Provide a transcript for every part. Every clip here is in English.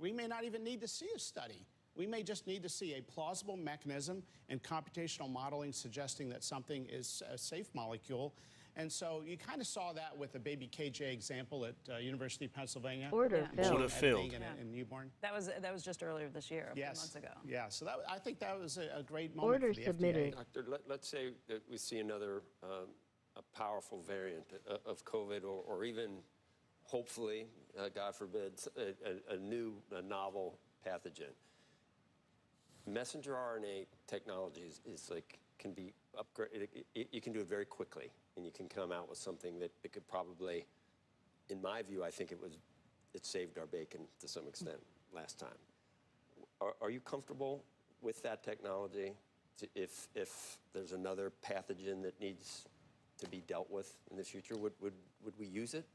We may not even need to see a study. We may just need to see a plausible mechanism and computational modeling suggesting that something is a safe molecule. And so you kind of saw that with the baby KJ example at University of Pennsylvania. Order filled. In newborn. That was just earlier this year, a few months ago. Yeah, so I think that was a great moment for the FDA. Doctor, let's say that we see another a powerful variant of COVID, or even, hopefully, God forbid, a novel pathogen. Messenger RNA technology can be upgraded. You can do it very quickly, and you can come out with something that it could probably, in my view, I think it saved our bacon to some extent last time. Are you comfortable with that technology if there's another pathogen that needs to be dealt with in the future? Would we use it?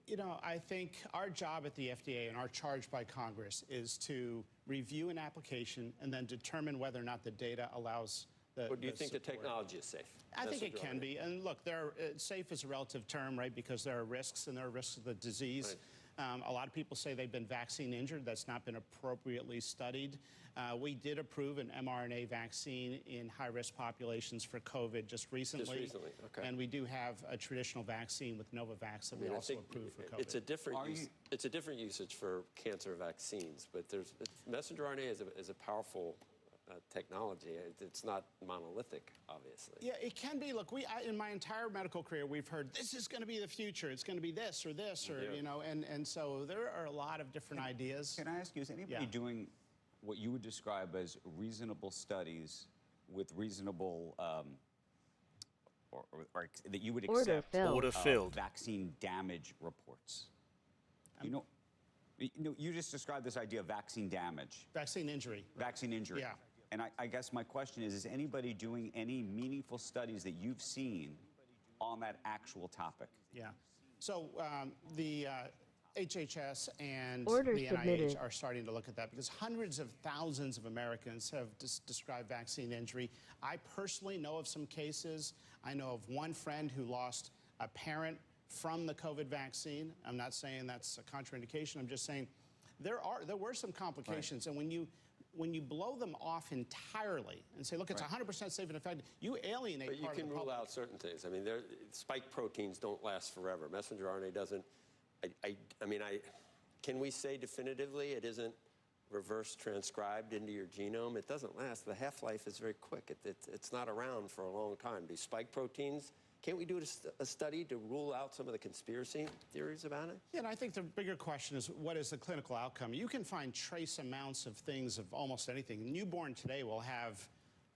You know, I think our job at the FDA and our charge by Congress is to review an application and then determine whether or not the data allows the. Or do you think the technology is safe? I think it can be. And look, safe is a relative term, right? Because there are risks, and there are risks of the disease. Right. A lot of people say they've been vaccine injured. That's not been appropriately studied. We did approve an mRNA vaccine in high-risk populations for COVID just recently. Just recently, okay. And we do have a traditional vaccine with Novavax that we also approved for COVID. It's a different usage for cancer vaccines, but messenger RNA is a powerful technology. It's not monolithic, obviously. Yeah, it can be. Look, in my entire medical career, we've heard this is going to be the future. It's going to be this or this, or you know, and so there are a lot of different ideas. Can I ask you, is anybody doing what you would describe as reasonable studies with reasonable, or that you would accept order filled vaccine damage reports? You just described this idea of vaccine damage. Vaccine injury. Vaccine injury. Yeah. And I guess my question is anybody doing any meaningful studies that you've seen on that actual topic? Yeah. So the HHS and Order the submitted. NIH are starting to look at that because hundreds of thousands of Americans have described vaccine injury. I personally know of some cases. I know of one friend who lost a parent from the COVID vaccine. I'm not saying that's a contraindication. I'm just saying there were some complications. Right. And when you blow them off entirely and say, look, it's 100% safe and effective, you alienate part of the public. But you can rule out certain things. I mean, spike proteins don't last forever. Messenger RNA doesn't. Can we say definitively it isn't reverse transcribed into your genome? It doesn't last. The half-life is very quick. It's not around for a long time. These spike proteins, can't we do a study to rule out some of the conspiracy theories about it? Yeah, and I think the bigger question is, what is the clinical outcome? You can find trace amounts of things of almost anything. Newborn today will have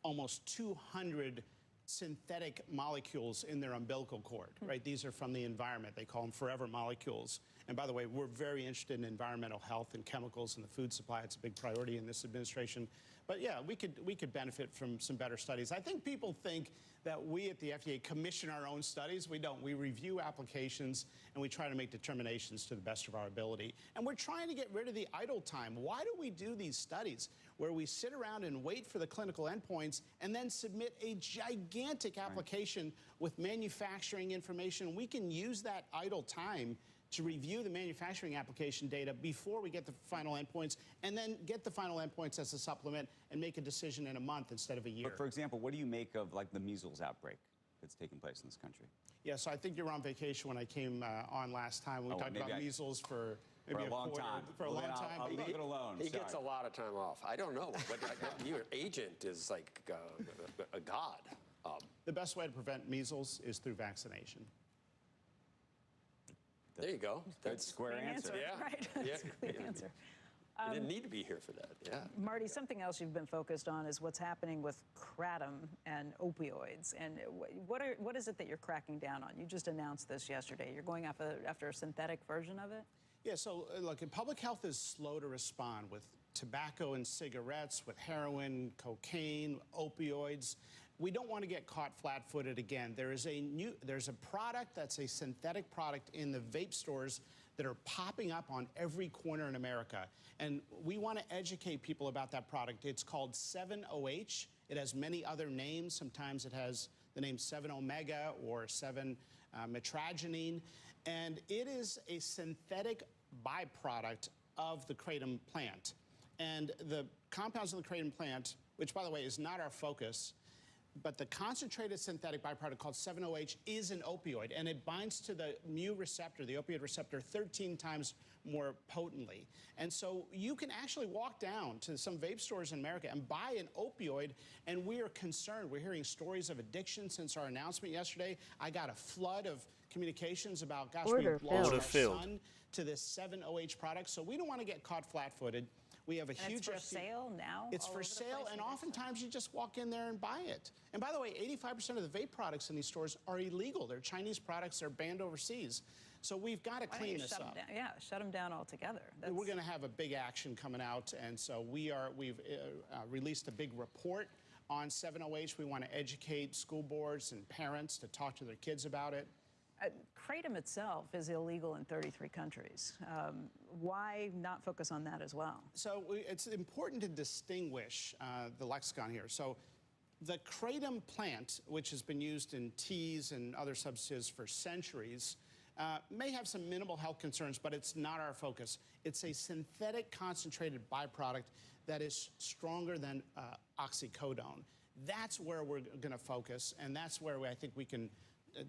almost 200 synthetic molecules in their umbilical cord, right? These are from the environment. They call them forever molecules. And by the way, we're very interested in environmental health and chemicals and the food supply. It's a big priority in this administration. But yeah, we could benefit from some better studies. I think people think that we at the FDA commission our own studies. We don't. We review applications and we try to make determinations to the best of our ability. And we're trying to get rid of the idle time. Why do we do these studies where we sit around and wait for the clinical endpoints and then submit a gigantic application with manufacturing information? We can use that idle time to review the manufacturing application data before we get the final endpoints, and then get the final endpoints as a supplement and make a decision in a month instead of a year. But for example, what do you make of like the measles outbreak that's taking place in this country? Yeah, so I think you were on vacation when I came on last time. We talked about measles for maybe a long time. For a long time. I'll leave it alone. He gets a lot of time off. I don't know, but your agent is like a god. The best way to prevent measles is through vaccination. There you go. That's a square answer. Yeah. Right. That's a great answer. You didn't need to be here for that. Yeah. Marty, something else you've been focused on is what's happening with kratom and opioids. And what is it that you're cracking down on? You just announced this yesterday. You're going after a synthetic version of it? Yeah, so look, public health is slow to respond with tobacco and cigarettes, with heroin, cocaine, opioids. We don't want to get caught flat-footed again. There's a product that's a synthetic product in the vape stores that are popping up on every corner in America. And we want to educate people about that product. It's called 7-OH. It has many other names. Sometimes it has the name 7-Omega or 7-Metragenine. And it is a synthetic byproduct of the kratom plant. And the compounds in the kratom plant, which, by the way, is not our focus, but the concentrated synthetic byproduct called 7-OH is an opioid, and it binds to the mu receptor, the opioid receptor, 13 times more potently. And so you can actually walk down to some vape stores in America and buy an opioid, and we are concerned. We're hearing stories of addiction since our announcement yesterday. I got a flood of communications about, gosh, we lost our son to this 7-OH product, so we don't want to get caught flat-footed. We have a huge it's for sale now? It's for sale, and oftentimes you just walk in there and buy it. And by the way, 85% of the vape products in these stores are illegal. They're Chinese products. They're banned overseas. So we've got to clean this up. Yeah, shut them down altogether. We're going to have a big action coming out, and so we've released a big report on 7-OH. We want to educate school boards and parents to talk to their kids about it. Kratom itself is illegal in 33 countries. Why not focus on that as well? So it's important to distinguish the lexicon here. So the kratom plant, which has been used in teas and other substances for centuries, may have some minimal health concerns, but it's not our focus. It's a synthetic concentrated byproduct that is stronger than oxycodone. That's where we're going to focus, and that's where I think we can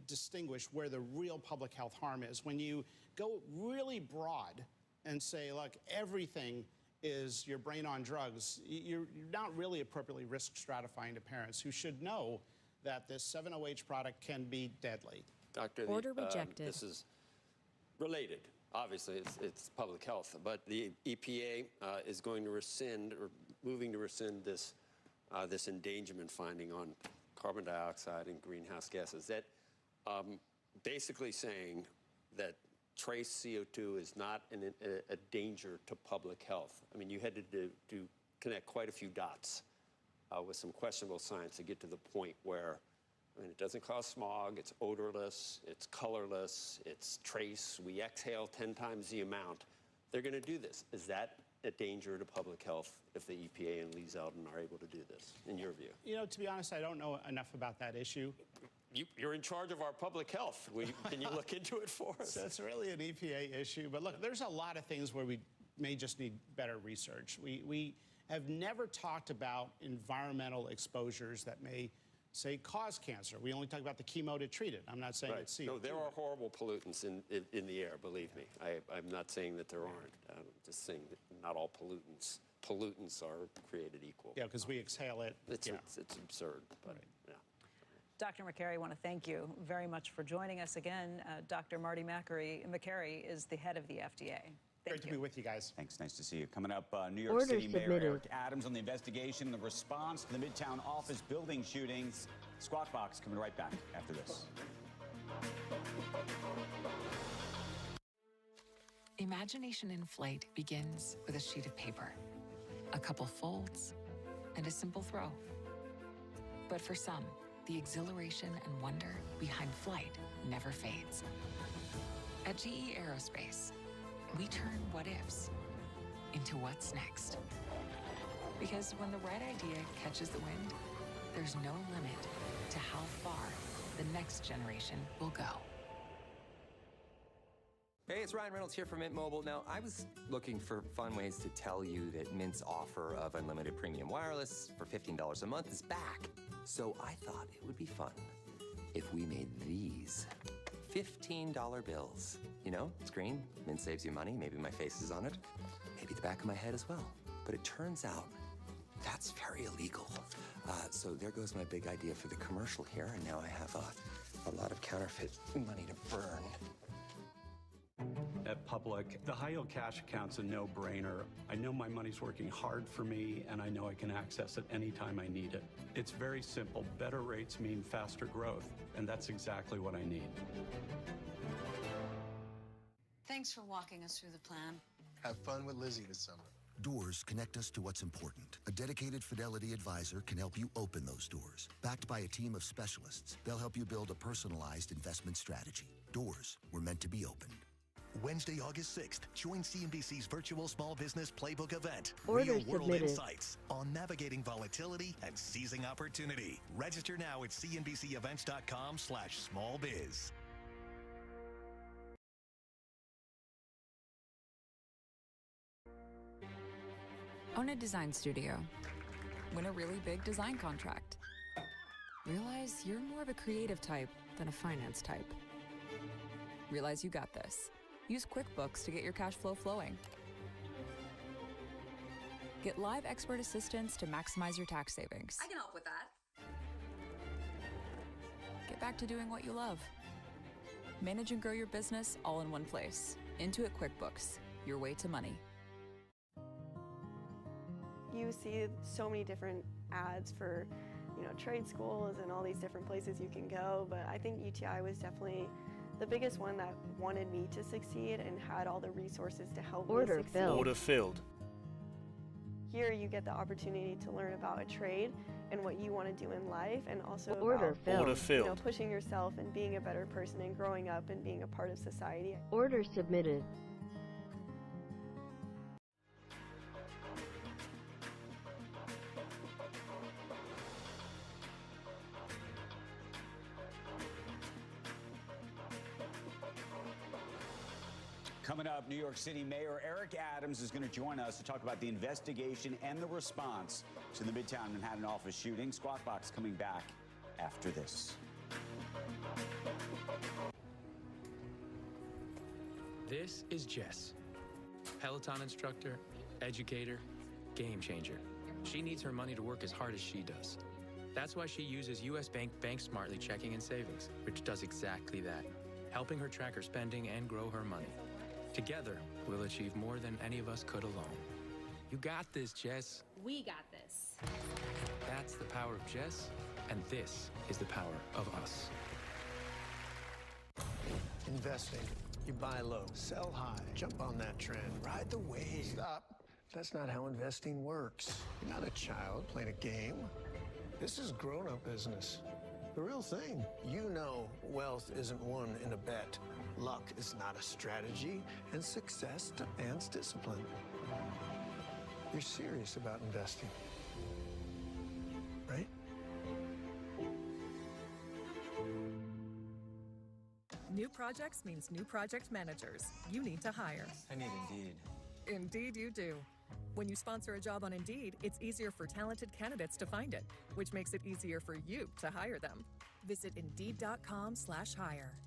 distinguish where the real public health harm is. When you go really broad and say, look, everything is your brain on drugs, you're not really appropriately risk stratifying to parents who should know that this 7-OH product can be deadly. Doctor, Order rejected. This is related. Obviously, it's public health, but the EPA is going to rescind, or moving to rescind this this endangerment finding on carbon dioxide and greenhouse gases. That basically saying that trace CO2 is not a danger to public health. I mean, you had to connect quite a few dots with some questionable science to get to the point where, I mean, it doesn't cause smog, it's odorless, it's colorless, it's trace, we exhale 10 times the amount. They're going to do this. Is that a danger to public health if the EPA and Lee Zeldin are able to do this, in your view? You know, to be honest, I don't know enough about that issue. You're in charge of our public health. Can you look into it for us? So it's really an EPA issue. But look, there's a lot of things where we may just need better research. We have never talked about environmental exposures that may, say, cause cancer. We only talk about the chemo to treat it. I'm not saying it's CO2. No, there are horrible pollutants in the air, believe me. I'm not saying that there aren't. I'm just saying that not all pollutants are created equal. Yeah, because we exhale it. It's absurd, but yeah. Dr. McCary, I want to thank you very much for joining us again. Dr. Marty McCary is the head of the FDA. Great to be with you guys. Thanks. Nice to see you. Coming up, New York City Mayor Eric Adams on the investigation, the response to the Midtown office building shootings. Squawk Box coming right back after this. Imagination in flight begins with a sheet of paper, a couple folds, and a simple throw. But for some, the exhilaration and wonder behind flight never fades. At GE Aerospace, we turn what-ifs into what's next. Because when the right idea catches the wind, there's no limit to how far the next generation will go. Hey, it's Ryan Reynolds here from Mint Mobile. Now, I was looking for fun ways to tell you that Mint's offer of unlimited premium wireless for $15 a month is back. So I thought it would be fun if we made these $15 bills. You know, it's green, Mint saves you money, maybe my face is on it, maybe the back of my head as well. But it turns out that's very illegal. So there goes my big idea for the commercial here, and now I have a lot of counterfeit money to burn. At Public, the high-yield cash account's a no-brainer. I know my money's working hard for me, and I know I can access it anytime I need it. It's very simple. Better rates mean faster growth, and that's exactly what I need. Thanks for walking us through the plan. Have fun with Lizzie this summer. Doors connect us to what's important. A dedicated Fidelity advisor can help you open those doors. Backed by a team of specialists, they'll help you build a personalized investment strategy. Doors were meant to be opened. Wednesday, August 6th, join CNBC's virtual small business playbook event. Order Real-world submitted. insights on navigating volatility and seizing opportunity. Register now at cnbcevents.com/smallbiz. Own a design studio. Win a really big design contract. Realize you're more of a creative type than a finance type. Realize you got this. Use QuickBooks to get your cash flow flowing. Get live expert assistance to maximize your tax savings. I can help with that. Get back to doing what you love. Manage and grow your business all in one place. Intuit QuickBooks, your way to money. You see so many different ads for, trade schools and all these different places you can go, but I think UTI was definitely the biggest one that wanted me to succeed and had all the resources to help me succeed. Order filled. Here you get the opportunity to learn about a trade and what you want to do in life, and also Order filled. pushing yourself and being a better person and growing up and being a part of society. Order submitted. Coming up, New York City Mayor Eric Adams is going to join us to talk about the investigation and the response to the Midtown Manhattan office shooting. Squawk Box coming back after this. This is Jess, Peloton instructor, educator, game changer. She needs her money to work as hard as she does. That's why she uses U.S. Bank Smartly Checking and Savings, which does exactly that, helping her track her spending and grow her money. Together, we'll achieve more than any of us could alone. You got this, Jess. We got this. That's the power of Jess, and this is the power of us. Investing. You buy low, sell high, jump on that trend, ride the wave. Stop. That's not how investing works. You're not a child playing a game. This is grown-up business. The real thing. You know wealth isn't won in a bet. Luck is not a strategy, and success demands discipline. You're serious about investing, right? New projects means new project managers. You need to hire. I need Indeed. Indeed you do. When you sponsor a job on Indeed, it's easier for talented candidates to find it, which makes it easier for you to hire them. Visit Indeed.com/hire.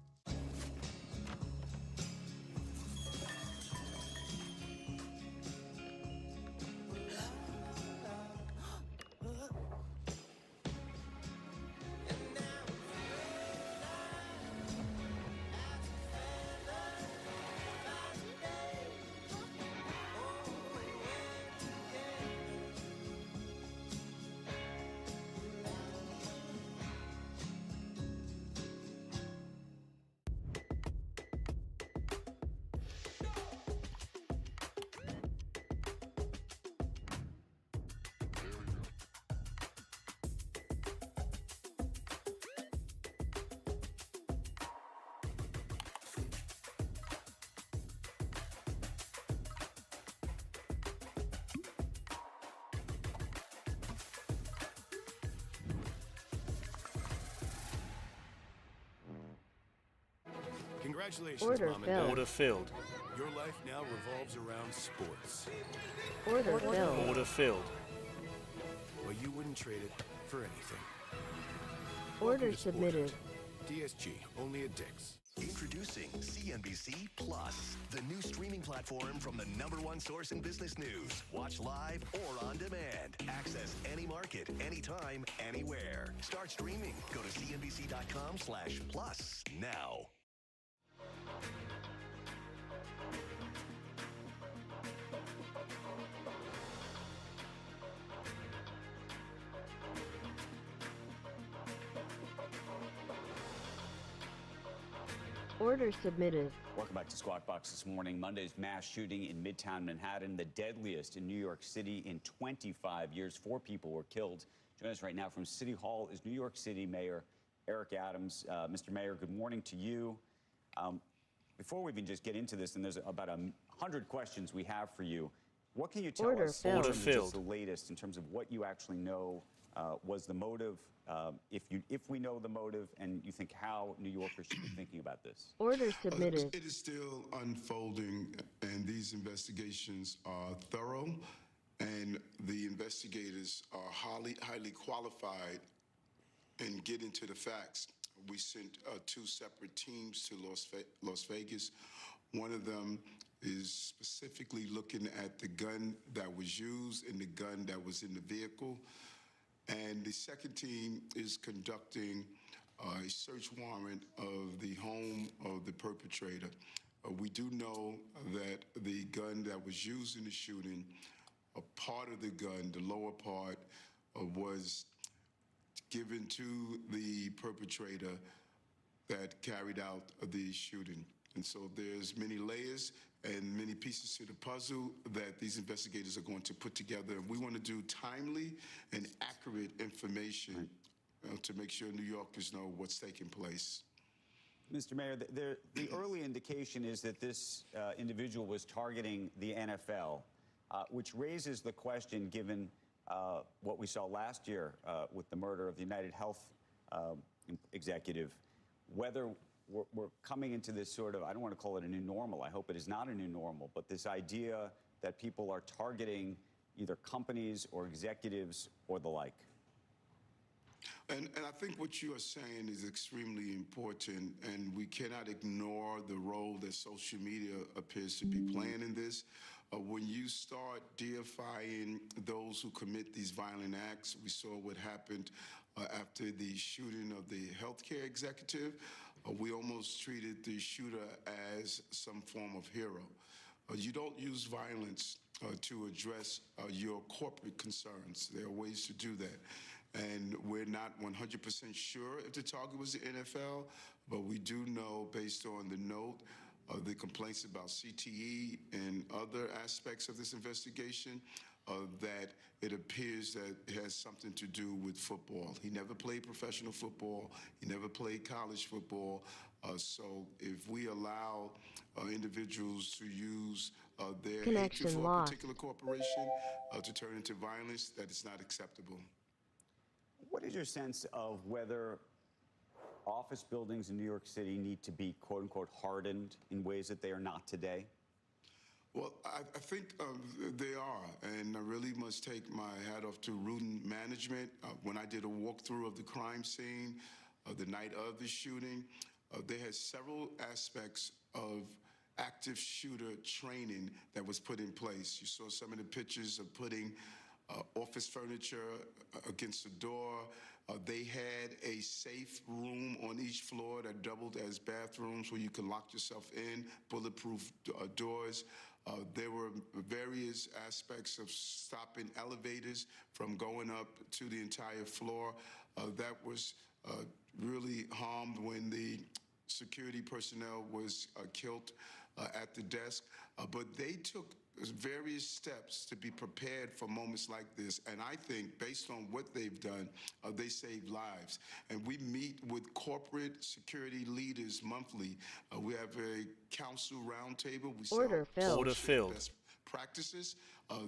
Congratulations, Order Mom and filled. Dad. Order filled. Your life now revolves around sports. Order filled. Order filled. Well, you wouldn't trade it for anything. Order submitted. DSG, only at Dick's. Introducing CNBC Plus, the new streaming platform from the #1 source in business news. Watch live or on demand. Access any market, anytime, anywhere. Start streaming. Go to cnbc.com/plus now. Order submitted. Welcome back to Squawk Box this morning. Monday's mass shooting in Midtown Manhattan, the deadliest in New York City in 25 years. 4 people were killed. Joining us right now from City Hall is New York City Mayor Eric Adams. Mr. Mayor, good morning to you. Before we even just get into this, and there's about 100 questions we have for you, what can you tell us in terms of just the latest, in terms of what you actually know was the motive, if we know the motive, and you think how New Yorkers should be thinking about this? Order submitted. It is still unfolding, and these investigations are thorough. and the investigators are highly qualified in getting to the facts. We sent 2 separate teams to Las Vegas. One of them is specifically looking at the gun that was used and the gun that was in the vehicle. And the second team is conducting a search warrant of the home of the perpetrator. We do know that the gun that was used in the shooting, a part of the gun, the lower part, was given to the perpetrator that carried out the shooting. And so there's many layers and many pieces to the puzzle that these investigators are going to put together. And we want to do timely and accurate information to make sure New Yorkers know what's taking place. Mr. Mayor, the early indication is that this individual was targeting the NFL, which raises the question, given what we saw last year with the murder of the United Health executive, whether we're coming into this sort of, I don't want to call it a new normal, I hope it is not a new normal, but this idea that people are targeting either companies or executives or the like. And I think what you are saying is extremely important, and we cannot ignore the role that social media appears to be playing in this. When you start deifying those who commit these violent acts, we saw what happened after the shooting of the healthcare executive. We almost treated the shooter as some form of hero. You don't use violence to address your corporate concerns. There are ways to do that. And we're not 100% sure if the target was the NFL, but we do know, based on the note, the complaints about CTE and other aspects of this investigation, that it appears that it has something to do with football. He never played professional football. He never played college football. So if we allow individuals to use their hatred for a particular corporation to turn into violence, that is not acceptable. What is your sense of whether office buildings in New York City need to be, quote unquote, hardened in ways that they are not today? Well, I think they are, and I really must take my hat off to Rudin Management. When I did a walkthrough of the crime scene the night of the shooting, they had several aspects of active shooter training that was put in place. You saw some of the pictures of putting office furniture against the door. They had a safe room on each floor that doubled as bathrooms where you could lock yourself in, bulletproof doors. There were various aspects of stopping elevators from going up to the entire floor. That was really harmed when the security personnel was killed at the desk. But they took various steps to be prepared for moments like this. And I think, based on what they've done, they saved lives. And we meet with corporate security leaders monthly. We have a council roundtable. Order filled. Best practices.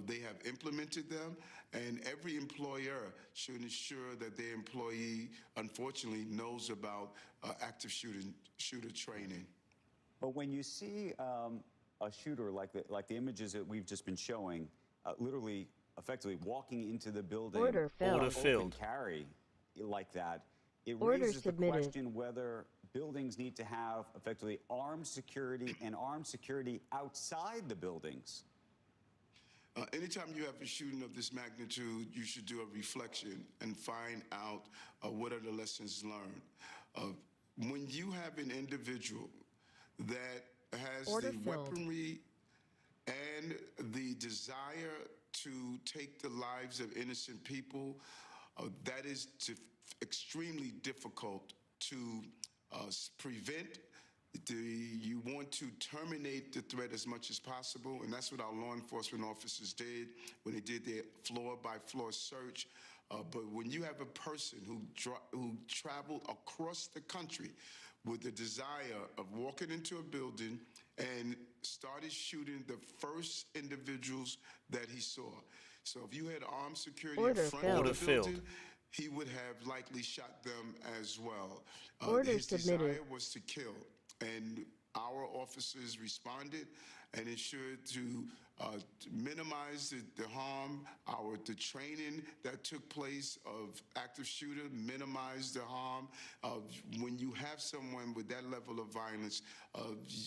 They have implemented them. And every employer should ensure that their employee, unfortunately, knows about active shooter training. But when you see a shooter like the images that we've just been showing, literally, effectively walking into the building, Order open carry like that, it raises the question whether buildings need to have effectively armed security and armed security outside the buildings. Anytime you have a shooting of this magnitude, you should do a reflection and find out what are the lessons learned. When you have an individual that has the weaponry and the desire to take the lives of innocent people, that is extremely difficult to prevent. You want to terminate the threat as much as possible, and that's what our law enforcement officers did when they did their floor-by-floor search. But when you have a person who traveled across the country with the desire of walking into a building and started shooting the first individuals that he saw. So if you had armed security in front of the building, he would have likely shot them as well. His desire was to kill. And our officers responded and ensured to minimize the harm. The training that took place of active shooter minimized the harm. When you have someone with that level of violence,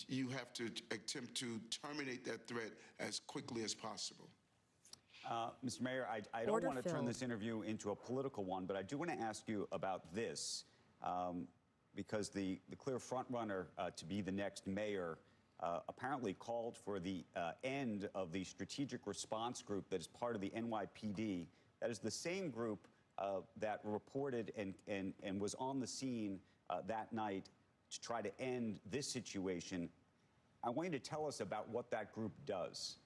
you have to attempt to terminate that threat as quickly as possible. Mr. Mayor, I don't want to turn this interview into a political one, but I do want to ask you about this, because the clear frontrunner to be the next mayor apparently called for the end of the strategic response group that is part of the NYPD. That is the same group that reported and was on the scene that night to try to end this situation. I want you to tell us about what that group does.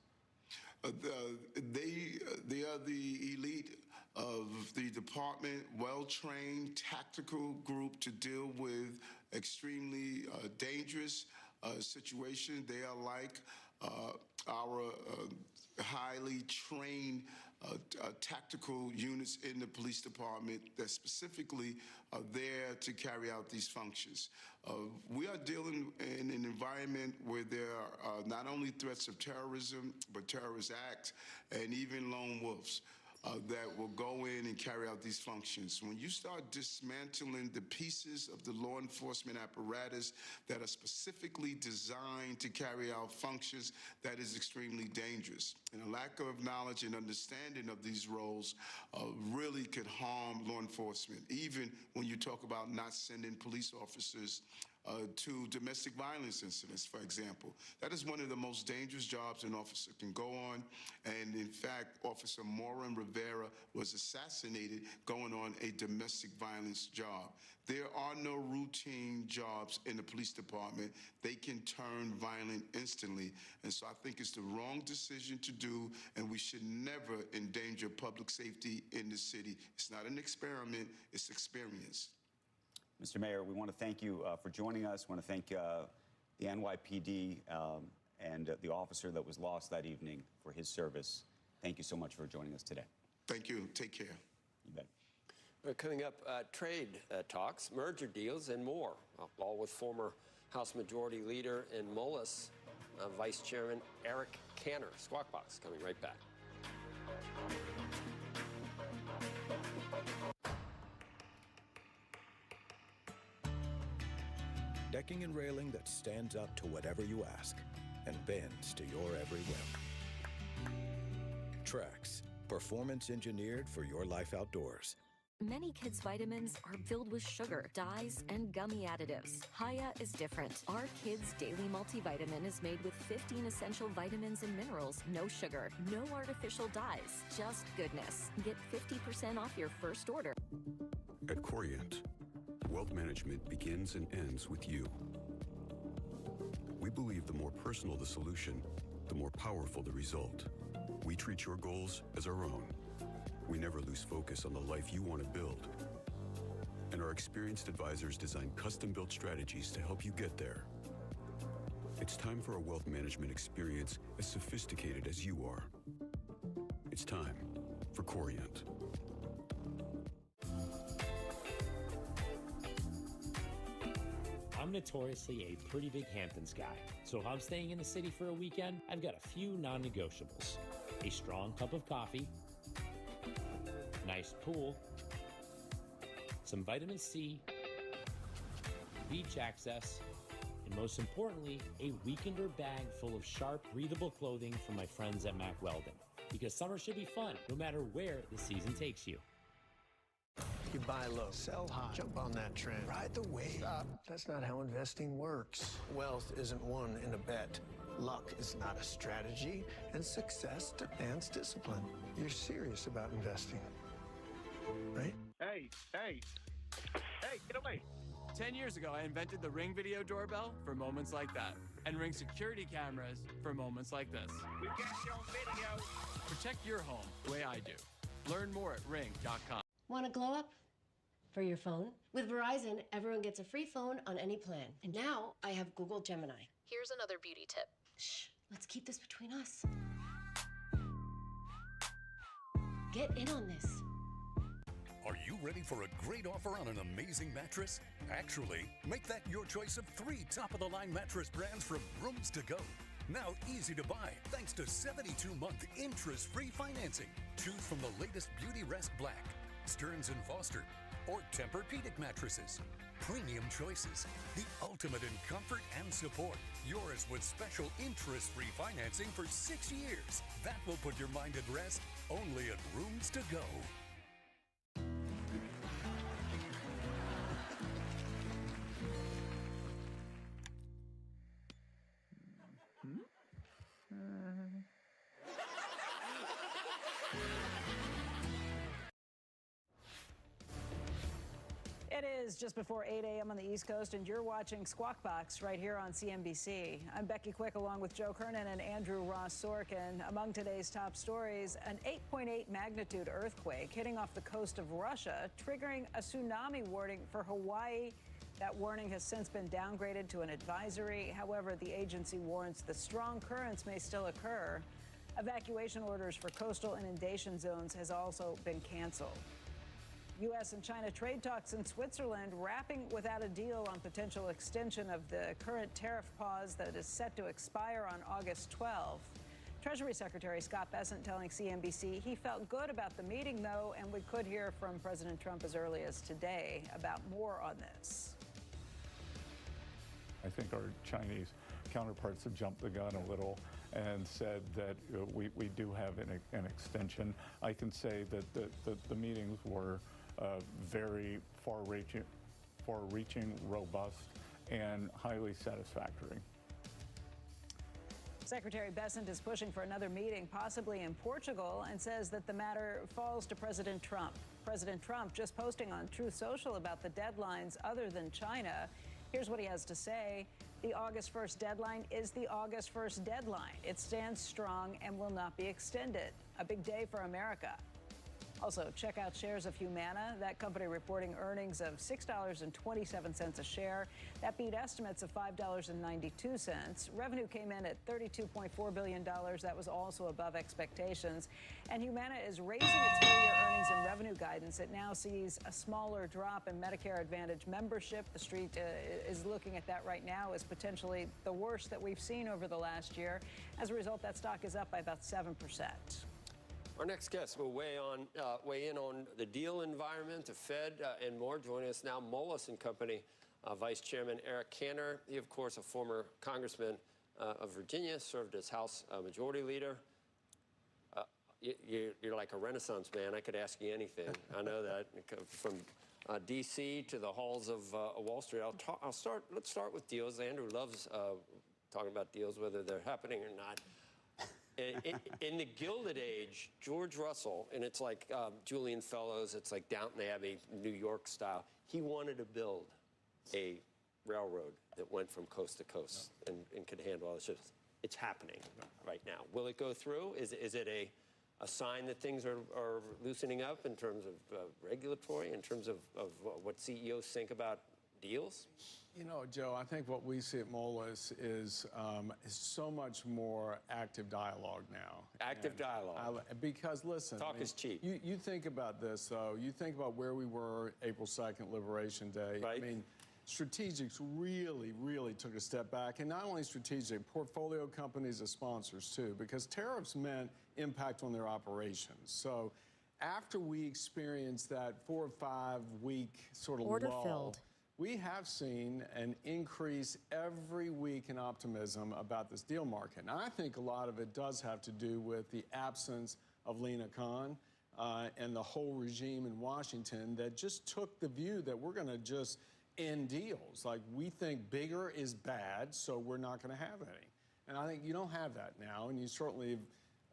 They are the elite of the department, well-trained tactical group to deal with extremely dangerous situations. They are like our highly trained tactical units in the police department that specifically are there to carry out these functions. We are dealing in an environment where there are not only threats of terrorism, but terrorist acts and even lone wolves that will go in and carry out these functions. When you start dismantling the pieces of the law enforcement apparatus that are specifically designed to carry out functions, that is extremely dangerous. And a lack of knowledge and understanding of these roles really could harm law enforcement, even when you talk about not sending police officers to domestic violence incidents, for example. That is one of the most dangerous jobs an officer can go on. And in fact, Officer Maureen Rivera was assassinated going on a domestic violence job. There are no routine jobs in the police department. They can turn violent instantly. And so I think it's the wrong decision to do, and we should never endanger public safety in the city. It's not an experiment, it's experience. Mr. Mayor, we want to thank you for joining us. We want to thank the NYPD and the officer that was lost that evening for his service. Thank you so much for joining us today. Thank you. Take care. You bet. Coming up, trade talks, merger deals, and more, all with former House Majority Leader and Mullis Vice Chairman Eric Cantor. Squawk Box coming right back. Decking and railing that stands up to whatever you ask and bends to your every whim. Trex, performance engineered for your life outdoors. Many kids' vitamins are filled with sugar, dyes, and gummy additives. Haya is different. Our Kids Daily Multivitamin is made with 15 essential vitamins and minerals, no sugar, no artificial dyes, just goodness. Get 50% off your first order. At Corient, wealth management begins and ends with you. We believe the more personal the solution, the more powerful the result. We treat your goals as our own. We never lose focus on the life you want to build. And our experienced advisors design custom-built strategies to help you get there. It's time for a wealth management experience as sophisticated as you are. It's time for Corient. I'm notoriously a pretty big Hamptons guy, so if I'm staying in the city for a weekend, I've got a few non-negotiables. A strong cup of coffee, nice pool, some vitamin C, beach access, and most importantly, a weekender bag full of sharp, breathable clothing from my friends at Mack Weldon. Because summer should be fun, no matter where the season takes you. You buy low, sell high, jump on that trend, ride the wave. Stop. That's not how investing works. Wealth isn't won in a bet. Luck is not a strategy, and success demands discipline. You're serious about investing, right? Hey, get away. 10 years ago, I invented the Ring video doorbell for moments like that, and Ring security cameras for moments like this. We got you on video. Protect your home the way I do. Learn more at ring.com. Want to glow up? For your phone? With Verizon, everyone gets a free phone on any plan. And now I have Google Gemini. Here's another beauty tip. Shh, let's keep this between us. Get in on this. Are you ready for a great offer on an amazing mattress? Actually, make that your choice of 3 top-of-the-line mattress brands from Rooms To Go. Now easy to buy thanks to 72-month interest-free financing. Choose from the latest Beauty Rest Black, Stearns & Foster, or Tempur-Pedic mattresses. Premium choices, the ultimate in comfort and support. Yours with special interest-free financing for 6 years. That will put your mind at rest only at Rooms To Go. It is just before 8 a.m. on the East Coast, and you're watching Squawk Box right here on CNBC. I'm Becky Quick, along with Joe Kernan and Andrew Ross Sorkin. Among today's top stories, an 8.8 magnitude earthquake hitting off the coast of Russia, triggering a tsunami warning for Hawaii. That warning has since been downgraded to an advisory. However, the agency warns the strong currents may still occur. Evacuation orders for coastal inundation zones has also been canceled. U.S. and China trade talks in Switzerland wrapping without a deal on potential extension of the current tariff pause that is set to expire on August 12th. Treasury Secretary Scott Bessent telling CNBC he felt good about the meeting, though, and we could hear from President Trump as early as today about more on this. I think our Chinese counterparts have jumped the gun a little and said that we do have an extension. I can say that the meetings were very far-reaching, robust, and highly satisfactory. Secretary Bessent is pushing for another meeting, possibly in Portugal, and says that the matter falls to President Trump. President Trump just posting on Truth Social about the deadlines other than China. Here's what he has to say. The August 1st deadline is the August 1st deadline. It stands strong and will not be extended. A big day for America. Also, check out shares of Humana. That company reporting earnings of $6.27 a share. That beat estimates of $5.92. Revenue came in at $32.4 billion. That was also above expectations. And Humana is raising its full-year earnings and revenue guidance. It now sees a smaller drop in Medicare Advantage membership. The Street is looking at that right now as potentially the worst that we've seen over the last year. As a result, that stock is up by about 7%. Our next guest will weigh in on the deal environment, the Fed, and more. Joining us now, Moelis & Company Vice Chairman Eric Cantor. He, of course, a former congressman of Virginia, served as House Majority Leader. You're like a Renaissance man. I could ask you anything. I know that. From D.C. to the halls of Wall Street. Let's start with deals. Andrew loves talking about deals, whether they're happening or not. In the Gilded Age, George Russell, and it's like Julian Fellows, it's like Downton Abbey, New York style. He wanted to build a railroad that went from coast to coast and could handle all this. It's happening right now. Will it go through? Is it a sign that things are loosening up in terms of regulatory, in terms of what CEOs think about deals? You know, Joe, I think what we see at Moelis is so much more active dialogue now. Active dialogue. Because, listen. Talk is cheap. You think about this, though. You think about where we were April 2nd, Liberation Day. Right. I mean, strategics really took a step back. And not only strategic, portfolio companies as sponsors, too, because tariffs meant impact on their operations. So after we experienced that 4 or 5 week sort of Order lull, filled. we have seen an increase every week in optimism about this deal market. And I think a lot of it does have to do with the absence of Lina Khan and the whole regime in Washington that just took the view that we're going to just end deals. Like, we think bigger is bad, so we're not going to have any. And I think you don't have that now, and you certainly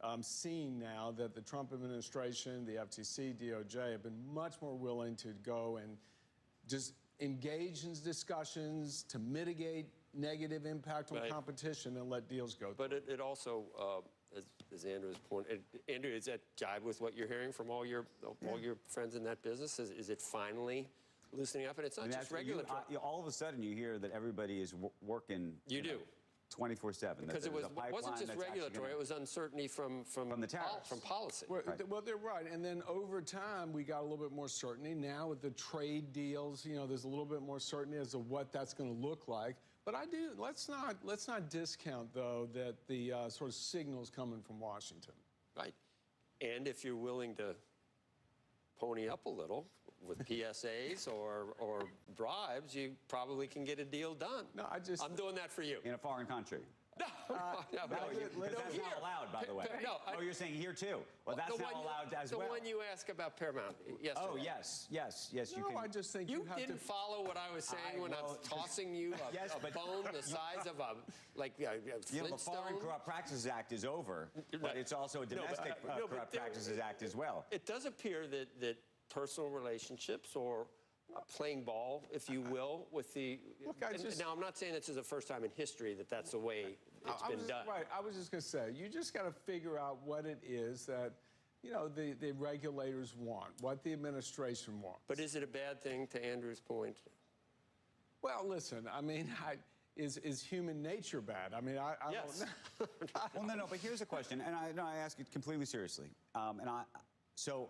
have seen now that the Trump administration, the FTC, DOJ have been much more willing to go and just engage in discussions to mitigate negative impact on competition and let deals go through. But it also, as Andrew's point, Andrew, is that jibe with what you're hearing from all your friends in that business? Is it finally loosening up? And it's not just regulatory. All of a sudden, you hear that everybody is working. You do. 24/7. Because it wasn't just regulatory, it was uncertainty from the tariffs. From policy. Well, well, they're right. And then over time, we got a little bit more certainty. Now with the trade deals, there's a little bit more certainty as to what that's going to look like. But let's not discount, though, that the sort of signals coming from Washington. Right. And if you're willing to pony up a little with PSAs or bribes, you probably can get a deal done. No, I'm doing that for you. In a foreign country. No, that's not allowed, by the way. No, you're saying here too. Well, that's not allowed as well. The one you asked about Paramount yesterday. Oh, yes. No, I just think you have didn't follow what I was saying when I was tossing you a bone the size of a the Foreign Corrupt Practices Act is over, but it's also a domestic Corrupt Practices Act as well. It does appear that personal relationships or playing ball, if you will, with the... Look, now, I'm not saying this is the first time in history that's the way it's been done. Right. I was just going to say, you just got to figure out what it is that, the regulators want, what the administration wants. But is it a bad thing, to Andrew's point? Well, listen, I mean, is human nature bad? I mean, I yes. don't know. Well, no, but here's a question, and I ask it completely seriously. So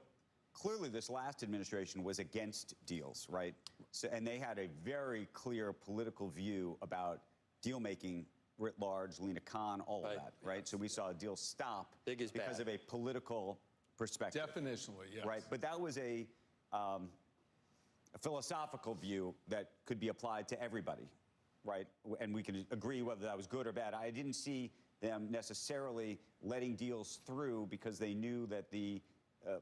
clearly this last administration was against deals, right? So, and they had a very clear political view about deal-making writ large, Lina Khan, all of that, right? So we saw a deal stop because of a political perspective. Definitionally, yes. Right, but that was a philosophical view that could be applied to everybody, right? And we can agree whether that was good or bad. I didn't see them necessarily letting deals through because they knew that the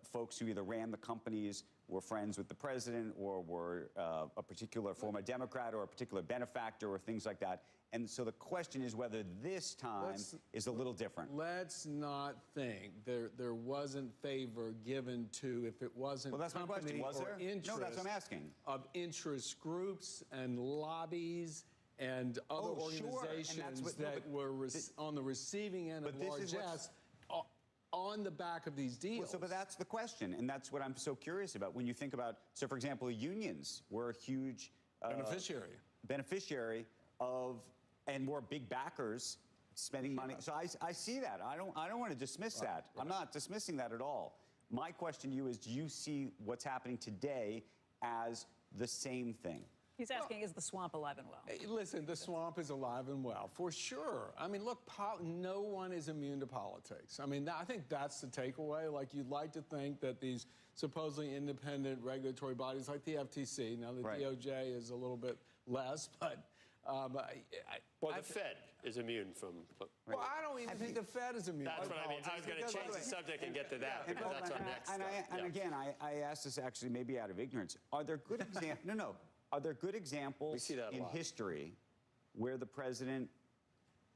folks who either ran the companies were friends with the president or were a particular former Democrat or a particular benefactor or things like that. And so the question is whether this time is a little different. Let's not think there wasn't favor given to, if it wasn't company or interest. No, that's what I'm asking. Of interest groups and lobbies and other organizations that were on the receiving end of largesse on the back of these deals. Well, but that's the question, and that's what I'm so curious about. When you think about, so for example, unions were a huge beneficiary of, and were big backers spending money. So I see that. I don't want to dismiss that. I'm not dismissing that at all. My question to you is, do you see what's happening today as the same thing? He's asking, is the swamp alive and well? Listen, the swamp is alive and well, for sure. I mean, look, no one is immune to politics. I mean, I think that's the takeaway. Like, you'd like to think that these supposedly independent regulatory bodies like the FTC, now the DOJ is a little bit less, but... well, the Fed is immune from... Well, I don't even think the Fed is immune. That's what I mean. I was going to change the subject and get to that, because that's our next step. And again, I asked this actually maybe out of ignorance. Are there good examples... Are there good examples in history where the President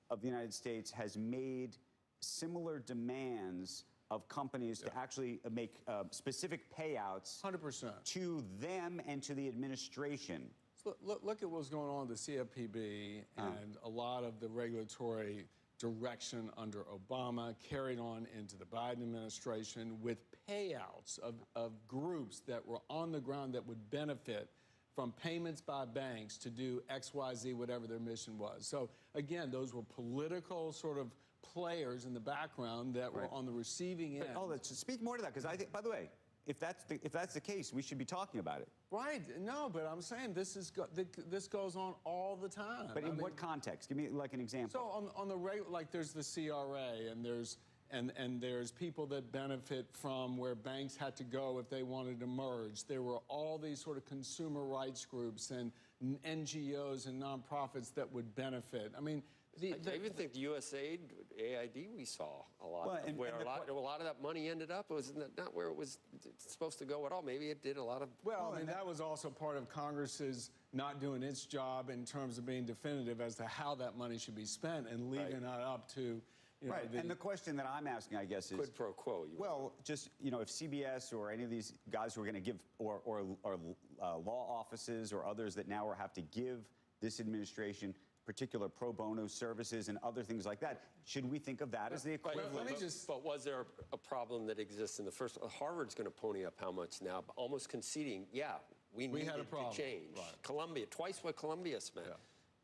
of the United States has made similar demands of companies to actually make specific payouts 100% to them and to the administration? So look at what's going on with the CFPB and a lot of the regulatory direction under Obama carried on into the Biden administration with payouts of groups that were on the ground that would benefit from payments by banks to do X, Y, Z, whatever their mission was. So again, those were political sort of players in the background that were on the receiving end. But speak more to that, because I think, by the way, if that's the case, we should be talking about it. Right. No, but I'm saying this goes on all the time. But in what context? Give me like an example. So on the regular, like there's the CRA and there's people that benefit from where banks had to go if they wanted to merge. There were all these sort of consumer rights groups and NGOs and nonprofits that would benefit. I mean, I even think the USAID, AID, we saw a lot. Well, where a lot of that money ended up. It was not where it was supposed to go at all. Maybe it did a lot of... Well, I mean, that was also part of Congress's not doing its job in terms of being definitive as to how that money should be spent and leaving it up to... and the question that I'm asking, I guess, is... Quid pro quo. Well, just, if CBS or any of these guys who are going to give, or law offices or others that now have to give this administration particular pro bono services and other things like that, should we think of that as the equivalent? But was there a problem that exists in the first... Harvard's going to pony up how much now, almost conceding, we needed to change. Columbia, twice what Columbia spent.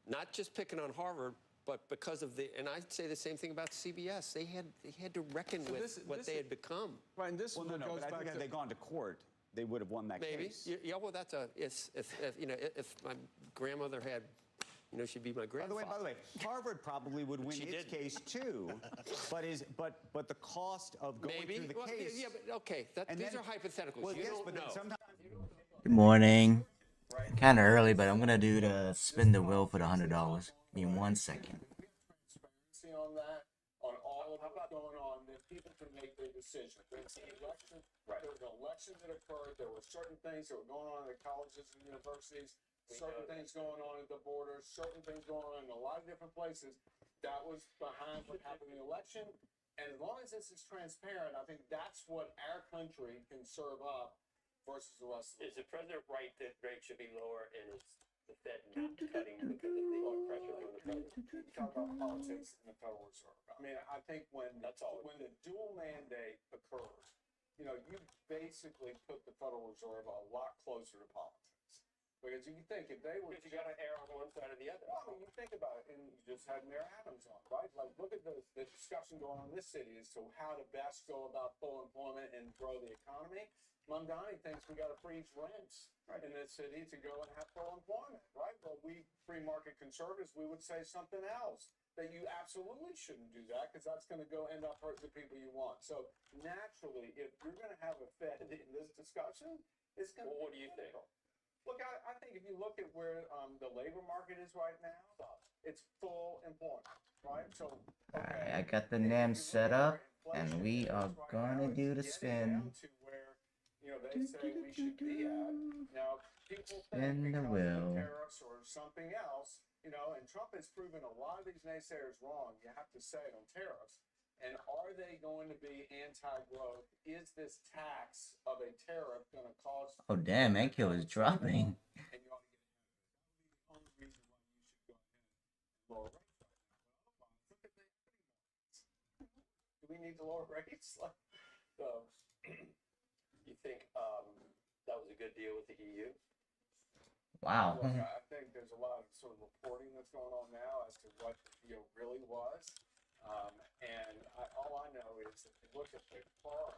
Not just picking on Harvard, But because of and I'd say the same thing about CBS. They had to reckon with what they had become. Right, and this well, no, goes but I back think to... had they gone to court, they would have won that Maybe. case. Yeah, well, that's if my grandmother had, she'd be my grandfather. By the way, Harvard probably would win its case too, but the cost of going through the case. Yeah, but okay, these are hypotheticals. Well, you yes, don't but know. then sometimes. Good morning. Kind of early, but I'm gonna do the spin the wheel for the $100. Give me 1 second. Transparency on that, on all of what's going on, then people can make their decision. There's an election. There was an election that occurred. There were certain things that were going on at colleges and universities. Certain things going on at the borders. Certain things going on in a lot of different places. That was behind what happened in the election. And as long as this is transparent, I think that's what our country can serve up versus the rest of the world. Is the president right that rates should be lower, and is the Fed not cutting because of the pressure on the president? You talk about politics in the Federal Reserve. I mean, I think when the dual mandate occurs, you basically put the Federal Reserve a lot closer to politics. Because you think if they were... Because you got to err on one side or the other. Well, I mean, you think about it, and you just had Mayor Adams on, right? Like, look at the discussion going on in this city as to how to best go about full employment and grow the economy. Mamdani thinks we got to freeze rents in this city to go and have full employment, right? Well, we free market conservatives, we would say something else, that you absolutely shouldn't do that because that's going to go end up hurting the people you want. So naturally, if you're going to have a Fed in this discussion, it's going to... Well, what do you think? Look, I think if you look at where the labor market is right now, it's full employment, right? So, Alright, I got the NAM set up, and we are gonna do the spin. They say we should be at. Now, people Spin think the because wheel. of tariffs or something else, and Trump has proven a lot of these naysayers wrong. You have to say it on tariffs. And are they going to be anti-growth? Is this tax of a tariff going to cause... Oh damn, Enkyo is dropping. And you ought to get the only reason why you should go ahead and lower rates right now. Look at the... Do we need to lower rates? So, You think that was a good deal with the EU? Wow. Look, I think there's a lot of sort of reporting that's going on now as to what the deal really was. And all I know is that if you look at the car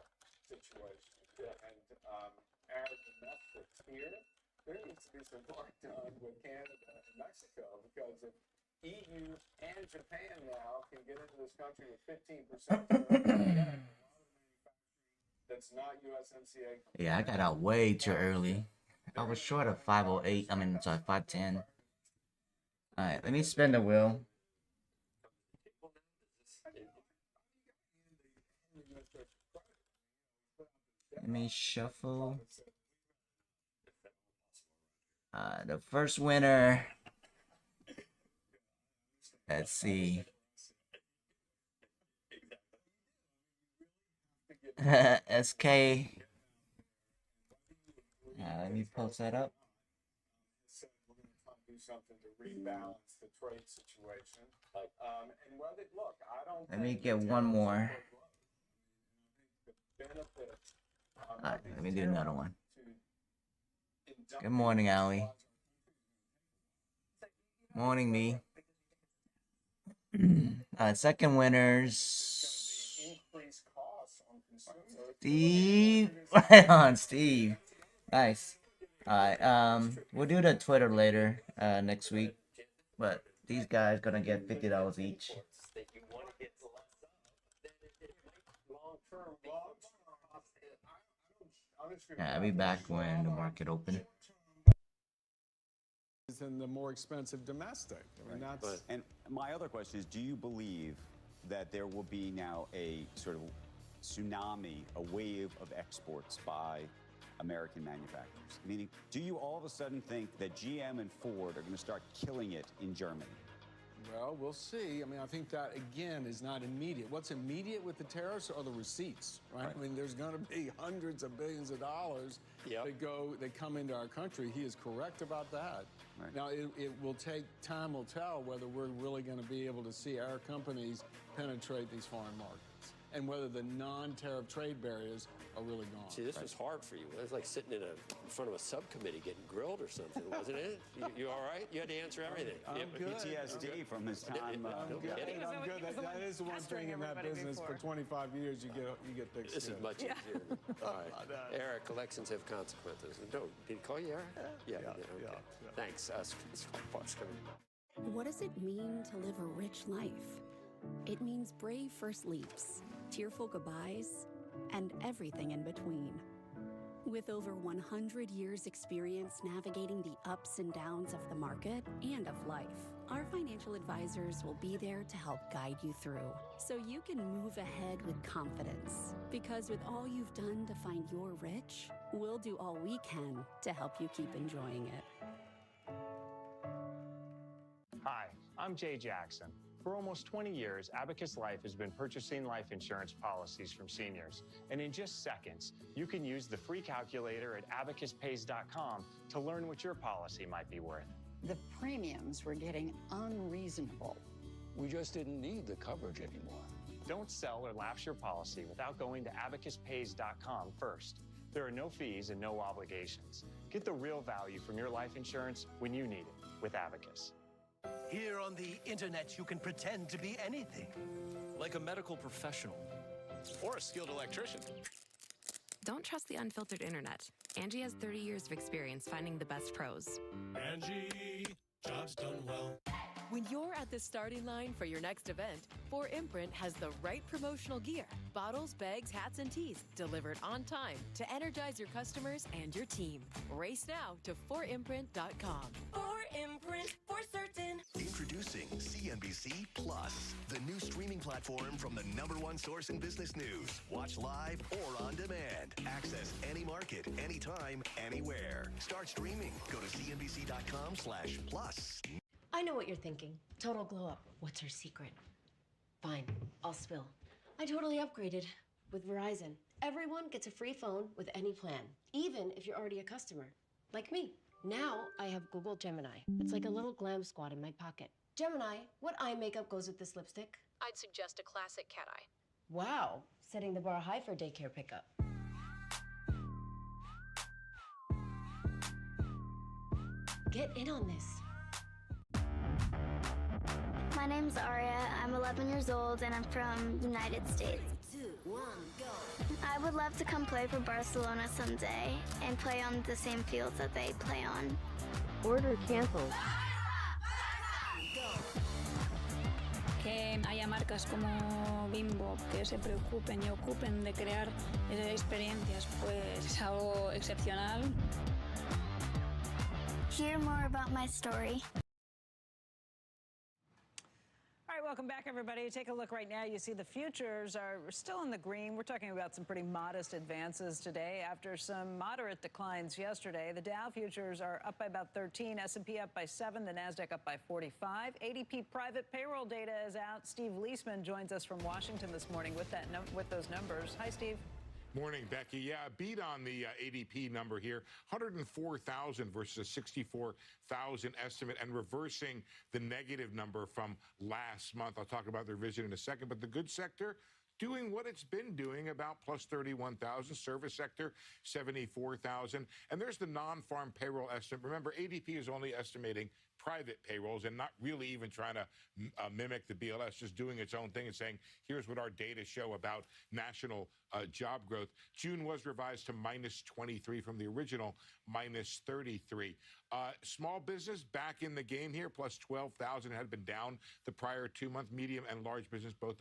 situation and our domestic here, there needs to be some work done with Canada and Mexico because if EU and Japan now can get into this country with 15% that's not USMCA. Yeah, I got out way too early. I was short of 508. 510. Alright, let me spin the wheel. Let me shuffle. The first winner. Let's see. SK. Let me post that up. We're going to try to do something to rebalance the trade situation. And whether, look, I don't. Let me get one more. Alright, let me do another one. Good morning, Allie. Morning, me. Second winners. Steve. Right on, Steve. Nice. Alright, we'll do the Twitter later, next week. But these guys gonna get $50 each. I'll be back when the market opens. Than the more expensive domestic. I mean, that's... And my other question is, do you believe that there will be now a sort of tsunami, a wave of exports by American manufacturers? Meaning, do you all of a sudden think that GM and Ford are going to start killing it in Germany? Well, we'll see. I mean, I think that, again, is not immediate. What's immediate with the tariffs are the receipts, right? I mean, there's going to be hundreds of billions of dollars that come into our country. He is correct about that. Right. Now, it will take, time will tell whether we're really going to be able to see our companies penetrate these foreign markets. and whether the non-tariff trade barriers are really gone. See, this was hard for you. It was like sitting in front of a subcommittee getting grilled or something, wasn't it? You all right? You had to answer everything. I'm good. PTSD from his time. I'm good. I'm good. That is the one thing in that business. For 25 years, you get thick This skin. is much easier. All right. Eric, elections have consequences. Did he call you Eric? Yeah. Okay. Thanks. What does it mean to live a rich life? It means brave first leaps, tearful goodbyes, and everything in between. With over 100 years' experience navigating the ups and downs of the market and of life, our financial advisors will be there to help guide you through, so you can move ahead with confidence. Because with all you've done to find your rich, we'll do all we can to help you keep enjoying it. Hi, I'm Jay Jackson. For almost 20 years, Abacus Life has been purchasing life insurance policies from seniors. And in just seconds, you can use the free calculator at abacuspays.com to learn what your policy might be worth. The premiums were getting unreasonable. We just didn't need the coverage anymore. Don't sell or lapse your policy without going to abacuspays.com first. There are no fees and no obligations. Get the real value from your life insurance when you need it with Abacus. Here on the internet, you can pretend to be anything. Like a medical professional. Or a skilled electrician. Don't trust the unfiltered internet. Angie has 30 years of experience finding the best pros. Angie, job's done well. When you're at the starting line for your next event, 4imprint has the right promotional gear. Bottles, bags, hats, and tees delivered on time to energize your customers and your team. Race now to 4imprint.com. 4imprint, for certain. Introducing CNBC Plus, the new streaming platform from the #1 source in business news. Watch live or on demand. Access any market, anytime, anywhere. Start streaming. Go to cnbc.com/plus. I know what you're thinking. Total glow up. What's her secret? Fine, I'll spill. I totally upgraded with Verizon. Everyone gets a free phone with any plan, even if you're already a customer, like me. Now I have Google Gemini. It's like a little glam squad in my pocket. Gemini, what eye makeup goes with this lipstick? I'd suggest a classic cat eye. Wow, setting the bar high for daycare pickup. Get in on this. My name's Aria. I'm 11 years old and I'm from United States. 3, 2, 1, go. I would love to come play for Barcelona someday and play on the same fields that they play on. Order canceled. Que haya marcas como Bimbo que se preocupen y ocupen de crear experiencias, pues es algo excepcional. Hear more about my story. All right, welcome back, everybody. Take a look right now. You see the futures are still in the green. We're talking about some pretty modest advances today after some moderate declines yesterday. The Dow futures are up by about 13, S&P up by 7, the NASDAQ up by 45. ADP private payroll data is out. Steve Leisman joins us from Washington this morning with those numbers. Hi, Steve. Morning, Becky. Yeah, a beat on the ADP number here. 104,000 versus a 64,000 estimate, and reversing the negative number from last month. I'll talk about the revision in a second. But the goods sector doing what it's been doing, about plus 31,000. Service sector, 74,000. And there's the non-farm payroll estimate. Remember, ADP is only estimating private payrolls and not really even trying to mimic the BLS, just doing its own thing and saying, here's what our data show about national job growth. June was revised to minus 23 from the original minus 33. Small business back in the game here, plus 12,000. It had been down the prior 2 month. Medium and large business both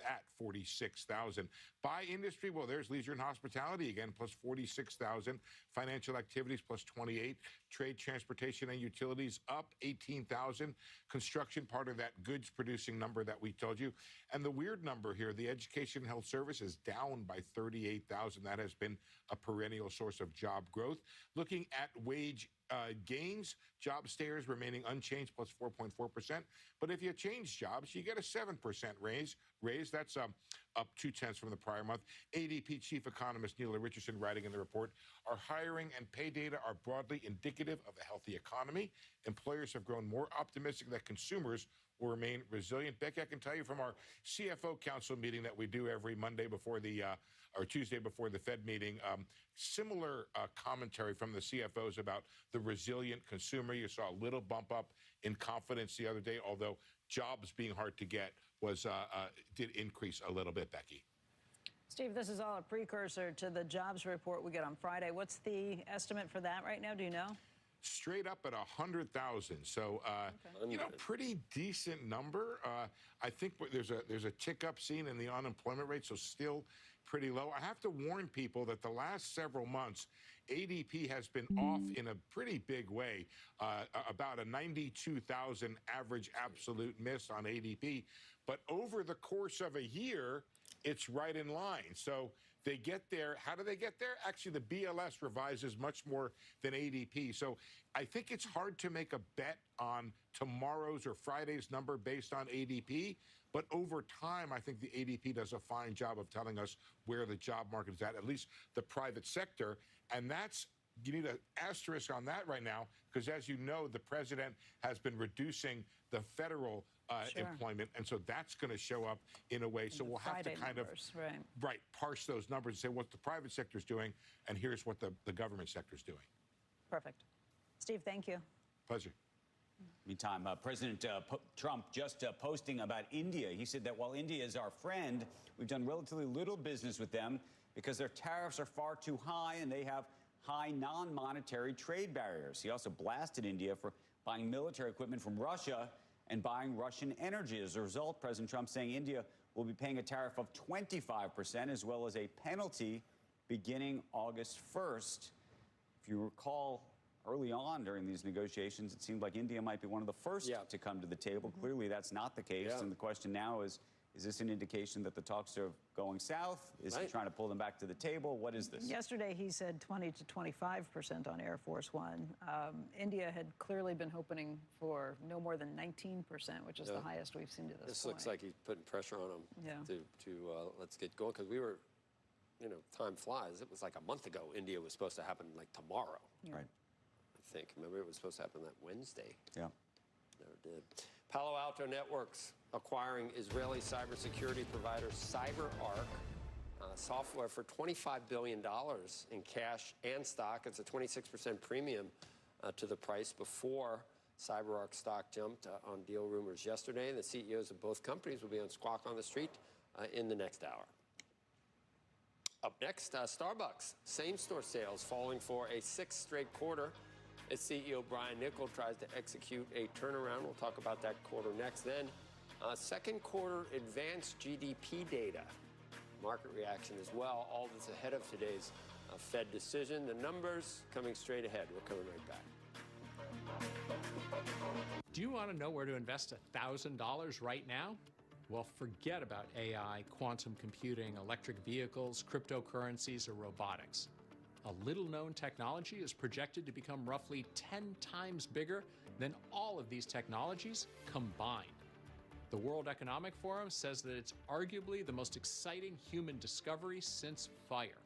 at 46,000. By industry, well, there's leisure and hospitality again, plus 46,000. Financial activities, plus 28. Trade, transportation, and utilities up 18,000. Construction, part of that goods producing number that we told you. And the weird number here, the education and health services down by 38,000. That has been a perennial source of job growth. Looking at wage gains, job stayers remaining unchanged, plus 4.4%. But if you change jobs, you get a 7% raise. That's up 0.2 from the prior month. ADP chief economist Neil Richardson writing in the report, our hiring and pay data are broadly indicative of a healthy economy. Employers have grown more optimistic that consumers will remain resilient. Becky, I can tell you from our CFO Council meeting that we do every Monday before the or Tuesday before the Fed meeting, similar commentary from the CFOs about the resilient consumer. You saw a little bump up in confidence the other day, although jobs being hard to get was did increase a little bit, Becky. Steve, this is all a precursor to the jobs report we get on Friday. What's the estimate for that right now? Do you know? Straight up at 100,000. So, you know, pretty decent number. I think there's a tick up seen in the unemployment rate, so still pretty low. I have to warn people that the last several months, ADP has been off in a pretty big way, about a 92,000 average absolute miss on ADP. But over the course of a year, it's right in line. So they get there. How do they get there? Actually, the BLS revises much more than ADP. So I think it's hard to make a bet on tomorrow's or Friday's number based on ADP. But over time, I think the ADP does a fine job of telling us where the job market is at least the private sector. And that's, you need an asterisk on that right now, because as you know, the president has been reducing the federal employment, and so that's going to show up in a way. So we'll have to kind of parse those numbers and say what the private sector is doing, and here's what the government sector is doing. Perfect. Steve, thank you. Pleasure. Meantime, President Trump just posting about India. He said that while India is our friend, we've done relatively little business with them because their tariffs are far too high and they have high non-monetary trade barriers. He also blasted India for buying military equipment from Russia and buying Russian energy. As a result, President Trump saying India will be paying a tariff of 25% as well as a penalty beginning August 1st. If you recall, early on during these negotiations, it seemed like India might be one of the first to come to the table. Clearly, that's not the case. And the question now is this an indication that the talks are going south? Is he trying to pull them back to the table? What is this? Yesterday, he said 20 to 25% on Air Force One. India had clearly been hoping for no more than 19%, which is the highest we've seen to this point. This looks like he's putting pressure on them to let's get going, because we were, you know, time flies. It was like a month ago India was supposed to happen like tomorrow. Right. I think. Remember, it was supposed to happen that Wednesday. Yeah. Never did. Palo Alto Networks acquiring Israeli cybersecurity provider CyberArk software for $25 billion in cash and stock. It's a 26% premium to the price before CyberArk stock jumped on deal rumors yesterday. The CEOs of both companies will be on Squawk on the Street in the next hour. Up next, Starbucks. Same-store sales falling for a sixth straight quarter. As CEO Brian Niccol tries to execute a turnaround. We'll talk about that quarter next. Then, second quarter advanced GDP data. Market reaction as well. All this ahead of today's Fed decision. The numbers coming straight ahead. We're coming right back. Do you want to know where to invest $1,000 right now? Well, forget about AI, quantum computing, electric vehicles, cryptocurrencies, or robotics. A little-known technology is projected to become roughly 10 times bigger than all of these technologies combined. The World Economic Forum says that it's arguably the most exciting human discovery since fire.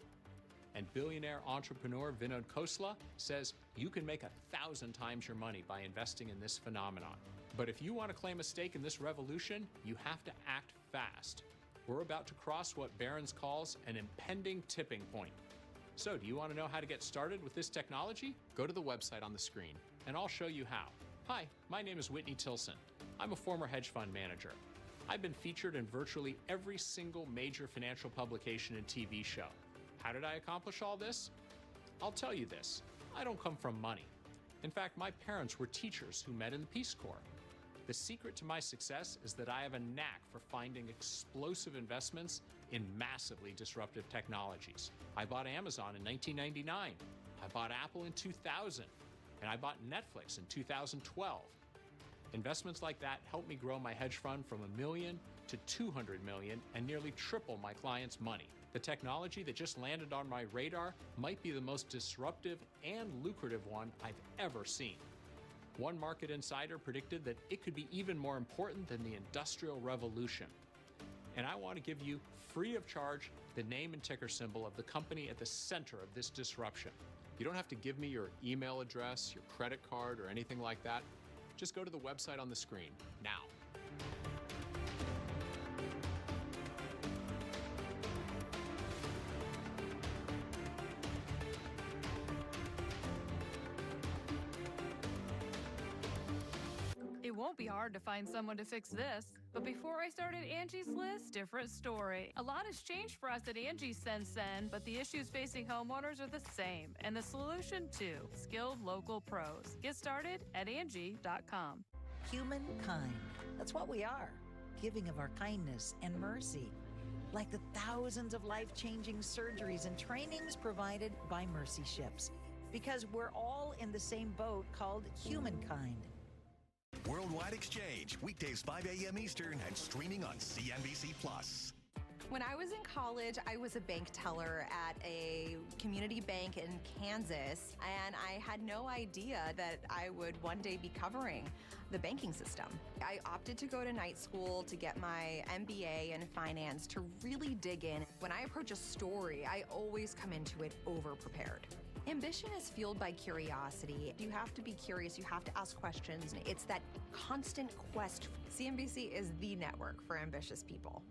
And billionaire entrepreneur Vinod Khosla says you can make 1,000 times your money by investing in this phenomenon. But if you want to claim a stake in this revolution, you have to act fast. We're about to cross what Barron's calls an impending tipping point. So, do you want to know how to get started with this technology? Go to the website on the screen, and I'll show you how. Hi, my name is Whitney Tilson. I'm a former hedge fund manager. I've been featured in virtually every single major financial publication and TV show. How did I accomplish all this? I'll tell you this. I don't come from money. In fact, my parents were teachers who met in the Peace Corps. The secret to my success is that I have a knack for finding explosive investments in massively disruptive technologies. I bought Amazon in 1999. I bought Apple in 2000. And I bought Netflix in 2012. Investments like that helped me grow my hedge fund from $1 million to $200 million and nearly triple my clients' money. The technology that just landed on my radar might be the most disruptive and lucrative one I've ever seen. One market insider predicted that it could be even more important than the Industrial Revolution. And I want to give you, free of charge, the name and ticker symbol of the company at the center of this disruption. You don't have to give me your email address, your credit card, or anything like that. Just go to the website on the screen now. won't be hard to find someone to fix this. But before I started Angie's List, different story. A lot has changed for us at Angie since then, but the issues facing homeowners are the same. And the solution too, skilled local pros. Get started at Angie.com. Humankind. That's what we are. Giving of our kindness and mercy. Like the thousands of life-changing surgeries and trainings provided by Mercy Ships. Because we're all in the same boat called humankind. Worldwide Exchange, weekdays 5 a.m. Eastern and streaming on CNBC+. When I was in college, I was a bank teller at a community bank in Kansas, and I had no idea that I would one day be covering the banking system. I opted to go to night school to get my MBA in finance to really dig in. When I approach a story, I always come into it over-prepared. Ambition is fueled by curiosity. You have to be curious, you have to ask questions. It's that constant quest. CNBC is the network for ambitious people.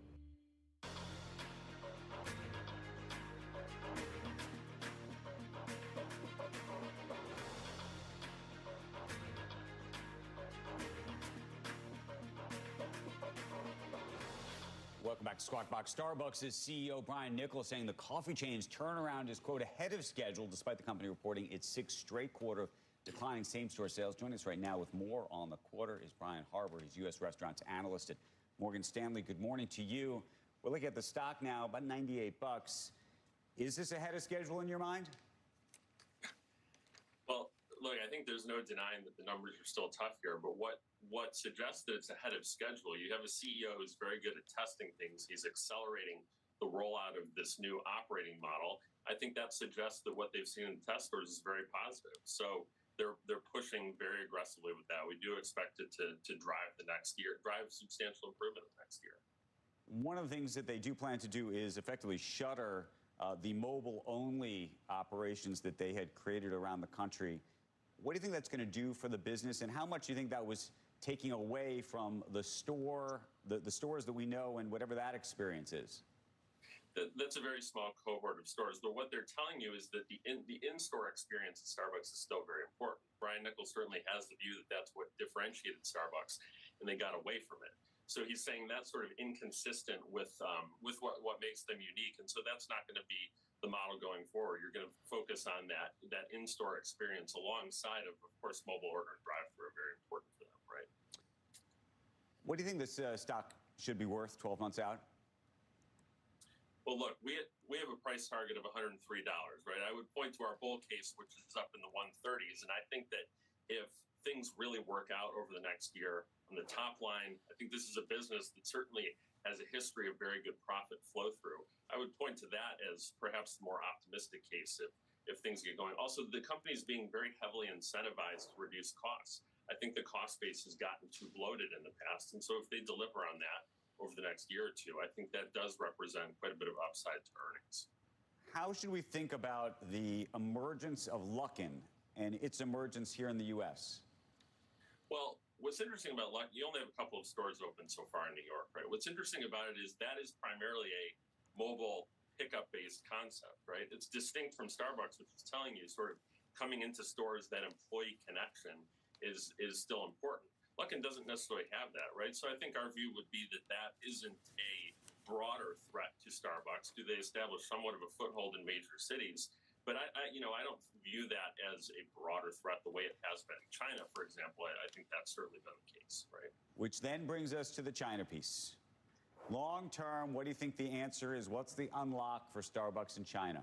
Welcome back to Squawk Box. Starbucks' CEO Brian Nichols saying the coffee chain's turnaround is, quote, ahead of schedule, despite the company reporting its sixth straight quarter of declining same-store sales. Joining us right now with more on the quarter is Brian Harbour. He's U.S. restaurants analyst at Morgan Stanley. Good morning to you. We're looking at the stock now, about 98 bucks. Is this ahead of schedule in your mind? Well, look, I think there's no denying that the numbers are still tough here, but what suggests that it's ahead of schedule? You have a CEO who's very good at testing things. He's accelerating the rollout of this new operating model. I think that suggests that what they've seen in the test stores is very positive. So they're pushing very aggressively with that. We do expect it to drive the next year, drive substantial improvement the next year. One of the things that they do plan to do is effectively shutter the mobile-only operations that they had created around the country. What do you think that's going to do for the business, and how much do you think that was taking away from the store, the stores that we know, and whatever that experience is? That's a very small cohort of stores, but what they're telling you is that the in-store experience at Starbucks is still very important. Brian Nichols certainly has the view that that's what differentiated Starbucks, and they got away from it. So he's saying that's sort of inconsistent with what makes them unique, and so that's not going to be the model going forward. You're going to focus on that in-store experience alongside of course, mobile order and drive-through are very important for them, right? What do you think this stock should be worth 12 months out? Well, look, we have a price target of $103, right? I would point to our bull case, which is up in the 130s, and I think that if things really work out over the next year on the top line, I think this is a business that certainly has a history of very good profit flow through. I would point to that as perhaps the more optimistic case if things get going. Also, the company is being very heavily incentivized to reduce costs. I think the cost base has gotten too bloated in the past, and so if they deliver on that over the next year or two, I think that does represent quite a bit of upside to earnings. How should we think about the emergence of Luckin and its emergence here in the U.S.? Well, what's interesting about Luckin, you only have a couple of stores open so far in New York, right? What's interesting about it is that is primarily a mobile pickup-based concept, right? It's distinct from Starbucks, which is telling you sort of coming into stores that employee connection is still important. Luckin doesn't necessarily have that, right? So I think our view would be that that isn't a broader threat to Starbucks. Do they establish somewhat of a foothold in major cities? But I don't view that as a broader threat the way it has been in China, for example. I think that's certainly been the case, right? Which then brings us to the China piece. Long term, what do you think the answer is? What's the unlock for Starbucks in China?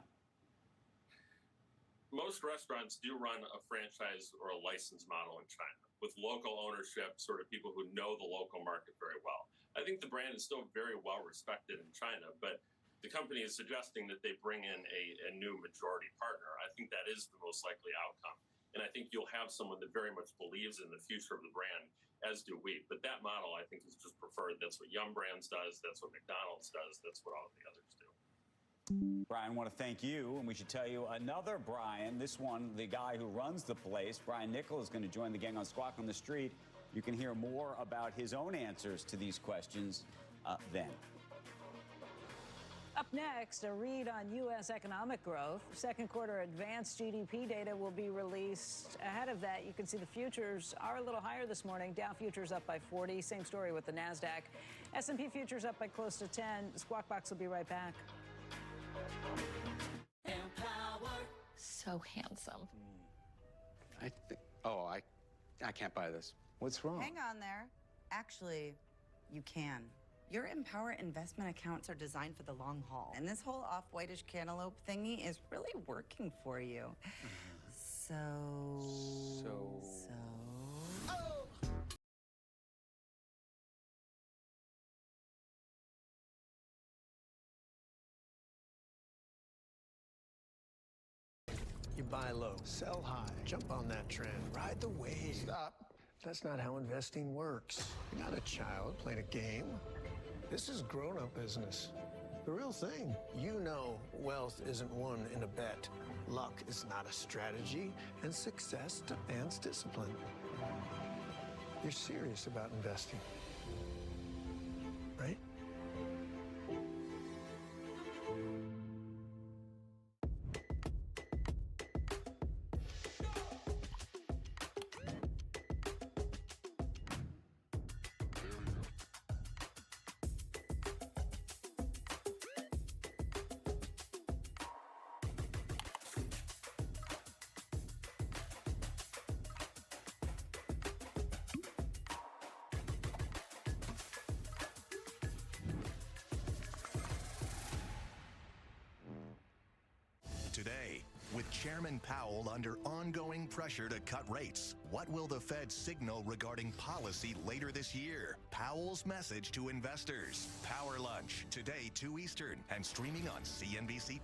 Most restaurants do run a franchise or a license model in China with local ownership, sort of people who know the local market very well. I think the brand is still very well respected in China, but the company is suggesting that they bring in a new majority partner. I think that is the most likely outcome. And I think you'll have someone that very much believes in the future of the brand, as do we. But that model, I think, is just preferred. That's what Yum Brands does. That's what McDonald's does. That's what all of the others do. Brian, I want to thank you, and we should tell you another Brian, this one, the guy who runs the place, Brian Nichols, is going to join the gang on Squawk on the Street. You can hear more about his own answers to these questions then. Up next, a read on U.S. economic growth. Second quarter advanced GDP data will be released. Ahead of that, you can see the futures are a little higher this morning. Dow futures up by 40. Same story with the NASDAQ. S&P futures up by close to 10. Squawk Box will be right back. So handsome. I can't buy this. What's wrong? Hang on there. Actually, you can. Your Empower investment accounts are designed for the long haul. And this whole off-whitish cantaloupe thingy is really working for you. So... You buy low, sell high, jump on that trend, ride the wave. Stop. That's not how investing works. You're not a child playing a game. This is grown-up business. The real thing. You know wealth isn't won in a bet. Luck is not a strategy, and success demands discipline. You're serious about investing, right? Today, with Chairman Powell under ongoing pressure to cut rates, what will the Fed signal regarding policy later this year? Powell's message to investors. Power Lunch, today 2 Eastern, and streaming on CNBC+.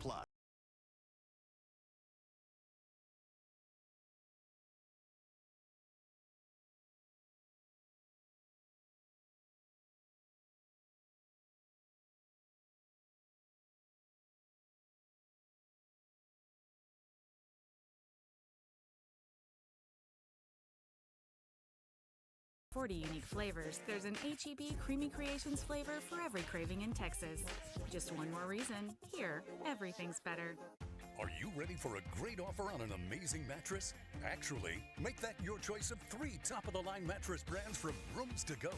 Unique flavors. There's an H-E-B Creamy Creations flavor for every craving in Texas. Just one more reason. Here, everything's better. Are you ready for a great offer on an amazing mattress? Actually, make that your choice of 3 top-of-the-line mattress brands from Rooms to Go.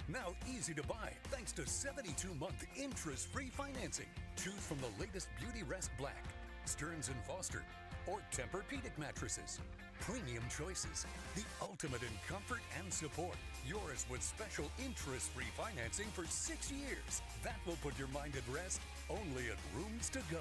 Now easy to buy thanks to 72-month interest-free financing. Choose from the latest Beauty Rest Black, Stearns & Foster, or Tempur-Pedic mattresses. Premium choices, the ultimate in comfort and support. Yours with special interest-free financing for 6 years. That will put your mind at rest only at Rooms to Go.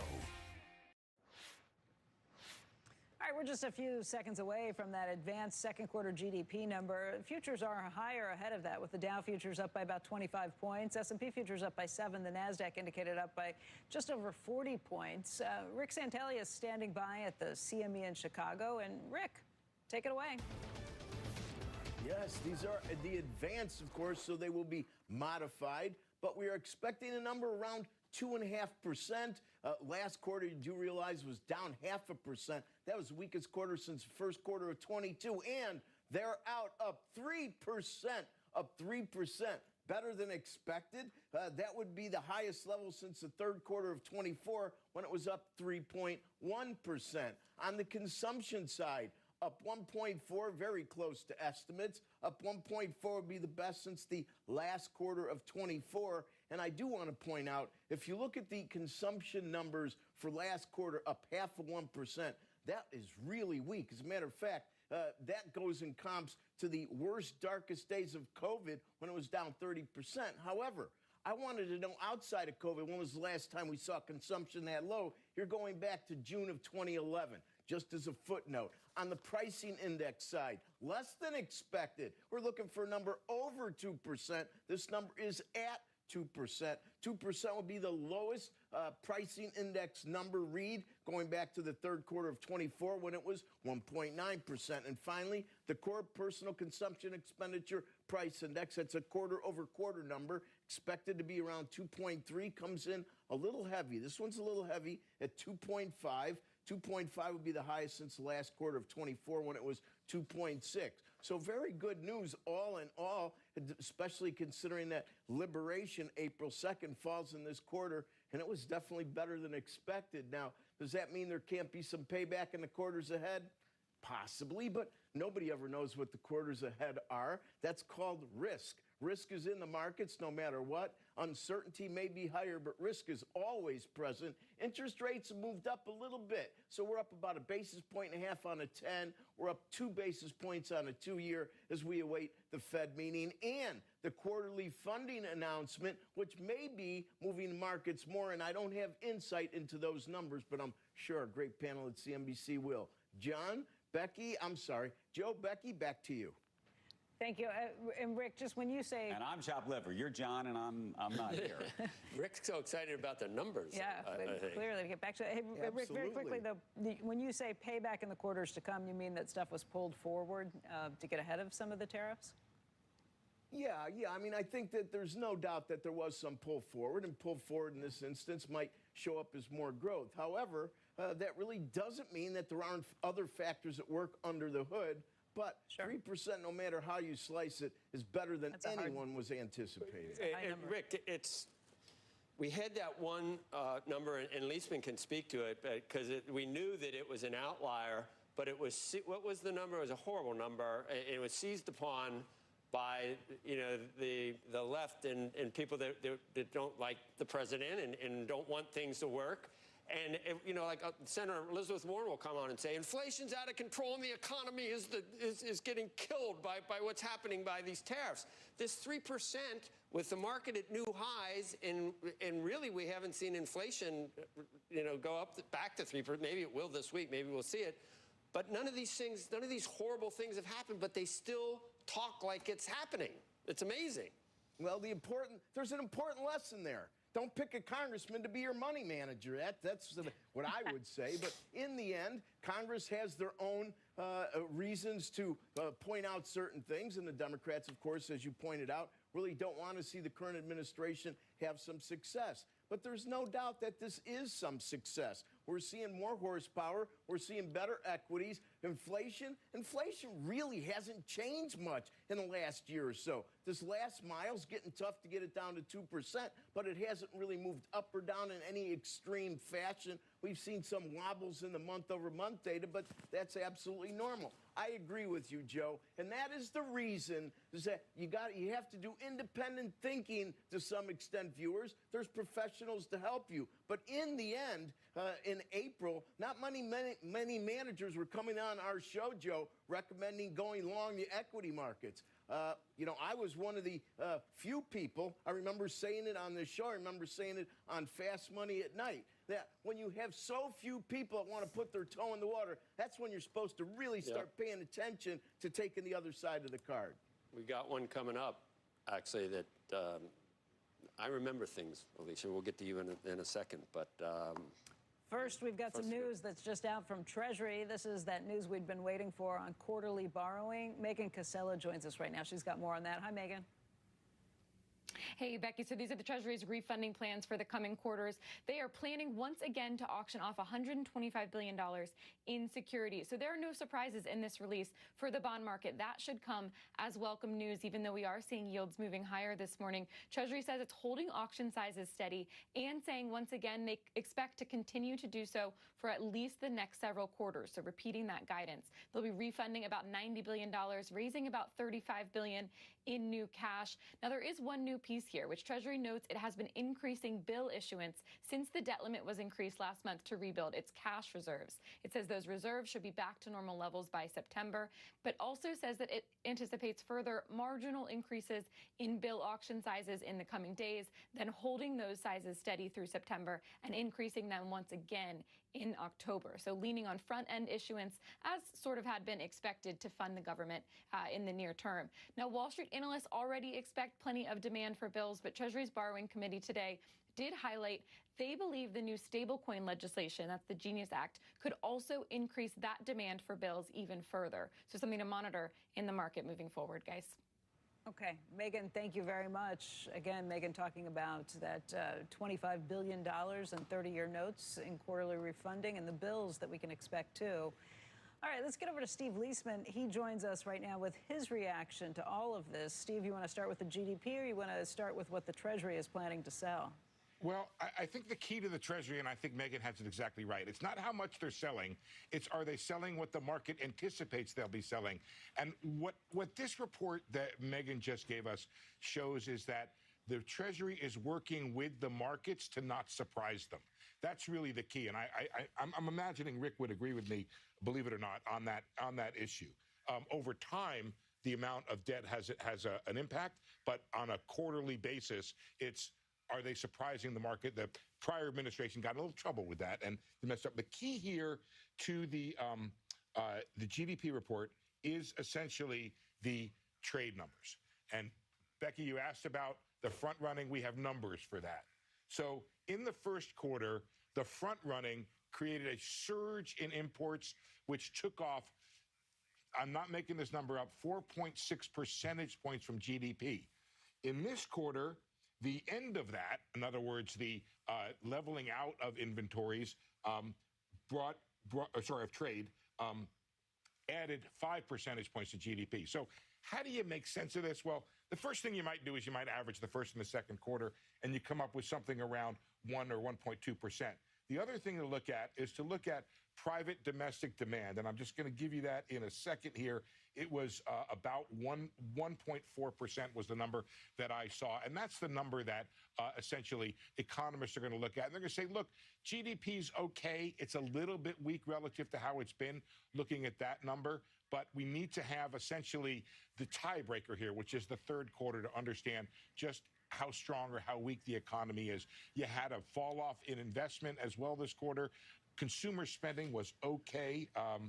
All right, we're just a few seconds away from that advanced second quarter GDP number. Futures are higher ahead of that, with the Dow futures up by about 25 points. S&P futures up by 7. The NASDAQ indicated up by just over 40 points. Rick Santelli is standing by at the CME in Chicago. And Rick, take it away. Yes, these are the advanced, of course, so they will be modified. But we are expecting a number around 2.5%. Last quarter, you do realize, was down 0.5%. That was the weakest quarter since the first quarter of 22. And they're out up 3%, up 3%. Better than expected. That would be the highest level since the third quarter of 24, when it was up 3.1%. On the consumption side, up 1.4, very close to estimates. Up 1.4 would be the best since the last quarter of 24. And I do want to point out, if you look at the consumption numbers for last quarter, up 0.5%, that is really weak. As a matter of fact, that goes in comps to the worst, darkest days of COVID when it was down 30%. However, I wanted to know, outside of COVID, when was the last time we saw consumption that low? You're going back to June of 2011. Just as a footnote, on the pricing index side, less than expected. We're looking for a number over 2%. This number is at 2%. 2% would be the lowest pricing index number read going back to the third quarter of 24, when it was 1.9%. And finally, the core personal consumption expenditure price index, that's a quarter-over-quarter number, expected to be around 2.3, comes in a little heavy. This one's a little heavy at 2.5. 2.5 would be the highest since the last quarter of 24, when it was 2.6. So very good news all in all, especially considering that Liberation, April 2nd, falls in this quarter. and it was definitely better than expected. Now, does that mean there can't be some payback in the quarters ahead? Possibly, but nobody ever knows what the quarters ahead are. That's called risk. Risk is in the markets no matter what. Uncertainty may be higher, but risk is always present. Interest rates have moved up a little bit. So we're up about 1.5 basis points on a 10. We're up 2 basis points on a 2-year as we await the Fed meeting and the quarterly funding announcement, which may be moving markets more. And I don't have insight into those numbers, but I'm sure a great panel at CNBC will. John, Becky, Joe, Becky, back to you. Thank you. And Rick, just when you say... And I'm chopped liver. You're John, and I'm not here. Rick's so excited about the numbers. Yeah, clearly. To get back to it. Hey, Rick, very quickly, though, when you say payback in the quarters to come, you mean that stuff was pulled forward to get ahead of some of the tariffs? Yeah. I mean, I think that there's no doubt that there was some pull forward, and pull forward in this instance might show up as more growth. However, that really doesn't mean that there aren't other factors at work under the hood. But 3%, no matter how you slice it, is better than anyone was anticipating. And Rick, we had that one number, and Leisman can speak to it, because we knew that it was an outlier, but it was, what was the number? It was a horrible number. It was seized upon by, the left and people that don't like the president and don't want things to work. And, like Senator Elizabeth Warren will come on and say, inflation's out of control and the economy is getting killed by what's happening by these tariffs. This 3% with the market at new highs, and really we haven't seen inflation, go up back to 3%. Maybe it will this week. Maybe we'll see it. But none of these horrible things have happened, but they still talk like it's happening. It's amazing. Well, there's an important lesson there. Don't pick a congressman to be your money manager. That's what I would say. But in the end, Congress has their own reasons to point out certain things. And the Democrats, of course, as you pointed out, really don't want to see the current administration have some success. But there's no doubt that this is some success. We're seeing more horsepower. We're seeing better equities. Inflation really hasn't changed much in the last year or so. This last mile's getting tough to get it down to 2%, but it hasn't really moved up or down in any extreme fashion. We've seen some wobbles in the month-over-month data, but that's absolutely normal. I agree with you, Joe, and that is the reason is that you have to do independent thinking to some extent, viewers. There's professionals to help you, but in the end, in April, not many managers were coming on our show, Joe, recommending going long the equity markets. I was one of the few people. I remember saying it on this show. I remember saying it on Fast Money at Night. That when you have so few people that want to put their toe in the water, that's when you're supposed to really start paying attention to taking the other side of the card. We got one coming up, actually, that I remember things, Alicia. We'll get to you in a second, but... First, we've got some news that's just out from Treasury. This is that news we'd been waiting for on quarterly borrowing. Megan Casella joins us right now. She's got more on that. Hi, Megan. Hey, Becky, so these are the Treasury's refunding plans for the coming quarters. They are planning once again to auction off $125 billion in securities. So there are no surprises in this release for the bond market. That should come as welcome news, even though we are seeing yields moving higher this morning. Treasury says it's holding auction sizes steady and saying once again they expect to continue to do so for at least the next several quarters. So repeating that guidance. They'll be refunding about $90 billion, raising about $35 billion in new cash. Now, there is one new piece here, which Treasury notes it has been increasing bill issuance since the debt limit was increased last month to rebuild its cash reserves. It says those reserves should be back to normal levels by September, but also says that it anticipates further marginal increases in bill auction sizes in the coming days, then holding those sizes steady through September and increasing them once again in October. So leaning on front-end issuance as sort of had been expected to fund the government in the near term. Now, Wall Street analysts already expect plenty of demand for bills, but Treasury's borrowing committee today did highlight they believe the new stablecoin legislation, that's the Genius Act, could also increase that demand for bills even further. So something to monitor in the market moving forward, guys. Okay, Megan, thank you very much. Again, Megan talking about that $25 billion in 30-year notes in quarterly refunding and the bills that we can expect too. All right, let's get over to Steve Leisman. He joins us right now with his reaction to all of this. Steve, you want to start with the GDP or you want to start with what the Treasury is planning to sell? Well, I think the key to the Treasury, and I think Megan has it exactly right, it's not how much they're selling, it's are they selling what the market anticipates they'll be selling. And what this report that Megan just gave us shows is that the Treasury is working with the markets to not surprise them. That's really the key. And I'm imagining Rick would agree with me, believe it or not, on that issue. Over time, the amount of debt has an impact, but on a quarterly basis, it's are they surprising the market? The prior administration got in a little trouble with that and they messed up. The key here to the GDP report is essentially the trade numbers. And Becky, you asked about the front running. We have numbers for that. So in the first quarter, the front running created a surge in imports, which took off, I'm not making this number up, 4.6 percentage points from GDP. In this quarter, the end of that, in other words, the leveling out of inventories of trade, added 5 percentage points to GDP. So how do you make sense of this? Well, the first thing you might do is you might average the first and the second quarter, and you come up with something around 1 or 1.2%. The other thing to look at is to look at private domestic demand, and I'm just going to give you that in a second here. It was about 1.4% was the number that I saw, and that's the number that essentially economists are going to look at. And they're going to say, look, GDP's okay. It's a little bit weak relative to how it's been looking at that number, but we need to have essentially the tiebreaker here, which is the third quarter, to understand just how strong or how weak the economy is. You had a fall off in investment as well this quarter. Consumer spending was okay. I'll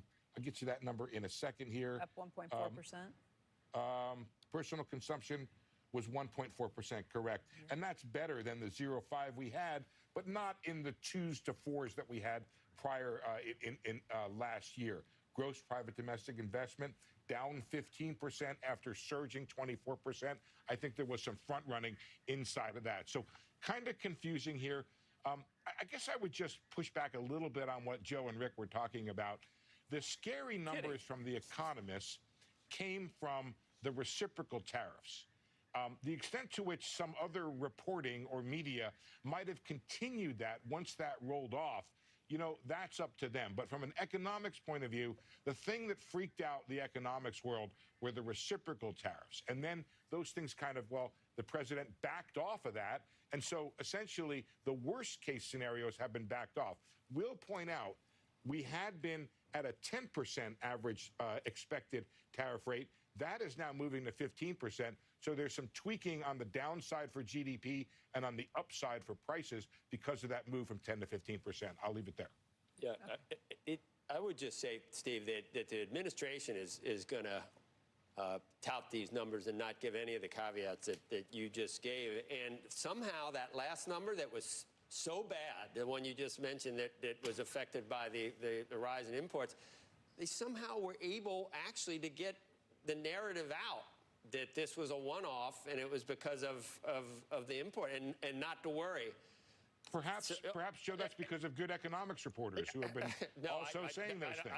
get you that number in a second here. Up 1.4%. Personal consumption was 1.4%, correct. Yeah. And that's better than the 0.5 we had, but not in the 2s to 4s that we had prior in last year. Gross private domestic investment down 15% after surging 24%. I think there was some front running inside of that. So kind of confusing here. I guess I would just push back a little bit on what Joe and Rick were talking about. The scary numbers from the economists came from the reciprocal tariffs. The extent to which some other reporting or media might have continued that once that rolled off, you know, that's up to them. But from an economics point of view, the thing that freaked out the economics world were the reciprocal tariffs. And then those things kind of, well, the president backed off of that. And so essentially the worst case scenarios have been backed off. We'll point out we had been at a 10% average expected tariff rate. That is now moving to 15%. So there's some tweaking on the downside for GDP and on the upside for prices because of that move from 10 to 15%. I'll leave it there. Yeah, I would just say, Steve, that the administration is going to tout these numbers and not give any of the caveats that you just gave. And somehow that last number that was so bad, the one you just mentioned that was affected by the rise in imports, they somehow were able actually to get the narrative out that this was a one-off and it was because of the import and not to worry. Perhaps, Joe, that's because of good economics reporters who have been saying those things.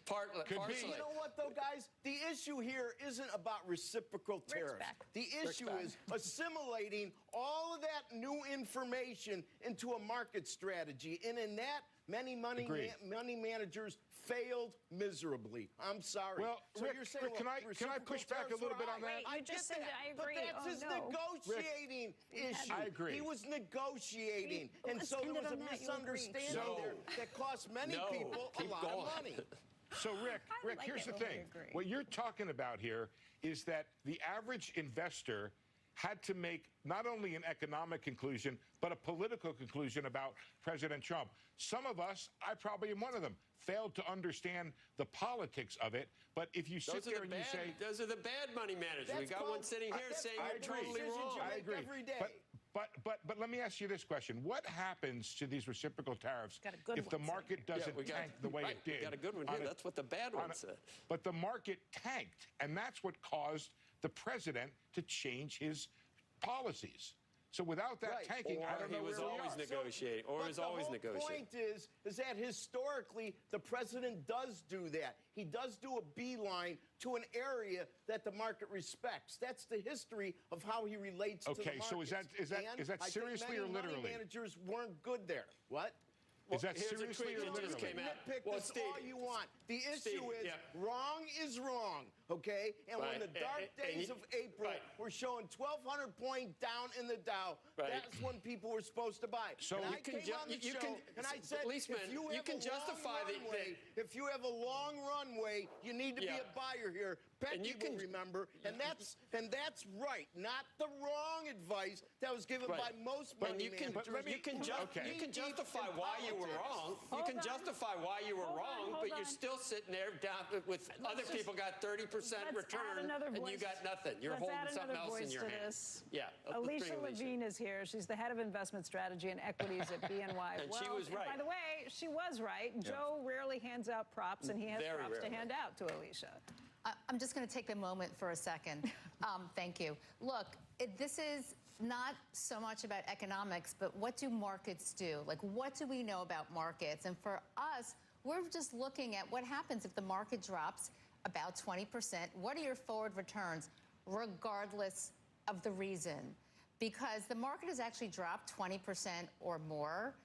Partially. You know what, though, guys? The issue here isn't about reciprocal tariffs. The issue is assimilating all of that new information into a market strategy. And in that, many money managers failed miserably. I'm sorry. Well, so Rick, you're saying, can I push back a little bit on that? I just said I agree. But that's his negotiating issue. I agree. He was negotiating, and so there was a misunderstanding there that cost many people a lot of money. So, Rick, here's the thing. What you're talking about here is that the average investor had to make not only an economic conclusion, but a political conclusion about President Trump. Some of us, I probably am one of them, failed to understand the politics of it. But if you sit there and you say... Those are the bad money managers. We got one sitting here saying you're totally wrong. I agree. Every day. But let me ask you this question. What happens to these reciprocal tariffs if the market doesn't tank the way it did? We got a good one here. That's what the bad one said. But the market tanked, and that's what caused the president to change his policies. So without that tanking, I don't know where we are. Or he was always negotiating. Or he was always negotiating. The point is that historically, the president does do that. He does do a beeline to an area that the market respects. That's the history of how he relates to the market. Okay, so is that seriously or literally? Money managers weren't good there. What? Is that seriously or literally? Nitpick this all you want. The issue is wrong is wrong, okay? And when the dark days of April were showing 1,200 point down in the Dow, that's when people were supposed to buy. So and I came on the show and I said, if you have a long runway, you need to be a buyer here. Becky will remember, and that's right, not the wrong advice that was given by most money managers. You can justify why you were wrong. You can justify why you were wrong, but you're still sitting there down with other people got 30% return, and you got nothing. You're holding something else in your hand. Yeah, Alicia Levine is here. She's the head of investment strategy and equities at BNY. And she was right. By the way, she was right. Joe rarely hands out props, and he has props to hand out to Alicia. I'm just going to take a moment for a second. Thank you. Look, this is not so much about economics, but what do markets do? Like, what do we know about markets? And for us, we're just looking at what happens if the market drops about 20%. What are your forward returns, regardless of the reason? Because the market has actually dropped 20% or more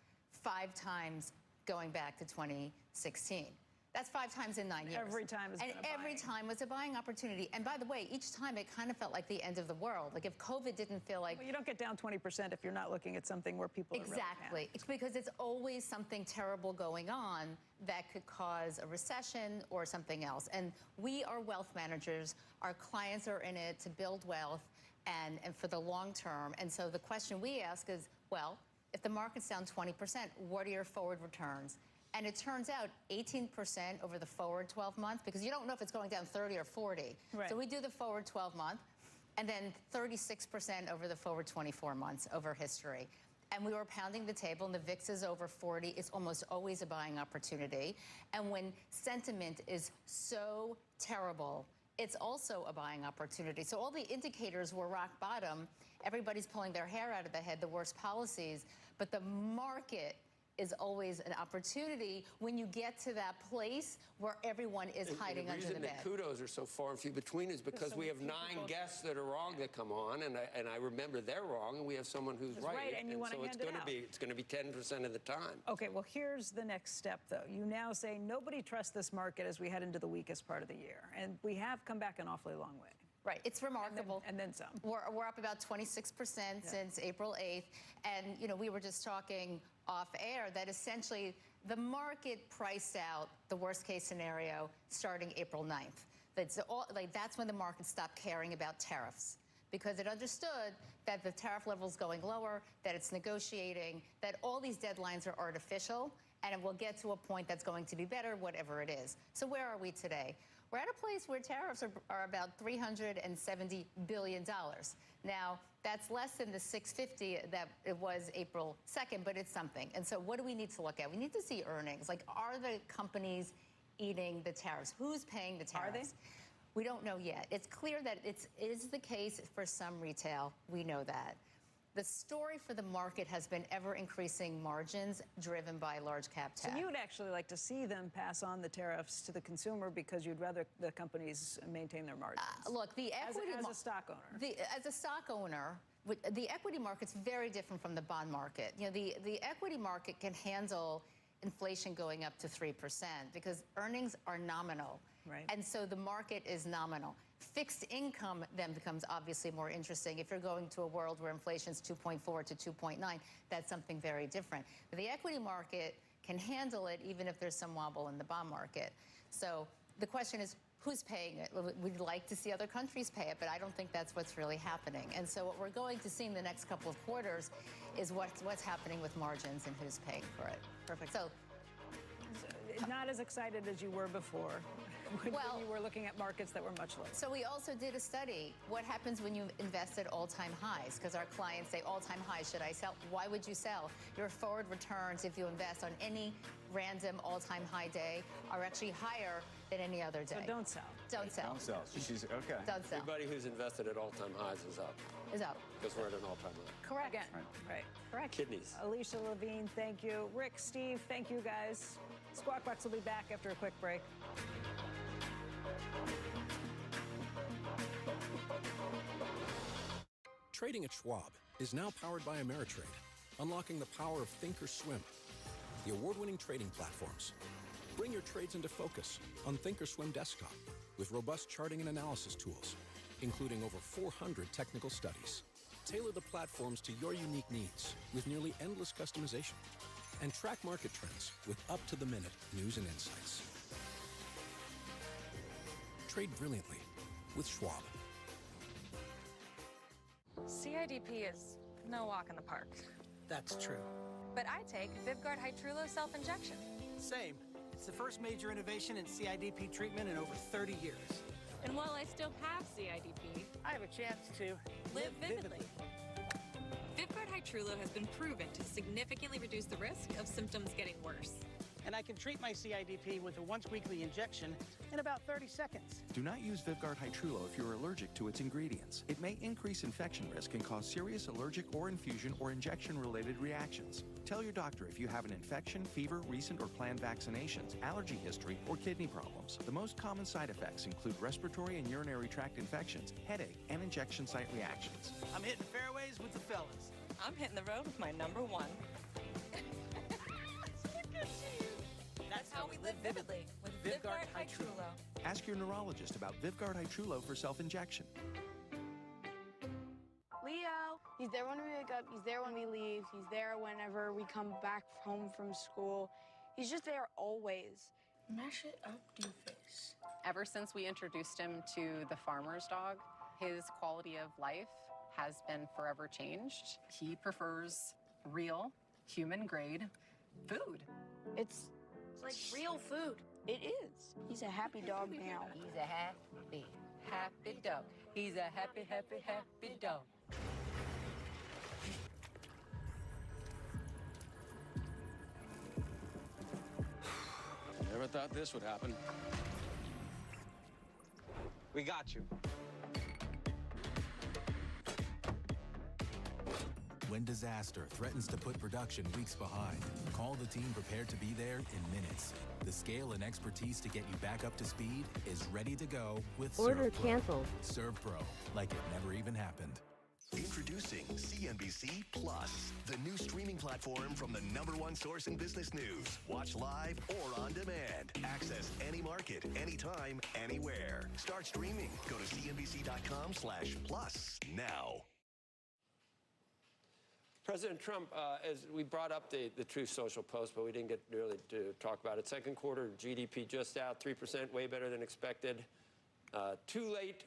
5 times going back to 2016. That's 5 times in 9 years. Every time is every time was a buying opportunity. And by the way, each time it kind of felt like the end of the world. Like if COVID didn't feel like... Well, you don't get down 20% if you're not looking at something where people are really panicked. It's because it's always something terrible going on that could cause a recession or something else. And we are wealth managers. Our clients are in it to build wealth and for the long term. And so the question we ask is, well, if the market's down 20%, what are your forward returns? And it turns out 18% over the forward 12 months, because you don't know if it's going down 30 or 40. Right. So we do the forward 12 month, and then 36% over the forward 24 months over history. And we were pounding the table, and the VIX is over 40. It's almost always a buying opportunity. And when sentiment is so terrible, it's also a buying opportunity. So all the indicators were rock bottom. Everybody's pulling their hair out of the head, the worst policies. But the market is always an opportunity when you get to that place where everyone is hiding under the bed. The reason that kudos are so far and few between is because we have 9 guests that are wrong that come on, and I remember they're wrong, and we have someone who's right. And you want to hand it out. It's going to be 10% of the time. Okay, well, here's the next step, though. You now say nobody trusts this market as we head into the weakest part of the year, and we have come back an awfully long way. Right, it's remarkable. And then some. We're up about 26% since April 8th, and we were just talking off air that essentially the market priced out the worst case scenario starting April 9th. That's when the market stopped caring about tariffs, because it understood that the tariff level is going lower, that it's negotiating, that all these deadlines are artificial, and it will get to a point that's going to be better, whatever it is. So where are we today? We're at a place where tariffs are about $370 billion. Now, that's less than the $650 that it was April 2nd, but it's something. And so what do we need to look at? We need to see earnings. Like, are the companies eating the tariffs? Who's paying the tariffs? Are they? We don't know yet. It's clear that it is the case for some retail. We know that. The story for the market has been ever-increasing margins driven by large-cap tech. So you would actually like to see them pass on the tariffs to the consumer because you'd rather the companies maintain their margins? Look, the equity... As a stock owner. As a stock owner, the equity market's very different from the bond market. The equity market can handle inflation going up to 3% because earnings are nominal. Right. And so the market is nominal. Fixed income then becomes obviously more interesting. If you're going to a world where inflation's 2.4 to 2.9, that's something very different. But the equity market can handle it even if there's some wobble in the bond market. So the question is, who's paying it? We'd like to see other countries pay it, but I don't think that's what's really happening. And so what we're going to see in the next couple of quarters is what's happening with margins and who's paying for it. Perfect. So not as excited as you were before when you were looking at markets that were much lower. So we also did a study. What happens when you invest at all-time highs? Because our clients say all-time highs, should I sell? Why would you sell? Your forward returns, if you invest on any random all-time high day are actually higher than any other day. So don't sell. Don't sell. Don't sell. She's okay. Don't sell. Everybody who's invested at all-time highs is up. Is up. Because we're at an all-time high. Correct. Again. Right. Correct. Kidneys. Alicia Levine, thank you. Rick, Steve, thank you guys. Squawk Box will be back after a quick break. Trading at Schwab is now powered by Ameritrade, unlocking the power of Thinkorswim, the award-winning trading platforms. Bring your trades into focus on Thinkorswim Desktop with robust charting and analysis tools, including over 400 technical studies. Tailor the platforms to your unique needs with nearly endless customization, and track market trends with up-to-the-minute news and insights. Trade brilliantly with Schwab. CIDP is no walk in the park. That's true. But I take Vivgard Hytrulo self-injection. Same. It's the first major innovation in CIDP treatment in over 30 years. And while I still have CIDP, I have a chance to live vividly. Vivgard Hytrulo has been proven to significantly reduce the risk of symptoms getting worse. And I can treat my CIDP with a once-weekly injection in about 30 seconds. Do not use Vivgard Hytrulo if you're allergic to its ingredients. It may increase infection risk and cause serious allergic or infusion or injection-related reactions. Tell your doctor if you have an infection, fever, recent or planned vaccinations, allergy history, or kidney problems. The most common side effects include respiratory and urinary tract infections, headache, and injection site reactions. I'm hitting fairways with the fellas. I'm hitting the road with my number one. That's how we live vividly with Vivgard Hytrulo. Ask your neurologist about Vivgard Hytrulo for self-injection. Leo, he's there when we wake up, he's there when we leave, he's there whenever we come back home from school. He's just there always. Mash it up, doofus. Ever since we introduced him to the farmer's dog, his quality of life has been forever changed. He prefers real, human-grade food. It's like real food. It is. He's a happy dog now. He's a happy dog. He's a happy dog. Never thought this would happen. We got you. When disaster threatens to put production weeks behind, call the team prepared to be there in minutes. The scale and expertise to get you back up to speed is ready to go with Order ServPro. canceled. ServPro, like it never even happened. Introducing CNBC Plus, the new streaming platform from the #1 source in business news. Watch live or on demand. Access any market, anytime, anywhere. Start streaming. Go to cnbc.com/plus now. President Trump, as we brought up the Truth Social post, but we didn't get really to talk about it. Second quarter GDP just out, 3%, way better than expected. Too late,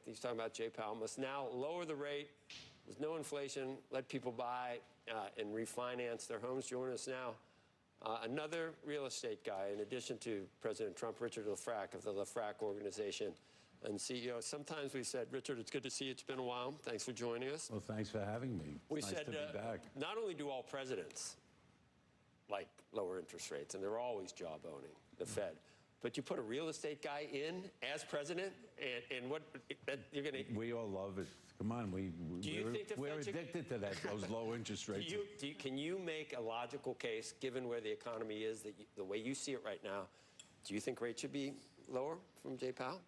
he's talking about Jay Powell, must now lower the rate. There's no inflation, let people buy and refinance their homes. Join us now. Another real estate guy, in addition to President Trump, Richard Lefrak of the Lefrak Organization and CEO. Sometimes we said, Richard, it's good to see you. It's been a while. Thanks for joining us. Well, thanks for having me. We Nice said, to be back. not only do all presidents like lower interest rates, and they're always job-owning, the Fed, but you put a real estate guy in as president, and what you're going to... We all love it. Come on, we're Fed addicted to that, those low interest rates. Can you make a logical case, given where the economy is, that the way you see it right now, do you think rates should be lower from Jay Powell?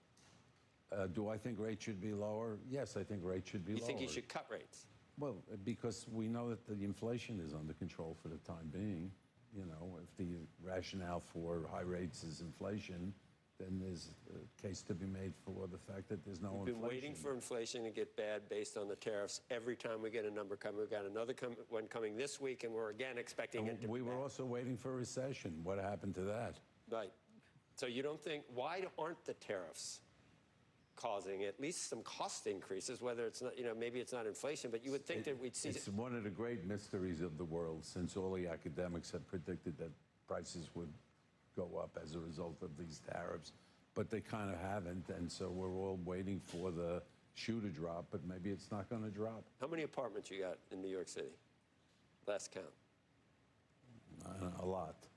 Do I think rates should be lower? Yes, I think rates should be lower. You think he should cut rates? Well, because we know that the inflation is under control for the time being. You know, if the rationale for high rates is inflation, then there's a case to be made for the fact that there's no inflation. We've been waiting for inflation to get bad based on the tariffs. Every time we get a number coming, we've got another one coming this week, and we're again expecting it to be We were also waiting for a recession. What happened to that? Right. So you don't think, why aren't the tariffs causing at least some cost increases, whether it's not, maybe it's not inflation, but you would think that we'd see... It's one of the great mysteries of the world, since all the academics have predicted that prices would go up as a result of these tariffs, but they kind of haven't, and so we're all waiting for the shoe to drop, but maybe it's not going to drop. How many apartments you got in New York City? Last count. A lot.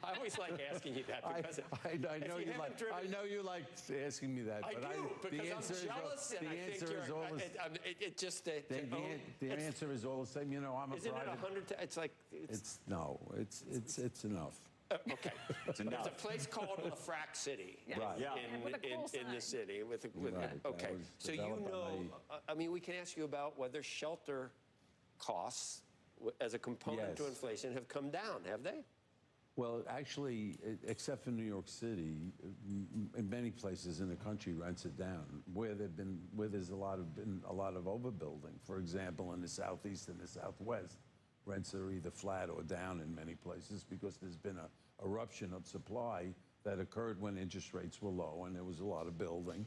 I always like asking you that because I know you like. I know you like asking me that. I but do because the answer I'm jealous, and the I answer think is all the answer is all the same. You know, I'm a isn't private. it 100? It's like it's enough. Okay, it's enough. There's a place called LaFrac City in the city. Okay, so you know, I mean, we can ask you about whether shelter costs as a component to inflation have come down, have they? Well, actually, except for New York City, in many places in the country, rents are down. Where there's been a lot of overbuilding. For example, in the Southeast and the Southwest, rents are either flat or down in many places because there's been a eruption of supply that occurred when interest rates were low and there was a lot of building,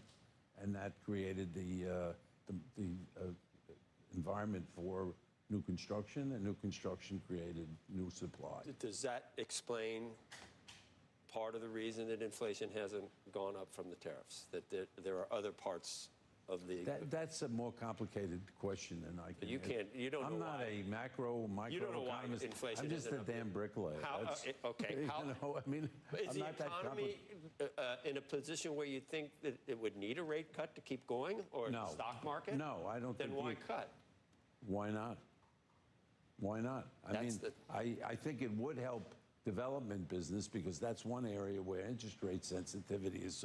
and that created the environment for new construction, and new construction created new supply. Does that explain part of the reason that inflation hasn't gone up from the tariffs? That there are other parts of the... That's a more complicated question than I can... You don't know I'm not a micro economist. I'm just a damn bricklayer. Okay. I mean, is the economy in a position where you think that it would need a rate cut to keep going, or the stock market? No, I don't think... Then why cut? Why not? Why not? I think it would help development business because that's one area where interest rate sensitivity is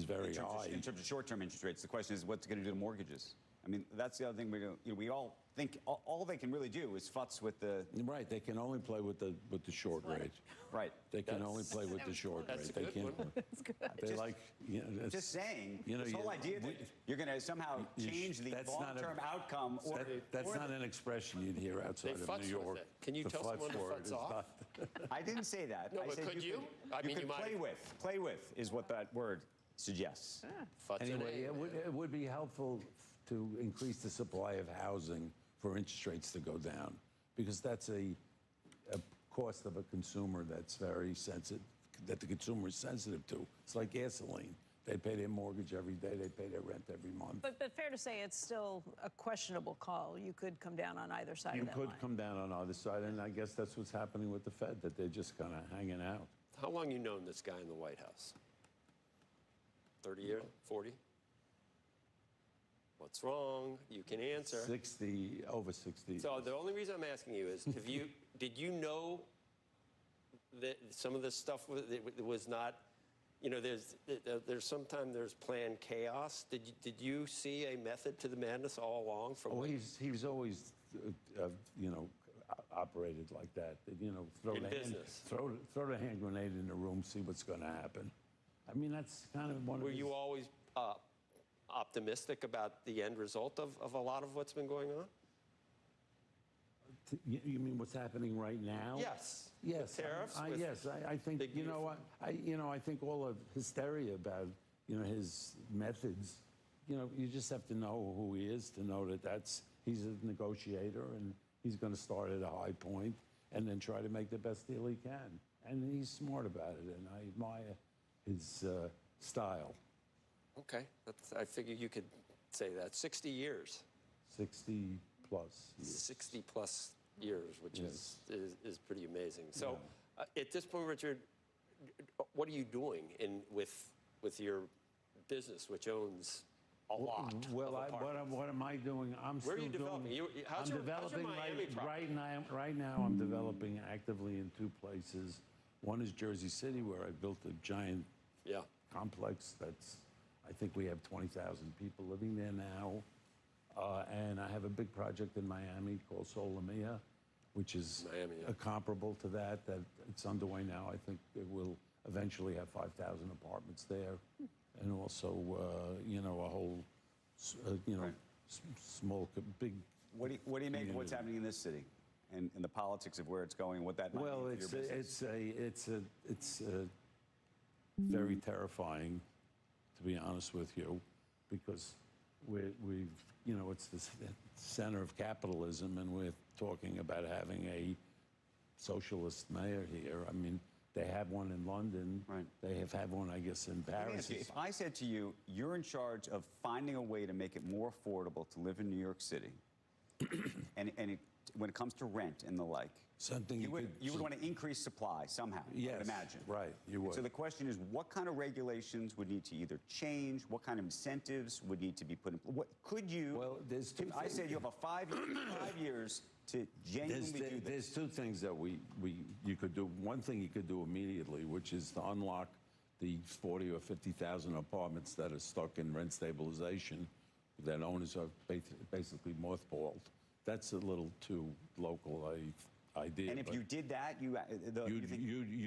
very high. In terms of short-term interest rates, the question is what's it going to do to mortgages? I mean, that's the other thing we all think all they can really do is futz with the... Right, they can only play with the short rate. Right. They can only play with the short rate. They can't. That's good. They like, just saying, this whole idea that you're going to somehow change the long-term outcome. That's not an expression you'd hear outside of New York. Can you tell someone to futz off? I didn't say that. No, I but said could you? I mean, you could play with is what that word suggests. Anyway, it would be helpful to increase the supply of housing for interest rates to go down, because that's a cost of a consumer that's very sensitive, that the consumer is sensitive to. It's like gasoline. They pay their mortgage every day. They pay their rent every month. But fair to say it's still a questionable call. You could come down on either side of that line. You could come down on either side, and I guess that's what's happening with the Fed, that they're just kind of hanging out. How long you known this guy in the White House? 30 years? 40? What's wrong? You can answer. Over 60. So the only reason I'm asking you is, did you know that some of this stuff was not, you know, there's sometimes there's planned chaos. Did you see a method to the madness all along? He's always, you know, operated like that. You know, throw the hand grenade in the room, see what's going to happen. I mean, that's kind of one of. Were you always optimistic about the end result of a lot of what's been going on? You mean what's happening right now? Yes. Yes. The tariffs. Yes, I think you know what I think all of hysteria about his methods. You know, you just have to know who he is to know that he's a negotiator and he's going to start at a high point and then try to make the best deal he can. And he's smart about it, and I admire his style. Okay, I figure you could say that. 60 years. 60 plus years. 60 plus years, which is pretty amazing. So at this point, Richard, what are you doing with your business, which owns a lot? Well, what am I doing? Where are you developing? How's your Miami property? Right now, I'm developing actively in two places. One is Jersey City, where I built a giant complex that's, I think we have 20,000 people living there now. And I have a big project in Miami called Solamia, which is comparable to that it's underway now. I think it will eventually have 5,000 apartments there. And also, a whole, small, big. What do you make of what's happening in this city, and the politics of where it's going, what that might mean for your business? It's very terrifying, to be honest with you, because it's the center of capitalism, and we're talking about having a socialist mayor here. I mean, they have one in London. Right. They have had one, I guess, in Paris. If I said to you, you're in charge of finding a way to make it more affordable to live in New York City, and when it comes to rent and the like, something you would want to increase supply somehow. Yes, I would imagine. Right, you would. So the question is, what kind of regulations would need to either change? What kind of incentives would need to be put in? What could you? Well, there's two. I said you have a 5 years to genuinely do this. There's two things that you could do. One thing you could do immediately, which is to unlock the 40 or 50,000 apartments that are stuck in rent stabilization that owners are basically mothballed. That's a little too local idea. And if you did that, you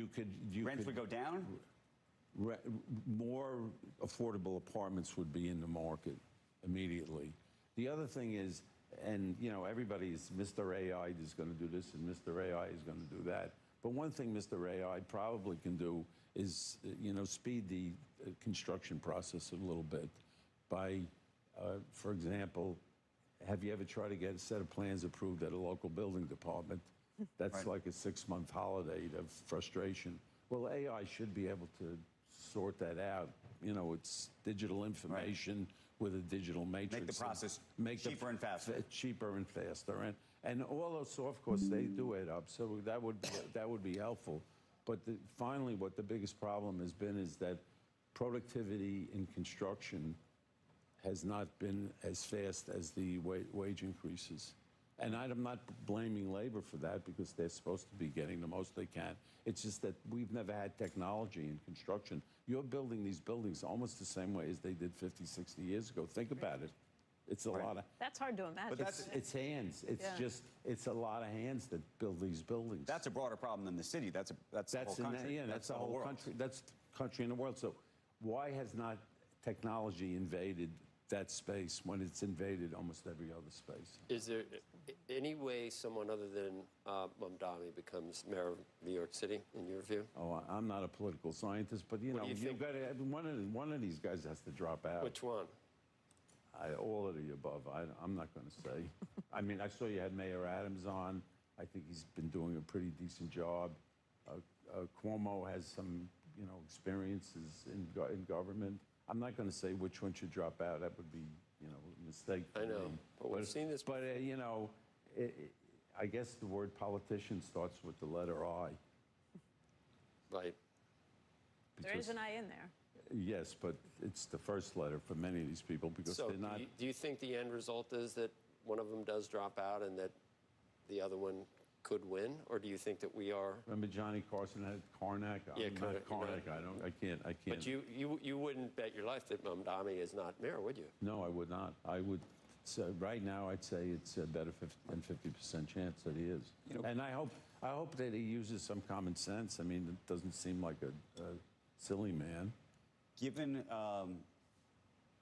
think rents would go down? More affordable apartments would be in the market immediately. The other thing is, and everybody's Mr. AI is going to do this and Mr. AI is going to do that. But one thing Mr. AI probably can do is, speed the construction process a little bit by, for example, have you ever tried to get a set of plans approved at a local building department? That's like a 6-month holiday of frustration. Well, AI should be able to sort that out. It's digital information with a digital matrix. Make the process cheaper and faster. Cheaper and faster. And all those soft costs, they do add up. So that would be helpful. But finally, what the biggest problem has been is that productivity in construction has not been as fast as the wage increases. And I'm not blaming labor for that because they're supposed to be getting the most they can. It's just that we've never had technology in construction. You're building these buildings almost the same way as they did 50, 60 years ago. Think about it. It's a lot of... That's hard to imagine. But it's hands. It's a lot of hands that build these buildings. That's a broader problem than the city. That's the whole country. That's the whole country. That's the country in the world. So why has not technology invaded that space when it's invaded almost every other space? Is there any way someone other than Mamdani becomes mayor of New York City, in your view? Oh, I'm not a political scientist, but you've got to, one of these guys has to drop out. Which one? All of the above. I'm not going to say. I mean, I saw you had Mayor Adams on. I think he's been doing a pretty decent job. Cuomo has some, experiences in government. I'm not going to say which one should drop out. That would be, a mistake. I know, but we've seen this. But I guess the word politician starts with the letter I. Right. There is an I in there. Yes, but it's the first letter for many of these people because they're not. Do you think the end result is that one of them does drop out and that the other one could win, or do you think that we are? Remember Johnny Carson had Karnak? Yeah, Karnak. I can't. But you wouldn't bet your life that Mamdani is not mayor, would you? No, I would not. I would. So right now, I'd say it's a better than 50% chance that he is. And I hope that he uses some common sense. I mean, it doesn't seem like a silly man. Given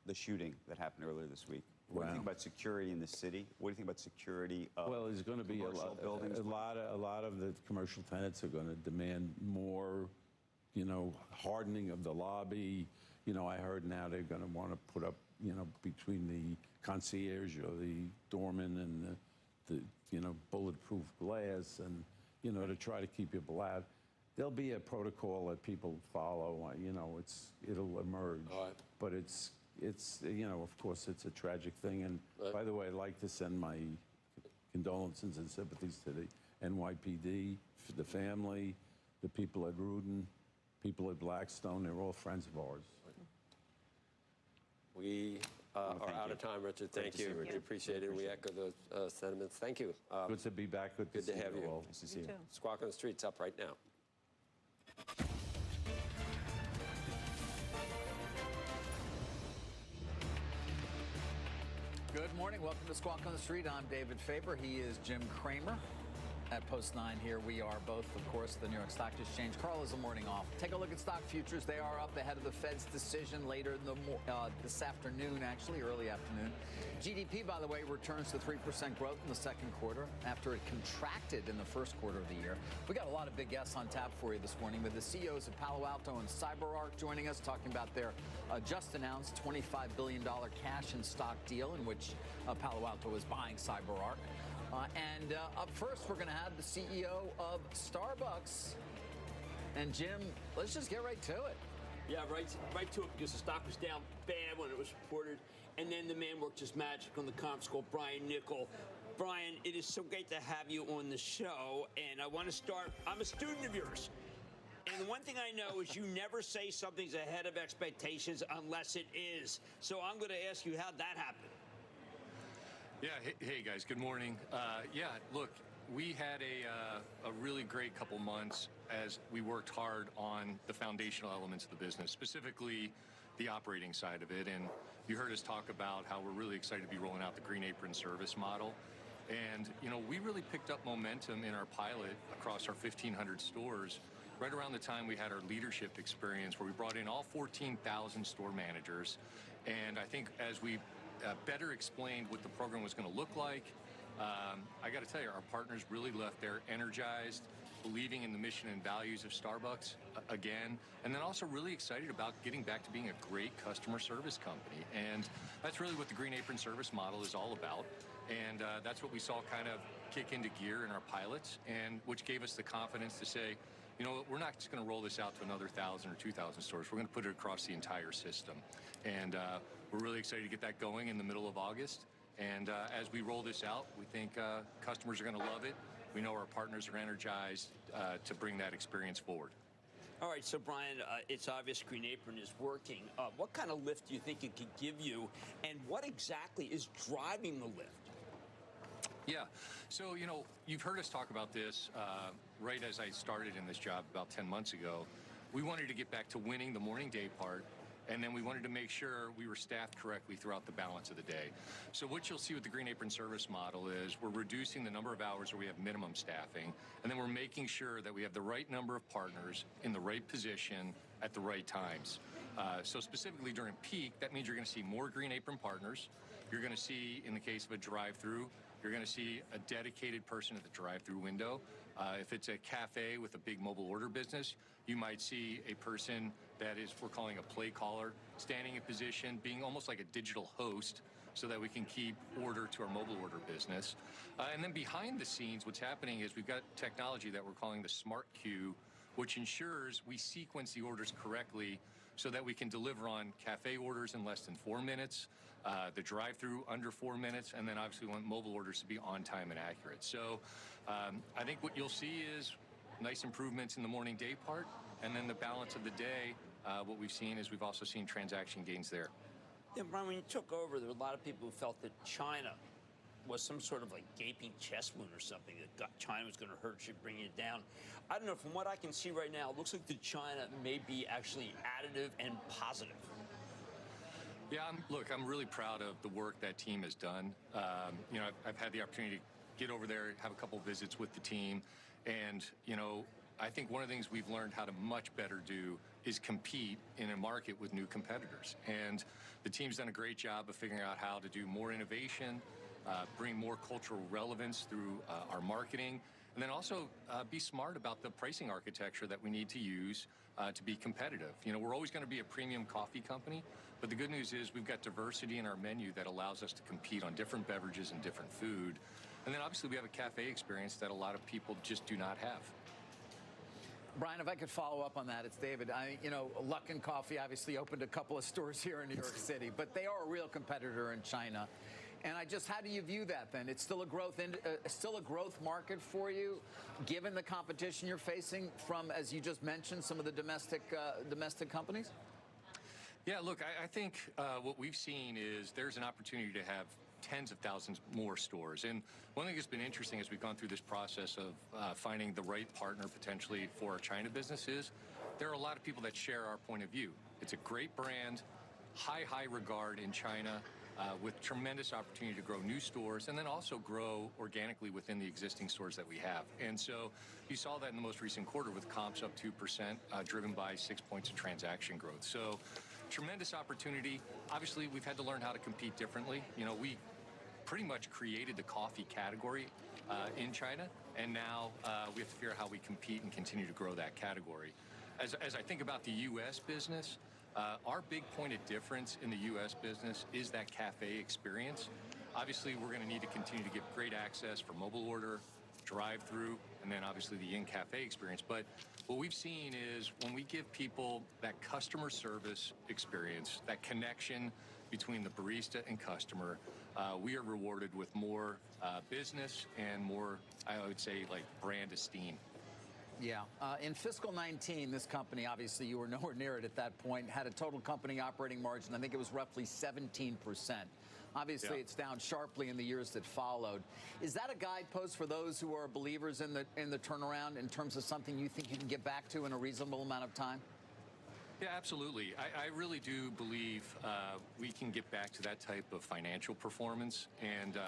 the shooting that happened earlier this week, what do you think about security in the city? What do you think about security of Well, there's going to be a lot of the commercial tenants are going to demand more, hardening of the lobby. I heard now they're going to want to put up, between the concierge or the doorman and the bulletproof glass and, to try to keep people out. There'll be a protocol that people follow. It'll emerge. All right. But it's of course, it's a tragic thing. And by the way, I'd like to send my condolences and sympathies to the NYPD, the family, the people at Rudin, people at Blackstone. They're all friends of ours. We are out of time, Richard. Thank you. We appreciate it. We echo those sentiments. Thank you. Good to be back. Good to have you. All. Nice to see you. Squawk on the Street's up right now. Good morning. Welcome to Squawk on the Street. I'm David Faber. He is Jim Cramer. At Post 9 here, we are both, of course, the New York Stock Exchange. Carl is the morning off. Take a look at stock futures. They are up ahead of the Fed's decision later in this afternoon, actually, early afternoon. GDP, by the way, returns to 3% growth in the second quarter after it contracted in the first quarter of the year. We got a lot of big guests on tap for you this morning with the CEOs of Palo Alto and CyberArk joining us, talking about their just announced $25 billion cash and stock deal in which Palo Alto is buying CyberArk. And up first, we're going to have the CEO of Starbucks. And Jim, let's just get right to it. Yeah, right to it, because the stock was down bad when it was reported. And then the man worked his magic on the conference call, Brian Nichol. Brian, it is so great to have you on the show, and I want to start. I'm a student of yours. And the one thing I know is you never say something's ahead of expectations unless it is. So I'm going to ask you how'd that happen? Yeah, hey guys, good morning. Yeah, look, we had a really great couple months as we worked hard on the foundational elements of the business, specifically the operating side of it. And you heard us talk about how we're really excited to be rolling out the Green Apron service model. And, you know, we really picked up momentum in our pilot across our 1,500 stores right around the time we had our leadership experience, where we brought in all 14,000 store managers. And I think as we better explained what the program was going to look like, I got to tell you, our partners really left there energized, believing in the mission and values of Starbucks again, and then also really excited about getting back to being a great customer service company. And that's really what the Green Apron service model is all about. And that's what we saw kind of kick into gear in our pilots, and which gave us the confidence to say, you know, we're not just going to roll this out to another 1,000 or 2,000 stores. We're going to put it across the entire system. And we're really excited to get that going in the middle of August. And as we roll this out, we think customers are going to love it. We know our partners are energized to bring that experience forward. All right, so Brian, it's obvious Green Apron is working. What kind of lift do you think it could give you, and what exactly is driving the lift? Yeah, so, you know, you've heard us talk about this right as I started in this job about 10 months ago. We wanted to get back to winning the morning day part, and then we wanted to make sure we were staffed correctly throughout the balance of the day. So what you'll see with the Green Apron service model is we're reducing the number of hours where we have minimum staffing, and then we're making sure that we have the right number of partners in the right position at the right times. So specifically during peak, that means you're going to see more Green Apron partners. You're going to see, in the case of a drive-through, you're going to see a dedicated person at the drive-through window. If it's a cafe with a big mobile order business, you might see a person that is, we're calling a play caller, standing in position, being almost like a digital host so that we can keep order to our mobile order business. And then behind the scenes, what's happening is we've got technology that we're calling the Smart Queue, which ensures we sequence the orders correctly so that we can deliver on cafe orders in less than 4 minutes, the drive-through under 4 minutes, and then obviously we want mobile orders to be on time and accurate. So I think what you'll see is nice improvements in the morning day part, and then the balance of the day, what we've seen is we've also seen transaction gains there. Yeah, Brian, when you took over, there were a lot of people who felt that China was some sort of like gaping chest wound or something, that China was going to hurt you, bring it down. I don't know, from what I can see right now, it looks like the China may be actually additive and positive. Yeah, look, I'm really proud of the work that team has done. You know, I've had the opportunity to get over there, have a couple visits with the team, and, you know, I think one of the things we've learned how to much better do is compete in a market with new competitors. And the team's done a great job of figuring out how to do more innovation, bring more cultural relevance through our marketing, and then also be smart about the pricing architecture that we need to use to be competitive. You know, we're always going to be a premium coffee company, but the good news is we've got diversity in our menu that allows us to compete on different beverages and different food. And then obviously we have a cafe experience that a lot of people just do not have. Brian, if I could follow up on that, it's David. You know, Luckin Coffee obviously opened a couple of stores here in New York City, but they are a real competitor in China. And how do you view that then? It's still a growth market for you, given the competition you're facing from, as you just mentioned, some of the domestic companies? Yeah, look, I think what we've seen is there's an opportunity to have tens of thousands more stores. And one thing that's been interesting as we've gone through this process of finding the right partner potentially for our China business is there are a lot of people that share our point of view. It's a great brand, high regard in China, with tremendous opportunity to grow new stores and then also grow organically within the existing stores that we have. And so you saw that in the most recent quarter with comps up 2%, driven by 6 points of transaction growth. So tremendous opportunity. Obviously, we've had to learn how to compete differently. You know, we pretty much created the coffee category in China, and now we have to figure out how we compete and continue to grow that category. As I think about the U.S. business, our big point of difference in the U.S. business is that cafe experience. Obviously, we're going to need to continue to give great access for mobile order, drive-through, and then obviously the in-cafe experience. But what we've seen is when we give people that customer service experience, that connection between the barista and customer, we are rewarded with more business and more, I would say, like brand esteem. Yeah. In fiscal 19, this company, obviously you were nowhere near it at that point, had a total company operating margin. I think it was roughly 17%. Obviously, it's down sharply in the years that followed. Is that a guidepost for those who are believers in the turnaround in terms of something you think you can get back to in a reasonable amount of time? Yeah, absolutely. I really do believe we can get back to that type of financial performance. And,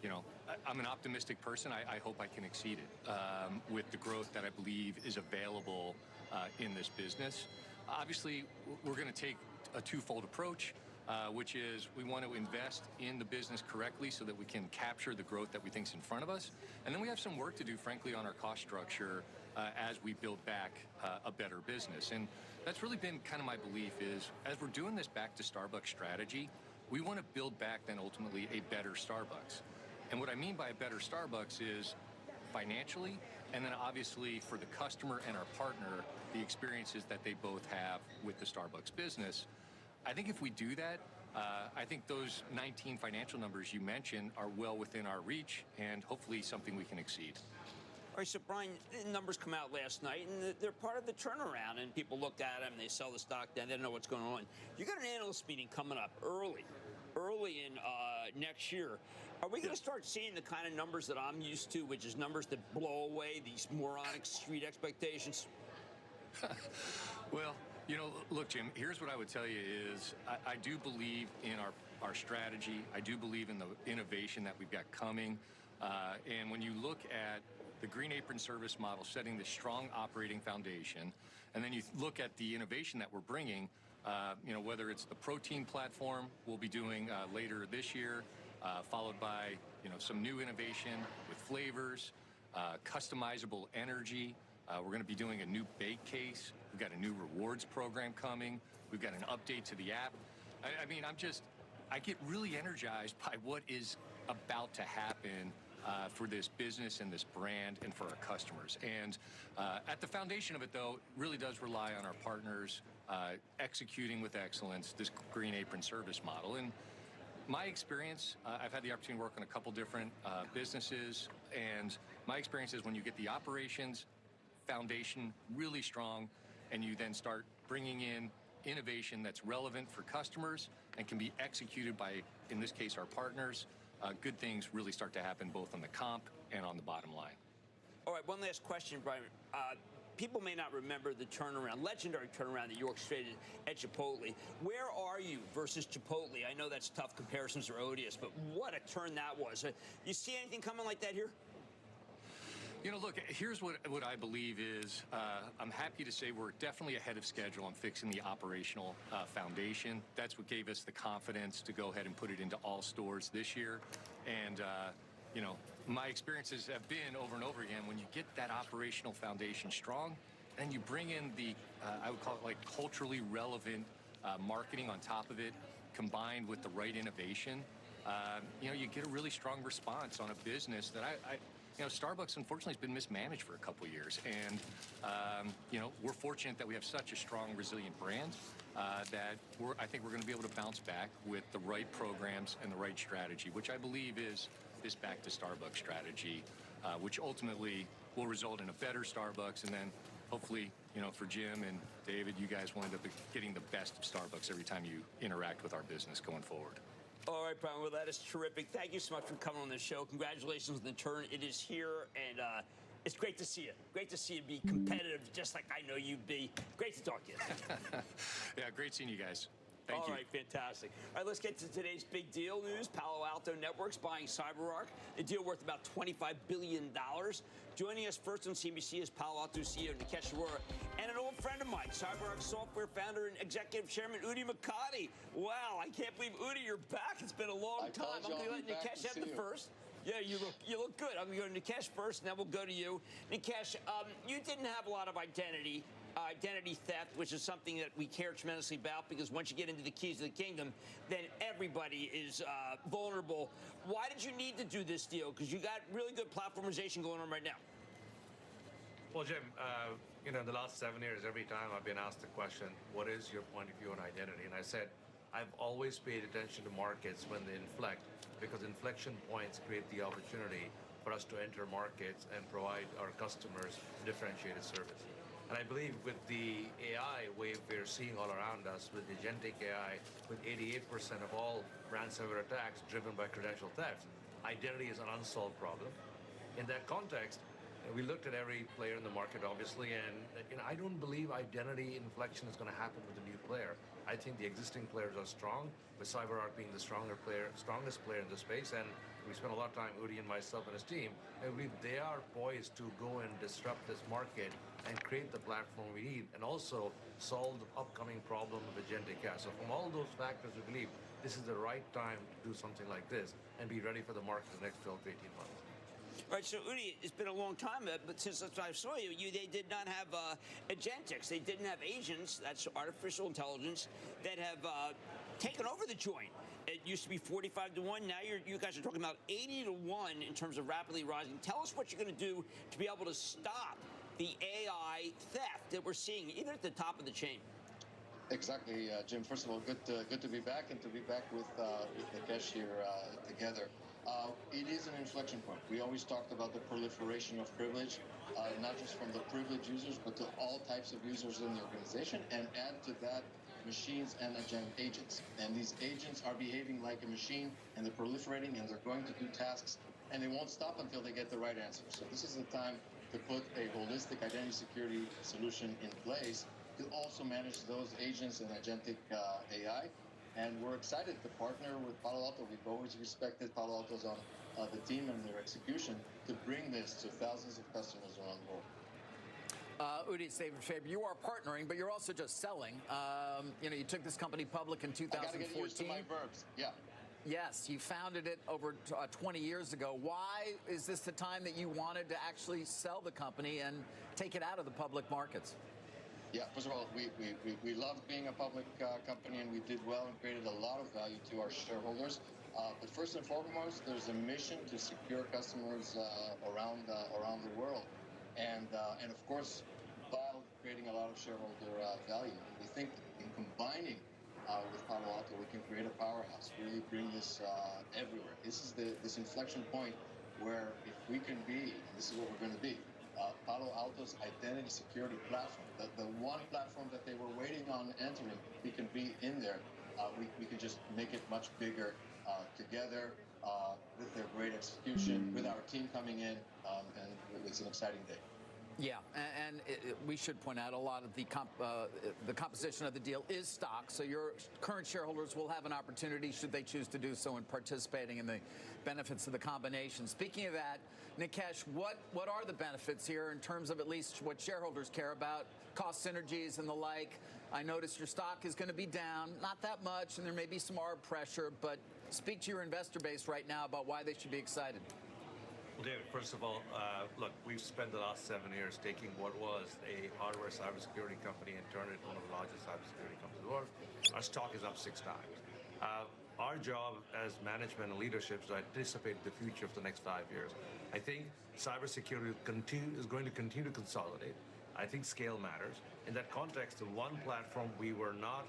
you know, I'm an optimistic person. I hope I can exceed it with the growth that I believe is available in this business. Obviously, we're going to take a twofold approach, which is we want to invest in the business correctly so that we can capture the growth that we think is in front of us. And then we have some work to do, frankly, on our cost structure as we build back a better business. And that's really been kind of my belief is as we're doing this back to Starbucks strategy, we want to build back then ultimately a better Starbucks. And what I mean by a better Starbucks is financially, and then obviously for the customer and our partner, the experiences that they both have with the Starbucks business. I think if we do that, I think those 19 financial numbers you mentioned are well within our reach and hopefully something we can exceed. All right, so Brian, the numbers come out last night, and they're part of the turnaround, and people look at them, they sell the stock, then they don't know what's going on. You got an analyst meeting coming up early in next year. Are we going to start seeing the kind of numbers that I'm used to, which is numbers that blow away these moronic street expectations? Well, you know, look, Jim, here's what I would tell you is I do believe in our strategy. I do believe in the innovation that we've got coming. And when you look at the Green Apron service model setting the strong operating foundation, and then you look at the innovation that we're bringing, you know, whether it's the protein platform we'll be doing later this year, followed by, you know, some new innovation with flavors, customizable energy. We're going to be doing a new bake case. We've got a new rewards program coming. We've got an update to the app. I mean, I get really energized by what is about to happen for this business and this brand and for our customers. And at the foundation of it, though, really does rely on our partners executing with excellence this Green Apron service model. And my experience, I've had the opportunity to work on a couple different businesses, and my experience is when you get the operations foundation really strong and you then start bringing in innovation that's relevant for customers and can be executed by, in this case, our partners, good things really start to happen both on the comp and on the bottom line. All right, one last question, Brian. People may not remember the turnaround, legendary turnaround that you orchestrated at Chipotle. Where are you versus Chipotle? I know that's tough. Comparisons are odious, but what a turn that was. You see anything coming like that here? You know, look, here's what I believe is I'm happy to say we're definitely ahead of schedule on fixing the operational foundation. That's what gave us the confidence to go ahead and put it into all stores this year. And, you know, my experiences have been over and over again, when you get that operational foundation strong and you bring in the, I would call it like culturally relevant marketing on top of it, combined with the right innovation, you know, you get a really strong response on a business that you know, Starbucks, unfortunately, has been mismanaged for a couple years. And, you know, we're fortunate that we have such a strong, resilient brand that I think we're going to be able to bounce back with the right programs and the right strategy, which I believe is this back to Starbucks strategy, which ultimately will result in a better Starbucks. And then hopefully, you know, for Jim and David, you guys will end up getting the best of Starbucks every time you interact with our business going forward. All right, Brian, well, that is terrific. Thank you so much for coming on the show. Congratulations on the turn. It is here, and it's great to see you. Great to see you be competitive, just like I know you'd be. Great to talk to you. Yeah, great seeing you guys. Thank you. All right, fantastic. All right, let's get to today's big deal news. Palo Alto Networks buying CyberArk, a deal worth about $25 billion. Joining us first on CNBC is Palo Alto CEO Nikesh Arora and an old friend of mine, CyberArk software founder and executive chairman Udi Mokady. Wow, I can't believe, Udi, you're back. It's been a long time. I'm going to let Nikesh have the first. Yeah, you look good. I'm going to go to Nikesh first, and then we'll go to you. Nikesh, you didn't have a lot of identity theft, which is something that we care tremendously about, because once you get into the keys of the kingdom, then everybody is vulnerable. Why did you need to do this deal? Because you got really good platformization going on right now. Well, Jim, you know, in the last 7 years, every time I've been asked the question, what is your point of view on identity? And I said, I've always paid attention to markets when they inflect, because inflection points create the opportunity for us to enter markets and provide our customers differentiated service. And I believe with the AI wave we're seeing all around us, with agentic AI, with 88% of all ransomware attacks driven by credential theft, identity is an unsolved problem. In that context, we looked at every player in the market, obviously, and I don't believe identity inflection is going to happen with a new player. I think the existing players are strong, with CyberArk being the strongest player in the space, and we spent a lot of time, Udi and myself and his team, and they are poised to go and disrupt this market and create the platform we need, and also solve the upcoming problem of agentic AI. So from all those factors, we believe this is the right time to do something like this and be ready for the market in the next 12 to 18 months. All right, so Udi, it's been a long time, but since I saw you, they did not have agentics. They didn't have agents, that's artificial intelligence, that have taken over the joint. It used to be 45 to 1. Now you guys are talking about 80 to 1 in terms of rapidly rising. Tell us what you're going to do to be able to stop the AI theft that we're seeing, even at the top of the chain. Exactly, Jim. First of all, good to be back, and to be back with Nikesh here together. It is an inflection point. We always talked about the proliferation of privilege, not just from the privileged users, but to all types of users in the organization, and add to that machines and agents. And these agents are behaving like a machine, and they're proliferating, and they're going to do tasks, and they won't stop until they get the right answer. So this is the time to put a holistic identity security solution in place to also manage those agents and agentic AI. And we're excited to partner with Palo Alto. We've always respected Palo Alto's on the team and their execution to bring this to thousands of customers around the world. Udi, it's David Faber. You are partnering, but you're also just selling. You took this company public in 2014. I got to get used to my verbs. Yeah. Yes, you founded it over 20 years ago. Why is this the time that you wanted to actually sell the company and take it out of the public markets? Yeah, first of all, we loved being a public company, and we did well and created a lot of value to our shareholders. But first and foremost, there's a mission to secure customers around the world, and of course, while creating a lot of shareholder value. And we think in combining with Palo Alto, we can create a powerhouse, really bring this everywhere. This is this inflection point where if we can be, and this is what we're going to be, Palo Alto's identity security platform, the one platform that they were waiting on entering, we can be in there. We can just make it much bigger together with their great execution, with our team coming in, and it's an exciting day. Yeah, and we should point out a lot of the composition of the deal is stock, so your current shareholders will have an opportunity, should they choose to do so, in participating in the benefits of the combination. Speaking of that, Nikesh, what are the benefits here in terms of at least what shareholders care about, cost synergies and the like? I noticed your stock is going to be down, not that much, and there may be some ARB pressure, but speak to your investor base right now about why they should be excited. Well, David, first of all, look, we've spent the last 7 years taking what was a hardware cybersecurity company and turned it into one of the largest cybersecurity companies in the world. Our stock is up 6 times. Our job as management and leadership is to anticipate the future of the next 5 years. I think cybersecurity is going to continue to consolidate. I think scale matters. In that context, the one platform we were not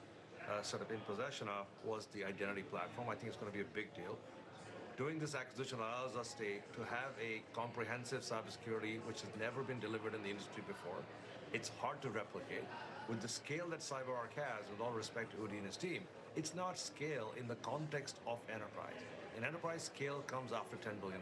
sort of in possession of was the identity platform. I think it's going to be a big deal. Doing this acquisition allows us to have a comprehensive cybersecurity which has never been delivered in the industry before. It's hard to replicate. With the scale that CyberArk has, with all respect to Udi and his team, it's not scale in the context of enterprise. In enterprise, scale comes after $10 billion.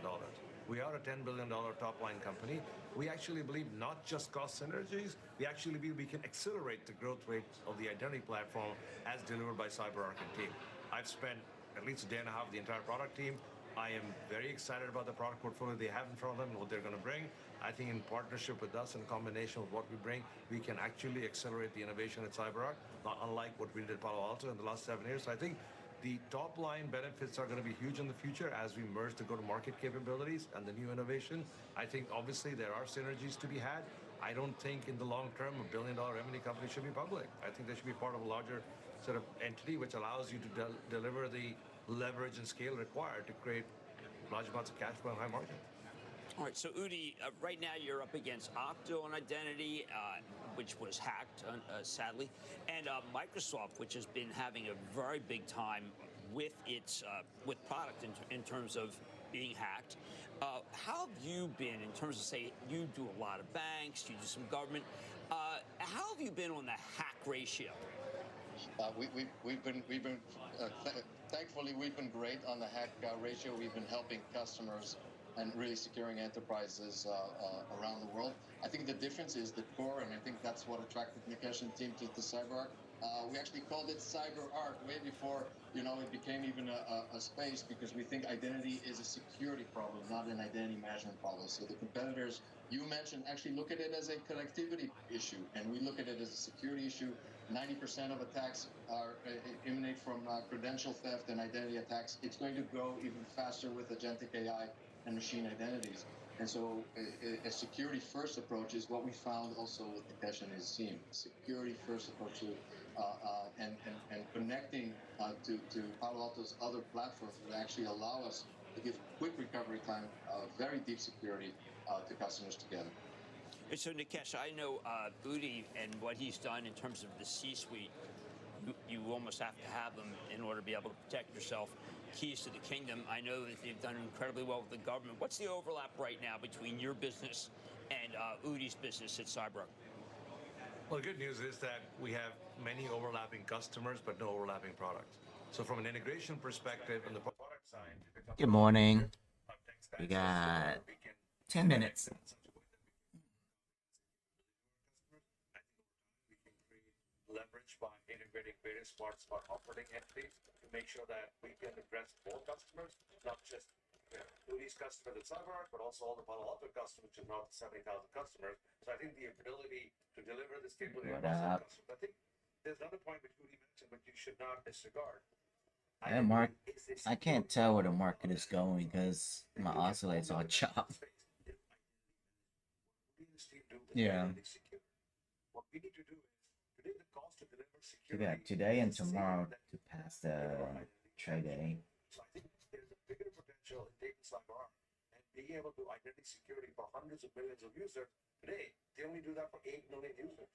We are a $10 billion top-line company. We actually believe not just cost synergies, we actually believe we can accelerate the growth rate of the identity platform as delivered by CyberArk and team. I've spent at least a day and a half with the entire product team. I am very excited about the product portfolio they have in front of them and what they're going to bring. I think in partnership with us, in combination with what we bring, we can actually accelerate the innovation at CyberArk, not unlike what we did at Palo Alto in the last 7 years. So I think the top-line benefits are going to be huge in the future as we merge the go-to-market capabilities and the new innovation. I think, obviously, there are synergies to be had. I don't think in the long term a billion-dollar revenue company should be public. I think they should be part of a larger sort of entity which allows you to deliver the leverage and scale required to create large amounts of cash flow and high margin. All right, so Udi, right now you're up against Okta on identity, which was hacked, sadly, and Microsoft, which has been having a very big time with its with product in terms of being hacked. How have you been in terms of, say, you do a lot of banks, you do some government. How have you been on the hack ratio? Thankfully, we've been great on the hack ratio. We've been helping customers and really securing enterprises around the world. I think the difference is the core, and I think that's what attracted Nikesh and team to CyberArk. We actually called it CyberArk way before, it became even a space, because we think identity is a security problem, not an identity management problem. So the competitors you mentioned actually look at it as a connectivity issue, and we look at it as a security issue. 90% of attacks emanate from credential theft and identity attacks. It's going to go even faster with agentic AI and machine identities. And so a security-first approach is what we found also with Nikesh and his team. Security-first approach to, and connecting to Palo Alto's other platforms that actually allow us to give quick recovery time, very deep security to customers together. So, Nikesh, I know Udi and what he's done in terms of the C-suite. You almost have to have them in order to be able to protect yourself. Keys to the kingdom. I know that they've done incredibly well with the government. What's the overlap right now between your business and Udi's business at CyberArk? Well, the good news is that we have many overlapping customers, but no overlapping products. So from an integration perspective on the product side... Good morning. We got 10 minutes. Leverage by integrating various parts of our operating entities to make sure that we can address more customers, not just Udi's customers at CyberArk, but also all the Palo Alto customers, which is now 70,000 customers. So I think the ability to deliver this capability across all customers. I think there's another point which Udi mentioned, but you should not disregard. Yeah, Mark, I can't tell where the market is going because my oscillator's all chopped. Yeah. What we need to do is today the cost to deliver security. We got today and tomorrow to pass the trade day. So I think there's a bigger potential in taking CyberArk and being able to identity security for hundreds of millions of users. Today, they only do that for 8 million users.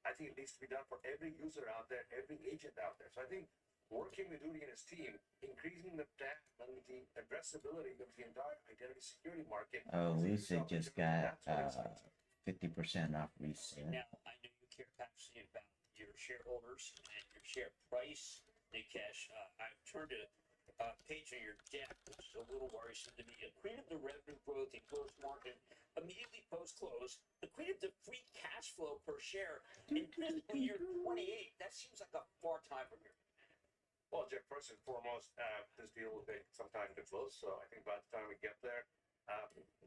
I think it needs to be done for every user out there, every agent out there. So I think working with Udi and his team, increasing the TAM and the addressability of the entire identity security market. Oh, Lucid just got 50% off resale. Now, I know you care passionately about your shareholders and your share price, Nikesh. I turned to a page on your deck, which is a little worrisome to me. Accretive to revenue growth and gross margin immediately post-close. Accretive to free cash flow per share in fiscal year 28. That seems like a far time from here. Well, Jeff, first and foremost, this deal will take some time to close. So I think by the time we get there,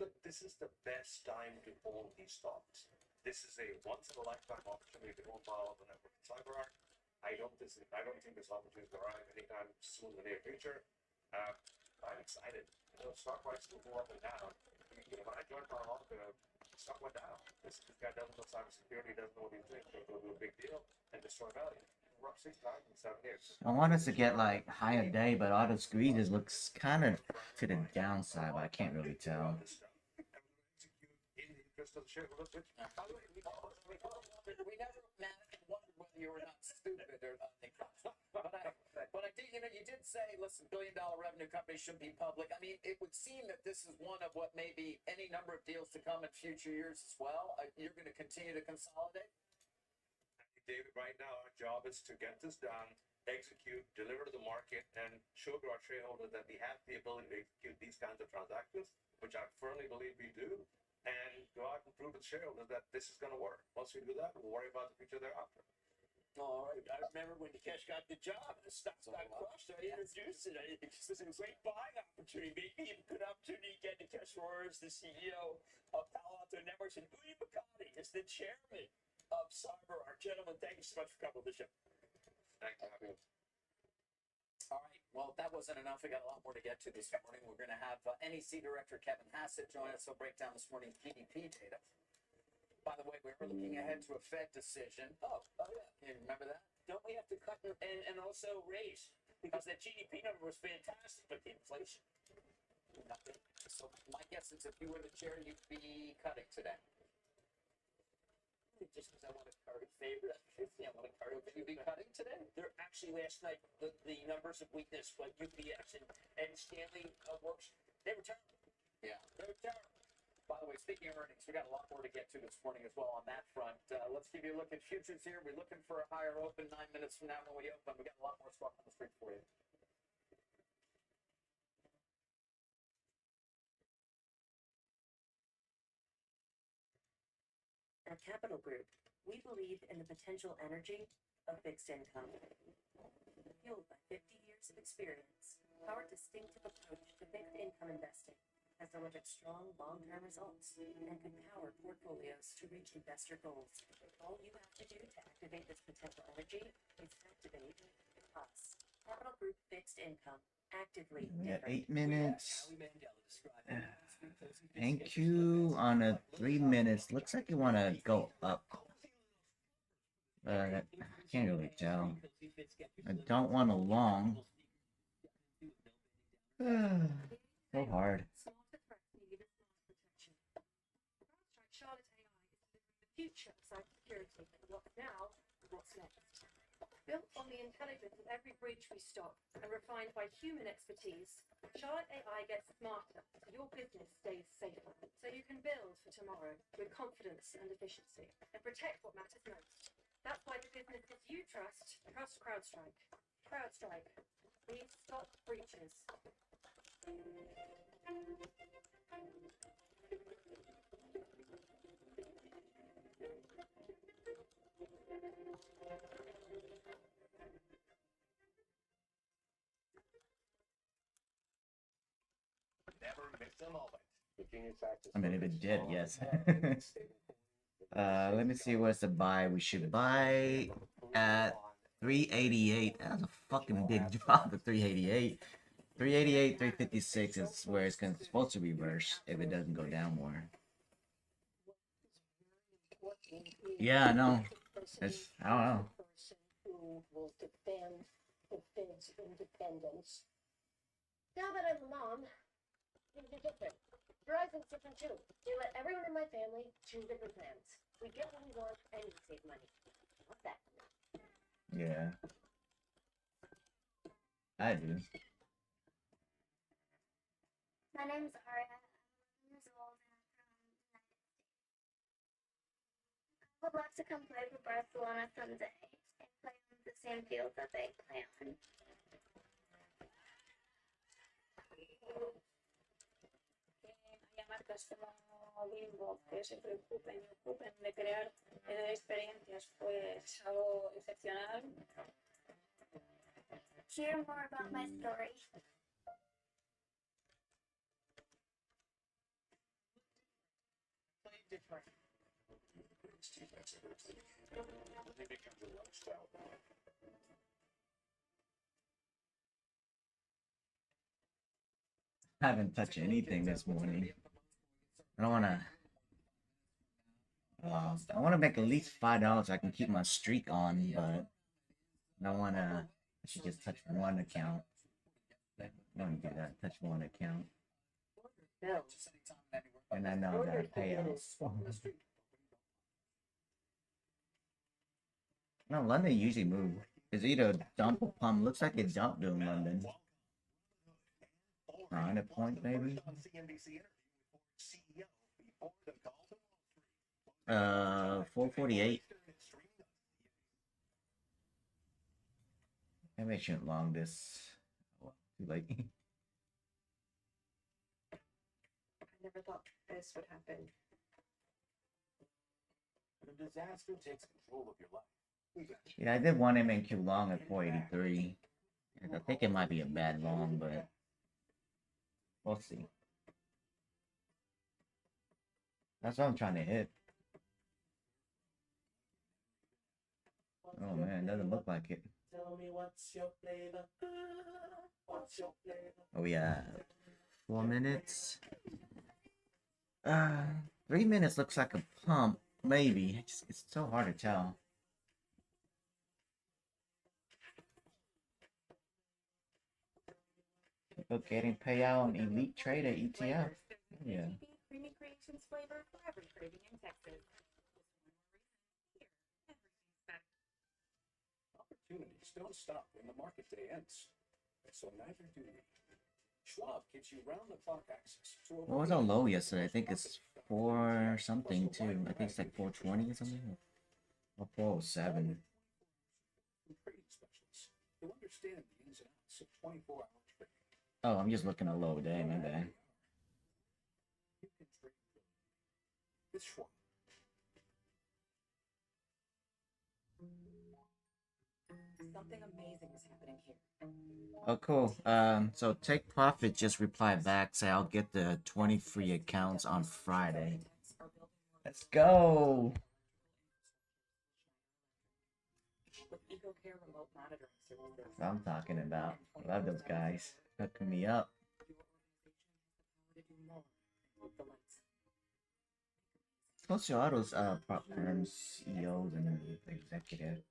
look, this is the best time to own these stocks. This is a once-in-a-lifetime opportunity to own Palo Alto Networks and CyberArk. I don't think this opportunity is going to arrive anytime soon in the near future. I'm excited. Stock prices will go up and down. When I joined Palo Alto, stock went down. This guy doesn't know cybersecurity, doesn't know what he's doing, so he'll do a big deal and destroy value. We're up 6 times in 7 years. I want us to get like higher day, but auto squeezes looks kind of to the downside, but I can't really tell. We never wondered whether you were not stupid or not. But I did, you did say, listen, billion-dollar revenue companies should be public. I mean, it would seem that this is one of what may be any number of deals to come in future years as well. You're going to continue to consolidate? David, right now our job is to get this done, execute, deliver to the market, and show to our shareholders that we have the ability to execute these kinds of transactions, which I firmly believe we do, and go out and prove to the shareholders that this is going to work. Once we do that, we'll worry about the future thereafter. All right. I remember when Nikesh got the job, the stock got crushed. I introduced it. It's a great buying opportunity. Maybe a good opportunity to get Nikesh Rohrer as the CEO of Palo Alto Networks, and Udi Bugatti is the chairman of CyberArk. Gentlemen, thank you so much for coming to the show. Thank you. All right. Well, that wasn't enough. We got a lot more to get to this morning. We're going to have NEC Director Kevin Hassett join us. He'll break down this morning's GDP data. By the way, we're looking ahead to a Fed decision. Oh yeah. You remember that? Don't we have to cut and also raise? Because that GDP number was fantastic, but the inflation. Nothing. So my guess is if you were the chair, you'd be cutting today. Just because I want to curry favor, that's 50. I want to curry. Would you be cutting today? They're actually last night the numbers of weakness, but UPS and Stanley Works, they were terrible. Yeah, they were terrible. By the way, speaking of earnings, we got a lot more to get to this morning as well on that front. Let's give you a look at futures here. We're looking for a higher open 9 minutes from now when we open. We got a lot more squawk on the street for you. At Capital Group, we believe in the potential energy of fixed income. Fueled by 50 years of experience, our distinctive approach to fixed income investing has delivered strong long-term results and could power portfolios to reach investor goals. All you have to do to activate this potential energy is activate us. Capital Group Fixed Income. Actively We got different. 8 minutes. Thank you on a 3 minutes. Looks like you want to go up. But I can't really tell. I don't want a long. So hard. Charlotte AI is the future of cybersecurity. What's now, what's next? Built on the intelligence of every breach we stop and refined by human expertise, Charlotte AI gets smarter so your business stays safer. So you can build for tomorrow with confidence and efficiency and protect what matters most. That's why the businesses you trust CrowdStrike. CrowdStrike. We stop breaches. Never miss a moment. I mean, if it did, yes. Let me see what's the buy. We should buy at 388. That's a fucking big drop to 388. 388, 356 is where it's supposed to reverse if it doesn't go down more. Yeah, I know. It's, I don't know. Who will defend the Fed's independence? Now that I'm a mom, things are different. Verizon's different too. They let everyone in my family choose different plans. We get what we want and we save money. What's that? Yeah. I do. My name's Aria. I'm 11 years old and I'm from the United States. I would love to come play for Barcelona someday and play on the same field that they play on. Haya marcas como Bimbo que se preocupen y ocupen de crear experiencias, pues algo excepcional. Hear more about my story. Different. They become the lifestyle. I haven't touched anything this morning. I don't want to. I want to make at least $5 so I can keep my streak on, but I don't want to. I should just touch one account. I don't do that. Touch one account. And I know that payouts. No, London usually move. It's either dump or pump. Looks like it dumped during London. 100 points, maybe. 448. Maybe I shouldn't long this. Oh, too late. I never thought this would happen. The disaster takes control of your life. Yeah, I did one MNQ long at 483. I think it might be a bad long, but we'll see. That's what I'm trying to hit. Oh man, doesn't look like it. Tell me what's your flavor? What's your flavor? Oh yeah, 4 minutes. 3 minutes looks like a pump, maybe. It's so hard to tell. Still getting payout on Elite Trader ETF. Yeah. Creamy creations flavor for every craving in Texas. Opportunities don't stop when the market day ends. So neither do we. Schwab gives you round-the-clock access to a What was on low yesterday? I think it's 4 something too. I think it's like 420 or something. Or 407. trading specialists who understand the ins and outs of 24-hour trading. Oh, I'm just looking at low day, my bad. You can trade with Schwab. Something amazing is happening here. Oh, cool. So Take Profit just replied back, say I'll get the 20 free accounts on Friday. Let's go. With EcoCare remote monitoring services. That's what I'm talking about. I love those guys hooking me up. Most of all those prop firms, CEOs, and executives.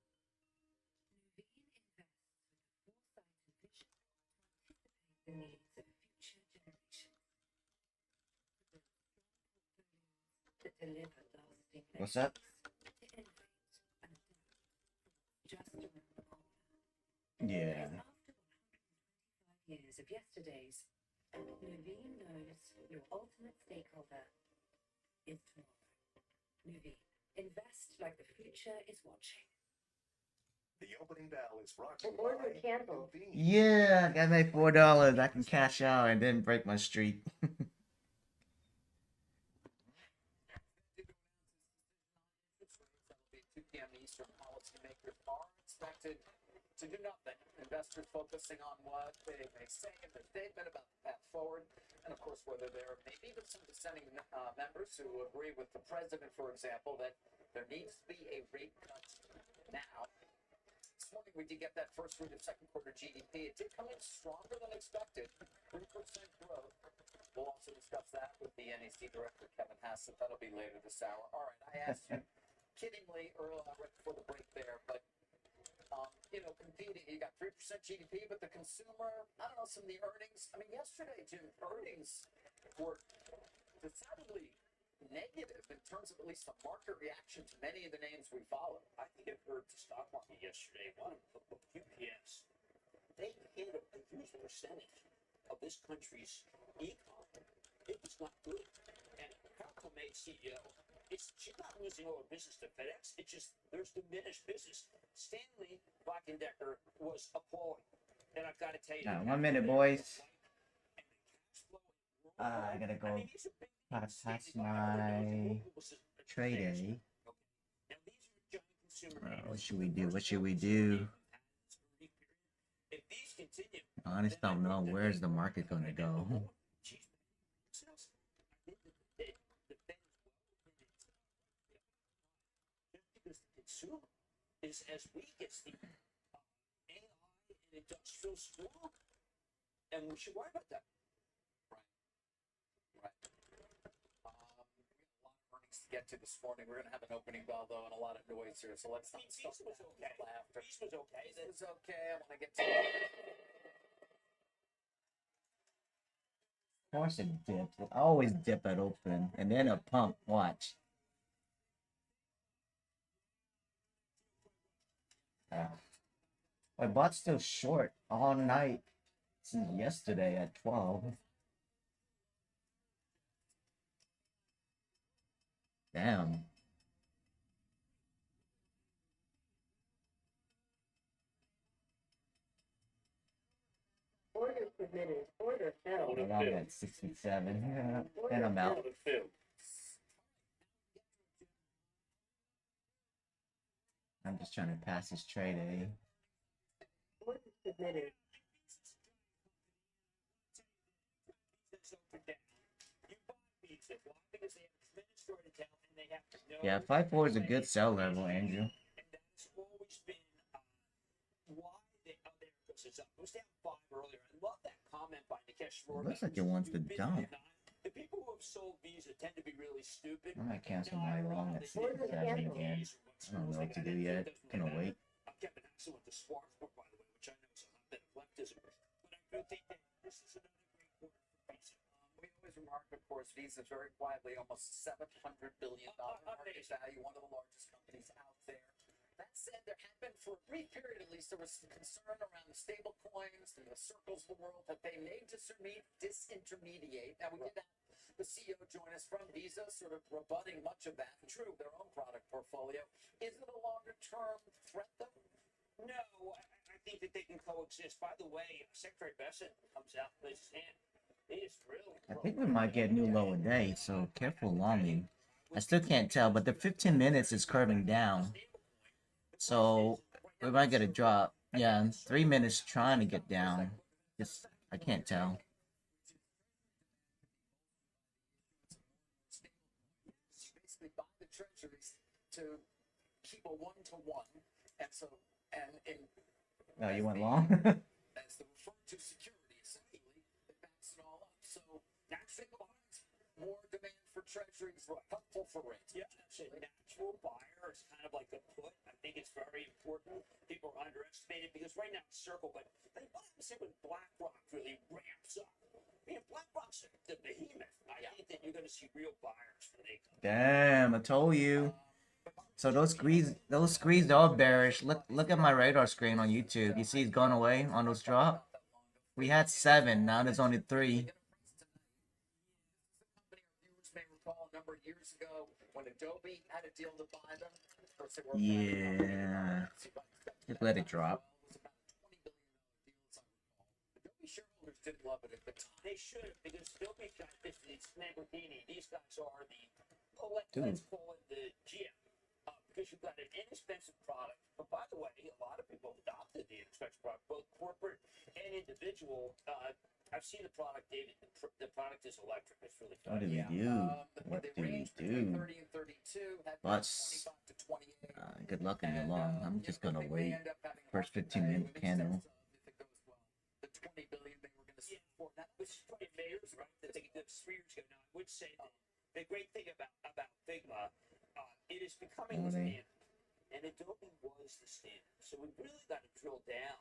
The needs of future generations. To deliver lasting What's up? to innovate and adapt. Just around the corner. Yeah. After 125 years of yesterdays, Nuveen knows your ultimate stakeholder is tomorrow. Nuveen, invest like the future is watching. The opening bell is brought to you Order by candle. Yeah, I got my $4. I can cash out and then break my streak. 2 p.m. Eastern, policymakers are expected to do nothing. Investors focusing on what they may say in their statement about the path forward, and of course whether there may be some dissenting members who agree with the president, for example, that there needs to be a rate cut now. This morning we did get that first read of second quarter GDP. It did come in stronger than expected, 3% growth. We'll also discuss that with the NEC director, Kevin Hassett. That'll be later this hour. All right, I asked you kiddingly earlier right before the break there, but competing, you got 3% GDP, but the consumer, I don't know, some of the earnings. I mean, yesterday, Jim, earnings were decidedly negative in terms of at least the market reaction to many of the names we follow. I think it hurt the stock market yesterday. One of the UPS, they hit a huge percentage of this country's econ. It was not good. And Carol May, CEO, she's not losing all her business to FedEx. It's just there's diminished business. Stanley Blackendecker was appalling. And I've got to tell you, 1 minute, boys. I gotta go past my trade. What should we do? What should we do? Honest, don't know. Where's the market gonna go? Because the consumer is as weak as the AI and industrial strong, and we should worry about that. Right. We got a lot of earnings to get to this morning. We're going to have an opening bell, though, and a lot of noise here, so let's not stop was okay. laughter. Peace was okay. It was okay. I want to get to it. Of course it dips. It always dip at open. And then a pump. Watch. My bot's still short all night since yesterday at 12. Damn. Order submitted. Order filled. I'm at 67. Yeah. And I'm out. I'm just trying to pass this trade, eh? Order submitted. Yeah, 5-4 is a good sell level, Andrew. That's always been why they are there because it's up. It was down 5 earlier. I love that comment by Nikesh Rohr. Looks like it wants to dump. The people who have sold Visa tend to be really stupid. I might cancel my long at 67 again. I don't know what to do yet. Gonna wait. I'm Kevin Hassett with the Spark Book, by the way, which I know is a hotbed of leftism. But I do think that this is another mark. Of course, Visa's very quietly almost $700 billion market value, one of the largest companies out there. That said, there had been, for a brief period at least, there was some concern around the stable coins and the circles of the world that they may disintermediate. Now, we did have the CEO join us from Visa, sort of rebutting much of that. True, their own product portfolio. Is it a longer-term threat, though? No, I think that they can coexist. By the way, Secretary Bessent comes out and plays his hand. He is really. I think we might get new lower day, so careful longing. I still can't tell, but the 15 minutes is curving down. So we might get a drop. Yeah, 3 minutes trying to get down. Just I can't tell. Basically buy the treasuries to keep a 1-to-1, and so in Oh, you went long? as the referred to security, essentially, it backs it all up. So natural more demand for treasuries, helpful for rates. Yeah, a natural buyer is kind of like the put. I think it's very important. People are underestimated because right now it's circle, but what happens when BlackRock really ramps up? I mean, BlackRock's the behemoth. I think that you're going to see real buyers when they come. Damn, I told you. So those screens are bearish. Look at my radar screen on YouTube. You see it's gone away on those drop. We had 7, now there's only 3. May recall a number of years ago when Adobe had a deal to buy them. Of course, they were Yeah. Just let it drop. Adobe shareholders didn't love it at the time. They should, because Adobe got this Lamborghini. These guys are the, Dude. let's call it the GM. Because you've got an inexpensive product. But by the way, a lot of people adopted the inexpensive product, both corporate and individual. I've seen the product, David. The product is electric. It's really fun. What do we do? What do we do? 30 and 32, Butts. 25 to 28. Good luck in your long. I'm just gonna wait. First 15-minute candle. The 20 billion they were going to see for. That was 20 mayors, right? That 3 years ago. Now, I would say the great thing about Figma, it is becoming the standard, and Adobe was the standard. So we really got to drill down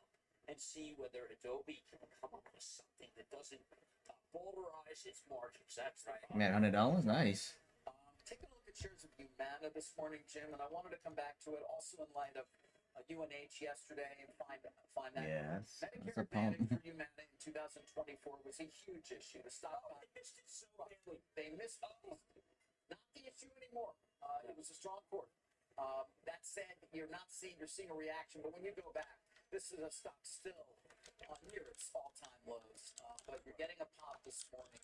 and see whether Adobe can come up with something that doesn't polarize its margins. That's right. Man, $100, nice. Take a look at shares of Humana this morning, Jim, and I wanted to come back to it also in light of UNH yesterday and find that. Yes, Medicare Advantage for Humana in 2024 was a huge issue. The stock got missed it so badly. They missed not the issue anymore. It was a strong quarter. That said, you're seeing a reaction, but when you go back, this is a stock still near its all-time lows, but you're getting a pop this morning.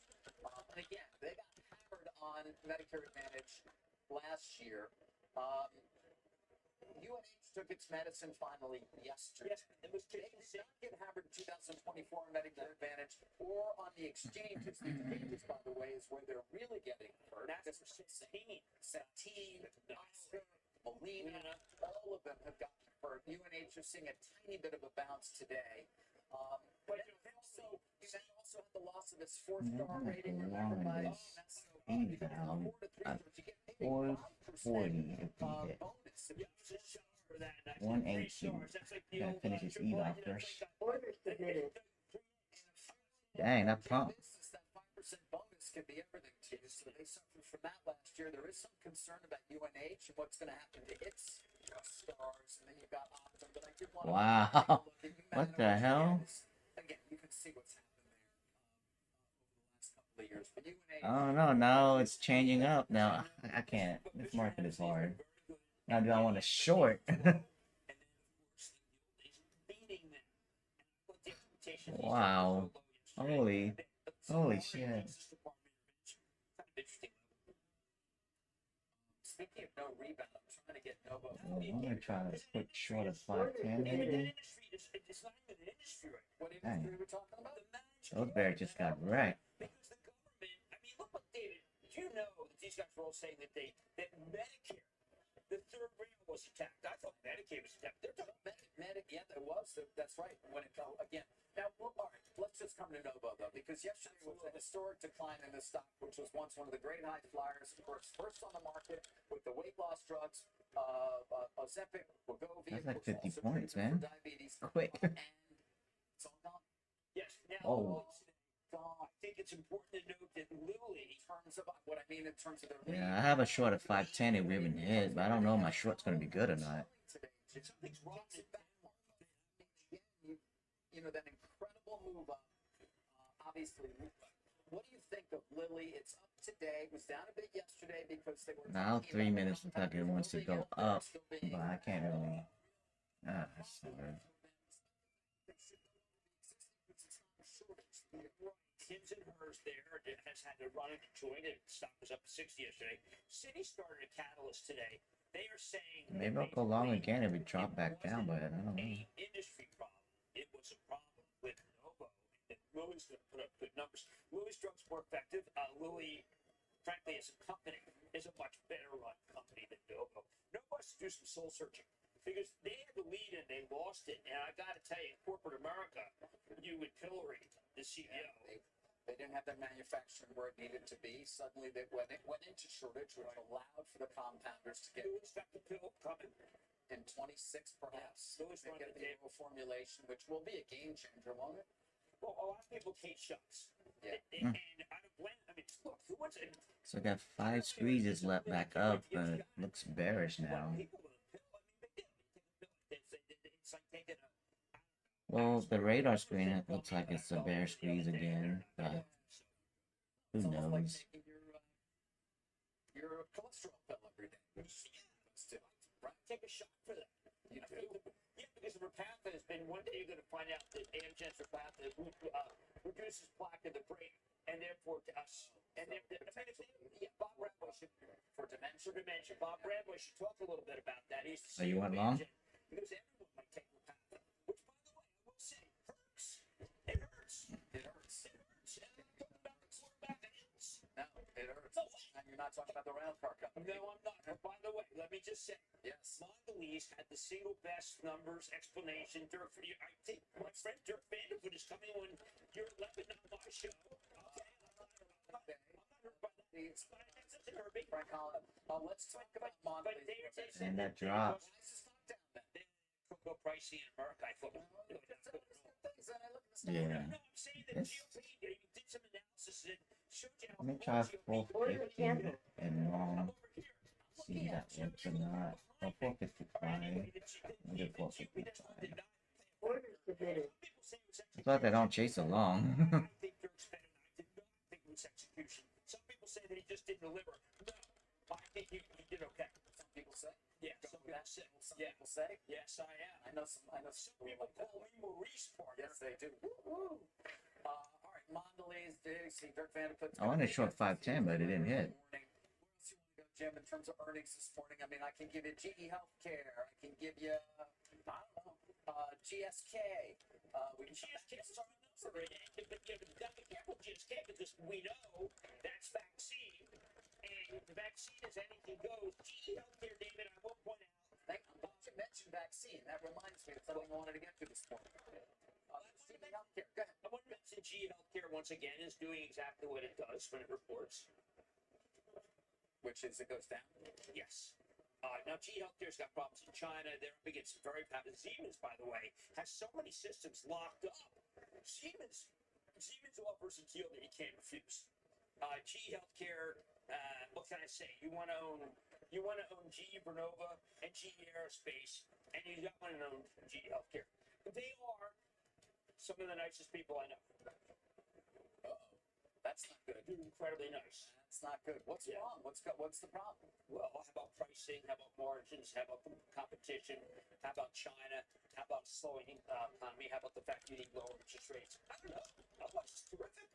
And again, they got hammered on Medicare Advantage last year. UNH took its medicine finally yesterday. Yes, it was They did not get hammered in 2024 on Medicare Advantage or on the exchanges. The exchanges, by the way, is where they're really getting hurt. That's Centene, Oscar, Molina, all of them have gotten hurt. UNH is seeing a tiny bit of a bounce today. But they also had the loss of its 4-star rating. Remember, by 440 if we hit. 180. Gotta finish this Eve off first. Dang, that pump. That 5% bonus can be everything to you. So they suffered from that last year. There is some concern about UNH and what's going to happen to its stars. And then you've got Optum. But I did want to Wow. What the hell? Again, you can see what's happened there over the last couple of years. But UNH, I don't know. Now it's changing up. Now I can't. This market is hard. Now do I want to short? Wow. Holy shit. Speaking of no rebound, I'm trying to get Novo. I'm gonna try to put short of 510 maybe. It's not even an industry right. What industry are we talking about? Those bears just got wrecked. Because the government, I mean, look what David, you know that these guys were all saying that Medicare, the third rail was attacked. I thought Medicaid was attacked. They're talking Yeah, there was. That's right. When it fell again. Now, all right, let's just come to Novo, though, because yesterday was a historic decline in the stock, which was once one of the great high flyers. Of course, first on the market with the weight loss drugs, Ozempic, Wegovy. That's like 50 points, man. Diabetes. Quick. And it's all gone. Yes. Now, Oh. I think think it's important to note that Lilly, In terms of what I mean, in terms of their Yeah, I have a short at 510 if we haven't hit, but I don't know if my short's gonna be good or not. something's wrong with that. You know, that incredible move up. Obviously, what do you think of Lilly? It's up today. It was down a bit yesterday because they were. Now 3 minutes looks like it wants to go up, but I can't really. That's hard. Hims and hers there has had to run into joint. Stock was up 60 yesterday. Citi started a catalyst today. They are saying Maybe I'll go long again if we drop back down, but I don't know. industry problem. It was a problem with Novo. And Lilly's going to put up good numbers. Lilly's drugs more effective. Lilly, frankly, as a company, is a much better run company than Novo. Novo has to do some soul searching because they had the lead and they lost it. And I got to tell you, corporate America, you and Hillary, the CEO. They didn't have their manufacturing where it needed to be. Suddenly, they went into shortage, which allowed for the compounders to get the pill coming in 26, perhaps. They get the oral formulation, which will be a game changer, won't it? Well, a lot of people hate shots. Yeah. And I don't blame. I mean, look, who wants it? So I got 5 squeezes left back up, but it looks bearish now. Well, the radar screen, it looks like it's a bear squeeze again, but who knows? Your cholesterol pill every day. Take a shot for that. You know? Yeah, because Repatha has been, one day you're going to find out that Amgen's Repatha reduces plaque in the brain, and therefore to us. And Bob Bradway should, for dementia. Bob Bradway should talk a little bit about that. He's the So you went long? Because everyone might take Repatha, which, by the way, I will say, hurts. It hurts. It hurts. It hurts. And I'm talking about the quarterback that hits. No, it hurts. And you're not talking about the round car company. No, I'm not. And by the way, let me just say, yes, Mondelez had the single best numbers explanation. I think my friend Dirk Vandervoort is coming on your 11 on my show. Okay, I'm not hurt by that. It's Herbie. Frank Holland. Let's talk about Mondelez. And that drop. Cocoa pricey in America. I thought. Yeah. I'm saying that GOP did some analysis and showed you how Let me try 450 and long. See if that works or not. Oh, 455. I'll do 455. It's like they don't chase along. Execution. Some people say that he just didn't deliver. No, I think he did okay. Some people say. Yeah, some people say. Some people say. Yes, I am. I know some people call me Maurice partner. Yes, they do. All right, Mondelez, see Dirk Vandervoort. I wanted a short 510, but it didn't hit. Where else you want to go, Jim, in terms of earnings this morning? I mean, I can give you GE Healthcare. I can give you, I don't know, GSK. We can GSK is on the number, but be careful GSK because we know that's vaccine, and the vaccine is anything goes. GE Healthcare, David, I will point out. I'm glad you mentioned vaccine. That reminds me of something I wanted to get to this morning. GE Healthcare, go ahead. I want to mention GE Healthcare once again is doing exactly what it does when it reports. Which is it goes down? Yes. Now, GE Healthcare's got problems in China. They're up against some very bad. Siemens, by the way, has so many systems locked up. Siemens offers a deal that you can't refuse. GE Healthcare, what can I say? You want to own GE Vernova and GE Aerospace, and you don't want to own GE Healthcare. They are some of the nicest people I know. That's not good. They're incredibly nice. That's not good. What's wrong? What's the problem? Well, how about pricing? How about margins? How about competition? How about China? How about slowing economy? How about the fact you need lower interest rates? I don't know. Otherwise, it's terrific.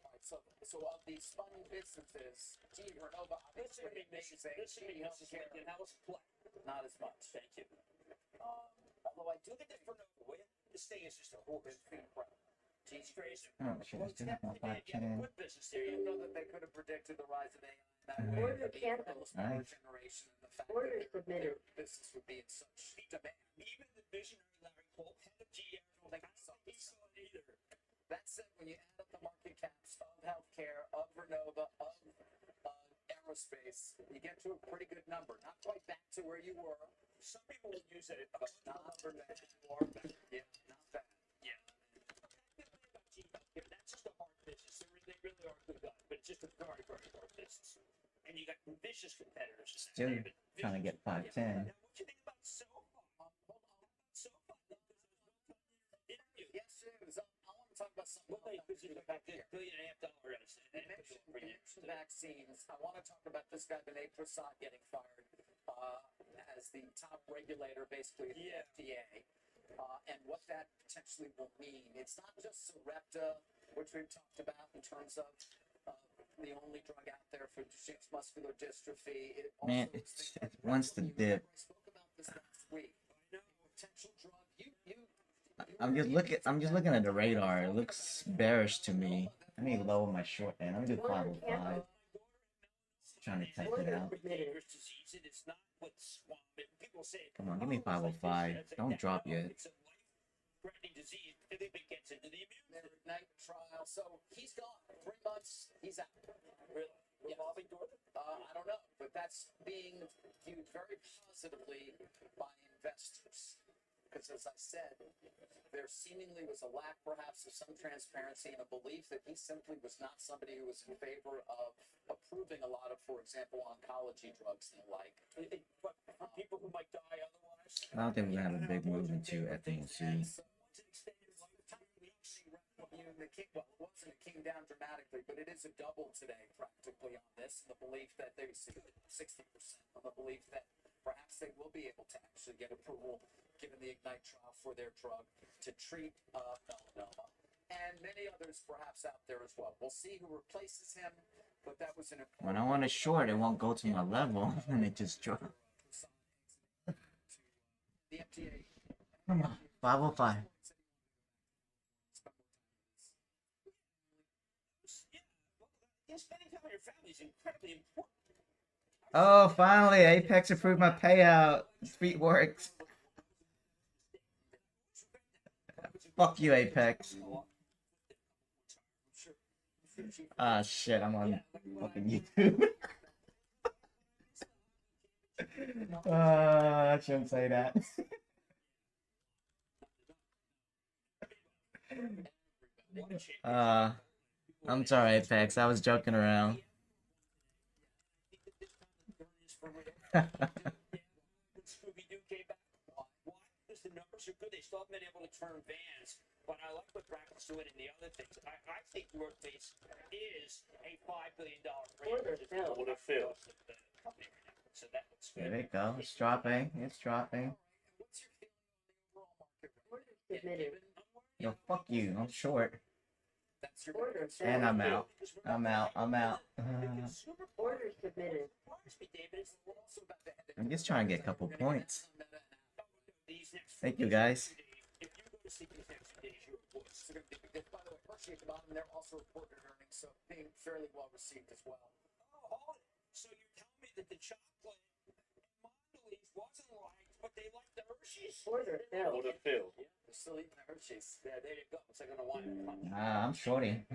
All right, so of these fun businesses, GE Vernova, This is GE Healthcare. How was it play? Not as much. Thank you. Although I do get this Vernova with. This thing is just a horrific problem. Geez, crazy. Oh, shit, I still have my 510. Good business there. You know that they could have predicted the rise of AI in that way. Order canceled. Power generation and the fact Order that submitted. their business would be in such demand. Even the visionary Larry Holt, head of GE, I don't think he saw it either. That said, when you add up the market caps of healthcare, of Vernova, of aerospace, you get to a pretty good number. Not quite back to where you were. Some people would use it, but not bad. Yeah, not bad. Yeah. That's just a hard business. They're in really are good guys, but it's just a very, very hard business. And you got vicious competitors. Still trying to get 510. What you think about SoFa? Hold on, SoFa. Yesterday was up. I want to talk about something. Well, because it's about $1.5 billion. You mentioned vaccines. I want to talk about this guy, Vinay Prasad, getting fired as the top regulator, basically, of the FDA, and what that potentially will mean. It's not just Sarepta, which we've talked about in terms of the only drug out there for Duchenne's muscular dystrophy. It Man, it wants to dip. I spoke about this last week. Potential drug. I'm just looking at the radar. It looks bearish to me. Let me lower my short end. I'm gonna do 505. Trying to test it out. Come on, give me 505. Don't drop yet. Ignite trial. So he's gone. 3 months. He's out. Really? Revolving door? I don't know, but that's being viewed very positively by investors. Because as I said, there seemingly was a lack perhaps of some transparency and a belief that he simply was not somebody who was in favor of approving a lot of, for example, oncology drugs and the like. But for people who might die otherwise. I don't think we're gonna have a big move into FOMC. Well, it wasn't, it came down dramatically, but it is a double today practically on this. The belief that they received 60%, on the belief that perhaps they will be able to actually get approval given the Ignite trial for their drug to treat melanoma. And many others perhaps out there as well. We'll see who replaces him, but that was an important... When I want to short, it won't go to my level, and it just drops. The FDA. Come on, 505. Spending time with your family is incredibly important. Oh, finally, Apex approved my payout. Sweet works. Fuck you, Apex. Ah, shit, I'm on fucking YouTube. I shouldn't say that. I'm sorry, Apex. I was joking around. Because the numbers are good. They still haven't been able to turn vans. But I like what Brackett's doing and the other things. I think North Face is a $5 billion brand. What a feel. So that looks good. There we go. It's dropping. It's dropping. Yo, fuck you. I'm short. And I'm out. I'm out. I'm out. Order submitted. I'm just trying to get a couple points. Thank you, guys. By the way, Hershey at the bottom, they're also reported earnings, so being fairly well received as well. Oh, so you're telling me that the chocolate Mondelez wasn't liked, but they liked the Hershey's? Order filled. Order filled. Yeah, they're still eating the Hershey's. Yeah, there you go. It's like on a wine punch. I'm shorty.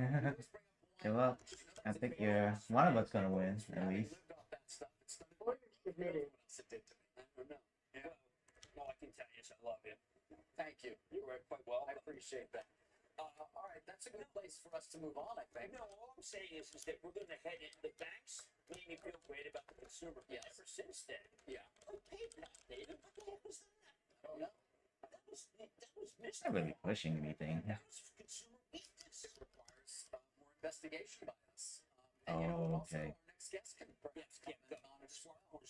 Give up. I think you're one of us gonna win, at least. Order submitted. I don't know. Yeah. All I can tell you is I love you. Thank you. You were quite well. I appreciate that. All right, that's a good place for us to move on, I think. No, all I'm saying is that we're going to head in. The banks made me feel great about the consumer. Yes. Ever since then. Yeah. Like PayPal, David. What the heck was that? I don't know. That was missed. It's not really pushing anything. That was consumer weakness. It requires more investigation by us. And you know what? Also, Okay. our next guest can perhaps comment on it as well. Go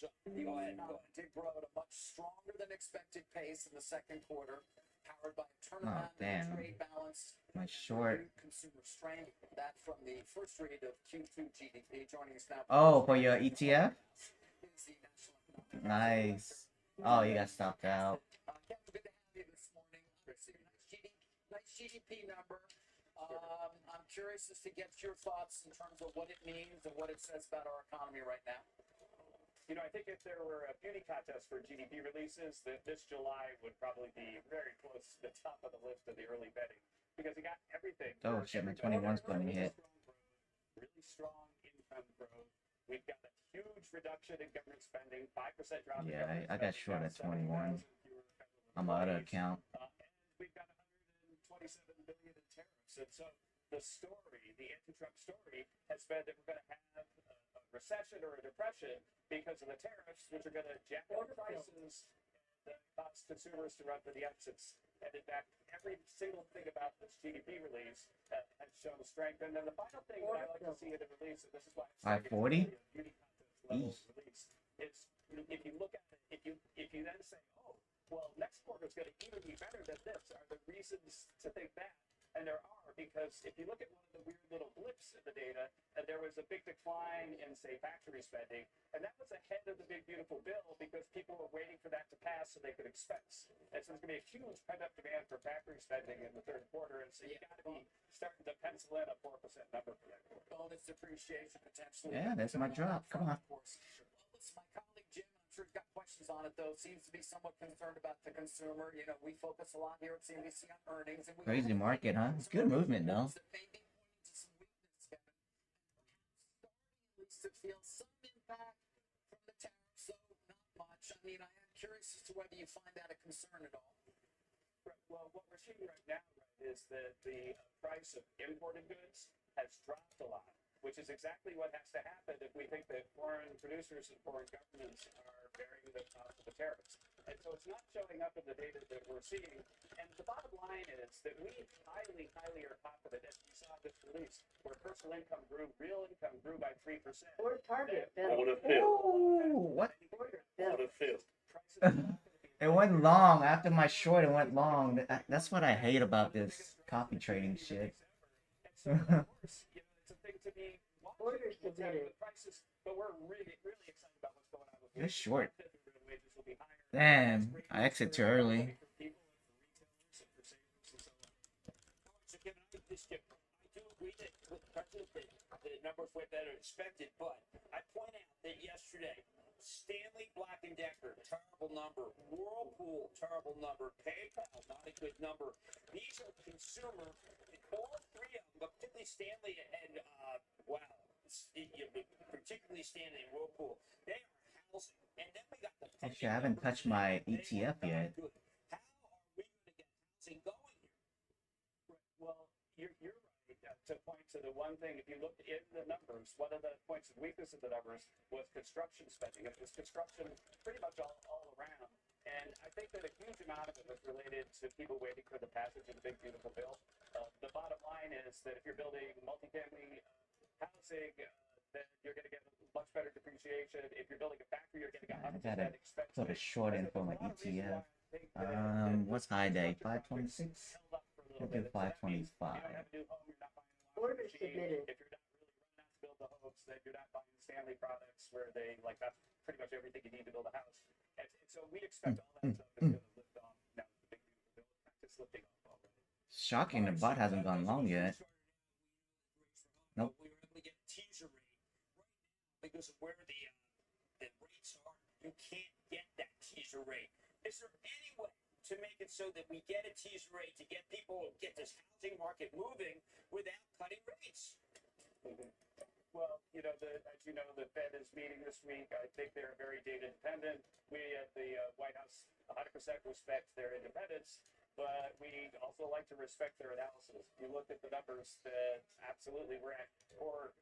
ahead. Did grow at a much stronger than expected pace in the second quarter, powered by a turnaround in damn. trade balance. My short. Consumer strength. That from the first read of Q2 GDP. Joining us now. Oh, for your ETF? Nice. Oh, you got stopped out. Kevin, good to have you this morning. Nice GDP number. I'm curious as to get your thoughts in terms of what it means and what it says about our economy right now. You know, I think if there were a beauty contest for GDP releases, that this July would probably be very close to the top of the list of the early betting because it got everything. Oh shit, my 21's going to hit. Really strong income growth. We've got a huge reduction in government spending, 5% drop. Yeah, I got short at 21. I'm out of account. And we've got 127 billion in tariffs, and so the story, the anti-Trump story, has been that we're going to have a recession or a depression because of the tariffs, which are going to jack up prices and cause consumers to run for the exits. And in fact, every single thing about this GDP release has shown strength. And then the final thing that I like to see in the release, and this is why I'm 540. level release, is if you look at it, if you then say, oh, well, next quarter is going to even be better than this, are there reasons to think that? And there are, because if you look at one of the weird little blips in the data, and there was a big decline in, say, factory spending, and that was ahead of the big beautiful bill because people were waiting for that to pass so they could expense. And so there's going to be a huge pent-up demand for factory spending in the third quarter, and so you got to be starting to pencil in a 4% number for that quarter. Bonus depreciation potentially. Yeah, that's my drop. Come on. Well, listen, my colleague Jim, I'm sure he's got questions on it though. Seems to be somewhat concerned about the consumer. You know, we focus a lot here at CNBC on earnings, and we Crazy market, huh? It's good movement though. At least to feel some impact from the tariffs, so not much. I mean, I am curious as to whether you find that a concern at all. Right. Well, what we're seeing right now is that the price of imported goods has dropped a lot, which is exactly what has to happen if we think that foreign producers and foreign governments are bearing the cost of the tariffs. And so it's not showing up in the data that we're seeing. And the bottom line is that we highly, highly are confident, as we saw this release, where personal income grew, real income grew by 3%. Or target, Ooh, what? Prices It went long. After my short, it went long. That's what I hate about this copy trading shit. So, of course, you know, it's a thing to be Orders submitted. the prices, but we're really, really excited about what's going on with It's short. wages will be higher. Damn, I exit too early. So, Kevin, I do agree that with the president that the numbers went better than expected, but I point out that yesterday, Stanley Black & Decker, terrible number. Whirlpool, terrible number. PayPal, not a good number. These are consumer, all three of them, but particularly Stanley and, particularly Stanley and Whirlpool, they are housing. And then we got the... Actually, I haven't touched my ETF yet. How are we going to get housing going here? Well, you're right to point to the one thing. If you look in the numbers, one of the points of weakness of the numbers was construction spending. It was construction pretty much all around. And I think that a huge amount of it was related to people waiting for the passage of the big beautiful bill. The bottom line is that if you're building multifamily housing, then you're going to get much better depreciation. If you're building a factory, you're going to get 100% I gotta expensive. put a short in for my ETF. What's high day? 526? We'll do 525. Orders submitted. If you're not really running out to build the homes, then you're not buying Stanley products where they, like, that's pretty much everything you need to build a house. And so we expect all that stuff is going to lift off. Now, the big beautiful bill, in fact, it's lifting off already. Shocking, the bot hasn't gone long yet. Nope. We were able to get a teaser rate right now because of where the rates are. You can't get that teaser rate. Is there any way to make it so that we get a teaser rate to get people, get this housing market moving without cutting rates? Well, you know, as you know, the Fed is meeting this week. I think they're very data dependent. We at the White House 100% respect their independence, but we also like to respect their analysis. If you look at the numbers, that absolutely we're at core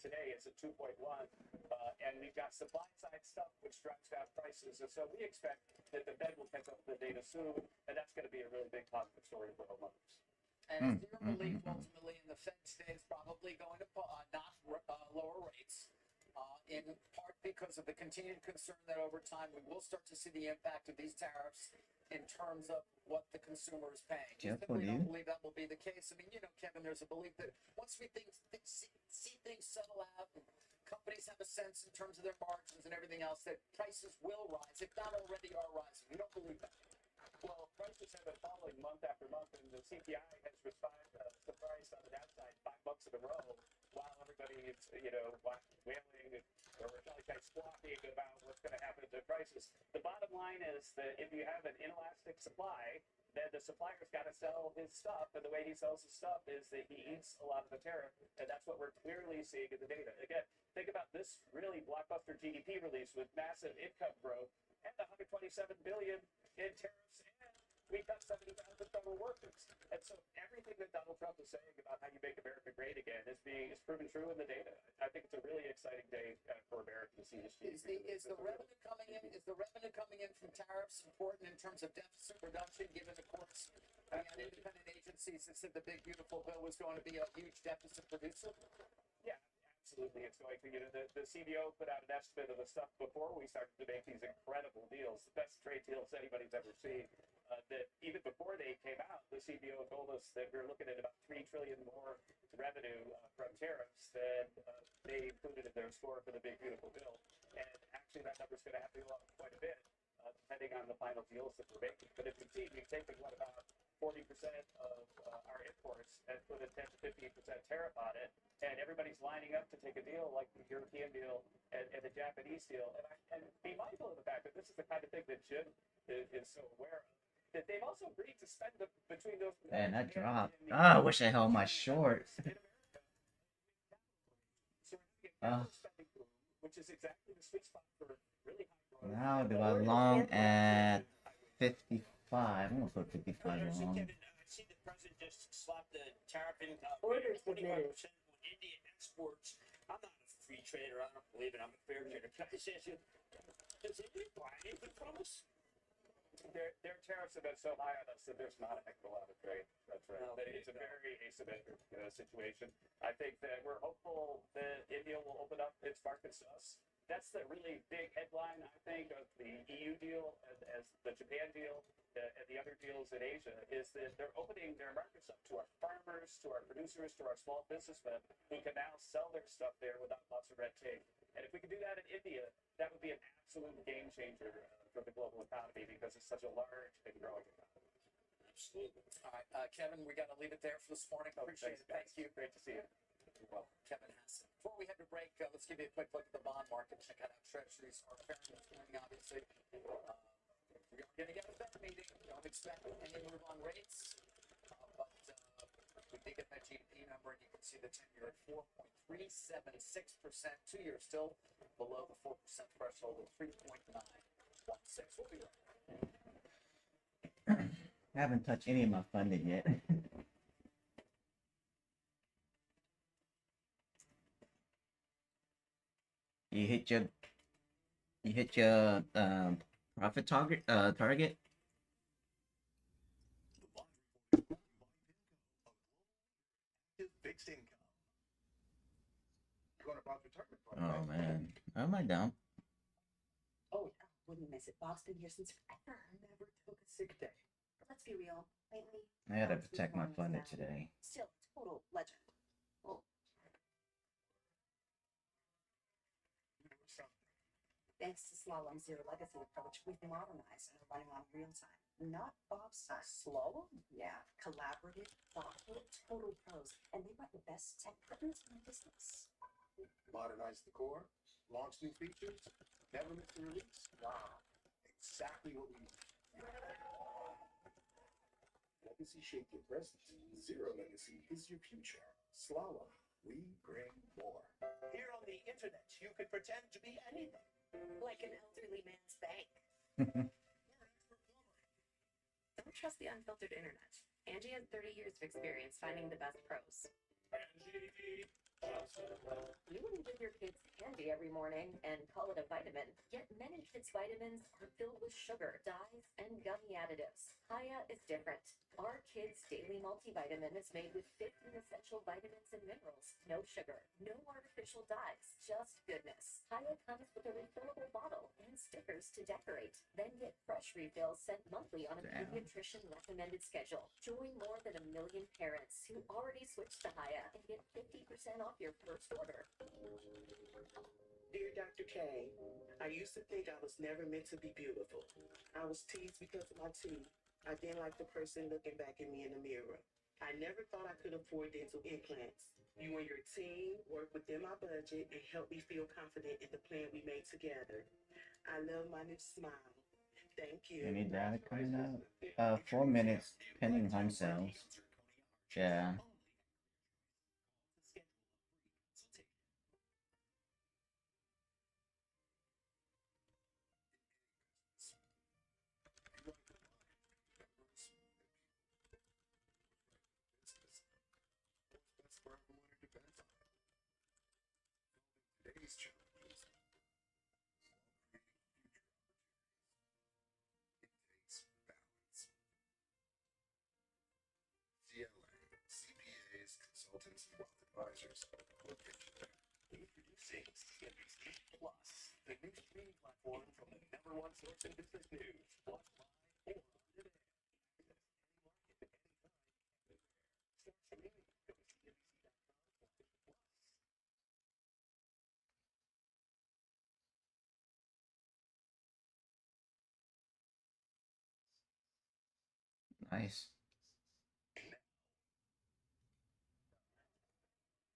today is at 2.1, and we've got supply side stuff which drives down prices. And so we expect that the Fed will pick up the data soon, and that's going to be a really big positive story for homeowners. And it's your belief ultimately in the Fed today is probably going to not lower rates, in part because of the continued concern that over time we will start to see the impact of these tariffs in terms of what the consumer is paying. We don't believe that will be the case. I mean, you know, Kevin, there's a belief that once we see things settle out and companies have a sense in terms of their margins and everything else, that prices will rise, if not already are rising. You don't believe that? Well, prices have been falling month after month, and the CPI has surprised on the downside 5 months in a row, while everybody is, you know, wailing or squawking about what's going to happen to prices. The bottom line is that if you have an inelastic supply, then the supplier's got to sell his stuff, and the way he sells his stuff is that he eats a lot of the tariff, and that's what we're clearly seeing in the data. Again, think about this really blockbuster GDP release with massive income growth and $127 billion in tariffs, and we got 70,000 federal workers. logistics. And so everything that Donald Trump is saying about how you make America great again is proven true in the data. I think it's a really exciting day for America to see this. Is the revenue coming in? Is the revenue coming in from tariffs important in terms of deficit reduction, given the courts? We had independent agencies that said the big beautiful bill was going to be a huge deficit producer. Yeah, absolutely. It's going to. You know, the CBO put out an estimate of the stuff before we started to make these incredible deals, the best trade deals anybody's ever seen. That even before they came out, the CBO told us that we were looking at about $3 trillion more revenue from tariffs than they included in their score for the big beautiful bill. And actually, that number's going to have to go up quite a bit, depending on the final deals that we're making. But if we see, we've taken what about 40% of our imports and put a 10 to 15% tariff on it, and everybody's lining up to take a deal like the European deal and the Japanese deal. And be mindful of the fact that this is the kind of thing that Jim is so aware of. That they've also agreed to spend between those. Man, that dropped. Oh, I wish I held my short. Which is exactly the sweet spot for really high growth. Now do I long at 55? I'm gonna put 55 long. I see the president just slapped the tariff in 25% on Indian exports. I'm not a free trader. I don't believe it. I'm a fair trader. Can I say to you, does India buy anything from us? Their tariffs have been so high on us that there's not a heck of a lot of trade. That's right. No, It's a very asymmetric situation. I think that we're hopeful that India will open up its markets to us. That's the really big headline, I think, of the EU deal, as the Japan deal, and the other deals in Asia, is that they're opening their markets up to our farmers, to our producers, to our small businessmen, who can now sell their stuff there without lots of red tape. And if we could do that in India, that would be an absolute game changer for the global economy, because it's such a large and growing economy. Absolutely. All right, Kevin, we got to leave it there for this morning. Appreciate it. Thank you. Great to see you. Well, Kevin Hassan. Before we head to break, let's give you a quick look at the bond market. Check out how treasuries are faring this morning, obviously. We're going to get a better meeting. Don't expect any move on rates. But we did get that GDP number, and you can see the 10-year at 4.376%. 2-year still below the 4% threshold at 3.916. We'll be right back. I haven't touched any of my funding yet. You hit your profit target. Fixed income. Going about retirement fund, Oh right? man, am I down? Oh, yeah, wouldn't miss it. Bob's been here since forever. Never took a sick day. But let's be real. Lately, I gotta Bob's been protect my performing funding sadly. today. Still, total legend. Well, thanks to Slalom Zero Legacy approach, we've modernized and are running on real time. Not Bob's style. Slalom? Yeah. Collaborative, thoughtful, total pros. And they run the best tech partners in the business. Modernize the core, launch new features, never miss a release. Wow. Exactly what we need. Legacy shaped your present. Zero Legacy is your future. Slalom, we bring more. Here on the internet, you could pretend to be anything. Like an elderly man's bank. Don't trust the unfiltered internet. Angie has 30 years of experience finding the best pros. You wouldn't give your kids candy every morning and call it a vitamin, yet many kids' vitamins are filled with sugar, dyes, and gummy additives. Haya is different. Our kids' daily multivitamin is made with 15 essential vitamins and minerals. No sugar, no artificial dyes, just goodness. Haya comes with a refillable bottle and stickers to decorate. Then get fresh refills sent monthly on a pediatrician recommended schedule. Join more than 1 million parents who already switched to Haya and get 50% off your first order. Dear Dr. K, I used to think I was never meant to be beautiful. I was teased because of my teeth. I didn't like the person looking back at me in the mirror. I never thought I could afford dental implants. You and your team work within my budget and help me feel confident in the plan we made together. I love my new smile. Thank you. Any data coming out? 4 minutes pending home sales. Yeah. Today's challenges, takes balance. CLA, CPAs, consultants, and wealth advisors will get you there. Introducing CNBC Plus, the new streaming platform from the #1 source in business news. Watch live or on demand. Access any market, anytime, anywhere. Start streaming. Go to CNBC.com/plus. Nice.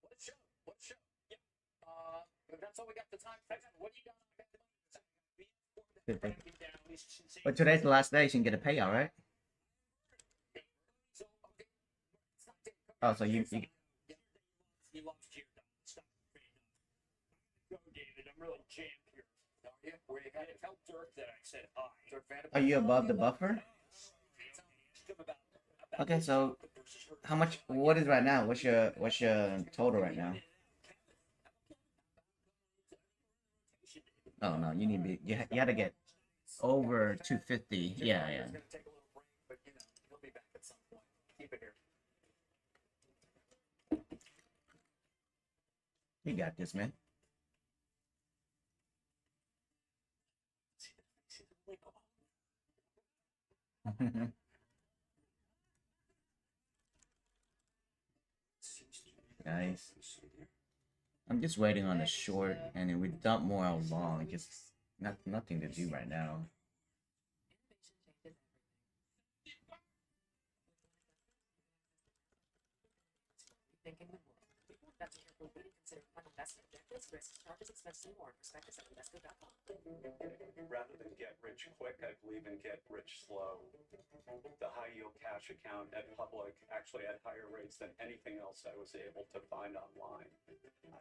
What show? What show? Yeah. That's all we got the time for. What do you got on But today's the last day, so you can get a payout, right? Oh, so you You lost your stop. Go, David. I'm really jammed here. Are you? Where you had to tell Dirk that I said hi. Dirk Vanderbilt. are you above the buffer? Okay, so how much? What is right now? What's your total right now? Oh no, you need to be. You had to get over 250. Yeah, yeah. You got this, man. Guys, I'm just waiting on the short, and then we dump more out long. Just nothing to do right now. Risks, charges, expenses, and more. Prospectus at invesco.com. Rather than get rich quick, I believe in get rich slow. The high yield cash account at Public actually had higher rates than anything else I was able to find online.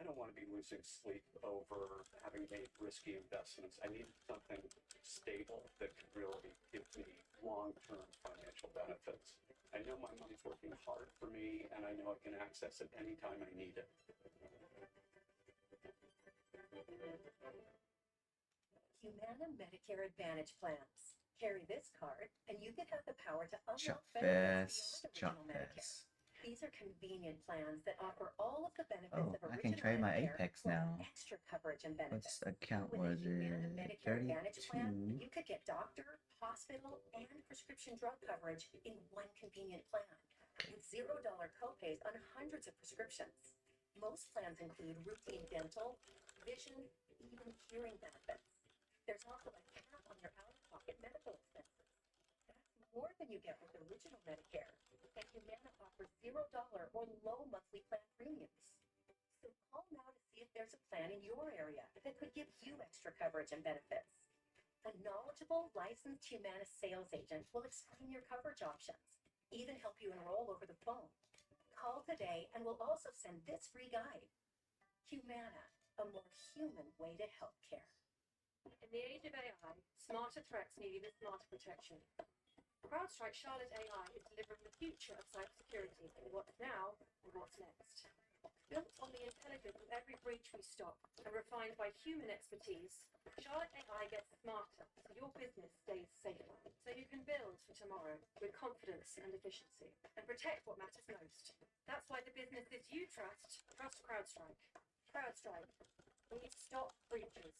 I don't want to be losing sleep over having made risky investments. I need something stable that could really give me long-term financial benefits. I know my money's working hard for me, and I know I can access it anytime I need it. Humana Medicare Advantage plans. Carry this card, and you could have the power to unlock Chop benefits fast, beyond chop original Medicare. fast. These are convenient plans that offer all of the benefits Oh, of original I can trade my Medicare Apex plus now. extra coverage and benefits. What's account With was a Humana it? Medicare Advantage plan, 32. you could get doctor, hospital, and prescription drug coverage in one convenient plan with $0 copays on hundreds of prescriptions. Most plans include routine dental, vision, even hearing benefits. There's also a cap on your out-of-pocket medical expenses. That's more than you get with original Medicare. And Humana offers $0 or low monthly plan premiums. So call now to see if there's a plan in your area that could give you extra coverage and benefits. A knowledgeable, licensed Humana sales agent will explain your coverage options, even help you enroll over the phone. Call today and we'll also send this free guide. Humana, a more human way to healthcare. In the age of AI, smarter threats need even smarter protection. CrowdStrike Charlotte AI is delivering the future of cybersecurity in what's now and what's next. Built on the intelligence of every breach we stop and refined by human expertise, Charlotte AI gets smarter so your business stays safer. So you can build for tomorrow with confidence and efficiency and protect what matters most. That's why the businesses you trust CrowdStrike. CrowdStrike. We stop breaches.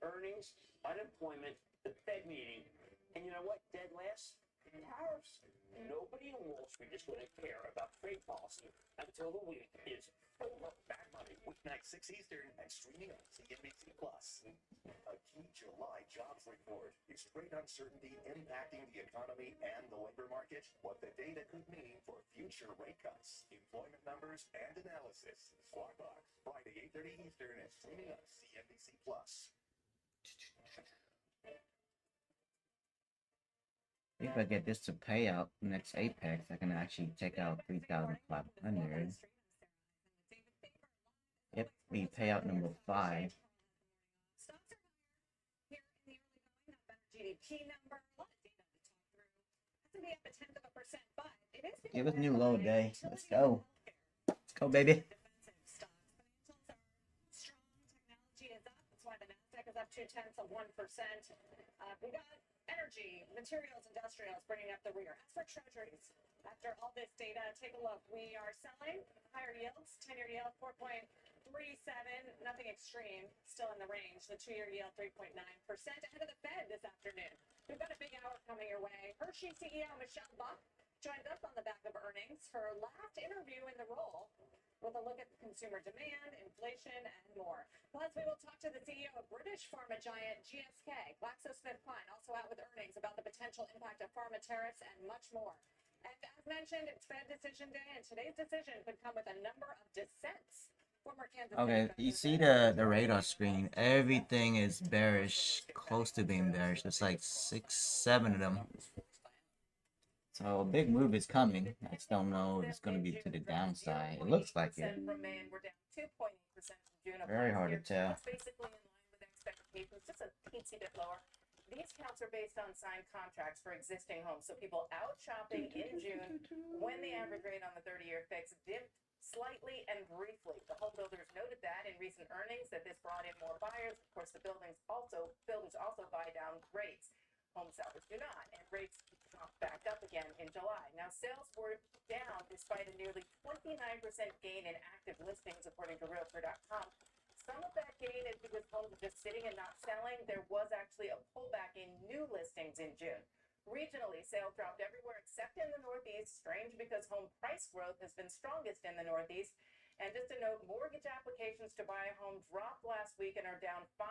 Earnings, unemployment, the Fed meeting, and you know what? Dead last? Tariffs. Nobody in Wall Street is going to care about trade policy until the week is full of bad money. Weeknight 6 Eastern and streaming on CNBC Plus. A key July jobs report is great uncertainty impacting the economy and the labor market. What the data could mean for future rate cuts, employment numbers, and analysis. Squawk Box, Friday 8:30 Eastern and streaming on CNBC Plus. If I get this to pay out next Apex, I can actually take out 3,500. Yep, we pay out number 5. GDP number, a lot of data to talk through. That's going to be up a 1/10%, but it is. Give us new low day. Let's go. Go, baby. Technology is up. That's why the Nasdaq is up 0.2%. We got energy, materials, industrials bringing up the rear. As for treasuries, after all this data, take a look. We are selling higher yields. 10-year yield 4.37, nothing extreme, still in the range. The 2-year yield 3.9%. Ahead of the Fed this afternoon. We've got a big hour coming your way. Hershey CEO Michelle Buck joined us on the back of earnings, her last interview in the role, with a look at consumer demand, inflation, and more. Plus, we will talk to the CEO of British pharma giant GSK. GlaxoSmithKline also out with earnings about the potential impact of pharma tariffs and much more. And as mentioned, it's Fed decision day, and today's decision could come with a number of dissents. Former Kansas Okay, State you see the radar screen. Everything is bearish, close to being bearish. It's like 6, 7 of them. So a big move is coming. I just don't know if it's going to be to the downside. It looks like it. We're down 2.8% from June of Very last hard year. to tell. That's basically in line with expectations, just a teensy bit lower. These counts are based on signed contracts for existing homes. So people out shopping in June when the average rate on the 30-year fix dipped slightly and briefly. The home builders noted that in recent earnings, that this brought in more buyers. Of course, the builders also buy down rates. Home sellers do not, and rates backed up again in July. Now, sales were down despite a nearly 29% gain in active listings, according to Realtor.com. Some of that gain is because homes are just sitting and not selling. There was actually a pullback in new listings in June. Regionally, sales dropped everywhere except in the Northeast. Strange, because home price growth has been strongest in the Northeast. And just a note, mortgage applications to buy a home dropped last week and are down 5%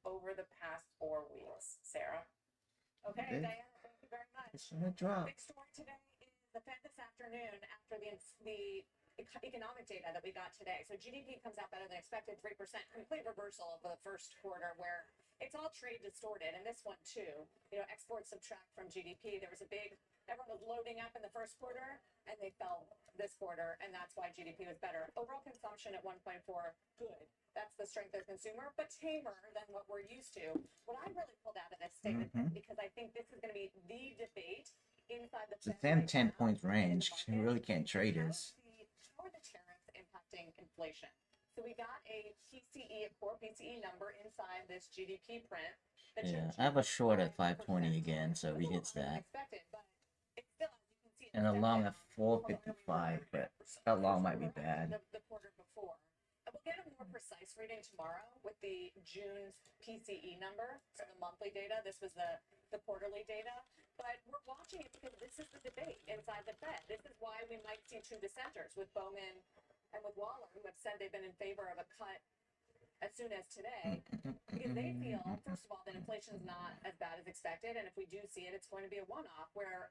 over the past 4 weeks. Sarah? Okay, Diana, thank you very much. It's gonna drop. Big story today is the Fed this afternoon after the economic data that we got today. So GDP comes out better than expected, 3%. Complete reversal of the first quarter, where it's all trade distorted, and this one too. You know, exports subtract from GDP. There was everyone was loading up in the first quarter, and they fell this quarter, and that's why GDP was better. Overall consumption at 1.4, good. That's the strength of the consumer, but tamer than what we're used to. What I really pulled out of this statement, because I think this is going to be the debate inside the It's a Fed damn 10 right points range. You really can't trade this. how are the tariffs impacting inflation? So we got a core PCE number inside this GDP print. Yeah, I have a short at 520 again, so he hits that. Expected, but it's still, as you can see, And a long at 455, but that long might be bad. the quarter before. And we'll get a more precise reading tomorrow with the June PCE number, so the monthly data. This was the quarterly data. But we're watching it because this is the debate inside the Fed. This is why we might see two dissenters with Bowman and with Waller, who have said they've been in favor of a cut as soon as today, because they feel, first of all, that inflation is not as bad as expected, and if we do see it, it's going to be a one-off, where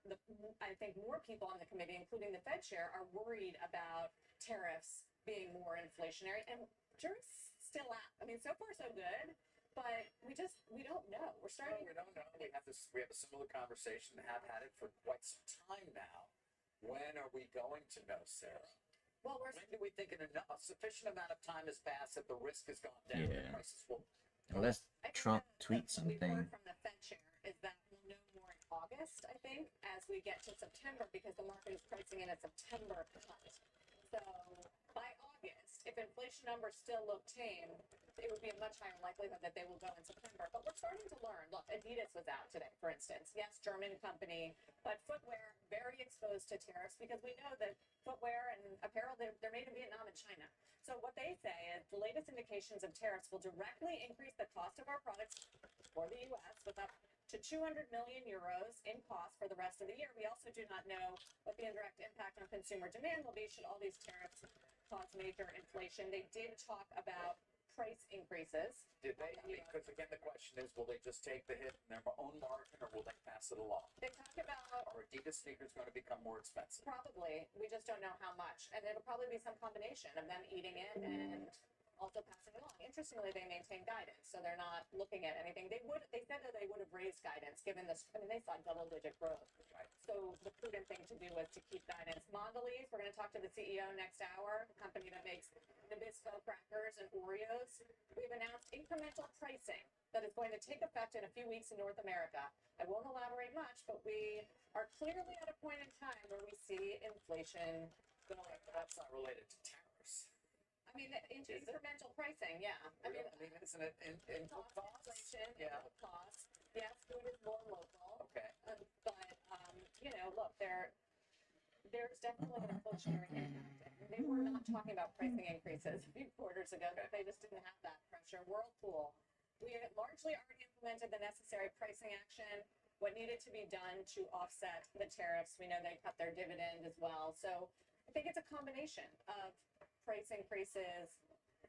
I think more people on the committee, including the Fed chair, are worried about tariffs being more inflationary, and jury's still out. I mean, so far so good, but we don't know. We're starting. We don't know. We have a similar conversation and have had it for quite some time now. When are we going to know, Sarah? Well, when do we think a sufficient amount of time has passed that the risk has gone down? Yeah. The prices will. Unless Trump tweets What we've something. heard from the Fed chair is that we'll know more in August, I think, as we get to September, because the market is pricing in a September cut. So by August, if inflation numbers still look tame, it would be a much higher likelihood that they will go in September. But we're starting to learn. Look, Adidas was out today, for instance. Yes, German company, but footwear very exposed to tariffs, because we know that footwear and apparel, they're made in Vietnam and China. So what they say is the latest indications of tariffs will directly increase the cost of our products for the U.S. with up to 200 million euros in cost for the rest of the year. We also do not know what the indirect impact on consumer demand will be should all these tariffs cause major inflation. They did talk about price increases. Did they? Because again, the question is, will they just take the hit in their own margin, or will they pass it along? They talk about, are Adidas sneakers going to become more expensive? Probably. We just don't know how much, and it'll probably be some combination of them eating it and also passing it along. Interestingly, they maintain guidance, so they're not looking at anything. They said that they would have raised guidance given this. I mean, they saw double-digit growth. Right. So the prudent thing to do was to keep guidance. Mondelez, we're going to talk to the CEO next hour, the company that makes Nabisco crackers and Oreos. We've announced incremental pricing that is going to take effect in a few weeks in North America. I won't elaborate much, but we are clearly at a point in time where we see inflation That's not related to tariffs. I mean, incremental pricing, yeah. I mean, isn't it input costs? Inflation, Yeah. input costs. Yes, food is more local. Okay. But, you know, look, there's definitely an inflationary impact. They were not talking about pricing increases a few quarters ago, but they just didn't have that pressure. Whirlpool, we had largely already implemented the necessary pricing action, what needed to be done to offset the tariffs. We know they cut their dividend as well. So I think it's a combination of price increases,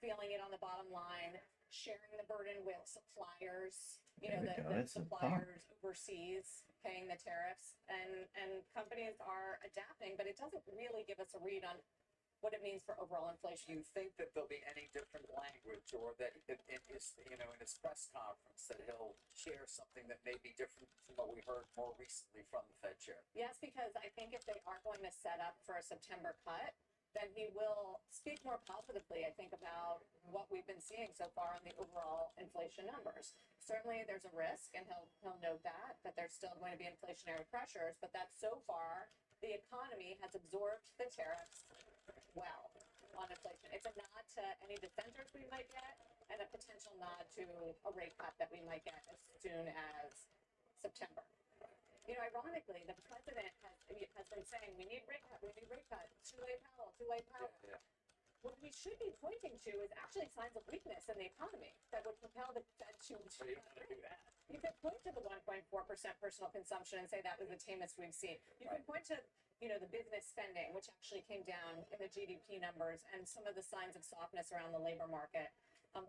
feeling it on the bottom line, sharing the burden with suppliers, you know, the suppliers overseas paying the tariffs, and companies are adapting, but it doesn't really give us a read on what it means for overall inflation. Do you think that there'll be any different language, or that in his, you know, in his press conference, that he'll share something that may be different from what we heard more recently from the Fed chair? Yes, because I think if they are going to set up for a September cut, then he will speak more positively, I think, about what we've been seeing so far on the overall inflation numbers. Certainly there's a risk, and he'll note that there's still going to be inflationary pressures, but that so far the economy has absorbed the tariffs well on inflation. It's a nod to any dissenters we might get, and a potential nod to a rate cut that we might get as soon as September. You know, ironically, the president has been saying we need rate cut, too late Powell. Yeah. What we should be pointing to is actually signs of weakness in the economy that would propel the Fed to So you don't want to do that. You could point to the 1.4% personal consumption and say that was the tamest we've seen. You could point to, you know, the business spending, which actually came down in the GDP numbers, and some of the signs of softness around the labor market,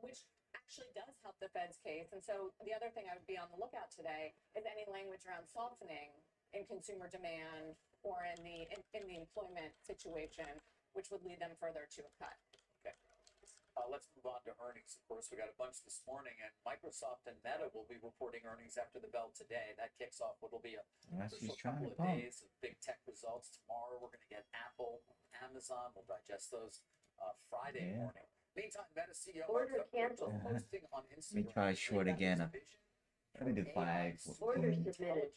which actually does help the Fed's case. And so the other thing I would be on the lookout today is any language around softening in consumer demand or in the employment situation, which would lead them further to a cut. Okay. Let's move on to earnings. Of course, we got a bunch this morning, and Microsoft and Meta will be reporting earnings after the bell today. That kicks off what will be a couple of days of big tech results. Tomorrow, we're going to get Apple, Amazon. We'll digest those Friday morning. Meantime, Meta CEO Order canceled. posting on Let me Instagram. try short again. Let me do 5. Order submitted.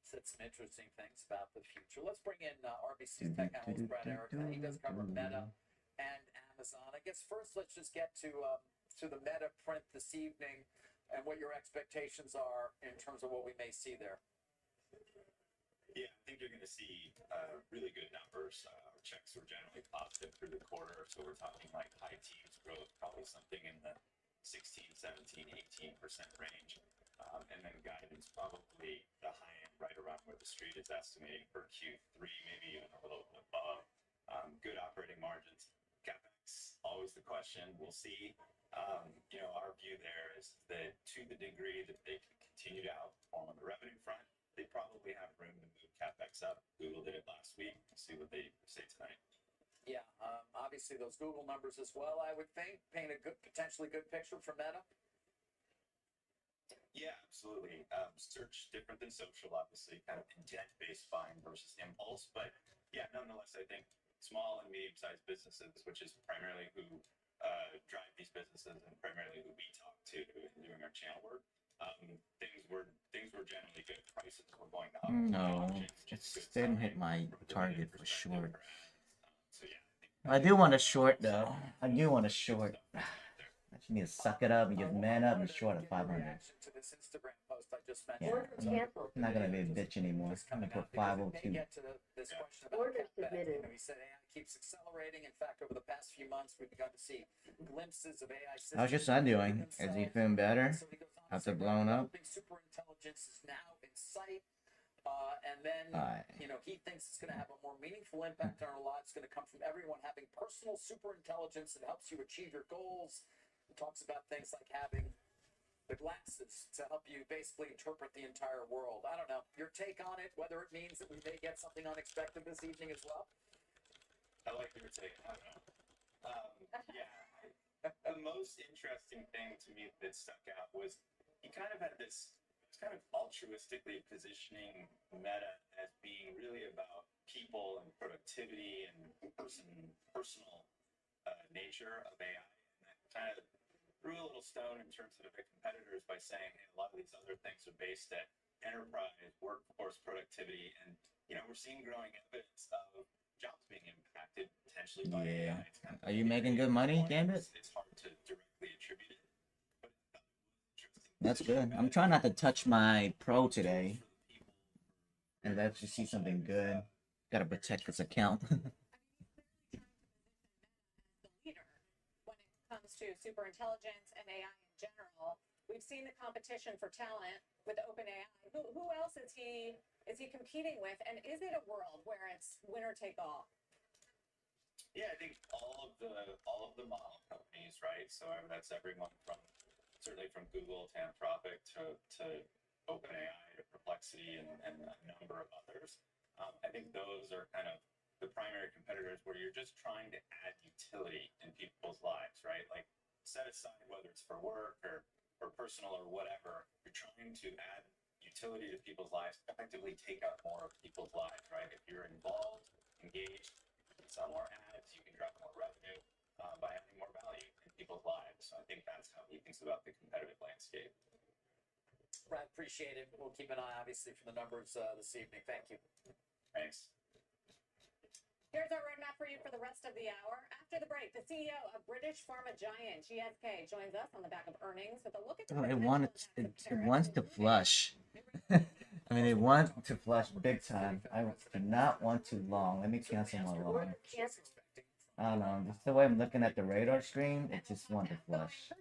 Said some interesting things about the future. Let's bring in RBC's tech analyst Brad Erickson. He does cover Meta and Amazon. I guess first let's just get to the Meta print this evening and what your expectations are in terms of what we may see there. Yeah, I think you're going to see really good numbers. Our checks were generally positive through the quarter, so we're talking like high teens growth, probably something in the 16, 17, 18% range. And then guidance probably the high end, right around where the street is estimating for Q3, maybe even a little bit above. Good operating margins. CapEx, always the question. We'll see. You know, our view there is that to the degree that they can continue to outperform on the revenue front, they probably have room to move CapEx up. Google did it last week. We'll see what they say tonight. Yeah, obviously those Google numbers as well, I would think, paint a good, potentially good picture for Meta. Yeah, absolutely. Search different than social, obviously, kind of intent-based buying versus impulse. But yeah, nonetheless, I think small and medium-sized businesses, which is primarily who drive these businesses and primarily who we talk to in doing our channel work, things were generally good. Prices were going up. No, just didn't hit my target for short. So yeah, I do want a short though. I do want a short. I just need to suck it up and just man up and short at 500. To this Instagram post I just mentioned. Yeah, I'm not gonna be a bitch anymore. I'm gonna put 502. Get to this question about CapEx. You know, he said AI keeps accelerating. In fact, over the past few months, we've begun to see glimpses of AI systems. How's your son doing? Is he feeling better after blowing up? Super intelligence is now in sight. And then, you know, he thinks it's going to have a more meaningful impact on our lives. It's going to come from everyone having personal super intelligence that helps you achieve your goals. He talks about things like having the glasses to help you basically interpret the entire world. I don't know. Your take on it, whether it means that we may get something unexpected this evening as well? I like your take. I don't know. The most interesting thing to me that stuck out was he kind of had this kind of altruistically positioning Meta as being really about people and productivity and personal nature of AI. And that kind of threw a little stone in terms of the competitors by saying, hey, a lot of these other things are based at enterprise, workforce productivity. And, you know, we're seeing growing evidence of jobs being impacted potentially by Yeah. AI. It's kind of Are you making good money, Gambit? it's hard to directly attribute it. That's good. I'm trying not to touch my pro today. And let's just see something good. Gotta protect this account. Leader when it comes to super intelligence and AI in general. We've seen the competition for talent with OpenAI. Who else is he competing with? And is it a world where it's winner take all? Yeah, I think all of the model companies, right? So that's everyone from certainly from Google to Anthropic to OpenAI to Perplexity and a number of others. I think those are kind of the primary competitors where you're just trying to add utility in people's lives, right? Like set aside whether it's for work or personal or whatever, you're trying to add utility to people's lives, effectively take out more of people's lives, right? If you're involved, engaged, you can sell more ads, you can drive more revenue by adding more value in people's lives. So I think that's how he thinks about the competitive landscape. Brad, appreciate it. We'll keep an eye, obviously, for the numbers this evening. Thank you. Thanks. Here's our roadmap for you for the rest of the hour. After the break, the CEO of British pharma giant GSK joins us on the back of earnings with a look at the It wants to flush. I mean, it wants to flush big time. I do not want too long. Let me cancel my long. I don't know. Just the way I'm looking at the radar screen, it just wants to flush.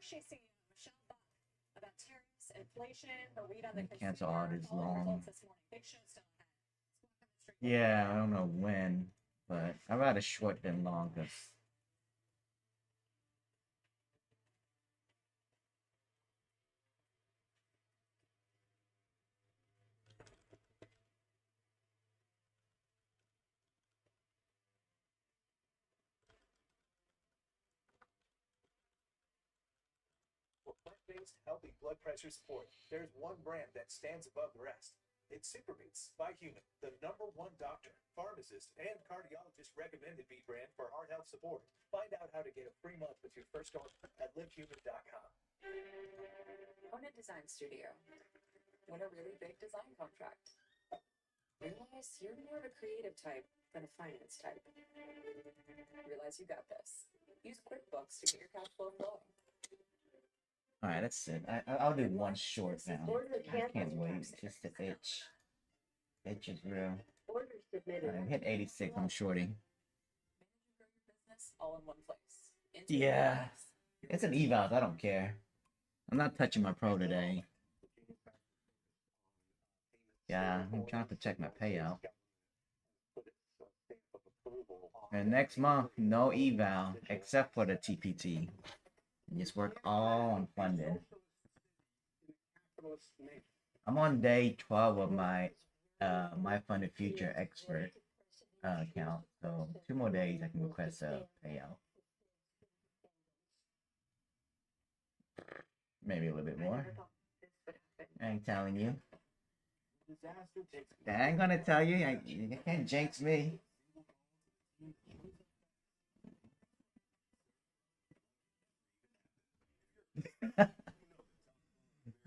About tariffs, inflation, her read on the Let me cancel all this all the long. results this morning. Big show still ahead. Yeah, I don't know when, but I'd rather short than long because For plant-based, healthy blood pressure support, there's one brand that stands above the rest. It's Superbeats by Human, the #1 doctor, pharmacist, and cardiologist recommended beat brand for heart health support. Find out how to get a free month with your first order at livehuman.com. Own a design studio. Win a really big design contract. Realize you're more of a creative type than a finance type. Realize you got this. Use QuickBooks to get your cash flow flowing. all right, that's it. I'll do one short now. I can't wait. Just the itch. Itch is real. I hit 86. I'm shorting. Business all in one place. Yeah, it's an evals. I don't care. I'm not touching my pro today. Yeah, I'm trying to protect my payout. And next month, no eval except for the TPT. Just work all on funding. I'm on day 12 of my my funded future expert account. So 2 more days I can request a payout. Maybe a little bit more. I ain't telling you. I ain't gonna tell you. You can't jinx me.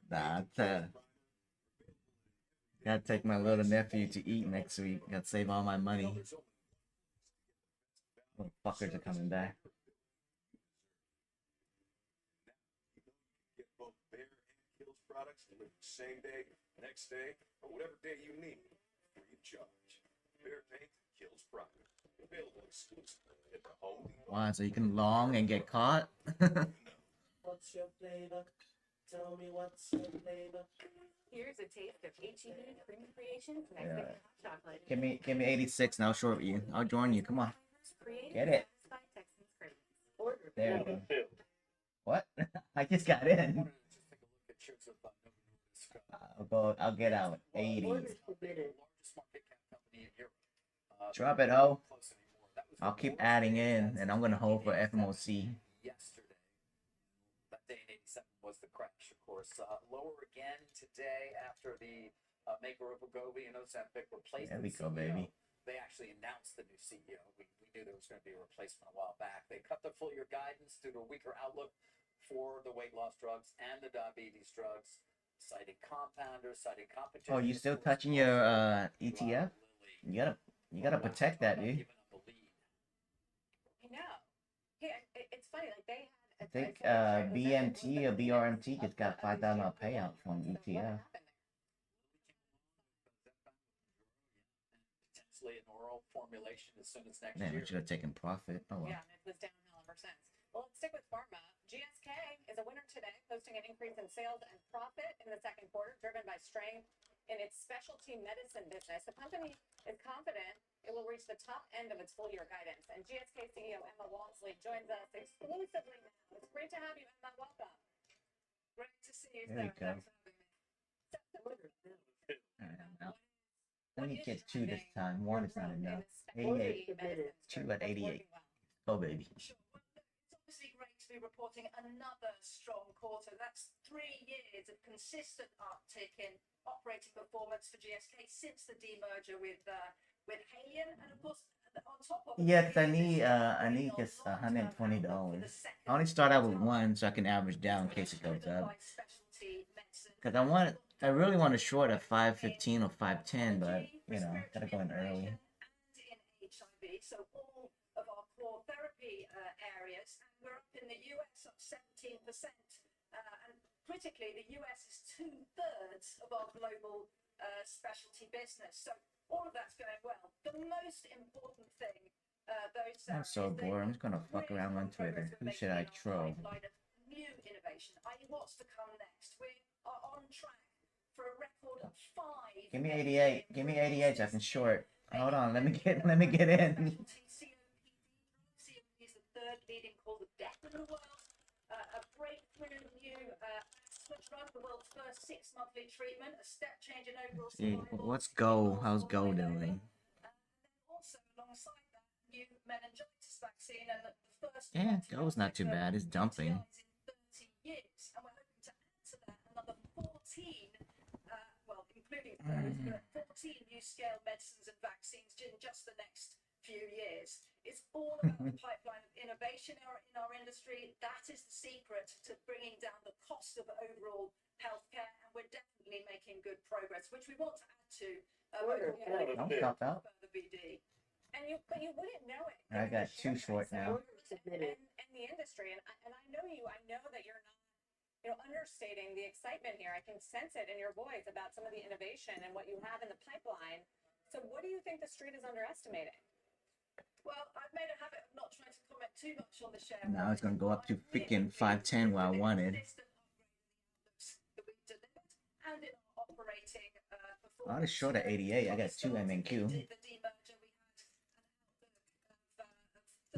Nah, gotta take my little nephew to eat next week. Gotta save all my money. Little fuckers are coming back. Get both Bear and Kills products delivered same day, next day, or whatever day you need, free of charge. Bear Paint, Kills product. Available exclusively at the Home Depot. Why? So you can long and get caught? What's your flavor? Tell me what's your flavor. Here's a taste of HEB Cream Creations Yeah. Mexican hot chocolate. Give me 86 and I'll short you. I'll join you. Come on. Get it. There we go. What? I just got in. I'll get out. 80. Drop it, ho. I'll keep adding in, and I'm gonna hold for FOMC. Yesterday, that day in 87 was the crash, of course. Lower again today after the maker of Wegovy and Ozempic replaced There we the go, CEO. baby. They actually announced the new CEO. We knew there was going to be a replacement a while back. They cut their full year guidance due to a weaker outlook for the weight loss drugs and the diabetes drugs, citing compounders, citing competition. Oh, you still touching your ETF? You gotta protect that, dude. funny, like they I had think BMT or BRMT just got $5,000 payout from ETF. Potentially an oral formulation as soon as next Man, I year. should have taken profit. Oh well. Yeah, and it was downhill ever since. Well, let's stick with pharma. GSK is a winner today, posting an increase in sales and profit in the second quarter, driven by strength in its specialty medicine business. The company is confident it will reach the top end of its full-year guidance. And GSK CEO Emma Walmsley joins us exclusively now. It's great to have you, Emma. Welcome. Great to see you. There you go. Let me get 2 this time. 1 is not enough. 88. 2 at 88. Oh, baby. It's obviously great to be reporting another strong quarter. That's 3 years of consistent uptick in operating performance for GSK since the demerger with Haleon, and of course on top of Yeah, because I need just $120. I only start out with 1 so I can average down in case it goes up. Because I really want to short at 5.15 or 5.10, but you know, gotta go in early. and in HIV, so all of our core therapy areas, and we're up in the US up 17%, and critically the US is 2/3 of our global specialty business, so all of that's going well. The most important thing, I'm so bored. I'm just gonna fuck around on Twitter. Who should I troll? new innovation, i.e. what's to come next. We are on track for a record of 5. Give me 88. Give me 88 so I can short. Hold on, let me get in. COPD is the 3rd leading cause of death in the world. A breakthrough new drug, the world's first 6-monthly treatment, a step change in overall survival. What's Go? How's Go doing? Also, alongside that, new meningitis vaccine and the first. Yeah, Go's not too bad. It's dumping. 30 years, and we're hoping to add to that another 14, well, including those, but 14 new scale medicines and vaccines in just the next few years. It's all about the pipeline of innovation in our industry. That is the secret to bringing down the cost of overall healthcare, and we're definitely making good progress, which we want to add to. Don't stop out. Further BD. But you wouldn't know it. I got 2 short now. And the industry, and I know you. I know that you're not, understating the excitement here. I can sense it in your voice about some of the innovation and what you have in the pipeline. So, what do you think the street is underestimating? Well, I've made a habit of not trying to comment too much on the share. Now it's gonna go up to freaking 5.10 where I wanted. And in our operating performance. I was short at 88. I got 2 MNQ. The demerger, we had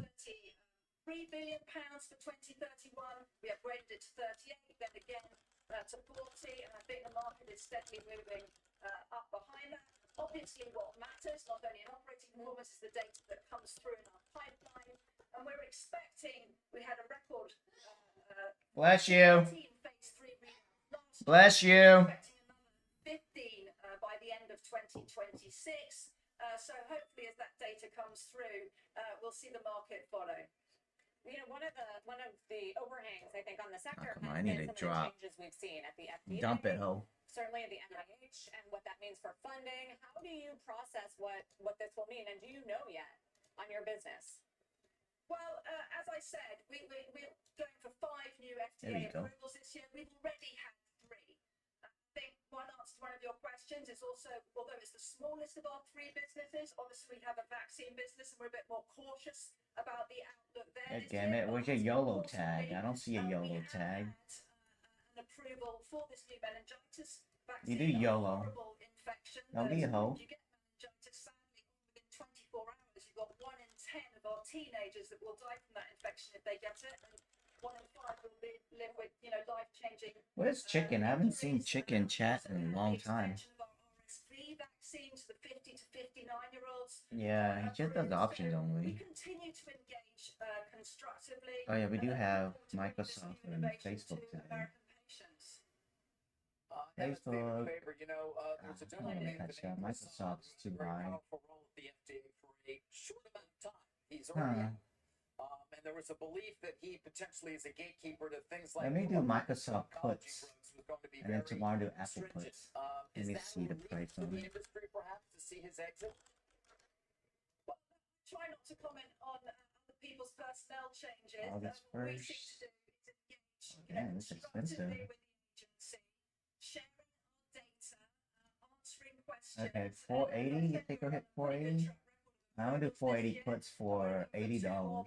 of £33 billion for 2031. We upgraded it to 38, then again to 40, and I think the market is steadily moving up behind that. Obviously, what matters, not only in operating performance, is the data that comes through in our pipeline, and we're expecting, we had a record. Bless you. Phase 3 Bless you. 15 by the end of 2026. So hopefully, as that data comes through, we'll see the market follow. One of the overhangs I think on the sector I has need been a some drop. of the changes we've seen at the FDA. Dump it, ho. Certainly at the NIH, and what that means for funding. How do you process what this will mean, and do you know yet on your business? Well, as I said, we're going for 5 new FDA approvals this year. We've already had 3. I think one answer to one of your questions is also, although it's the smallest of our 3 businesses, obviously we have a vaccine business and we're a bit more cautious about the outlook there. Damn it, where's your YOLO tag? I don't see a YOLO tag. An approval for this new meningitis vaccine. You do YOLO. Don't be a hoe. You get meningitis, sadly, within 24 hours, you've got 1 in 10 of our teenagers that will die from that infection if they get it, and 1 in 5 will live with, life-changing. Where's Chicken? I haven't seen Chicken chat in a long time. RSV vaccine to the 50 to 59-year-olds. Yeah, he just does options We only. continue to engage constructively. Oh yeah, we do have Microsoft and Facebook today. Facebook. There's a gentleman named Microsoft's too high. powerful role at the FDA for a short amount of time. He's already and there was a belief that he potentially is a gatekeeper to things like. Let me do Microsoft puts, and then tomorrow do Apple puts. Let me see the price on the it. industry perhaps to see his exit? Well, try not to comment on other people's personnel changes. August What we 1st. seek to do is engage Damn, this is expensive. constructively with the agency, sharing our data, answering questions. Okay, 480. You think we'll hit 480? I want to do 480 puts for $80.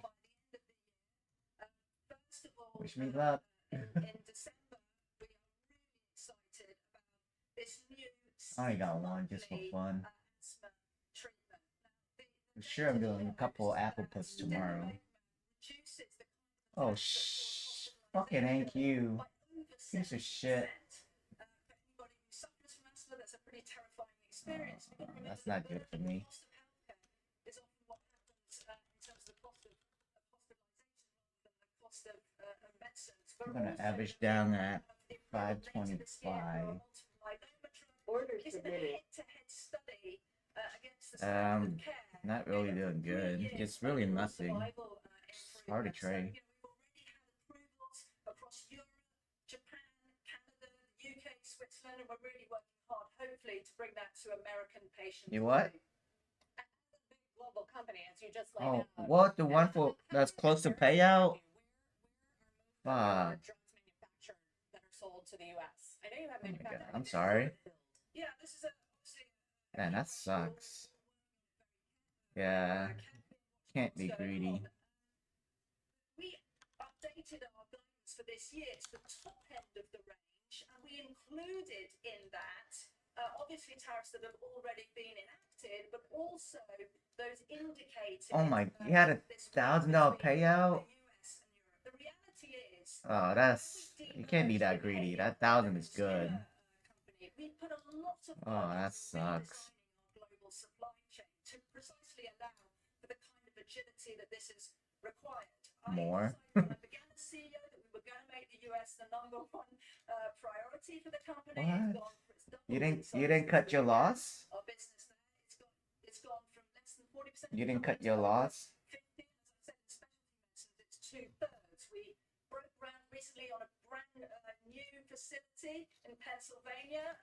Wish me luck. In December, we are really excited about this new I only got one just for fun. asthma treatment. For sure, I'm doing a couple Apple puts tomorrow. Oh, fucking thank you. Piece of shit. That's a pretty terrifying experience. That's not good for me. Is often what happens in terms of the cost of hospitalization rather than the cost of medicines. I'm gonna average down at 525. Order submitted. Not really doing good. It's really nothing. It's hard to trade. Across Europe, Japan, Canada, the UK, Switzerland, and we're really working hard, hopefully, to bring that to American patients. You what? Global company, as you just laid Oh, out. what? The one for that's close to payout? Fuck. Drugs manufactured that are sold to the U.S. I know you have Oh my god, manufacturing. I'm sorry. Yeah, this is Man, that sucks. Yeah. Can't be greedy. We updated our guidance for this year to the top end of the range, and we included in that, obviously, tariffs that have already been enacted, but also those indicated. Oh my, you had $1,000 payout? The reality is, Oh, that's, you can't be that greedy. That 1,000 is good. we put a lot of Oh, that sucks. global supply chain to precisely allow for the kind of agility that this is required. More. When I began as CEO that we were going to make the US the #1 priority for the company. What? You didn't cut your loss? Our business there, it's gone from less than 40%. You didn't cut your loss? 50, as I said, in specialty medicines, it's 2/3. We broke ground recently on a brand new facility in Pennsylvania.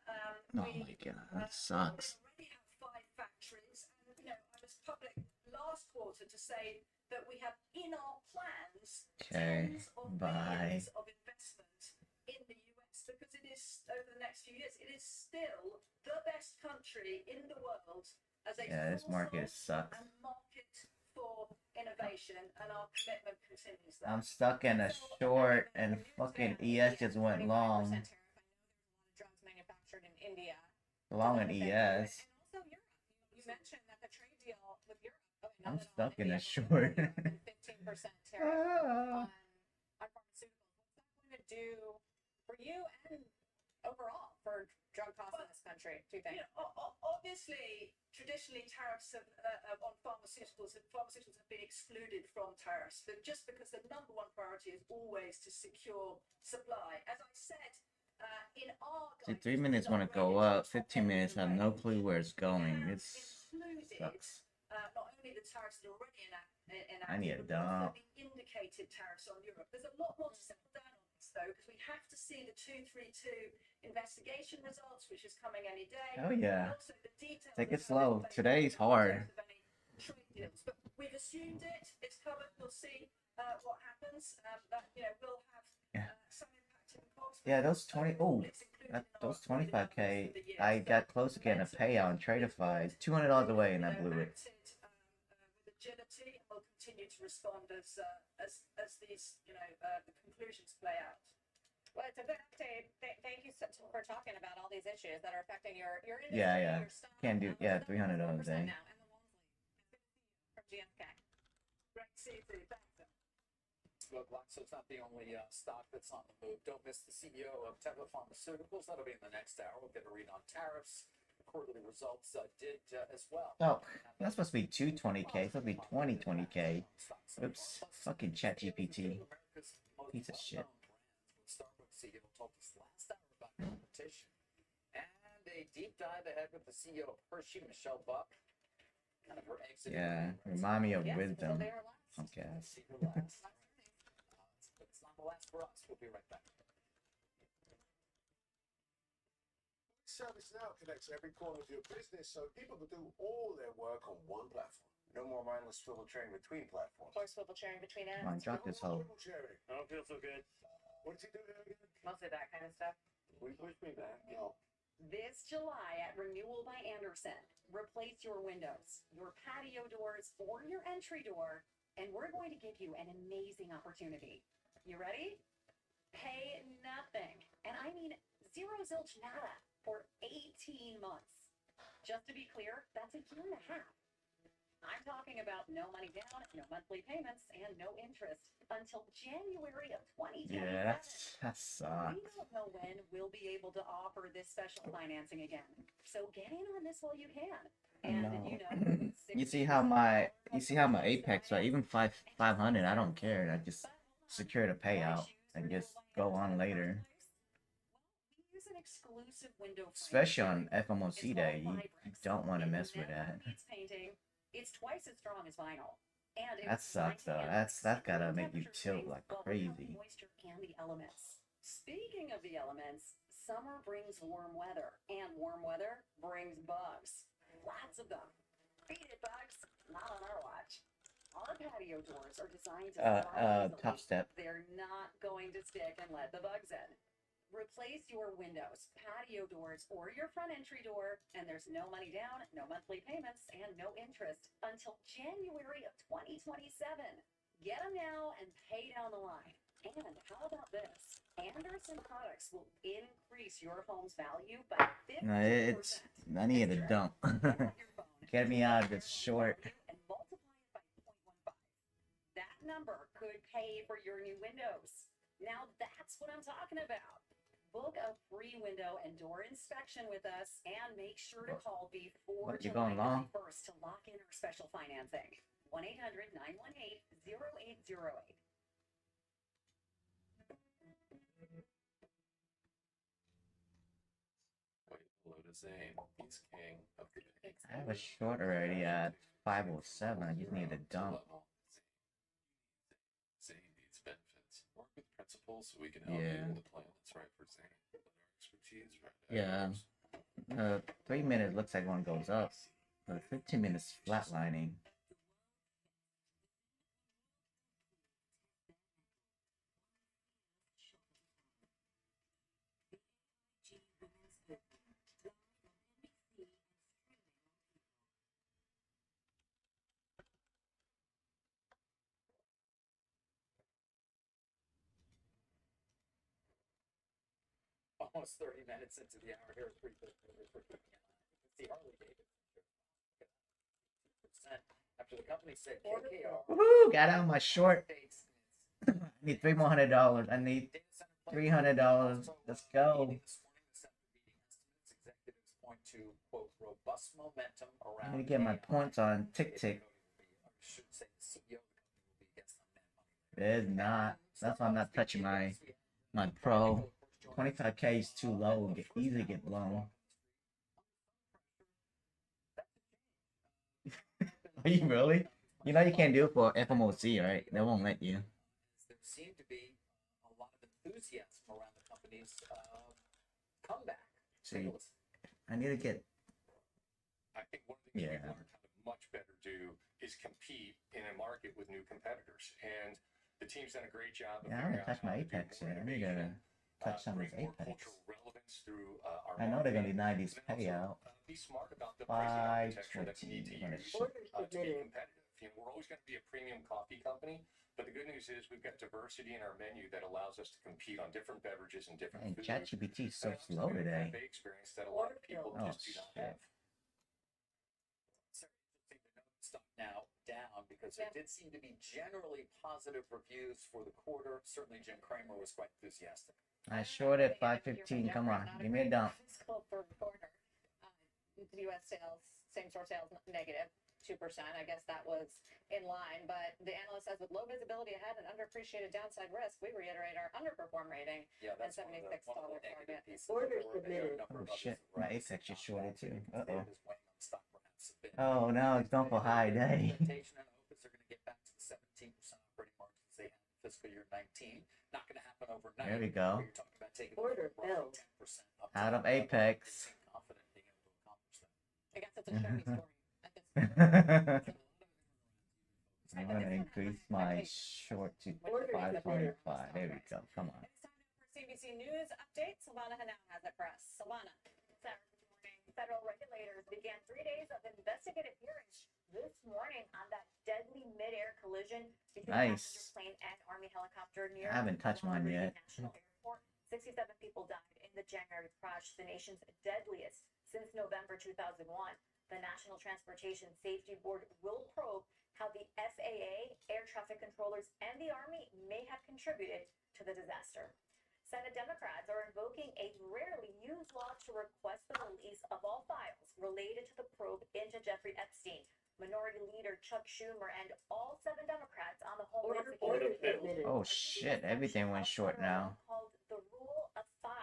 Oh my god, that sucks. We already have 5 factories, and I was public last quarter to say that we have in our plans Okay, tens of bye. billions of investment in the US because it is over the next few years. It is still the best country in the world as a Yeah, this market sucks. and market for innovation, and our commitment continues there. I'm stuck in a short and fucking ES just went long. Drugs manufactured in India. Long in ES. And also Europe. You mentioned that the trade deal with Europe. I'm stuck in a short. 15% tariff on pharmaceuticals. What's that going to do for you and overall for drug costs in this country, do you think? Obviously, traditionally tariffs on pharmaceuticals have been excluded from tariffs, but just because the #1 priority is always to secure supply. As I said, in our See, 3 minutes want to go up. 15 minutes have no clue where it's going. It sucks. Not only the tariffs that are already enacted, I need a but also dump. the indicated tariffs on Europe. There's a lot more to settle down on this, though, because we have to see the 232 investigation results, which is coming any day. Oh yeah. And also the details Take it of slow. how Today's hard. of any trade deals. But we've assumed it's covered. We'll see what happens. That will have some impact in costs. Yeah, those 20. Oh, those 25K. I got close to getting a payout on Tradeify. $200 away, and I blew it. With agility, and we'll continue to respond as these the conclusions play out. Well, it's a good update. Thank you for talking about all these issues that are affecting your industry. Yeah. Your stock. Can't do. Yeah, $300 a day. Now, and the Walmsley from GFK. Great to see you. Thanks. Well, Glaxo's not the only stock that's on the move. Don't miss the CEO of Teva Pharmaceuticals. That'll be in the next hour. We'll get a read on tariffs. Quarterly results did as well. Oh, that's supposed to be 220K. It's supposed to be 2020K. Oops. Fucking ChatGPT. Piece of shit. Starbucks CEO told us last hour about competition. And a deep dive ahead with the CEO of Hershey, Michelle Buck. Kind of her exit. Yeah, remind me of Yes, wisdom. they are last. Okay. See her last. But it's not the last for us. We'll be right back. ServiceNow connects every corner of your business so people can do all their work on one platform. No more mindless swivel chairing between platforms. Or swivel chairing between ends. Come on, drop this hoe. Swivel chairing. I don't feel so good. What's he do there again? Mostly that kind of stuff. We push me back. No. This July at Renewal by Anderson, replace your windows, your patio doors, or your entry door, and we're going to give you an amazing opportunity. You ready? Pay nothing, and I mean zero zilch nada, for 18 months. Just to be clear, that's a year and a half. I'm talking about no money down, no monthly payments, and no interest until January of 2027. Yeah, that sucks. We don't know when we'll be able to offer this special financing again. So get in on this while you can. And you know, You see how my Apex, right? Even 500, I don't care. I just secure the payout and just go on later. use an exclusive window frame. Especially on FOMC day, you don't want to mess with that. It's painting. It's twice as strong as vinyl. And That sucks though. That's gotta make you tilt like crazy. Moisture and the elements. Speaking of the elements, summer brings warm weather, and warm weather brings bugs. Lots of them. Beat it, bugs. Not on our watch. Our patio doors are designed to Top step. They're not going to stick and let the bugs in. Replace your windows, patio doors, or your front entry door, and there's no money down, no monthly payments, and no interest until January of 2027. Get them now and pay down the line. And how about this? Anderson products will increase your home's value by 50%. No, I need a dump. Get me out of this short. And multiply it by 0.15. That number could pay for your new windows. Now that's what I'm talking about. Book a free window and door inspection with us, and make sure to call before You July going long? 31st to lock in our special financing. 1-800-918-0808. Hello to Zane. He's king of the day. I have a short already at 507. I just need a dump. Zane needs benefits. Work with principals so we can help Yeah. you with a plan that's right for Zane. Let our expertise right Yeah. 3 minutes looks like one goes up. 15 minutes flatlining. Almost 30 minutes into the hour here, 3:50 for keeping it. You can see Harley Davidson percent after the company said KKR. Woohoo! Got out my short. I need $300. I need $300. Let's go. Executives point to quote robust momentum I around. need to get my points on Tick Tick. I should say the CEO of the company will be against them that money. It is not. That's why I'm not touching my pro. 25K is too low. Easily get blown. Are you really? You know you can't do it for FOMC, right? They won't let you. There seemed to be a lot of enthusiasm around the company's comeback. See, I need to get. I think one of the things we learned how to much better do is compete in a market with new competitors. And the team's done a great job of Yeah, I haven't touched my Apex yet. I need to touch some of this Apex. I know they're gonna be 90s payout. Be smart about the pricing architecture that you need to 520. use to be competitive. You know, we're always going to be a premium coffee company, but the good news is we've got diversity in our menu that allows us to compete on different beverages and different And foods. ChatGPT is so slow today. Experience that a lot of people Oh just do not have. shit. Stock now down because there did seem to be generally positive reviews for the quarter. Certainly Jim Cramer was quite enthusiastic. I shorted 515. Come on, give me a dump. Fiscal third quarter. U.S. sales, same-store sales, negative 2%. I guess that was in line, but the analyst says with low visibility ahead and underappreciated downside risk, we reiterate our underperform rating Yeah, and that's one of the $76 negative target. pieces. Orders submitted. Oh shit, my Apex just shorted too. Uh-oh. Stock perhaps a bit. Oh no, it's going for high day. Expectation and hope is they're going to get back to the 17% operating margins they had in fiscal year 19. Not going to happen overnight. There we go. You're talking about taking Order roughly filled. 10% up Out of to Apex. confident being able to accomplish that. I guess it's a show me story at this point. I'm gonna increase my short to 525. There we go. Come on. CBC News update. Silvana Hanan has it for us. Silvana. Saturday morning, federal regulators began 3 days of investigative hearings this morning on that deadly mid-air collision between a passenger plane and Army helicopter near I haven't touched mine yet. National Airport. 67 people died in the January crash, the nation's deadliest since November 2001. The National Transportation Safety Board will probe how the FAA, air traffic controllers, and the Army may have contributed to the disaster. Senate Democrats are invoking a rarely used law to request the release of all files related to the probe into Jeffrey Epstein. Minority Leader Chuck Schumer and all 7 Democrats on the Homeland Security Committee. Oh shit, everything went short now. Called the Rule of 5,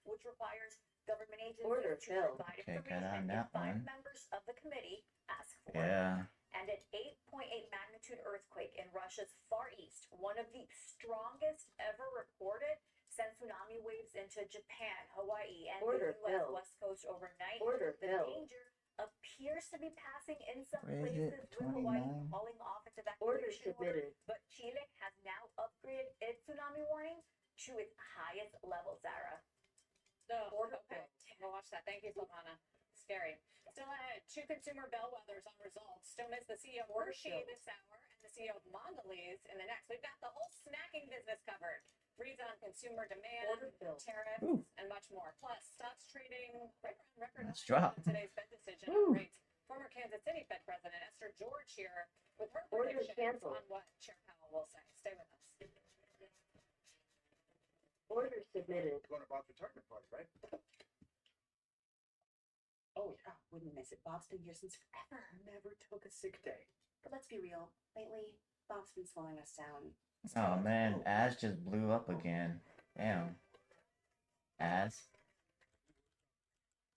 which requires government agencies to provide got on information that if 5 one. members of the committee ask for it. Yeah. And an 8.8 magnitude earthquake in Russia's Far East, one of the strongest ever recorded, sent tsunami waves into Japan, Hawaii, and the U.S. West Coast overnight. The danger appears to be passing in some places, with Hawaii calling off its evacuation order. But Chile has now upgraded its tsunami warning to its highest level, Sarah. Okay. We'll watch that. Thank you, Silvana. Scary. Still ahead, 2 consumer bellwethers on results. Don't miss the CEO of Hershey this hour and the CEO of Mondelez in the next. We've got the whole snacking business covered. Reads on consumer demand, tariffs, and much more. Plus, stocks trading right around record highs in today's Fed decision on rates. Former Kansas City Fed President Esther George here with her predictions on what Chair Powell will say. Stay with us. Order submitted. Going to Bob's retirement party, right? Oh, yeah. Wouldn't miss it. Bob's been here since forever. Never took a sick day. But let's be real. Lately, Bob's been slowing us down. Oh man, Ash just blew up again. Damn. Ass.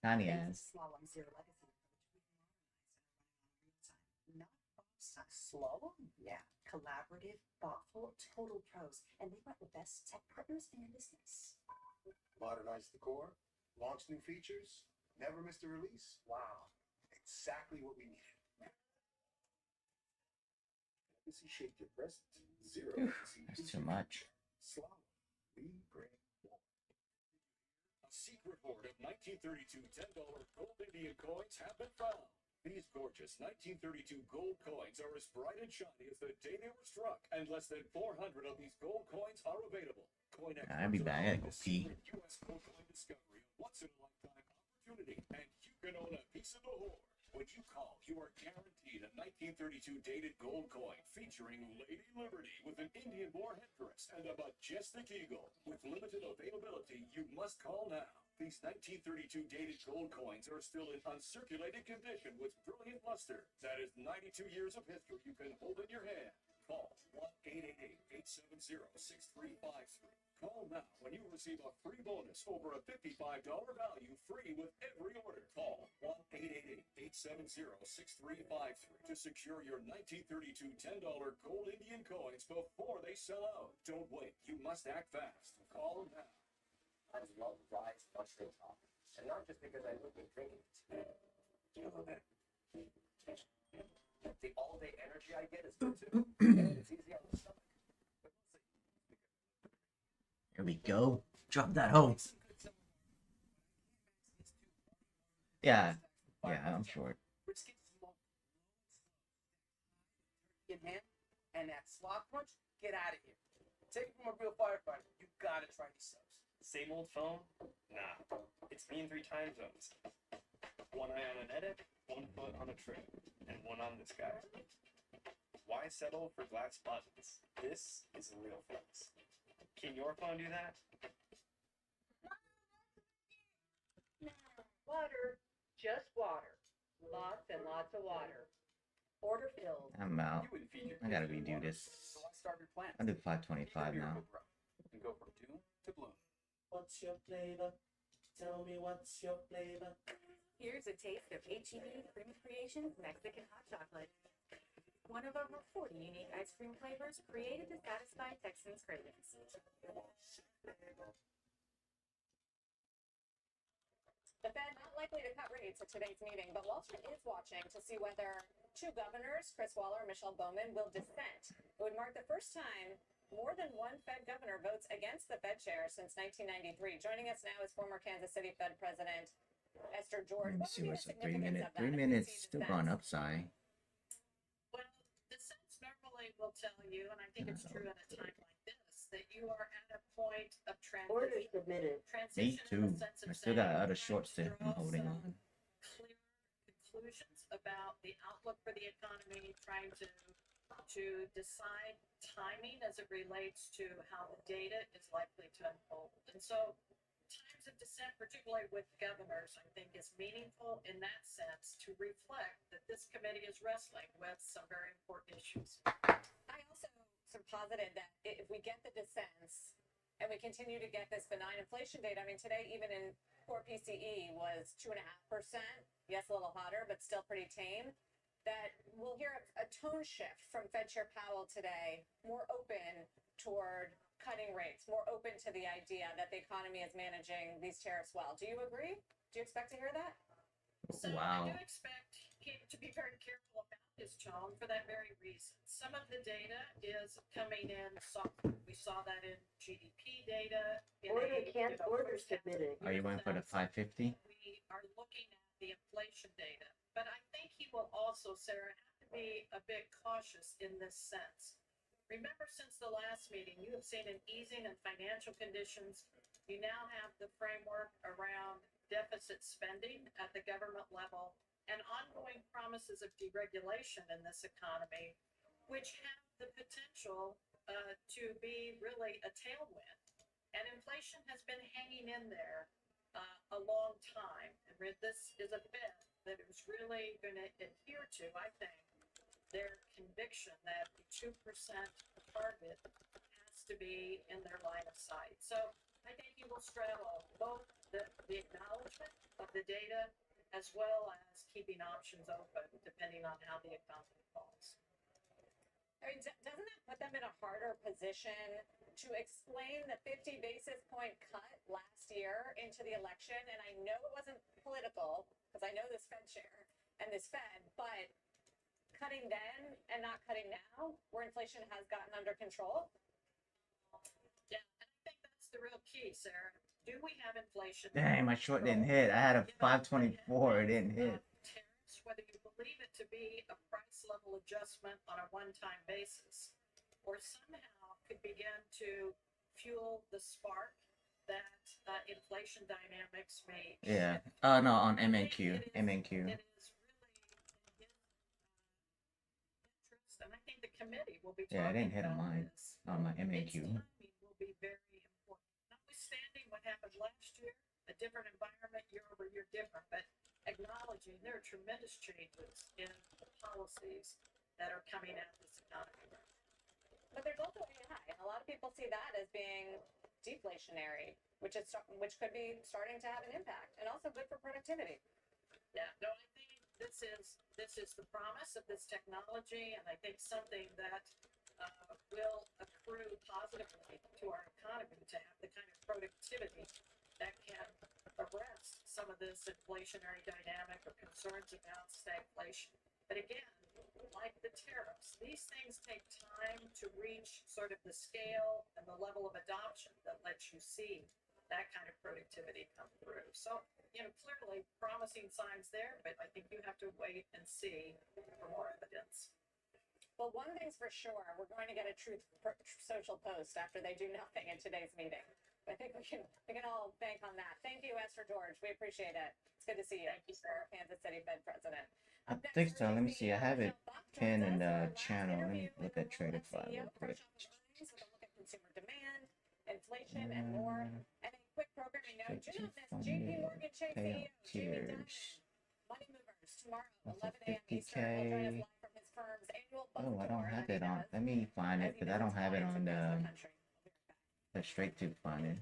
Tiny ass. Slalom Zero Legacy. Not slow? Yeah. Collaborative, thoughtful, total pros. And they want the best tech partners in the business. Modernize the core, launch new features, never missed a release. Wow. Exactly what we needed. Legacy shaped your present. Zero. That's too much. Slalom. We bring more. A secret hoard of 1932 $10 gold Indian coins have been found. These gorgeous 1932 gold coins are as bright and shiny as the day they were struck, and less than 400 of these gold coins are available. Coin I'll be back. I gotta go pee. U.S. gold coin discovery, once in a lifetime opportunity, and you can own a piece of the hoard. When you call, you are guaranteed a 1932 dated gold coin featuring Lady Liberty with an Indian boar headdress and a majestic eagle. With limited availability, you must call now. These 1932 dated gold coins are still in uncirculated condition with brilliant luster. That is 92 years of history you can hold in your hand. Call 1-888-870-6353. Call now when you receive a free bonus over a $55 value, free with every order. Call 1-888-870-6353 to secure your 1932 $10 gold Indian coins before they sell out. Don't wait. You must act fast. Call now. I love Rise Mustang Top. And not just because I look at drinking it. You know that. The all-day energy I get is good too. And it's easy on the stomach. Here we go. Drop that hoe. Yeah. Yeah, I'm short. In hand, and that slot punch, get out of here. Take it from a real firefighter. You gotta try these subs. Same old phone? Nah. It's me in 3 time zones. One eye on an edit, 1 foot on a trip, and 1 on this guy. Why settle for glass buttons? This is a real flex. Can your phone do that? Water. Just water. Lots and lots of water. Order filled. I'm out. I gotta redo this. I'll do 525 now. And go from doom to bloom. What's your flavor? Tell me what's your flavor? Here's a taste of H-E-B Cream Creations Mexican Hot Chocolate. One of over 40 unique ice cream flavors created to satisfy Texans' cravings. The Fed not likely to cut rates at today's meeting, but Wall Street is watching to see whether two governors, Chris Waller and Michelle Bowman, will dissent. It would mark the first time more than one Fed governor votes against the Fed chair since 1993. Joining us now is former Kansas City Fed President Esther George. Let me see what's a 3 minute. of that 3 if we minutes see still dissent? gone upside. Well, dissents normally will tell you, and I think it's true at a time like this, that you are at a point of Order transition. submitted. Me Transition in too. the sense of I still got saying other time shorts to that I'm draw holding some on. clear conclusions about the outlook for the economy, trying to decide timing as it relates to how the data is likely to unfold. And so times of dissent, particularly with governors, I think is meaningful in that sense to reflect that this committee is wrestling with some very important issues. I also sort of posited that if we get the dissents and we continue to get this benign inflation data, I mean, today, even in core PCE was 2.5%. Yes, a little hotter, but still pretty tame. That we'll hear a tone shift from Fed Chair Powell today, more open toward cutting rates, more open to the idea that the economy is managing these tariffs well. Do you agree? Do you expect to hear that? So Wow. I do expect him to be very careful about his tone for that very reason. Some of the data is coming in soft. We saw that in GDP data. Order submitted. Are you waiting for the 550? We are looking at the inflation data. But I think he will also, Sarah, have to be a bit cautious in this sense. Remember, since the last meeting, you have seen an easing in financial conditions. You now have the framework around deficit spending at the government level and ongoing promises of deregulation in this economy, which have the potential to be really a tailwind. And inflation has been hanging in there a long time. And this is a Fed that is really going to adhere to, I think, their conviction that the 2% target has to be in their line of sight. So I think he will straddle both the acknowledgement of the data as well as keeping options open depending on how the economy falls. I mean, doesn't that put them in a harder position to explain the 50 basis point cut last year into the election? And I know it wasn't political because I know this Fed chair and this Fed, but cutting then and not cutting now, where inflation has gotten under control? Yeah, and I think that's the real key, Sarah. Do we have inflation? Dang, my short didn't hit. I had a 524. It didn't hit. Tariffs, whether you believe it to be a price level adjustment on a one-time basis, or somehow could begin to fuel the spark that inflation dynamics may Yeah. shift. No, on MNQ. MNQ. It is really in his interest, and I think the committee will be Yeah, I talking didn't hit on about mine. this. On my Its MNQ. timing will be very important. Notwithstanding what happened last year, a different environment, year over year different, but acknowledging there are tremendous changes in the policies that are coming at this economy. But there's also AI, and a lot of people see that as being deflationary, which could be starting to have an impact, and also good for productivity. Yeah, no, I think this is the promise of this technology, and I think something that will accrue positively to our economy to have the kind of productivity that can arrest some of this inflationary dynamic or concerns about stagflation. But again, like the tariffs, these things take time to reach sort of the scale and the level of adoption that lets you see that kind of productivity come through. So, clearly promising signs there, but I think you have to wait and see for more evidence. Well, one thing's for sure, we're going to get a Truth Social post after they do nothing in today's meeting. I think we can all bank on that. Thank you, Esther George. We appreciate it. It's good to see you. Thank you, Sarah. Kansas City Fed President. I think so. Let me see. I have it pinned in the channel. Let me look at Tradify real quick. With a look at consumer demand, inflation, and more. And a quick programming note, do not miss JP Morgan Chase CEO Jamie Dimon, Money Movers, tomorrow, 11 a.m. Eastern. He'll join us live from his firm's annual book Oh, I don't tour have that he it on. does Let me find as it he because I don't visits have it clients on across the country. the straight to find it.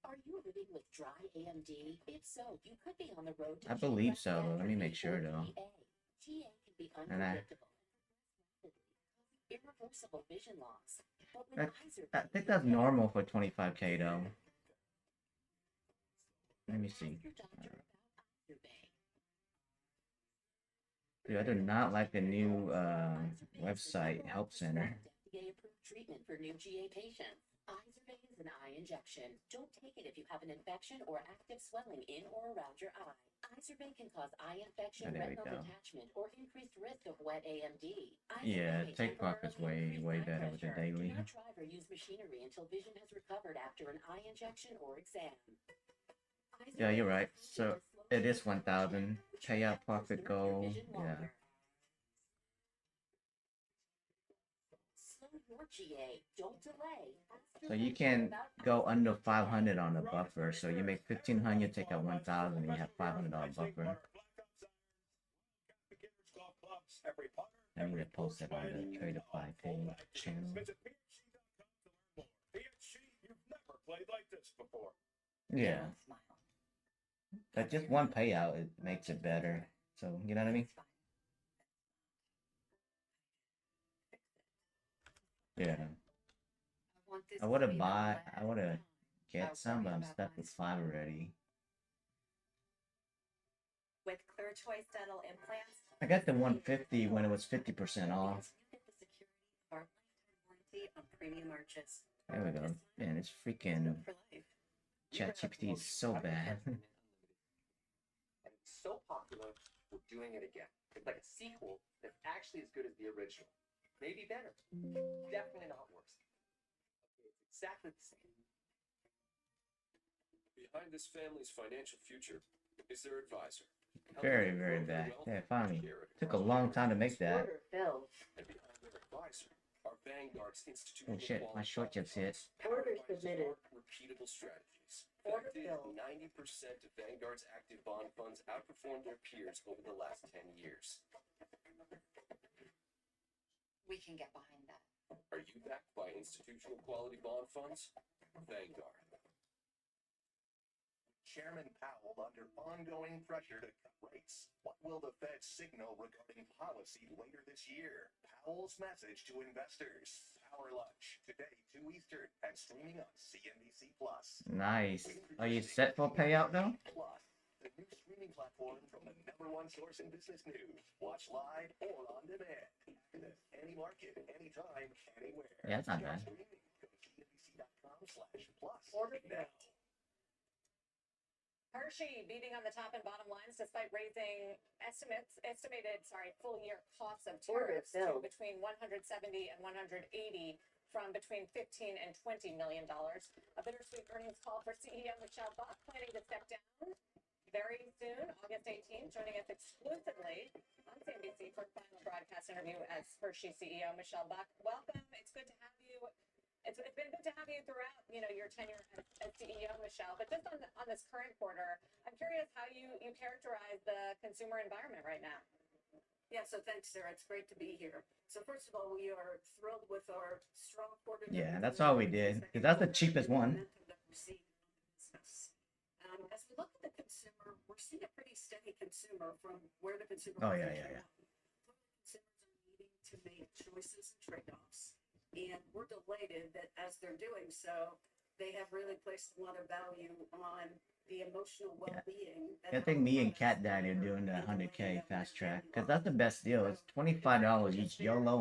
Are you living with dry AMD? If so, you could be on the road to I believe so, but let me make sure though. GA can be And unpredictable. Irreversible vision loss. But with I think that's normal for 25K though. Let me see. Dude, I do not like the new website help center. FDA-approved treatment for new GA patients. Izervay is an eye injection. Don't take it if you have an infection or active swelling in or around your eye. Izervay can cause eye infection, Oh, there we retinal go. detachment, or increased risk of wet AMD. Yeah, TikTok is way better with the daily. Do not drive or use machinery until vision has recovered after an eye injection or exam. Yeah, you're right. So it is 1,000 payout profit goal. Yeah. Slow your GA. Don't delay. So you can go under 500 on the buffer. So you make 1,500, take out 1,000, and you have $500 buffer. I need to post that on the Trader 5K channel. Yeah. But just one payout, it makes it better. So, you know what I mean? Yeah. I would have get some, but I'm stuck with 5 already. With Clear Choice Dental Implants, I got the 150 when it was 50% off. you get the security of our lifetime warranty on premium arches. There we go. Man, it's freaking For life. ChatGPT is so bad. And it's so popular, we're doing it again. It's like a sequel that's actually as good as the original. Maybe better. Definitely not worse. Okay, it's exactly the same. Behind this family's financial future is their advisor. Very bad. Yeah, finally. Took a long time to make that. And behind their advisor are Vanguard's institutional Oh shit, my short just hit. Order submitted. repeatable strategies. Order Fact is, filled. 90% of Vanguard's active bond funds outperformed their peers over the last 10 years. We can get behind that. Are you backed by institutional quality bond funds? Vanguard. Chairman Powell under ongoing pressure to cut rates. What will the Fed signal regarding policy later this year? Powell's message to investors. Power Lunch, today 2 Eastern, and streaming on CNBC+. Nice. Are you set for payout though? Plus, the new streaming platform from the #1 source in business news. Watch live or on demand. Access any market, anytime, anywhere. Yeah, that's not bad. Streaming, go to CNBC.com/plus. Order now. Hershey beating on the top and bottom lines despite raising estimated full year costs of tariffs to between 170 and 180 from between 15 and 20 million dollars. A bittersweet earnings call for CEO Michelle Buck, planning to step down very soon, August 18th, joining us exclusively on CNBC for a final broadcast interview as Hershey CEO Michelle Buck. Welcome. It's good to have you. It's been good to have you throughout, your tenure as CEO, Michelle. But just on this current quarter, I'm curious how you characterize the consumer environment right now. Yeah, so thanks, Sarah. It's great to be here. So first of all, we are thrilled with our strong quarter. Yeah, that's all we did. Because that's the cheapest one. As we look at the consumer, we're seeing a pretty steady consumer from where the consumer. Oh, yeah. Consumers are needing to make choices and trade-offs. And we're delighted that as they're doing so, they have really placed a lot of value on the emotional well-being. I think me and Cat Daddy are doing the 100K fast track. Because that's the best deal. It's $25 each YOLO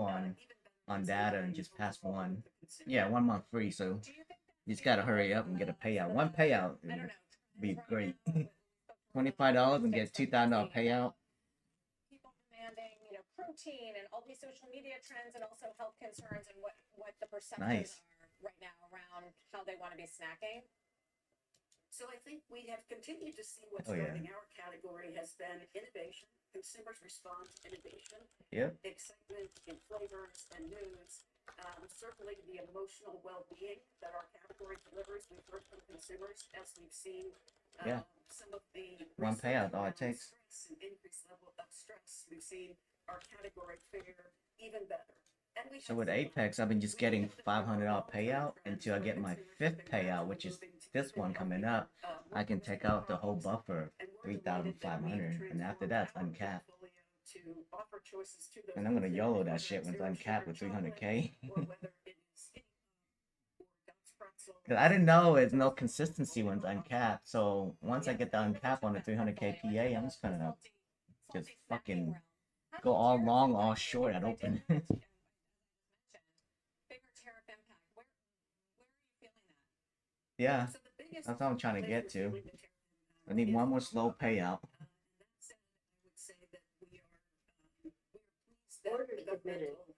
on data and just pass one. Yeah, 1 month free. So you just got to hurry up and get a payout. One payout would be great. $25 and get $2,000 payout. People demanding, protein and all these social media trends and also health concerns and what the perceptions are right now around how they want to be snacking. So I think we have continued to see what's driving our category has been innovation. Consumers respond to innovation. Yep. Excitement in flavors and moods. Certainly the emotional well-being that our category delivers. We've heard from consumers as we've seen some of the one payout, all it takes. An increased level of stress. We've seen our category fare even better. And we So with Apex, I've been just getting $500 payout until I get my 5th payout, which is this one coming up. I can take out the whole buffer, 3,500, and after that, it's uncapped. And I'm gonna YOLO that shit when it's uncapped with 300K. 'Cause I didn't know there's no consistency when it's uncapped. So once I get the uncap on the 300K PA, I'm just gonna just fucking go all long, all short at open. Bigger tariff impact. Where are you feeling that? Yeah, that's what I'm trying to get to. I need one more slow payout. Order governmental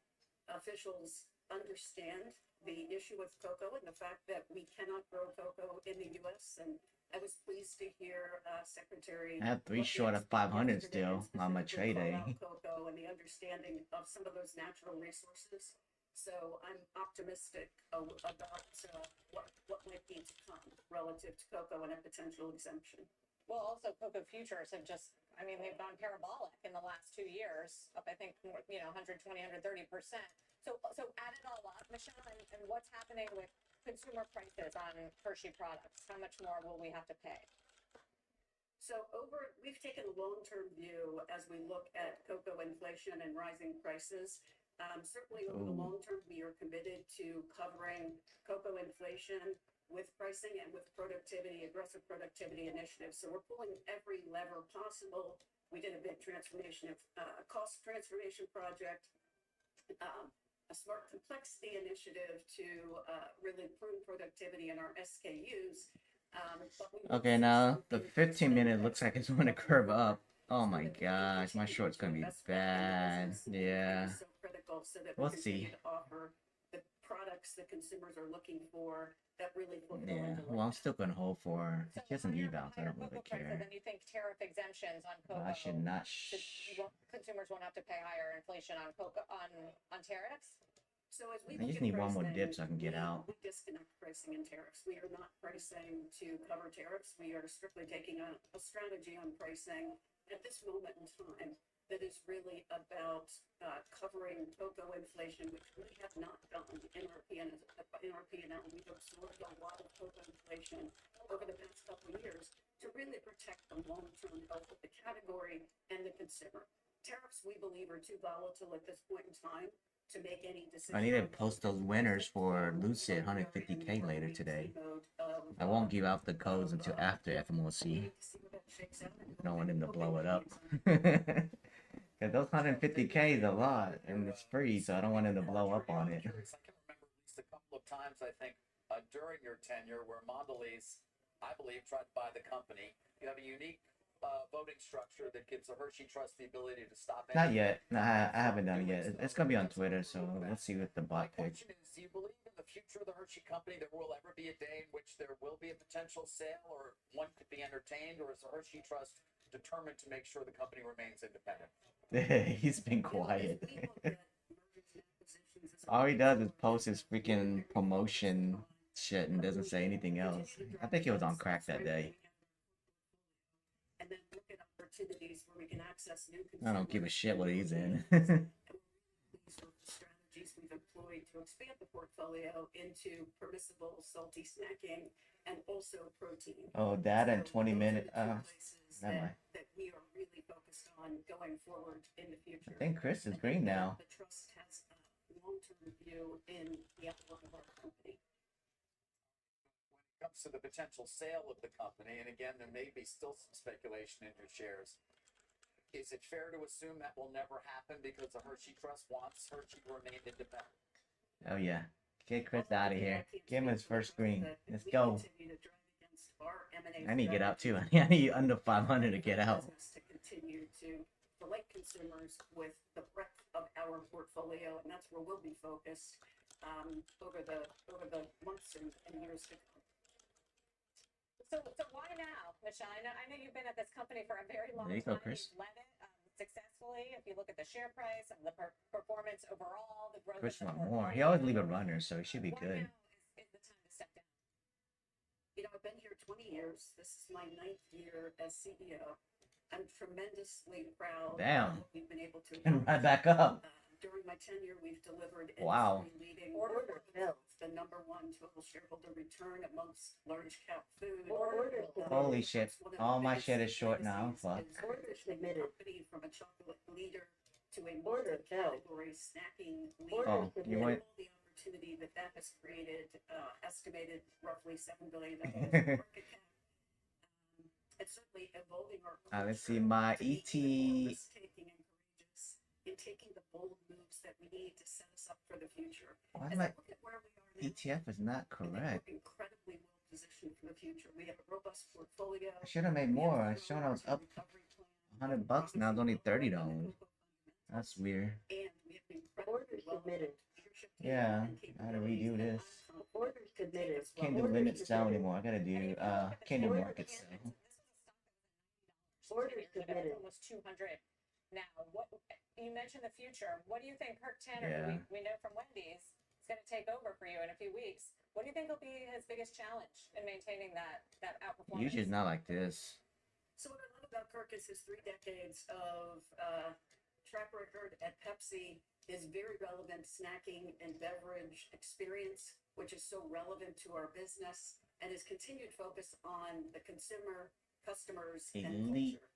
officials understand the issue with cocoa and the fact that we cannot grow cocoa in the U.S. And I was pleased to hear Secretary. I have 3 short of 500 still on my trade day. Cocoa and the understanding of some of those natural resources. So I'm optimistic about what might be to come relative to cocoa and a potential exemption. Well, also cocoa futures have just, I mean, they've gone parabolic in the last 2 years, up, I think, 120, 130%. So add it all up, Michelle, and what's happening with consumer prices on Hershey products? How much more will we have to pay? So we've taken a long-term view as we look at cocoa inflation and rising prices. Certainly over the long term, we are committed to covering cocoa inflation with pricing and with productivity, aggressive productivity initiatives. So we're pulling every lever possible. We did a big transformation of cost transformation project, a smart complexity initiative to really improve productivity in our SKUs. Okay, now the 15-minute looks like it's going to curve up. Oh my gosh, my short's going to be bad. Yeah. We'll see. Offer the products that consumers are looking for that really fulfill. Yeah, well, I'm still going to hold for. It doesn't eval, so I don't really care. Then you think tariff exemptions on cocoa? I should not. Consumers won't have to pay higher inflation on cocoa on tariffs. So as we I just need one more dip so I can get out. We disconnect pricing and tariffs. We are not pricing to cover tariffs. We are strictly taking a strategy on pricing at this moment in time that is really about covering cocoa inflation, which we have not done in our P&L. We've absorbed a lot of cocoa inflation over the past couple of years to really protect the long-term health of the category and the consumer. Tariffs, we believe, are too volatile at this point in time to make any decisions. I need to post those winners for Lucid 150K later today. I won't give out the codes until after FOMC. I don't want them to blow it up. Because those 150K is a lot, and it's free, so I don't want them to blow up on it. I can remember at least a couple of times, I think, during your tenure where Mondelez, I believe, tried to buy the company. You have a unique voting structure that gives the Hershey Trust the ability to stop. Not yet. No, I haven't done it yet. It's gonna be on Twitter, so let's see what the bot picks. Do you believe in the future of the Hershey Company? There will ever be a day in which there will be a potential sale, or one could be entertained, or is the Hershey Trust determined to make sure the company remains independent? He's been quiet. All he does is post his freaking promotion shit and doesn't say anything else. I think he was on crack that day. And then look at opportunities where we can access new consumers. I don't give a shit what he's in. These are strategies we've employed to expand the portfolio into permissible salty snacking and also protein. Oh, data in 20 minutes. Never mind. That we are really focused on going forward in the future. I think Chris is green now. The trust has a long-term view in the outlook of our company. Comes to the potential sale of the company, and again, there may be still some speculation in your shares. Is it fair to assume that will never happen because the Hershey Trust wants Hershey to remain independent? Oh yeah, get Chris out of here. Give him his first screen. Let's go. I need to get out too. I need under 500 to get out. To continue to delight consumers with the breadth of our portfolio, and that's where we'll be focused over the months and years to come. So why now, Michelle? I know you've been at this company for a very long There you time. go, Chris. You've led it successfully. If you look at the share price and the performance overall, the growth. Chris want more. He always leave a runner, so he should be good. Is the time to step down? You know, I've been here 20 years. This is my 9th year as CEO. I'm tremendously proud of Damn. what we've been able to And right back up. During my tenure, we've delivered Wow. industry-leading the #1 total shareholder return amongst large cap food. Holy shit. All my shit is short now. Fuck. Company from a chocolate leader to a multi-category snacking leader. Oh, you went. opportunity that that has created, estimated roughly $7 billion market cap. It's certainly evolving our Let's see culture my to be ET. even more risk-taking and courageous in taking the bold moves that we need to set us up for the future. Why As my I look at where we are now, ETF is not I think correct? we're incredibly well positioned for the future. We have a robust portfolio. I should have made more. I shown I was up $100 now. It's only $30. That's weird. And we have an incredibly well-equipped leadership team Yeah, and I gotta redo this. Orders submitted. Can't do limit sell anymore. I gotta do candle market sell. Orders submitted. Almost 200. Now, what you mentioned the future. What do you think Kirk Tanner, Yeah. we know from Wendy's, is going to take over for you in a few weeks? What do you think will be his biggest challenge in maintaining that outperformance? Usually it's not like this. So what I love about Kirk is his 3 decades of track record at Pepsi is very relevant snacking and beverage experience, which is so relevant to our business, and his continued focus on the consumer, customers, and Elite. culture.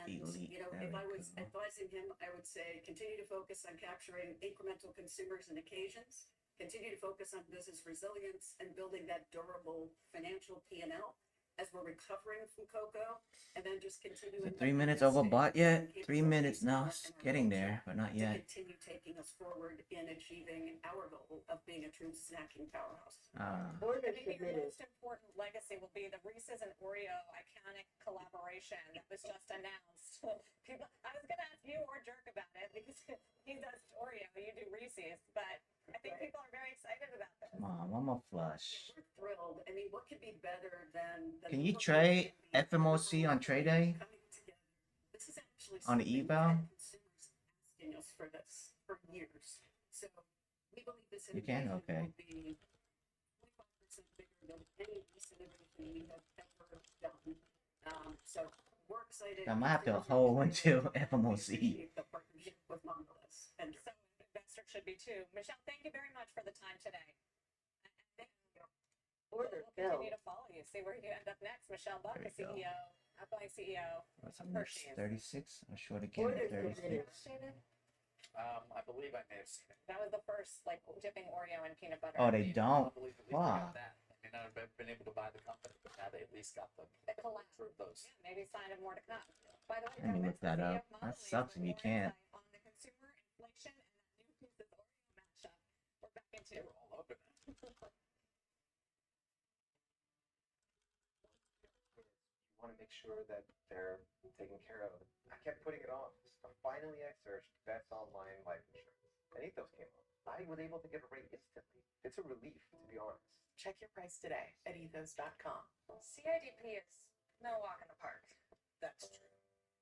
And, you know, if I was advising him, I would say continue to focus on capturing incremental consumers and occasions, continue to focus on business resilience and building that durable financial P&L as we're recovering from cocoa, and then just continue. Is it 3 minutes overbought yet? 3 minutes now. It's getting there, but not to yet. continue taking us forward in achieving our goal of being a true snacking powerhouse. Ah. I think your most important legacy will be the Reese's and Oreo iconic collaboration that was just announced. People, I was going to ask you or Jerk about it because he does Oreo, you do Reese's, but I think people are very excited about this. Mom, I'm a flush. We're thrilled. I mean, what could be better than Can you trade FMOC on trade day? This is actually On the something eval? that consumers asking us for this for years. So we believe this You can? innovation Okay. will be 25% bigger than any recent innovation we have ever done. So we're excited. I might have to hold until FMOC. The partnership with Mondelez and So investors should be too. Michelle, thank you very much for the time today. We'll continue to follow you, see where you end up next. Michelle Buck, the There we go. CEO, outgoing CEO What's of up next? Hershey's. 36? I'm sure they can at 36. David? I believe I may have seen it. That was the first, like, dipping Oreo in peanut butter. Oh, they don't? I believe at least they got Fuck. that. I may not have been able to buy the company, but now they at least got the collab. through those. Yeah, maybe sign of more to come. By the way, Let me look that up. That sucks if you can't. on the consumer inflation and that new Reese's Oreo mashup. We're back into They were all over that. You want to make sure that they're taken care of. I kept putting it off. So finally, I searched best online life insurance, and Ethos came up. I was able to get a rate instantly. It's a relief, to be honest. Check your price today at ethos.com. CIDP is no walk in the park. That's true.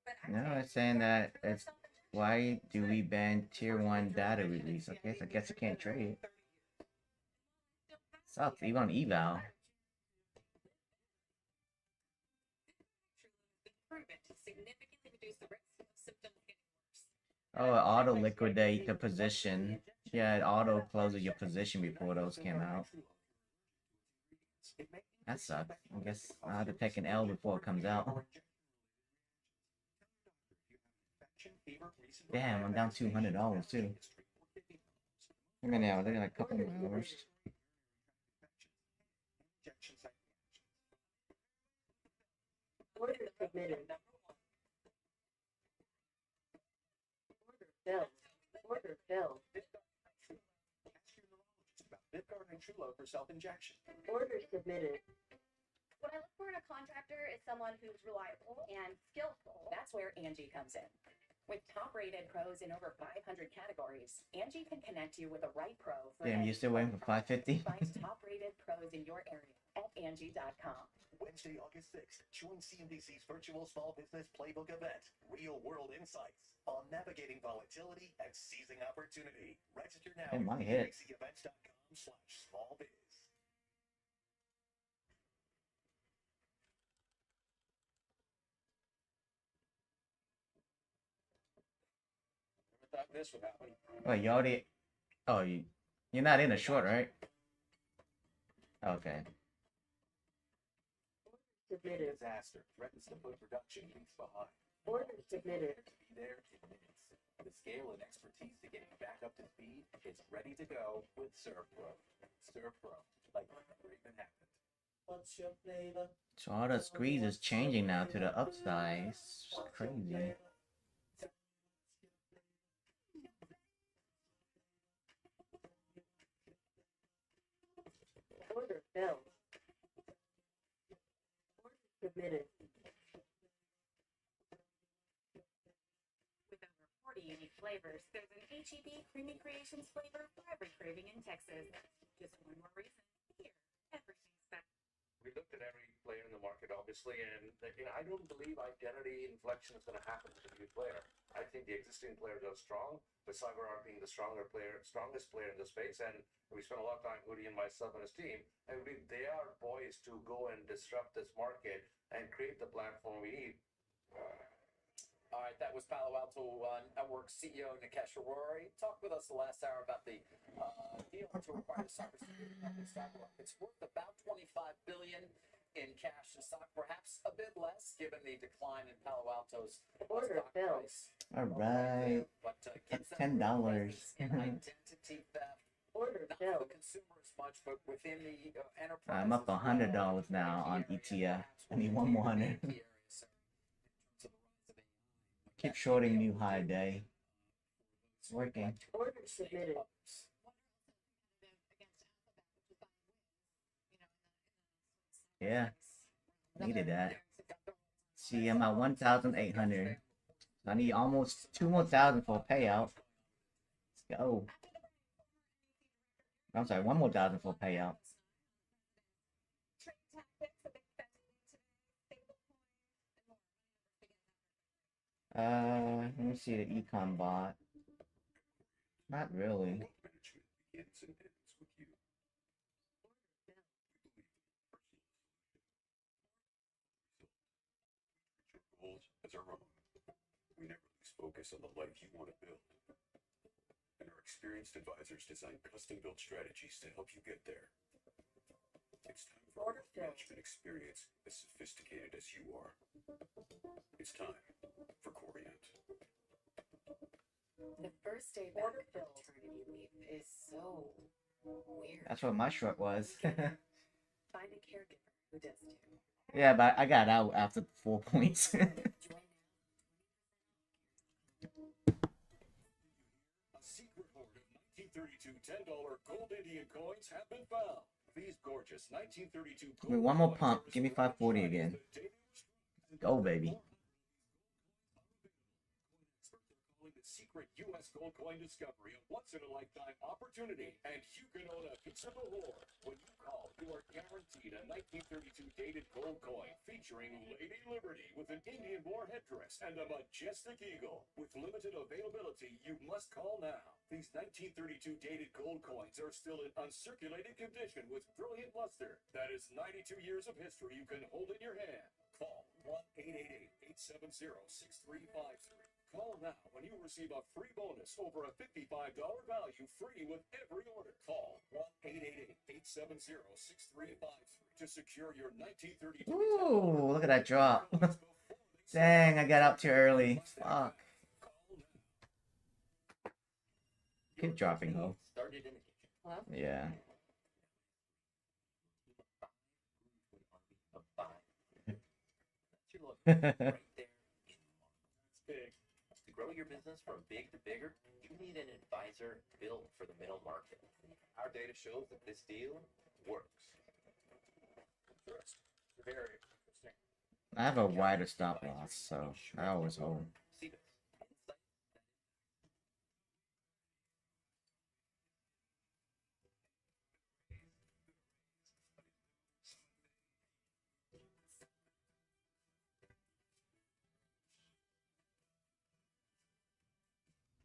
But No, it's saying that it's why do we ban tier 1 data release? Okay, so I guess I can't trade. Sucks, even on eval. Proven to significantly reduce the risk of symptoms getting worse. Oh, it auto liquidate the position. Yeah, it auto closes your position before those came out. That sucks. I guess I'll have to take an L before it comes out. Damn, I'm down $200 too. How many hours? I got a couple more hours. Order submitted. Order filled. Order filled. Vyvgart and Trulo for self-injection. Order submitted. What I look for in a contractor is someone who's reliable and skillful. That's where Angie comes in. With top-rated pros in over 500 categories, Angie can connect you with the right pro for Damn, you still waiting for 550? Find top-rated pros in your area at Angie.com. Wednesday, August 6th, join CNBC's virtual small business playbook event, Real World Insights, on navigating volatility and seizing opportunity. Register now It at might hit. CNBCevents.com/smallbiz. Never thought this would happen. Wait, you already... Oh, you're not in a short, right? Okay. Submitted. Disaster threatens to put production weeks behind. Order submitted. To be there in minutes. The scale and expertise to get you back up to speed is ready to go with Serve Pro. Serve Pro, like it never even happened. What's your flavor? So all the squeeze is changing now to the upside. It's crazy. Order filled. Order submitted. With over 40 unique flavors, there's an HEB Creamy Creations flavor for every craving in Texas. Just one more reason. Here, everything's better. We looked at every player in the market, obviously, and I don't believe identity inflection is going to happen with a new player. I think the existing players are strong, with CyberArk being the strongest player in the space, and we spent a lot of time, Udi and myself and his team, and they are poised to go and disrupt this market and create the platform we need. All right, that was Palo Alto Network CEO Nikesh Arora. Talked with us the last hour about the deal to acquire the cybersecurity company CyberArk. It's worth about $25 billion in cash and stock, perhaps a bit less given the decline in Palo Alto's Order stock filled. price. All right. But That's gives them $10. in identity theft. Order Not filled. for the consumer as much, but within the enterprise. I'm up $100 now on ETF. I need one more 100. Keep shorting new high day. It's working. Order submitted. Yeah. Needed that. See, I'm at 1,800. So I need almost 2 more thousand for a payout. Let's go. I'm sorry, 1 more thousand for a payout. Let me see the econ bot. Not really. Begins and ends with you. Your goals as our own. We never lose focus on the life you want to build. And our experienced advisors design custom-built strategies to help you get there. It's time for a management experience as sophisticated as you are. It's time for Corient. The first day back of maternity leave is so weird. That's what my short was. Find a caregiver who does too. Yeah, but I got out after 4 points. A secret hoard of 1932 $10 gold Indian coins have been found. These gorgeous 1932 Give me one more pump. Give me 540 again. Go, baby. Secret U.S. gold coin discovery, a once-in-a-lifetime opportunity, and you can own a piece of the hoard. When you call, you are guaranteed a 1932 dated gold coin featuring Lady Liberty with an Indian boar headdress and a majestic eagle. With limited availability, you must call now. These 1932 dated gold coins are still in uncirculated condition with brilliant luster. That is 92 years of history you can hold in your hand. Call 1-888-870-6353. Call now when you receive a free bonus over a $55 value free with every order. Call 1-888-870-6353 to secure your 1932. Ooh, look at that drop. Dang, I got out too early. Fuck. Keep dropping though. Started in the kitchen. Hello? Yeah. Right there. It's big. To grow your business from big to bigger, you need an advisor built for the middle market. Our data shows that this deal works. Very interesting. I have a wider stop loss, so I always hold. See this?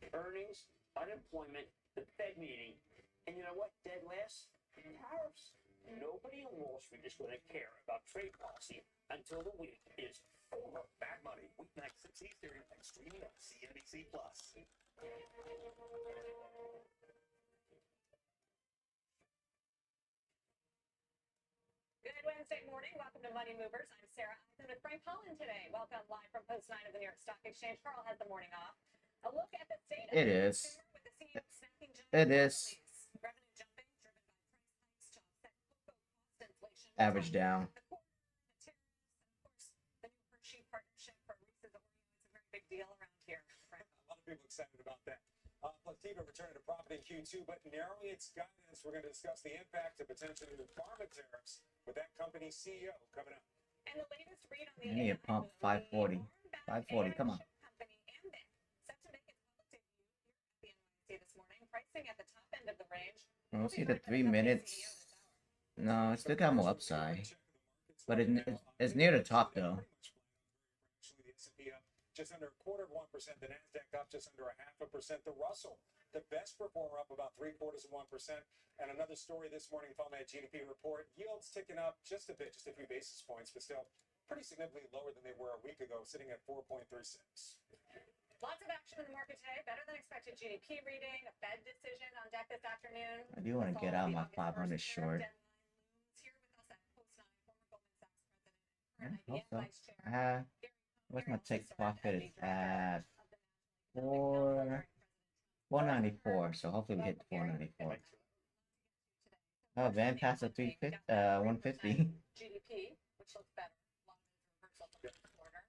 Earnings, unemployment, the Fed meeting, and you know what? Dead last, tariffs. Nobody in Wall Street is going to care about trade policy until the week is over. Bad Money, weeknight 6 Eastern, and streaming on CNBC Plus. Good Wednesday morning. Welcome to Money Movers. I'm Sarah Eisen with Frank Holland today. Welcome live from Post 9 of the New York Stock Exchange. Carl has the morning off. A look at the state of It the is. consumer with the CEO snacking It is. Average down. Big deal around here. Right? A lot of people excited about that. Plativa returned to profit in Q2, but narrowing its guidance. We're going to discuss the impact of potential new pharma tariffs with that company's CEO coming up. And the latest read on I need a pump 540. 540, come on. company Ambic set to make its public debut here at the NYSE this morning, pricing at the top end of the range. We'll see the 3 minutes. No, it's still got more upside. But it's near the top though. Actually, the S&P up just under 0.25%. The Nasdaq up just under 0.5%. The Russell, the best performer, up about 0.75%. And another story this morning from that GDP report. Yields ticking up just a bit, just a few basis points, but still pretty significantly lower than they were a week ago, sitting at 4.36. Lots of action in the market today. Better than expected GDP reading, a Fed decision on deck this afternoon. I do want to get out my 500 short. Yeah, hope so. What's my take profit is at 494, so hopefully we hit 494. Oh, Van passed a 150. GDP, which looks better. A lot of reversal from the quarter.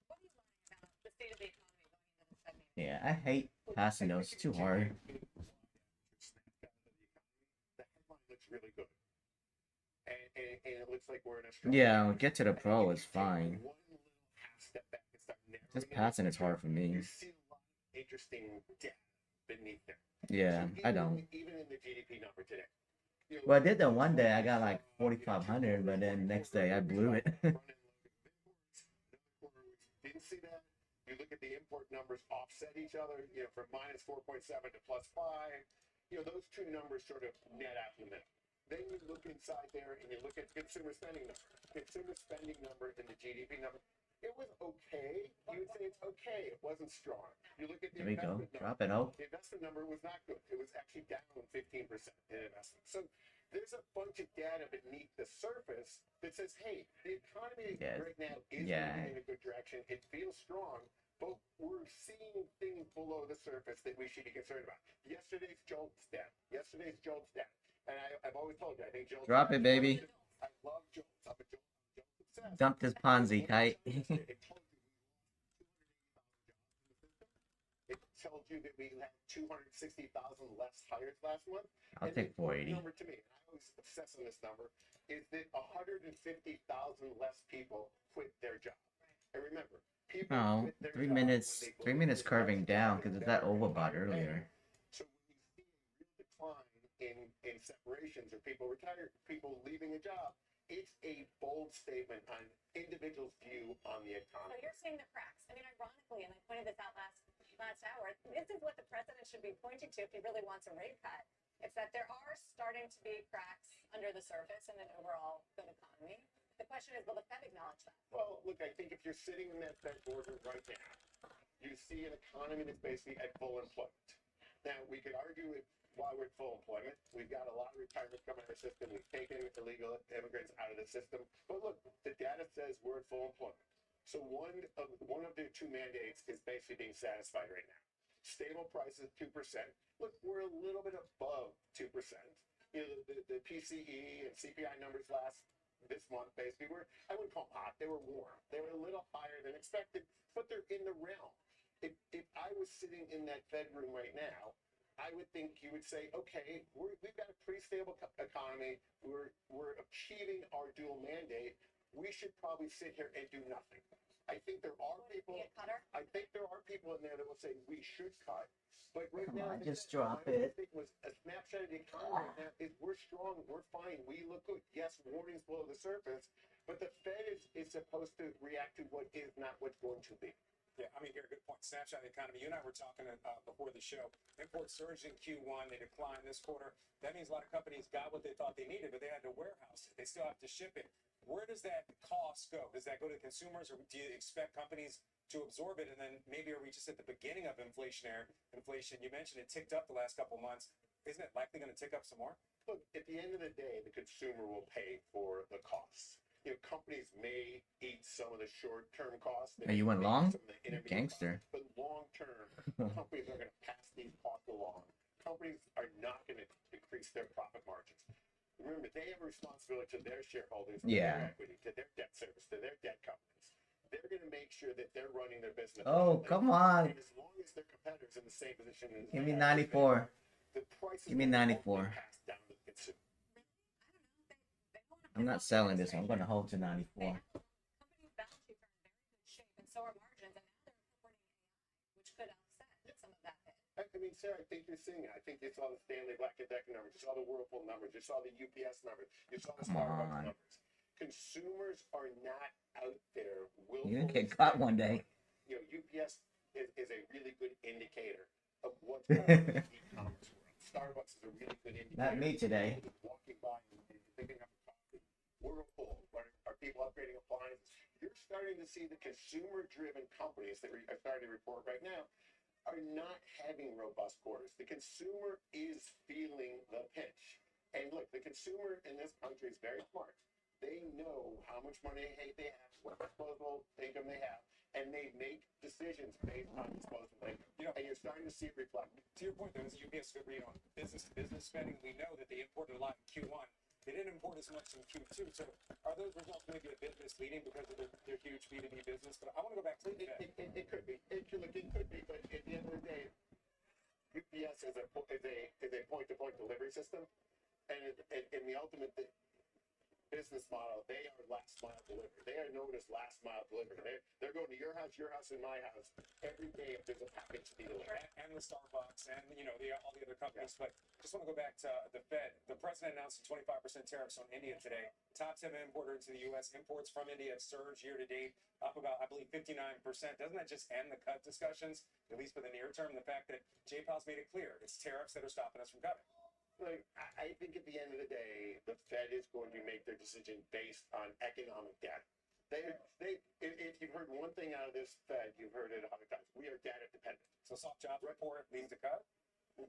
What are you learning about the state of the economy going into this Fed meeting? Yeah, I hate passing those. It's too hard. The headline looks really good. And it looks like we're in a strong Yeah, get to the pro is fine. one little half step back and start narrowing Just it. passing is hard for me. You see a lot of interesting data beneath there. Yeah, So I don't. Even in the GDP number today. You know, Well, I did that one day. I got like 4,500, but then next day I blew it. didn't see that. You look at the import numbers offset each other, you know, from minus 4.7 to plus 5. You know, those two numbers sort of net out in the middle. Then you look inside there and you look at consumer spending number. Consumer spending number and the GDP number. It was okay. You would say it's okay. It wasn't strong. You look at the There we go. investment number. Drop it out. The investment number was not good. It was actually down 15% in investment. So there's a bunch of data beneath the surface that says, hey, the economy right now is moving in a good direction. It feels strong, but we're seeing things below the surface that we should be concerned about. Yesterday's JOLTS stat. And I've always told you, I think JOLTS. Drop it, baby. I love JOLTS. I'm a JOLTS obsessed. Dump this Ponzi kite. It tells you that we had 260,000 less hires last month. I'll And take the important 480. number to me, and I always obsess on this number, is that 150,000 less people quit their job. And remember, people No, quit their 3 job minutes. when they 3 minutes curving down because it's that overbought earlier. So when you see a real decline in separations or people retired, people leaving a job, it's a bold statement on individuals' view on the So economy. you're seeing the cracks. I mean, ironically, and I pointed this out last hour, this is what the president should be pointing to if he really wants a rate cut. It's that there are starting to be cracks under the surface in an overall good economy. The question is, will the Fed acknowledge that? Well, look, I think if you're sitting in that Fed boardroom right now, you see an economy that's basically at full employment. Now, we could argue why we're at full employment. We've got a lot of retirements coming out of our system. We've taken illegal immigrants out of the system. But look, the data says we're at full employment. So one of the two mandates is basically being satisfied right now. Stable prices, 2%. Look, we're a little bit above 2%. You know, the PCE and CPI numbers this month basically were, I wouldn't call them hot, they were warm. They were a little higher than expected, but they're in the realm. If I was sitting in that Fed room right now, I would think you would say, okay, we've got a pretty stable economy. We're achieving our dual mandate. We should probably sit here and do nothing. I think there are people. I think there are people in there that will say we should cut. But right Come now, on, just drop it. I think was a snapshot of the economy right now is we're strong, we're fine, we look good. Yes, warnings below the surface, but the Fed is supposed to react to what is not what's going to be. Yeah, I mean, here, good point. Snapshot of the economy. You and I were talking before the show. Imports surged in Q1. They declined this quarter. That means a lot of companies got what they thought they needed, but they had to warehouse it. They still have to ship it. Where does that cost go? Does that go to consumers, or do you expect companies to absorb it? And then maybe are we just at the beginning of inflation? You mentioned it ticked up the last couple of months. Isn't it likely going to tick up some more? Look, at the end of the day, the consumer will pay for the costs. You know, companies may eat some of the short-term costs. Hey, you went long? Some of the intermediate Gangster. costs, but long-term, companies are going to pass these costs along. companies are not going to increase their profit margins. Remember, they have a responsibility to their shareholders, to Yeah. their equity, to their debt service, to their debt companies. They're going to make sure that they're running their business. Oh, efficiently. come on. And as long as their competitors in the same position as Give me they are, 94. the prices Give me won't 94. get passed down to the consumer. I'm not selling this. I'm going to hold to 94. Company's balance sheets are in very good shape, and so are margins, and now they're incorporating AI, which could offset some of that hit. I mean, Sarah, I think you're seeing it. I think you saw the Stanley Black & Decker numbers. You saw the Whirlpool numbers. You saw the UPS numbers. You saw the Come Starbucks on. numbers. Consumers are not out there You're willfully going to get caught one spending day. money. You know, UPS is a really good indicator of what's going on in the e-commerce world. Starbucks is a really good indicator. Not me today. Walking by and picking up a coffee. Whirlpool, are people upgrading appliances? You're starting to see the consumer-driven companies that are starting to report right now are not having robust quarters. The consumer is feeling the pinch. And look, the consumer in this country is very smart. They know how much money they have, what disposable income they have, and they make decisions based on disposable income. And you're starting to see it reflect. To your point, though, as UPS, business-to-business spending, we know that they imported a lot in Q1. They didn't import as much in Q2. So are those results maybe a bit misleading because of their huge B2B business? But I want to go back to the Fed. It could be. It could be. But at the end of the day, UPS is a point-to-point delivery system, and in the ultimate business model, they are last mile delivery. They are known as last mile delivery. They're going to your house, and my house every day if there's a package to be delivered. And the Starbucks and all the other companies. But just want to go back to the Fed. The president announced 25% tariffs on India today. Top 10 importer into the U.S. Imports from India have surged year to date, up about, I believe, 59%. Doesn't that just end the cut discussions, at least for the near term? The fact that Jay Powell's made it clear it's tariffs that are stopping us from cutting. Like, I think at the end of the day, the Fed is going to make their decision based on economic data. If you've heard one thing out of this Fed, you've heard it 100 times. We are data dependent. So soft job report leads to cut?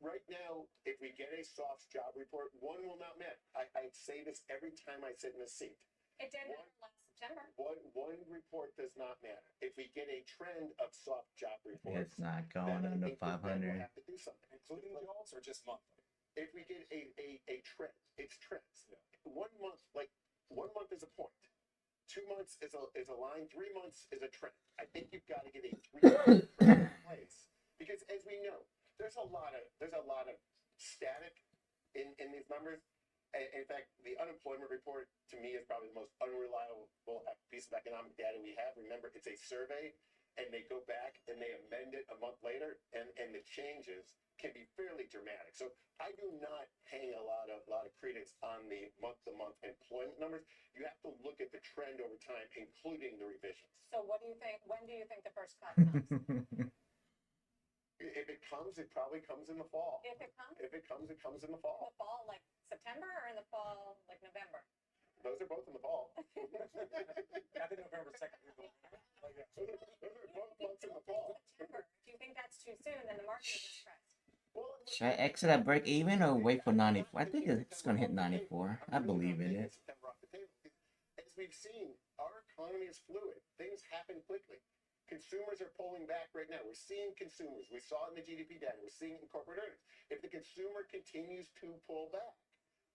Right now, if we get a soft job report, one will not matter. I say this every time I sit in a seat. It did matter last September. One report does not matter. If we get a trend of soft job reports, It's not going then I under think the Fed will 500. have to do something. Including the JOLTS or just monthly? If we get a trend, it's trends. Yeah. 1 month, 1 month is a point. 2 months is a line. 3 months is a trend. I think you've got to get a 3-month trend in place because, as we know, there's a lot of static in these numbers. In fact, the unemployment report to me is probably the most unreliable piece of economic data we have. Remember, it's a survey, and they go back and they amend it a month later, and the changes can be fairly dramatic. So I do not hang a lot of credence on the month-to-month employment numbers. You have to look at the trend over time, including the revisions. So what do you think? When do you think the first cut comes? If it comes, it probably comes in the fall. If it comes? If it comes, it comes in the In fall. the fall, like September, or in the fall, like November? Those are both in the fall. I think November 2nd. Those are both months in the fall. September. If you think that's too soon, then the market is mispriced. Should I exit at break even or wait for 94? I think it's going to hit 94. I believe in it. As we've seen, our economy is fluid. Things happen quickly. Consumers are pulling back right now. We're seeing consumers. We saw it in the GDP data. We're seeing it in corporate earnings. If the consumer continues to pull back,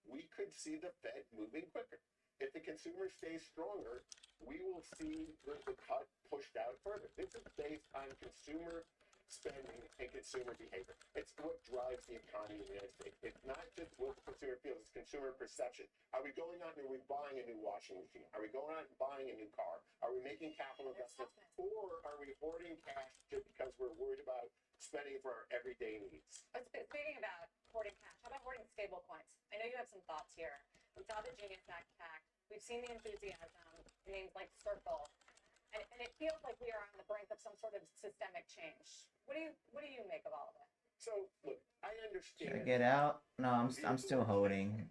we could see the Fed moving quicker. If the consumer stays stronger, we will see the cut pushed out further. This is based on consumer spending and consumer behavior. It's what drives the economy in the United States. It's not just what the consumer feels, it's consumer perception. Are we going out and are we buying a new washing machine? Are we going out and buying a new car? Are we making capital investments? Or are we hoarding cash just because we're worried about spending for our everyday needs? Speaking about hoarding cash, how about hoarding stable coins? I know you have some thoughts here. We saw the Genius Act hack. We've seen the enthusiasm, names like Circle. And it feels like we are on the brink of some sort of systemic change. What do you make of all of it? So look, I understand. Should I get out? No, I'm still holding.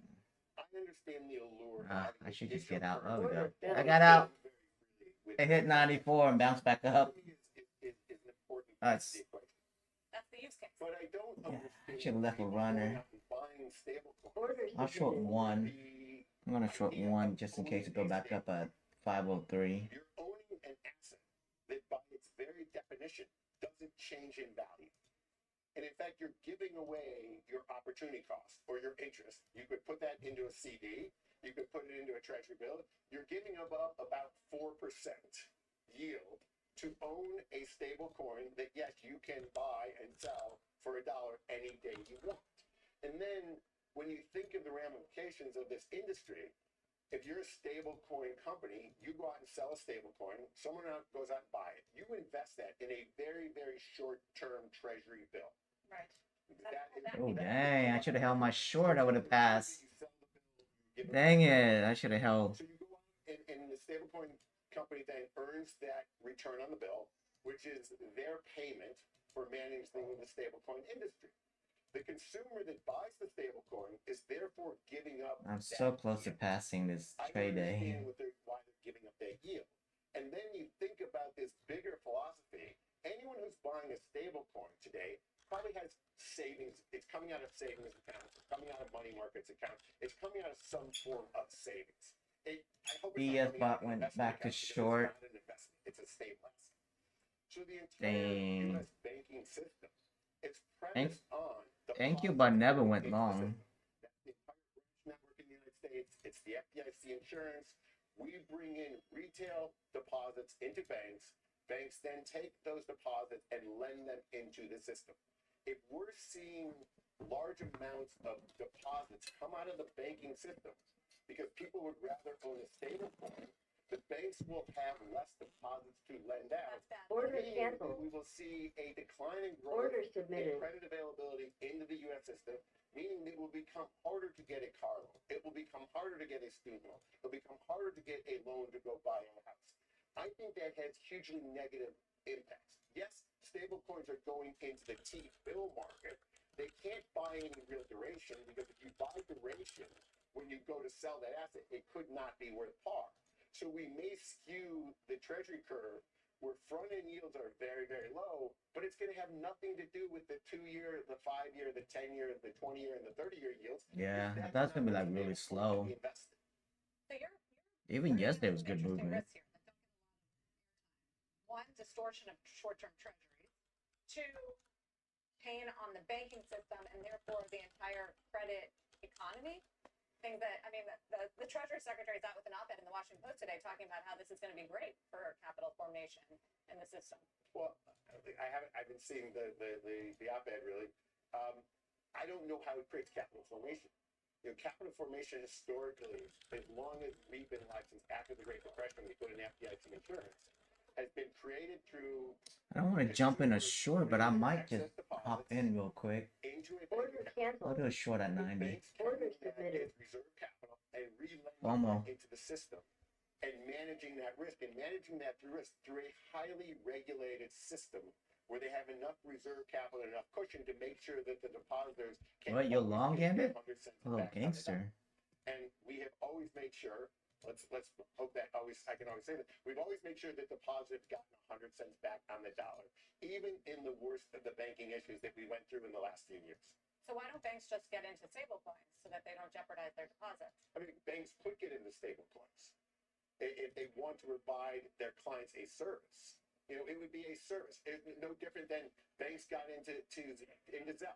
I understand the allure. I should just get out. Oh, we go. I got out. It hit 94 and bounced back up. That's the use case. But I don't understand. I should have left a runner. I'll short one. I'm gonna short one just in case it go back up at 503. You're owning an asset that by its very definition doesn't change in value. And in fact, you're giving away your opportunity cost or your interest. You could put that into a CD. You could put it into a treasury bill. You're giving about 4% yield to own a stable coin that, yes, you can buy and sell for $1 any day you want. And then when you think of the ramifications of this industry, if you're a stable coin company, you go out and sell a stable coin, someone else goes out and buy it. You invest that in a very, very short-term treasury bill. Right. Oh, dang. I should have held my short. I would have passed. Dang it. I should have held. So you go out and the stablecoin company then earns that return on the bill, which is their payment for managing the stablecoin industry. The consumer that buys the stablecoin is therefore giving up. I'm so close to passing this trade day. Why they're giving up that yield. And then you think about this bigger philosophy. Anyone who's buying a stablecoin today probably has savings. It's coming out of savings accounts. It's coming out of money markets accounts. It's coming out of some form of savings. I hope BS bot went back to short. It's not an investment. It's a stable asset. So the entire U.S. banking system is premised on Thank you, but never went long. the entire branch network in the United States. It's the FDIC insurance. We bring in retail deposits into banks. Banks then take those deposits and lend them into the system. If we're seeing large amounts of deposits come out of the banking system because people would rather own a stable coin, the banks will have less deposits to lend out. Order Meaning canceled. We will see a decline in growth Order in submitted. credit availability into the U.S. system, meaning it will become harder to get a car loan. It will become harder to get a student loan. It will become harder to get a loan to go buy a house. I think that has hugely negative impacts. Yes, stable coins are going into the T-bill market. They can't buy any real duration because if you buy duration, when you go to sell that asset, it could not be worth par. So we may skew the treasury curve where front-end yields are very, very low, but it's going to have nothing to do with the 2-year, the 5-year, the 10-year, the 20-year, and the 30-year yields. Yeah, that's gonna be like really slow. So you're Even yesterday was good interesting movement. risks here that don't get a lot of one, distortion of short-term treasuries. Two, pain on the banking system and therefore the entire credit economy. Things that, I mean, the Treasury Secretary is out with an op-ed in the Washington Post today talking about how this is going to be great for capital formation in the system. Well, I've been seeing the op-ed really. I don't know how it creates capital formation. You know, capital formation historically, as long as we've been alive since after the Great Depression, we put in FDIC insurance, has been created through. I don't want to jump in a short, but I might just hop in real quick. Order canceled. I'll do a short at 90. Order submitted. Reserve capital and FOMO. into the system and managing that risk and managing that through a highly regulated system where they have enough reserve capital and enough cushion to make sure that the depositors can. What, you're long handed? 100 cents A little back on the gangster. dollar. And we have always made sure. Let's hope that I can always say that we've always made sure that depositors gotten 100 cents back on the dollar, even in the worst of the banking issues that we went through in the last few years. So why don't banks just get into stablecoins so that they don't jeopardize their deposits? I mean, banks could get into stable coins if they want to provide their clients a service. You know, it would be a service. It's no different than banks got into Zelle.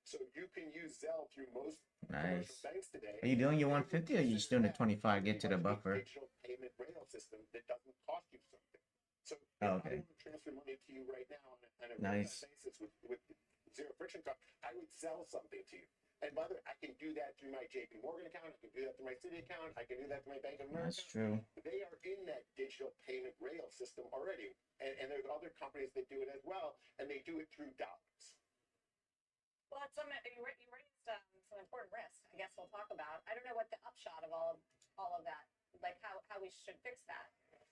So you can use Zelle through most commercial banks today. Are you doing your 150 or are you just doing the 25? Get to the buffer. Digital payment rail system that doesn't cost you something. So Oh, if I okay. want to transfer money to you right now on a Nice. basis with zero friction cost, I would sell something to you. And by the way, I can do that through my JP Morgan account. I can do that through my Citi account. I can do that through my Bank of America. That's true. They are in that digital payment rail system already. And there's other companies that do it as well, and they do it through dollars. Well, it's you raised some important risks. I guess we'll talk about. I don't know what the upshot of all of that, like how we should fix that.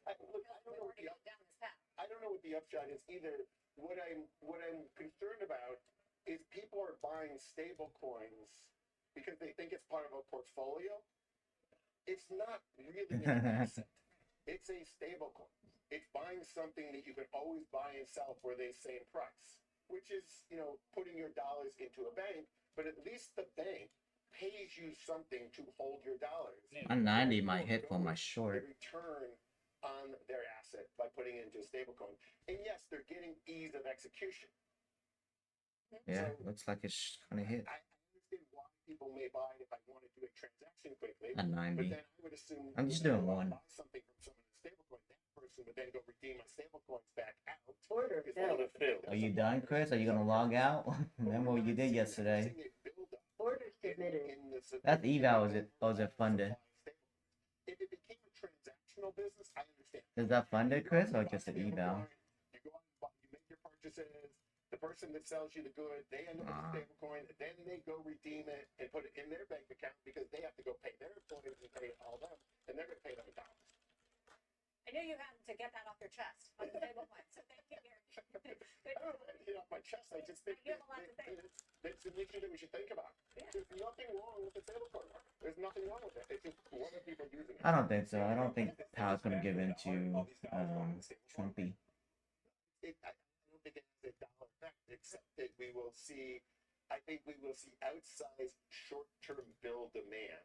I don't know what down this path. I don't know what the upshot is either. What I'm concerned about is people are buying stable coins because they think it's part of a portfolio. It's not really an asset. It's a stable coin. It's buying something that you can always buy and sell for the same price, which is, you know, putting your dollars into a bank, but at least the bank pays you something to hold your dollars. My 90 might hit for my short. Return on their asset by putting it into a stable coin. And yes, they're getting ease of execution. Yeah, looks like it's gonna hit. I understand why people may buy it if I want to do a transaction quickly. At 90. But then I would assume I'm just when I doing go out one. and buy something from someone in a stablecoin, that person would then go redeem my stablecoins back out. Order filled. Are you done, Chris? Are you gonna log out? Remember what you did yesterday? Order submitted. That's eval, is it? Or is it funded? If it became a transactional business, I understand. Is that funded, Chris, or just an eval? You go out and buy, you make your purchases. The person that sells you the good, they end up with a stablecoin. Then they go redeem it and put it in their bank account because they have to go pay their employees and pay all them, and they're going to pay them $1. I knew you had to get that off your chest on the table point, so thank you, Gary. I don't know, get off my chest. I just think You have a lot to say. it's an issue that we should think about. There's nothing wrong with the stablecoin market. There's nothing wrong with it. It's just what are people using it? I don't think so. I don't think Powell's gonna give in to Trumpy. I don't think it has a dollar effect, except that we will see. I think we will see outsized short-term bill demand.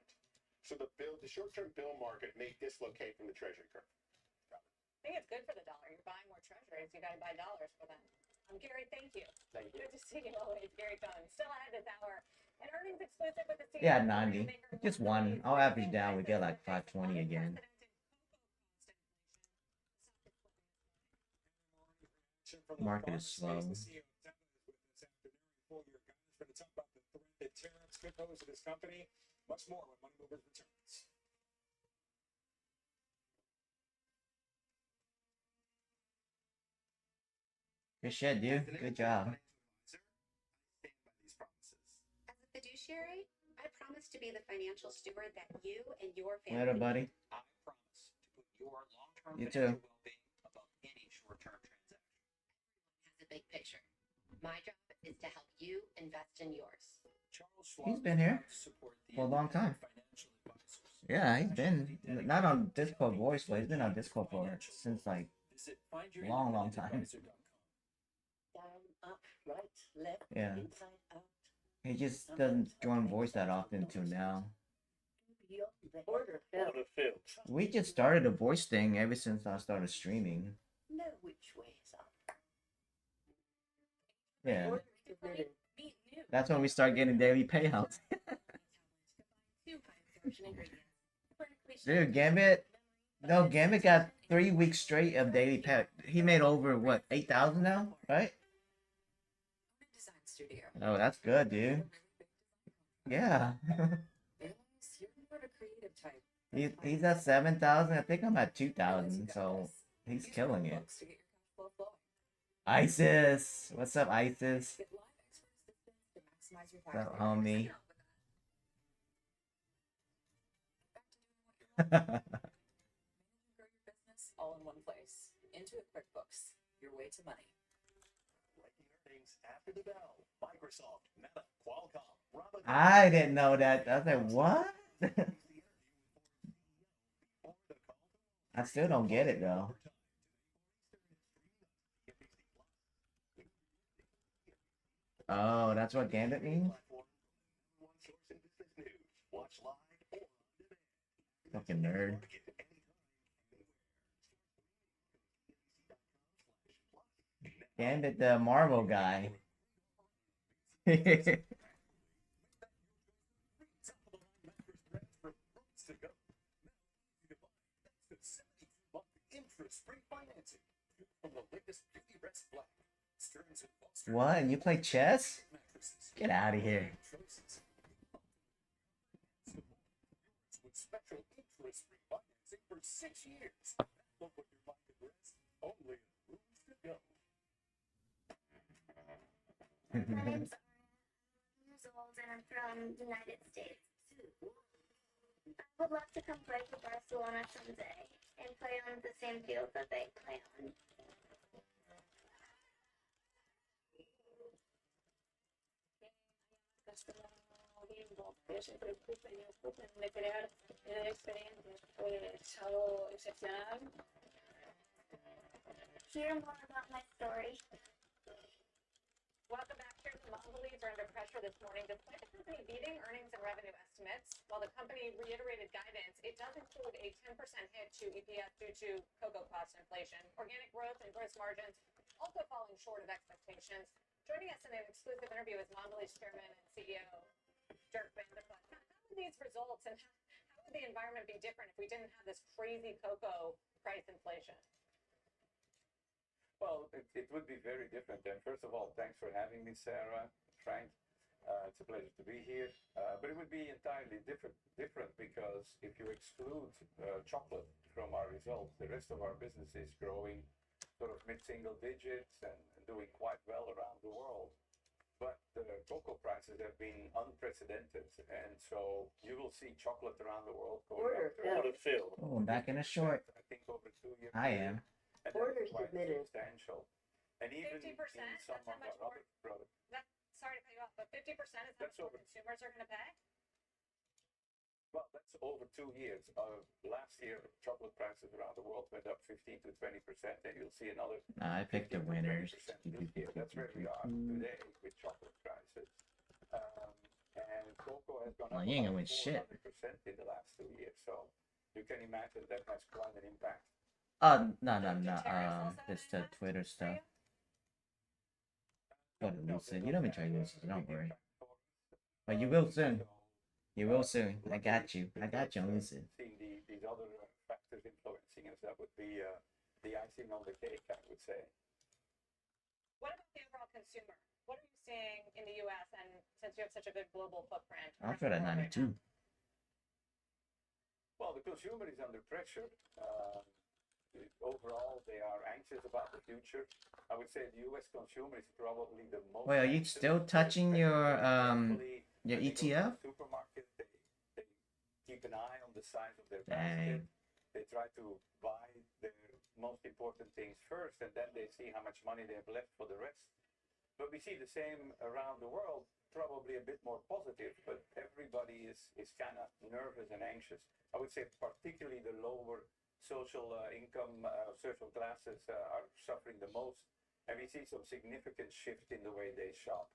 So the short-term bill market may dislocate from the treasury curve. I think it's good for the dollar. You're buying more treasuries. You got to buy dollars for them. Gary, thank you. Thank you. Good to see you always, Gary Cohn. Still ahead this hour. An earnings exclusive with the CEO. Yeah, 90. Just one. I'll average down. We get like 520 again. Market is slow. That tariffs could pose to this company. Much more when Money Movers returns. Good shit, dude. Good job. As a fiduciary, I promise to be the financial steward that you and your family. Later, buddy. I promise to put your long-term You financial too. well-being above any short-term transaction. Has a big picture. My job is to help you invest in yours. He's been here for a long time. Yeah, he's been not on Discord voice, but he's been on Discord for since like long time. Down, up, right, left, Yeah. inside, out. He just doesn't join voice that often till now. Order filled. We just started a voice thing ever since I started streaming. Know which way is up. Yeah. Order submitted. That's when we start getting daily payouts. Dude, Gambit. No, Gambit got 3 weeks straight of daily pay. He made over what, 8,000 now, right? Design studio. Oh, that's good, dude. Yeah. Realize you're more of a creative type. He's at 7,000. I think I'm at 2,000. So he's killing it. Books to get your cash flow flowing. Isis, what's up, Isis? Get live expert assistance to maximize your What's up, tax homie? Grow your business all in one place. Intuit QuickBooks, your way to money. Earnings after the bell. Microsoft, Meta, Qualcomm, Robin. I didn't know that. I was like, what? I still don't get it though. Oh, that's what Gambit means? Fucking nerd. Gambit, the Marvel guy. What? And you play chess? Get out of here. Special interest refinancing for 6 years. Look what your mind can rest. Only rooms to go. My name's I'm years old and I'm from the United States. I would love to come play for Barcelona someday and play on the same field that they play on. Que se preocupen y ocupen de crear experiencias, pues algo excepcional. Hear more about my story. Welcome back. Shares of Mondelez are under pressure this morning despite the company beating earnings and revenue estimates. While the company reiterated guidance, it does include a 10% hit to EPS due to cocoa cost inflation. Organic growth and gross margins also falling short of expectations. Joining us in an exclusive interview is Mondelez Chairman and CEO Dirk Van der Plas. How would these results and how would the environment be different if we didn't have this crazy cocoa price inflation? Well, it would be very different. And first of all, thanks for having me, Sarah, Frank. It's a pleasure to be here. But it would be entirely different because if you exclude chocolate from our results, the rest of our business is growing sort of mid-single digits and doing quite well around the world. But the cocoa prices have been unprecedented, and so you will see chocolate around the world going up. Oh, I'm back in a short. I think over 2 years. I am. And that's quite substantial. And even 50%? in some of our other products. Sorry to cut you off, but 50% is how much more consumers are going to pay? Well, that's over 2 years. Last year, chocolate prices around the world went up 15 to 20%, and you'll see another. Nah, I picked the winners. This year. That's where we are today with chocolate prices. And cocoa has gone up You ain't gonna win about shit. 400% in the last 2 years. So you can imagine that has quite an impact. No. It's the Twitter stuff. Go to Lucid. You don't even try Lucid, don't worry. But you will soon. You will soon. I got you. I got you on Lucid. Seeing these other factors influencing us, that would be the icing on the cake, I would say. What about the overall consumer? What are you seeing in the U.S. and since you have such a big global footprint? I'll try that 92. Well, the consumer is under pressure. Overall, they are anxious about the future. I would say the U.S. consumer is probably the most. Wait, are you still touching your ETF? Supermarket, they keep an eye on the size of their Dang. basket. They try to buy their most important things first, and then they see how much money they have left for the rest. But we see the same around the world, probably a bit more positive, but everybody is kind of nervous and anxious. I would say particularly the lower social income, social classes are suffering the most, and we see some significant shift in the way they shop.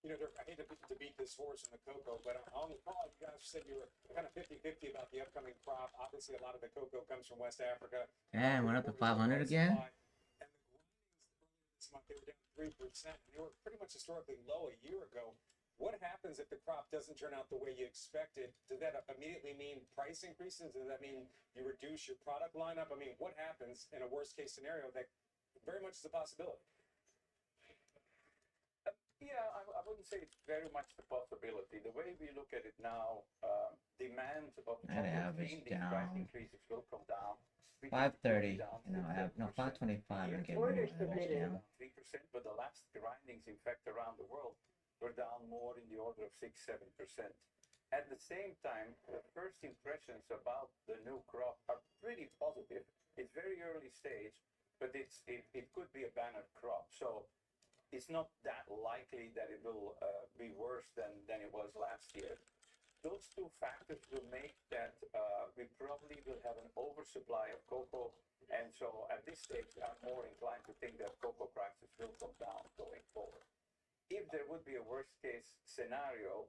You know, Dirk, I hate to beat this horse in the cocoa, but on the call, you guys said you were kind of 50-50 about the upcoming crop. Obviously, a lot of the cocoa comes from West Africa. Damn, went up to 500 again? And the grindings this month, they were down 3%. And they were pretty much historically low a year ago. What happens if the crop doesn't turn out the way you expected? Does that immediately mean price increases? Does that mean you reduce your product lineup? I mean, what happens in a worst-case scenario that very much is a possibility? Yeah, I wouldn't say it's very much the possibility. The way we look at it now, demand of average these price down. increases will come down. 530. No, 525. I'm getting Order average down. 3%, but the last grindings, in fact, around the world were down more in the order of 6-7%. At the same time, the first impressions about the new crop are pretty positive. It's very early stage, but it could be a banner crop. So it's not that likely that it will be worse than it was last year. Those two factors will make that we probably will have an oversupply of cocoa, and so at this stage I'm more inclined to think that cocoa prices will come down going forward. If there would be a worst case scenario,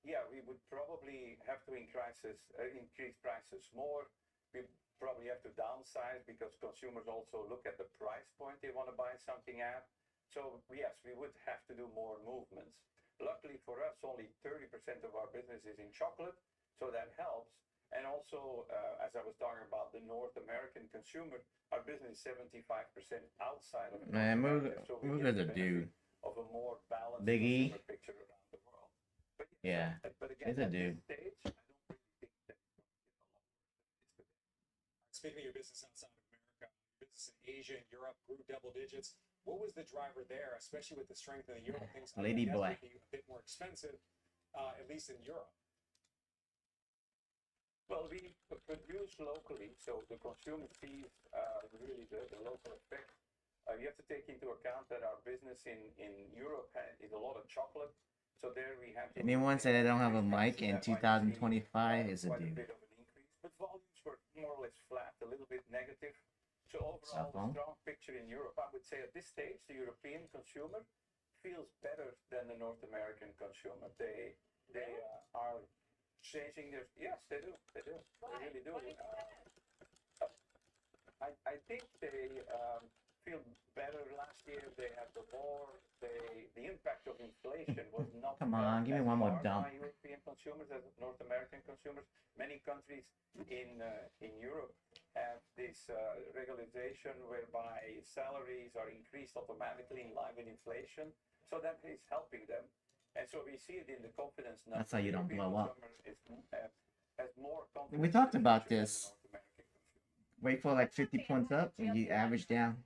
we would probably have to increase prices more. We probably have to downsize because consumers also look at the price point they want to buy something at. So yes, we would have to do more movements. Luckily for us, only 30% of our business is in chocolate, so that helps. And also, as I was talking about the North American consumer, our business is 75% outside of Man, North move America, so move we as get a the dude. benefit of a more balanced Big E. consumer picture around the world. But Yeah, but again, it's a at dude. this stage, I don't really think that Speaking of your business outside of America, your business in Asia and Europe grew double digits. What was the driver there, especially with the strength of the euro? Things Lady I guess boy. would be a bit more expensive, at least in Europe. Well, we produce locally, so the consumer sees really the local effect. You have to take into account that our business in Europe is a lot of chocolate, so there we have to. Anyone say they don't have a mic in 2025 is a quite a dude. bit of an increase, but volumes were more or less flat, a little bit negative. So Cell overall, phone. the strong picture in Europe, I would say at this stage, the European consumer feels better than the North American consumer. They are changing their. Yes, they do. They really do. I think they feel better last year. They had the war. The impact of inflation was not. Come on, give me as one more hard dump. by European consumers as North American consumers. Many countries in Europe have this regularization whereby salaries are increased automatically in line with inflation. So that is helping them. And so we see it in the confidence numbers. That's how you don't European blow up. consumer has more confidence We talked in the about future than this. the North American consumer. Wait for like 50 points up and you average down.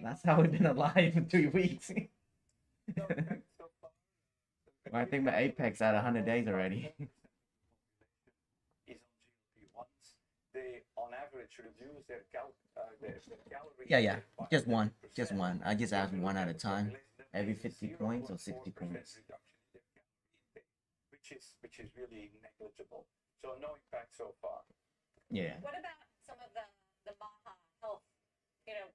That's how we've been alive in 3 weeks. Well, I think my Apex at 100 days already. Is on GLP-1s. They, on average, reduce their calories. Yeah. Just one. Just one. I just average one at a time. Every 50 points or 60 points. Which is really negligible. So no impact so far. Yeah. What about some of the Maha health,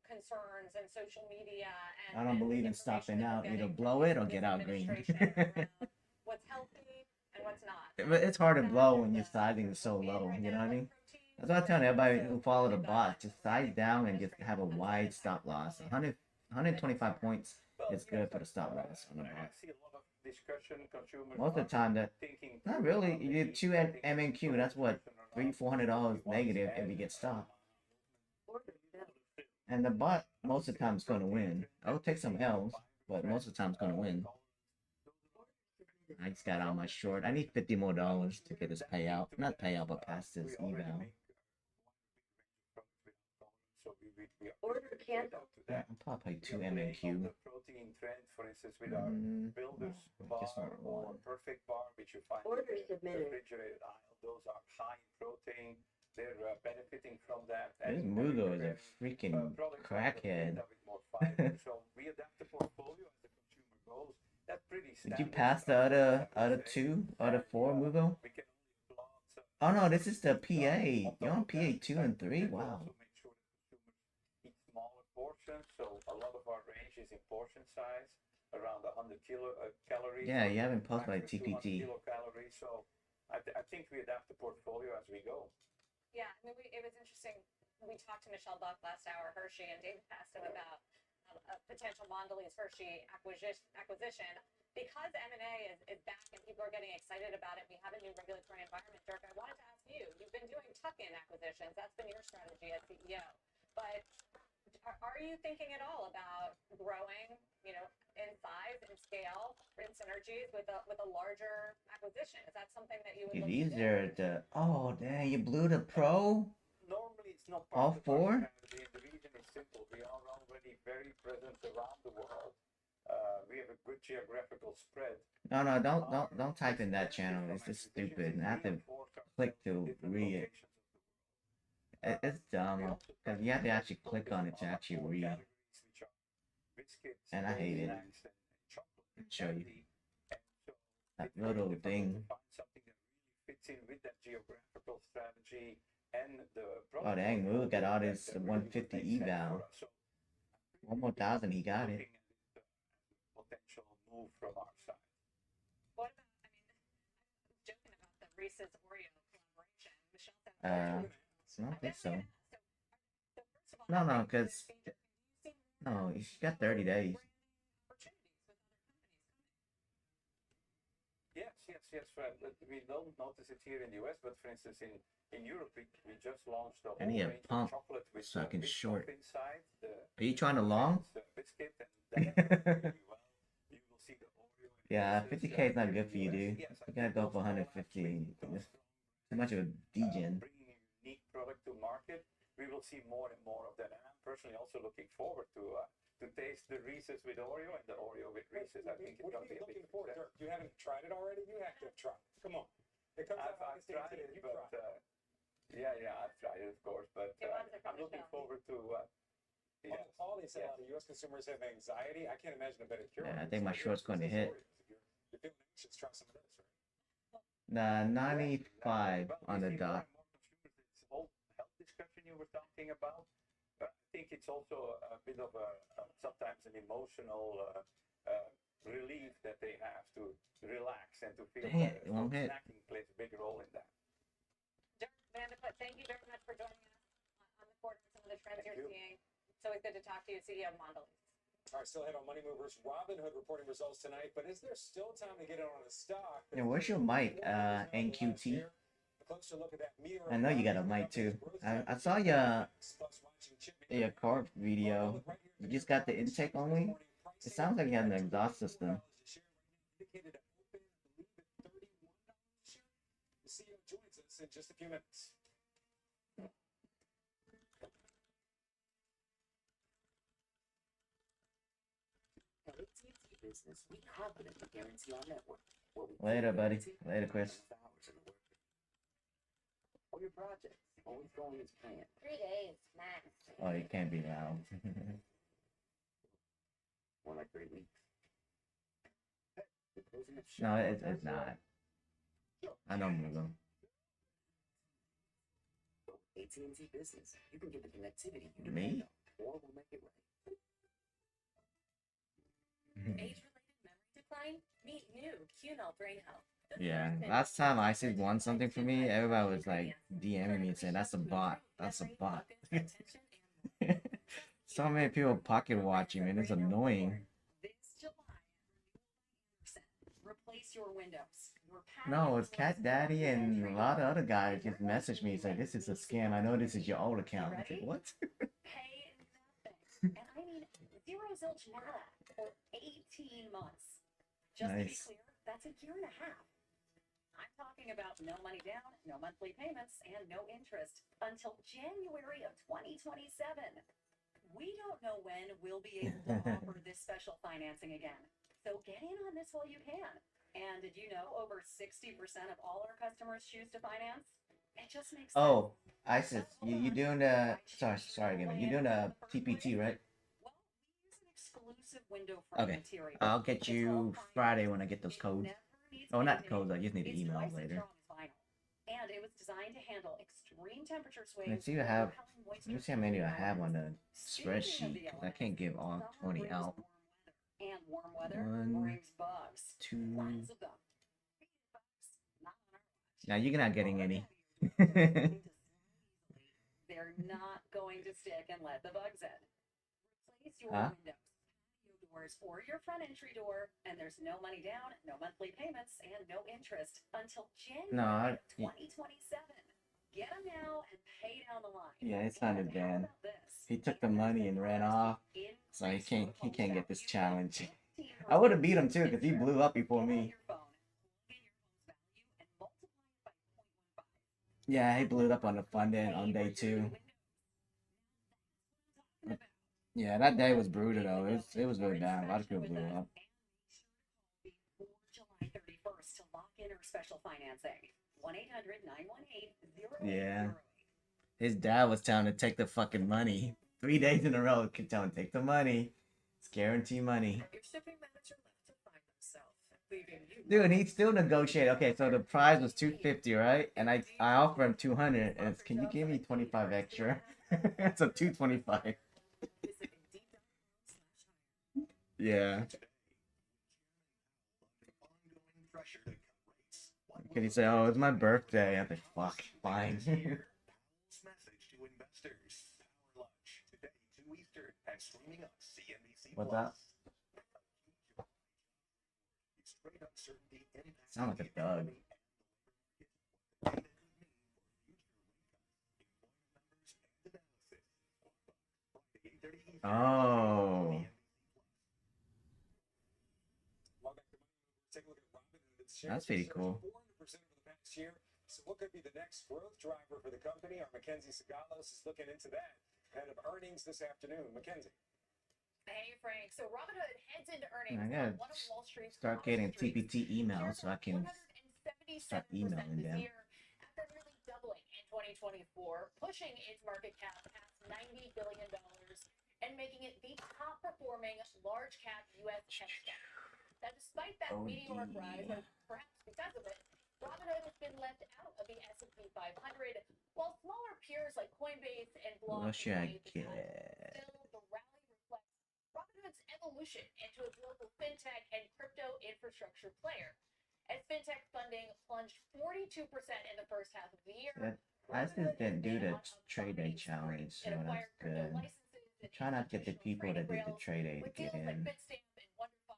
concerns and social media and I don't believe in stopping out. Either blow it or get out green. what's healthy and what's not? But it's hard to blow when your sizing is so low. You know what I mean? That's why I tell everybody who follow the bot, just size down and just have a wide stop loss. 125 points is good for the stop loss on the bot. Most of the time, that not really. You did 2 MNQ. That's what $300-400 negative if you get stopped. And the bot most of the time is going to win. I'll take some L's, but most of the time it's going to win. I just got out my short. I need $50 more to get this payout. Not payout, but past this eval. Order candle. Yeah, I'll probably 2 MNQ. Protein trend, for instance, with our builders bar or perfect bar, which you find in the refrigerated aisle, those are high in protein. They're benefiting from that. This Mugo is a freaking crackhead. So we adapt the portfolio as the consumer goes. That's pretty Did you pass the other 4 Mugo? Oh no, this is the PA. You're on PA 2 and 3. Wow. Eat smaller portions, so a lot of our range is in portion size, around 100 calories. Yeah, you haven't posted like TPT. Kilocalories, so I think we adapt the portfolio as we go. Yeah, it was interesting. We talked to Michelle Buck last hour, Hershey, and David asked him about a potential Mondelez Hershey acquisition. Because M&A is back and people are getting excited about it, we have a new regulatory environment. Dirk, I wanted to ask you, you've been doing tuck-in acquisitions. That's been your strategy as CEO. But are you thinking at all about growing, in size and scale, in synergies with a larger acquisition? Is that something that you would look These to do? are the... Oh, dang, you blew the pro? Normally it's not All 4? The reason is simple. We are already very present around the world. We have a good geographical spread. No, don't type in that channel. It's just stupid. I have to click to read it. It's dumb. Because you have to actually click on it to actually read. And I hate it. I'll show you. That little thing. Fits in with that geographical strategy and the Oh dang, Moo got all this 150 eval. 1 more thousand, he got it. Potential move from our side. What about, joking about the Reese's Oreo collaboration. Michelle said, I don't think so. No, because... No, he's got 30 days. Yes, Fred. We don't notice it here in the US, but for instance, in Europe, we just launched a whole I need a range of pump chocolate with so I can big short. puff inside. Are you trying to long? Biscuit and that really well. You will see the Oreo. Yeah, 50K is not good for you, dude. You gotta go for 150. It's too much of a degen. Bringing a unique product to market, we will see more and more of that. And I'm personally also looking forward to taste the Reese's with Oreo and the Oreo with Reese's. I think it's going to be a big forward to? You haven't tried it already? You have to have tried. Come on. It comes out I've tried it, but I've tried it, of course. But I'm looking forward to. All they say, a lot of U.S. consumers have anxiety. I can't imagine a better cure. Yeah, I think my short's going to hit. You're feeling anxious, try some of this, right? Nah, 95 on the dot. This whole health discussion you were talking about, I think it's also a bit of sometimes an emotional relief that they have to relax and to feel Dang better. it won't hit. Snacking plays a big role in that. Dirk Vanderput, thank you very much for joining us on the quarter and some of the trends you're seeing. It's always good to talk to you, CEO Mondelez. All right, still ahead on Money Movers. Robinhood reporting results tonight, but is there still time to get in on a stock? Yeah, where's your mic, NQT? A closer look at that meter. I know you got a mic too. I saw your car video. You just got the intake only? It sounds like you have an exhaust system. The CEO joins us in just a few minutes. At AT&T Business, we confidently guarantee our network. Later, buddy. Later, Chris. Or your project, always going as planned. 3 days, max. Oh, you can't be loud. More like 3 weeks. No, it's not. I know Mugo. AT&T Business, you can get the connectivity you Me? demand, or we'll make it right. Age-related memory decline? Meet new QNL Brain Health. Yeah, last time ISIS won something for me, everybody was like DMing me and saying, that's a bot. That's a bot. So many people pocket watching, man. It's annoying. This July, replace your windows. No, it's Cat Daddy and a lot of other guys just messaged me and said, this is a scam. I know this is your old account. I said, what? Pay nothing. And I mean, zero zilch nada for 18 months. Just to be Nice. clear, that's a year and a half. I'm talking about no money down, no monthly payments, and no interest until January of 2027. We don't know when we'll be able to offer this special financing again. So get in on this while you can. And did you know over 60% of all our customers choose to finance? It just makes sense. Oh, ISIS, you doing the, sorry again, you doing the TPT, right? Exclusive window frame Okay, material. I'll get you Friday when I get those codes. Oh, not codes, I just need the email later. And it was designed to handle extreme temperature swings. Let's see if I have, let me see how many I have on the spreadsheet, because I can't give all 20 out. And warm weather 1, brings bugs. 2. Lots of them. Now you're not getting any. They're not going to stick and let the bugs in. Replace your Huh? windows, patio doors, or your front entry door, and there's no money down, no monthly payments, and no interest until January of 2027. Get them now and pay down the line. Yeah, it's not Dan. He took the money and ran off, so he can't get this challenge. I would have beat him too, because he blew up before me. Yeah, he blew it up on the fun day on day 2. Yeah, that day was brutal though. It was really bad. A lot of people blew up. July 31st to lock in our special financing. 1-800-918-0008. Yeah. His dad was telling him to take the fucking money. 3 days in a row, kept telling him to take the money. It's guaranteed money. Your shipping manager left to find himself, leaving you. Dude, he still negotiated. Okay, so the price was $250, right? And I offer him $200. And it's, can you give me 25 extra? So $225. Yeah. Can you say, oh, it's my birthday? I think, fuck, fine. Message to investors. Power lunch today, 2 Eastern, and streaming on CNBC. What's that? Trade uncertainty impacts Sound like a dog. Oh. Take a look at Robinhood's shares. That's pretty cool. 400% over the past year. So what could be the next growth driver for the company? Our Mackenzie Sagalos is looking into that. Ahead of earnings this afternoon. Mackenzie. Hey, Frank. So Robinhood heads into earnings. I gotta on one of Wall Street's start getting hottest streaks. TPT emails so I can 177% start emailing this them. year after nearly doubling in 2024, pushing its market cap past $90 billion and making it the top performing large cap U.S. tech stock. Now, despite that meteoric rise, and perhaps because of it, Robinhood has been left out of the S&P 500, while smaller peers like Coinbase and Block What should I remain get? Still, the rally reflects Robinhood's evolution into a global fintech and crypto infrastructure player. As fintech funding plunged 42% in the first half of the year, I just didn't do the trade day challenge, so that's good. licenses and Try not to get the people that did the trade aid to with get deals like in. Bitstamp and WonderFi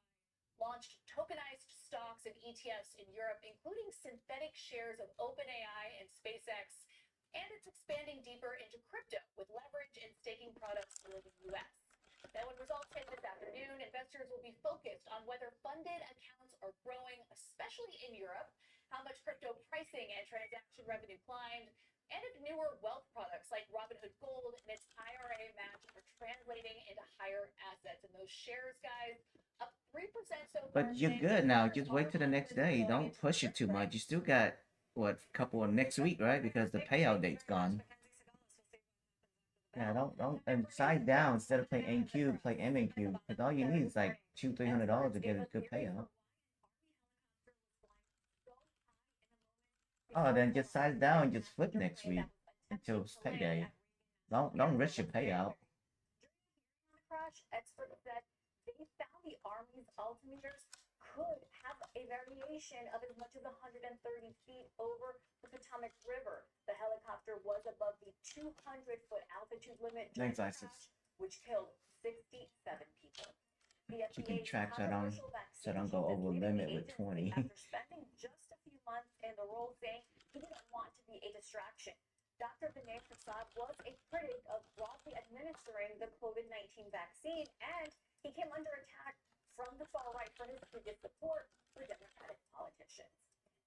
launched tokenized stocks and ETFs in Europe, including synthetic shares of OpenAI and SpaceX, and it's expanding deeper into crypto with leverage and staking products for the US. Now, when results hit this afternoon, investors will be focused on whether funded accounts are growing, especially in Europe, how much crypto pricing and transaction revenue climbed, and if newer wealth products like Robinhood Gold and its IRA match are translating into higher assets. And those shares, guys, up 3% so far. But you're good now. Just wait till the next day. Don't push it too much. You still got what couple of next week, right? Because the payout date's gone. Yeah, don't and side down instead of playing NQ, play MNQ. Because all you need is like $200-300 to get a good payout. Oh, then just size down and just flip next week until it's payday. Don't risk your payout. Crash, experts said they found the Army's altimeters could have a variation of as much as 130 feet over the Potomac River. The helicopter was above the 200-foot altitude limit during the crash, which killed 67 people. The Keeping FDA's track so I don't go over limit with 20. after spending just a few months in the role, saying he didn't want to be a distraction. Dr. Vinay Prasad was a critic of broadly administering the COVID-19 vaccine, and he came under attack from the far right for his previous support for Democratic politicians.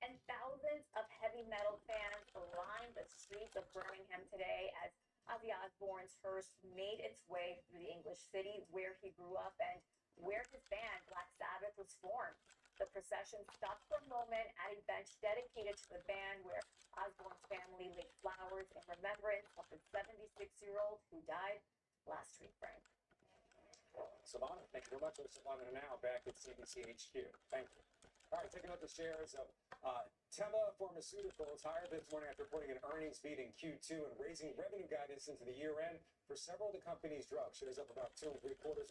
And thousands of heavy metal fans lined the streets of Birmingham today as Ozzy Osbourne's hearse made its way through the English city where he grew up and where his band Black Sabbath was formed. The procession stopped for a moment at a bench dedicated to the band where Osbourne's family laid flowers in remembrance of the 76-year-old who died last week, Frank. Savannah, thank you very much. Savannah now back at CBC HQ. Thank you. All right, taking a look at the shares of Teva Pharmaceuticals higher this morning after reporting an earnings beat in Q2 and raising revenue guidance into the year end for several of the company's drugs. Shares up about 2.75%.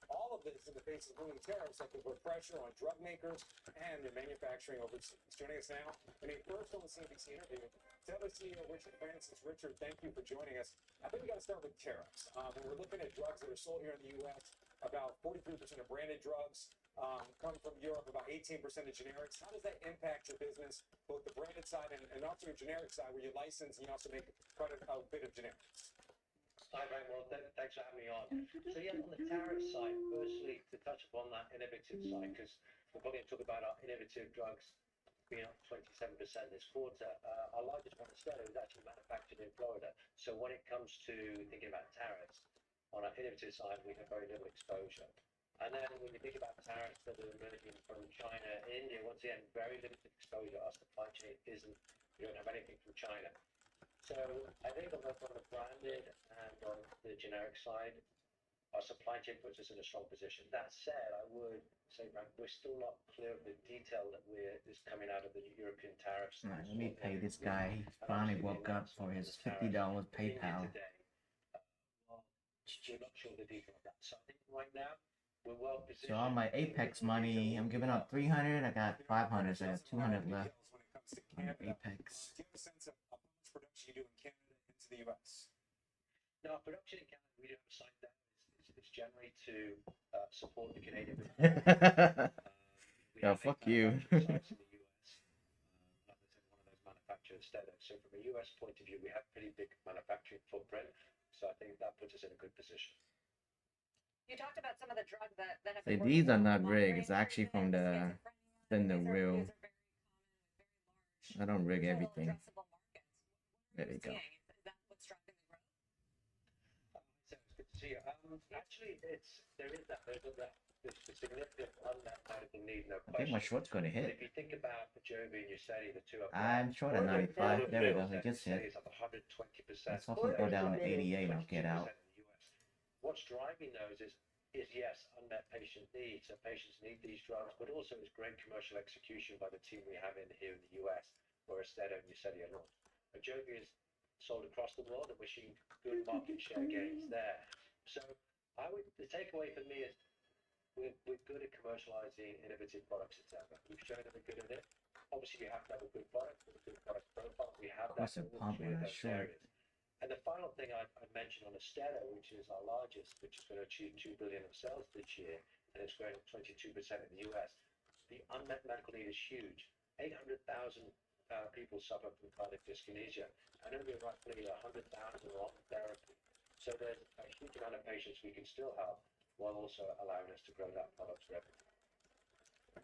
All of this in the face of looming tariffs that could put pressure on drug makers and their manufacturing overseas. Joining us now in a first on the CNBC interview, Teva CEO Richard Francis. Richard, thank you for joining us. I think we got to start with tariffs. When we're looking at drugs that are sold here in the U.S., about 43% of branded drugs come from Europe, about 18% of generics. How does that impact your business, both the branded side and also your generic side, where you license and you also make quite a bit of generics? Hi, Brian. Well, thanks for having me on. So, yeah, on the tariff side, firstly, to touch upon that innovative side, because we're probably going to talk about our innovative drugs being up 27% this quarter. Our largest one, Stella, is actually manufactured in Florida. So when it comes to thinking about tariffs, on our innovative side, we have very little exposure. And then when you think about tariffs that are emerging from China and India, once again, very limited exposure. Our supply chain we don't have anything from China. So I think on both on the branded and on the generic side, our supply chain puts us in a strong position. That said, I would say, Frank, we're still not clear of the detail that is coming out of the European tariffs. All right, let me pay this guy. He finally woke up for his $50 PayPal. We're not sure the detail of that. So I think right now we're well positioned. So all my Apex money, I'm giving up 300. I got 500, so I got 200 left on Apex. Do you have a sense of how much production you do in Canada into the U.S.? No, our production in Canada, we don't have signed down. It's generally to support the Canadian business. Yo, fuck you. Sites in the US. Like I said, one of those manufacturers, Stella. So from a US point of view, we have a pretty big manufacturing footprint. So I think that puts us in a good position. You talked about some of the drugs that have See, these are not rigged. It's actually from the real. I don't rig everything. There we go. Is that what's driving the growth? So it's good to see you. Actually, there's a significant unmet medical need. No I think my short's gonna But hit. if you think about Joby and Uzedy, the two up there, I'm short at 95. There we go. It just hit. It's up 120%. Let's hopefully go down to 88 and I'll get out. What's driving those is yes, unmet patient needs. So patients need these drugs, but also it's great commercial execution by the team we have here in the US, where Austedo and Uzedy are launched. Joby is sold across the world, and we're seeing good market share gains there. So the takeaway for me is we're good at commercializing innovative products, etc. We've shown that we're good at it. Obviously, you have to have a good product with a good product profile. We have that What's a in all pump three when of I those short? areas. And the final thing I'd mention on Asteria, which is our largest, which is going to achieve $2 billion of sales this year, and it's growing 22% in the US. The unmet medical need is huge. 800,000 people suffer from cardiac dyskinesia, and only roughly 100,000 are on therapy. So there's a huge amount of patients we can still help, while also allowing us to grow that product's revenue.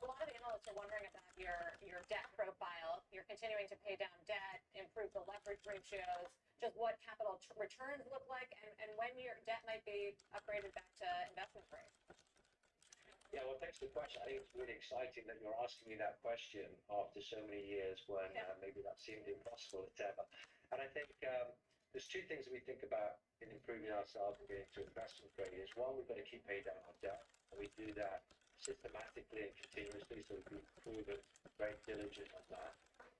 A lot of the analysts are wondering about your debt profile. You're continuing to pay down debt, improve the leverage ratios, just what capital returns look like, and when your debt might be upgraded back to investment grade. Yeah, well, thanks for the question. I think it's really exciting that you're asking me that question after so many years when maybe that seemed impossible at Teva. And I think there's two things that we think about in improving ourselves and getting to investment grade. Is one, we've got to keep paying down our debt, and we do that systematically and continuously, so we've proven very diligent on that.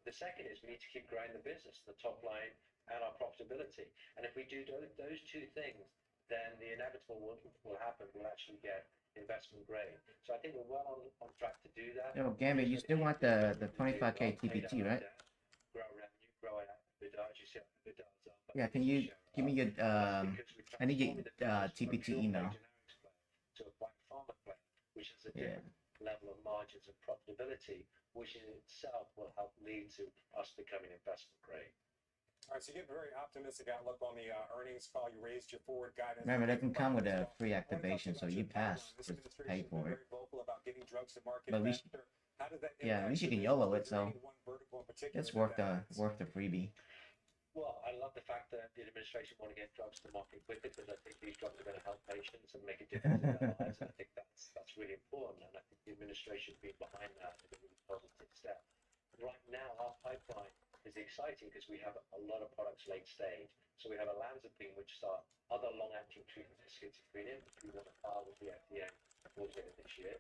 The second is we need to keep growing the business, the top line and our profitability. And if we do those two things, then the inevitable will happen. We'll actually get investment grade. So I think we're well on track to do that. Yo, Gambit, you still want the 25K TPT, right? Grow revenue, grow EBITDA, as you said, EBITDA. Yeah, can you give me your, I need your TPT email. To a pharma plan, which has a different level of margins and profitability, which in itself will help lead to us becoming investment grade. All right, so you get a very optimistic outlook on the earnings call. You raised your forward guidance. Remember, that can come with a free activation, so you pass, just pay for it. But at least, yeah, at least you can YOLO it, so it's worth the freebie. Well, I love the fact that the administration want to get drugs to the market quicker, because I think these drugs are going to help patients and make a difference in their lives, and I think that's really important, and I think the administration being behind that is a really positive step. Right now, our pipeline is exciting because we have a lot of products late stage. So we have olanzapine, which is our other long-acting treatment for schizophrenia, which we want to file with the FDA towards the end of this year.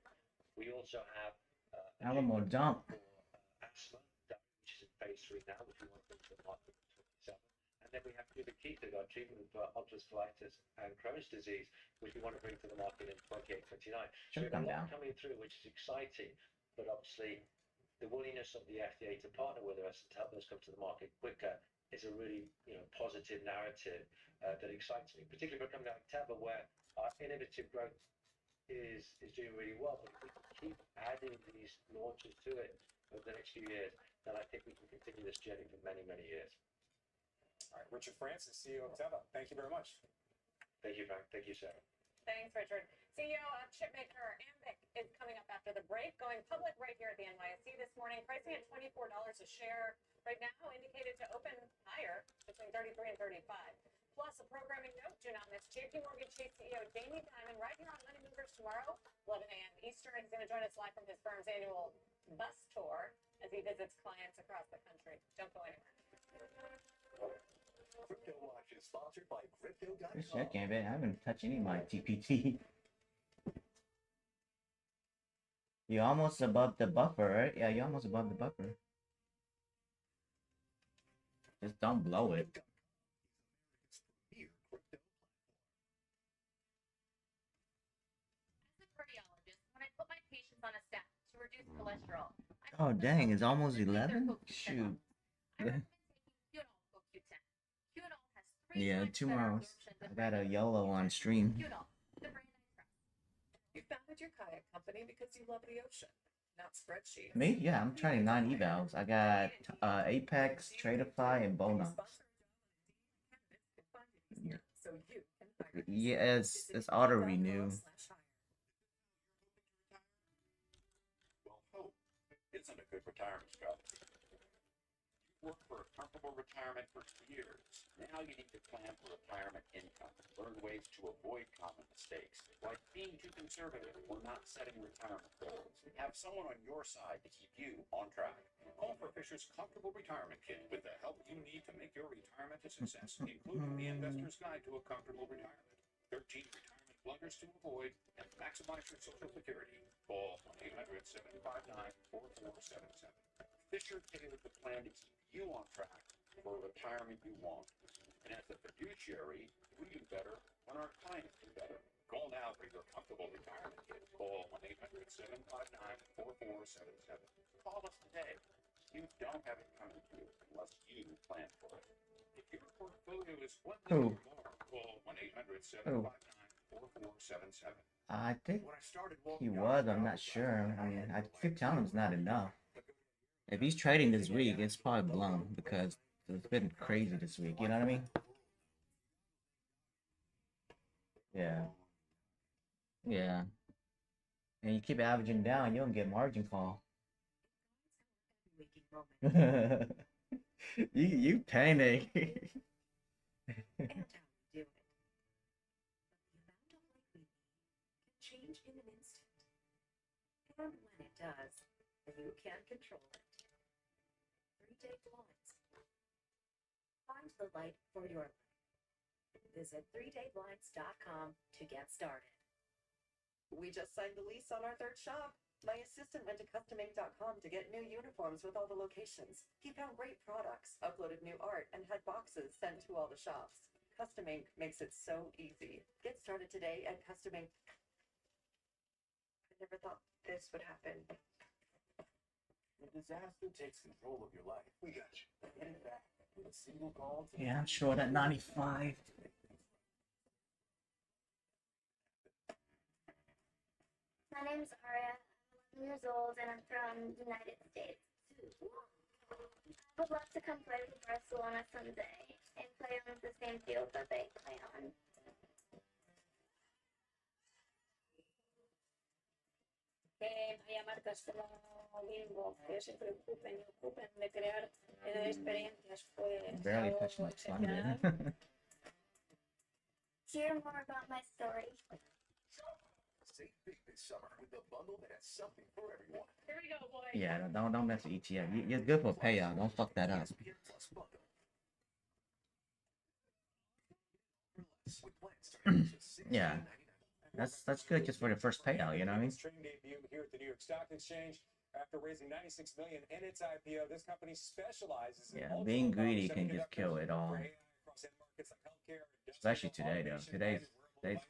We also have Alamo dump. asthma, which is in phase 3 now, which we want to bring to the market in 2027. And then we have Bugatti, our treatment for ulcerative colitis and Crohn's disease, which we want to bring to the market in 28, 29. So we have a lot coming through, which is exciting, but obviously the willingness of the FDA to partner with us and to help us come to the market quicker is a really positive narrative that excites me, particularly for a company like Teva, where our innovative growth is doing really well. But if we can keep adding these launches to it over the next few years, then I think we can continue this journey for many, many years. All right, Richard Francis, CEO of Teva. Thank you very much. Thank you, Frank. Thank you, Sarah. Thanks, Richard. CEO of chipmaker Ambic is coming up after the break, going public right here at the NYSE this morning, pricing at $24 a share. Right now, indicated to open higher between 33 and 35. Plus, a programming note, do not miss JP Morgan Chase CEO Jamie Dimon right here on Money Movers tomorrow, 11 a.m. Eastern. He's going to join us live from his firm's annual bus tour as he visits clients across the country. Don't go anywhere. Crypto Watch is sponsored by Crypto.com. Good shit, Gambit. I haven't touched any of my TPT. You're almost above the buffer, right? Yeah, you're almost above the buffer. Just don't blow it. As a cardiologist, when I put my patients on a statin to reduce cholesterol, Oh, dang, it's almost 11? Shoot. Yeah, 2 more hours. I got a YOLO on stream. You founded your kayak company because you love the ocean, not spreadsheets. Me? Yeah, I'm trying 9 evals. I got Apex, Tradeify, and Bona. Yeah, it's auto renew. Well, hope isn't a good retirement strategy. You worked for a comfortable retirement for years. Now you need to plan for retirement income and learn ways to avoid common mistakes, like being too conservative or not setting retirement goals. Have someone on your side to keep you on track. Call for Fisher's Comfortable Retirement Kit with the help you need to make your retirement a success, including the Investor's Guide to a Comfortable Retirement. 13 retirement blunders to avoid and maximize your Social Security. Call 1-800-759-4477. Fisher tailored the plan to keep you on track for a retirement you want. And as a fiduciary, we do better when our clients do better. Call now for your comfortable retirement kit. Call 1-800-759-4477. Call us today. You don't have it coming to you unless you plan for it. If your portfolio is well Who? Call 1-800-759-4477. I think he was. I'm not sure. I mean, I keep telling him it's not enough. If he's trading this week, it's probably blown because it's been crazy this week. You know what I mean? Yeah. Yeah. And you keep averaging down, you don't get margin call. you panic. Change in an instant. And when it does, you can control it. 3-day blinds. Find the light for your life. Visit 3dayblinds.com to get started. We just signed the lease on our third shop. My assistant went to customink.com to get new uniforms with all the locations. He found great products, uploaded new art, and had boxes sent to all the shops. Custom Ink makes it so easy. Get started today at Custom Ink. I never thought this would happen. When disaster takes control of your life, we got you. Get it back with a single call. Yeah, I'm sure that 95. My name's Aria. I'm 11 years old and I'm from the United States. I would love to come play with Barcelona someday and play on the same field that they play on. Hay marcas como Bimbo que se preocupen y ocupen de crear experiencias pues Barely algo touching the excepcional. thunder. Hear more about my story. Save big this summer with the bundle that has something for everyone. Here we go, boy. Yeah, don't mess with ETF. You're good for payout. Don't fuck that up. ESPN Plus bundle. With plans starting at just Yeah, that's good just for the first payout. You know what I mean? Trading debut here at the New York Stock Exchange. After raising $96 million in its IPO, this company specializes in Yeah, being greedy can just kill it all. across end markets like healthcare, Especially today, though. Today's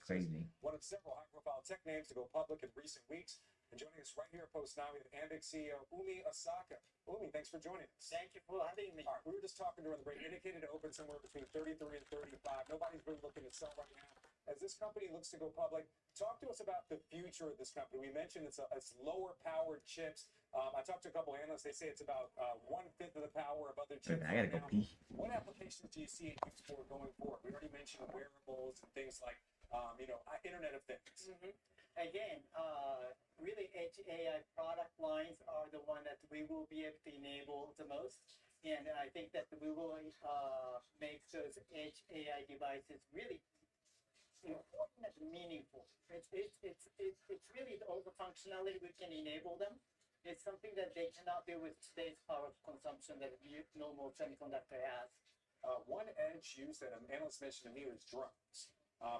crazy. One of several high-profile tech names to go public in recent weeks. And joining us right here post now, we have Ambic CEO Umi Osaka. Umi, thanks for joining us. Thank you for having me. All right, we were just talking during the break. Indicated to open somewhere between 33 and 35. Nobody's really looking to sell right now. As this company looks to go public, talk to us about the future of this company. We mentioned it's lower powered chips. I talked to a couple of analysts. They say it's about 1/5 of the power of other chips. I gotta go pee. What applications do you see it used for going forward? We already mentioned wearables and things like, Internet of Things. Again, really Edge AI product lines are the one that we will be able to enable the most. And I think that we will make those Edge AI devices really important and meaningful. It's really all the functionality we can enable them. It's something that they cannot do with today's power consumption that normal semiconductor has. One edge use that an analyst mentioned to me was drones,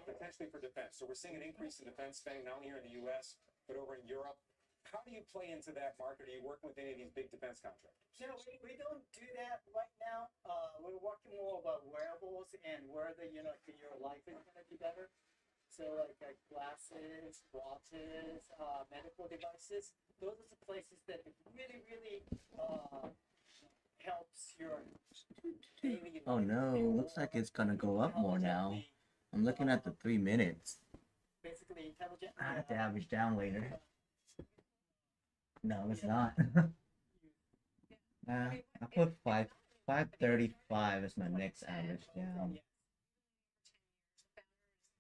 potentially for defense. So we're seeing an increase in defense spending, not only here in the U.S., but over in Europe. How do you play into that market? Are you working with any of these big defense contractors? We don't do that right now. We're working more about wearables and where your life is going to be better. So like glasses, watches, medical devices. Those are the places that really, really helps your daily life. Oh no, looks like it's gonna go up more now. I'm looking at the 3 minutes. Basically intelligent. I have to average down later. No, it's not. Nah, I put 535 as my next average down.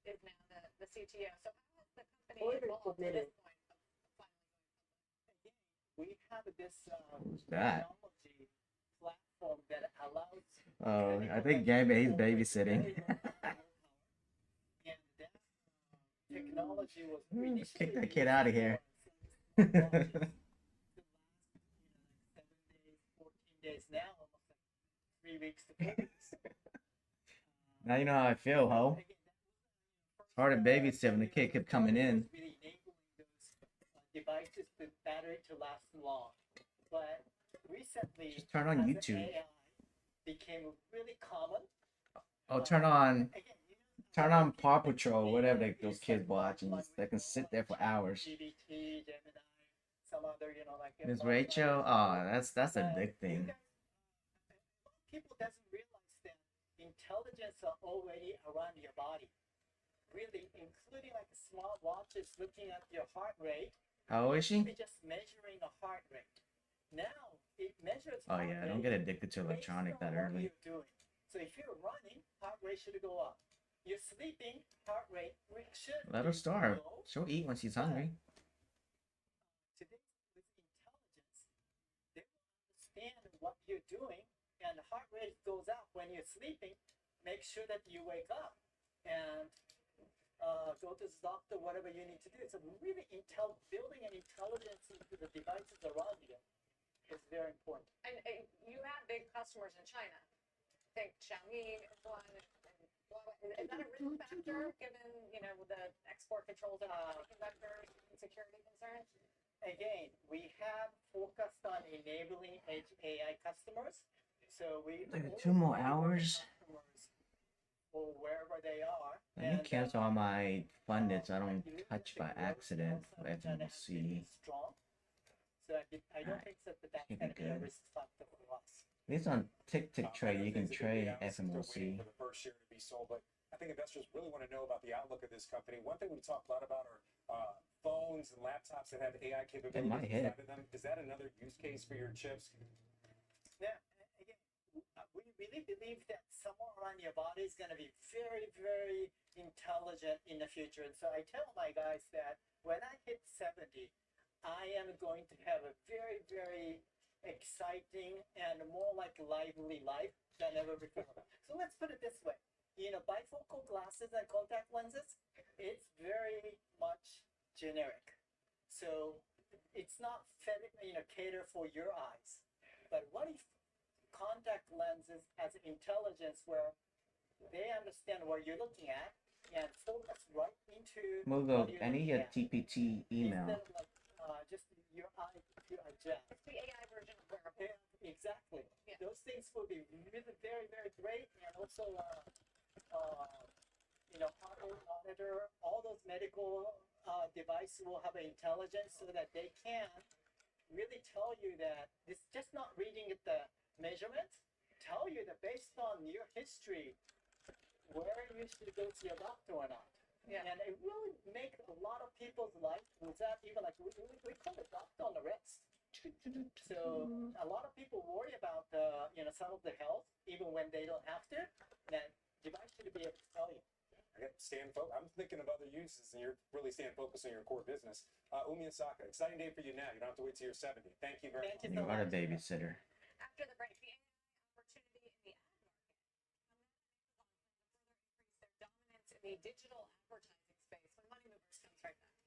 Is now the CTO. So how is the company involved at this point? We have this Who's that? technology platform that allows Oh, I think Gambit, he's babysitting. and that technology was Kick that kid out of here. 7 days, 14 days now, almost like 3 weeks to 4 weeks. Now you know how I feel, ho. It's hard to babysit when the kid kept coming in. Really enabling those devices, the battery to last long. But recently, Just turn on as YouTube. AI became really common. Oh, turn on Paw Patrol, whatever those kids watch, and they can sit there for hours. GBT, Gemini, some other, like Miss Rachel, oh, that's a big thing. people doesn't realize that in intelligence are already around your body. Really, including like smart watches looking at your heart rate. How old is she? It's just measuring a heart rate. Now it measures. Oh heart yeah, don't rate get addicted to based electronic on that what early. you're doing. So if you're running, heart rate should go up. You're sleeping, heart rate should Let her be starve. low. She'll eat when she's hungry. Today, with intelligence, they will understand what you're doing, and the heart rate goes up when you're sleeping. Make sure that you wake up and go to the doctor, whatever you need to do. So really, building an intelligence into the devices around you is very important. And you have big customers in China. I think Xiaomi is one. And Huawei. Is that a risk factor given, you know, the export controls of semiconductors and security concerns? Again, we have focused on enabling edge AI customers. So we Like 2 more hours. or wherever they are. Let me cancel all my funded so I don't touch by accident for FOMC. Strong. So I don't think that that's Should going be to be a good. risk factor for us. At least on Tick Trade, you can Things that trade could be out, still waiting FOMC. for the first share to be sold, but I think investors really want to know about the outlook of this company. One thing we talk a lot about are phones and laptops that have AI capabilities might hit. inside of them. Is that another use case for your chips? Yeah, again, we really believe that somewhere around your body is going to be very, very intelligent in the future. And so I tell my guys that when I hit 70, I am going to have a very, very exciting and more like lively life than ever before. So let's put it this way. You know, bifocal glasses and contact lenses, it's very much generic. So it's not cater for your eyes. But what if contact lenses has intelligence where they understand what you're looking at and focus right into Mugo, what you're I need looking your at, TPT email. instead of like just your eye to adjust. It's the AI version of wearable. Yeah, exactly. Yeah. Those things will be really very, very great, and also heart rate monitor, all those medical devices will have intelligence so that they can really tell you that it's just not reading the measurements, tell you that based on your history, where you should go to your doctor or not. Yeah. And it really makes a lot of people's life without even like, we call it doctor on the wrist. So a lot of people worry about some of the health, even when they don't have to. That device should be able to tell you. I'm thinking of other uses, and you're really staying focused on your core business. Umi Asaka, exciting day for you now. You don't have to wait till you're 70. Thank you very much. You are a babysitter. After the break, the AI opportunity in the ad market. Further increase their dominance in the digital advertising space when Money Movers comes right back.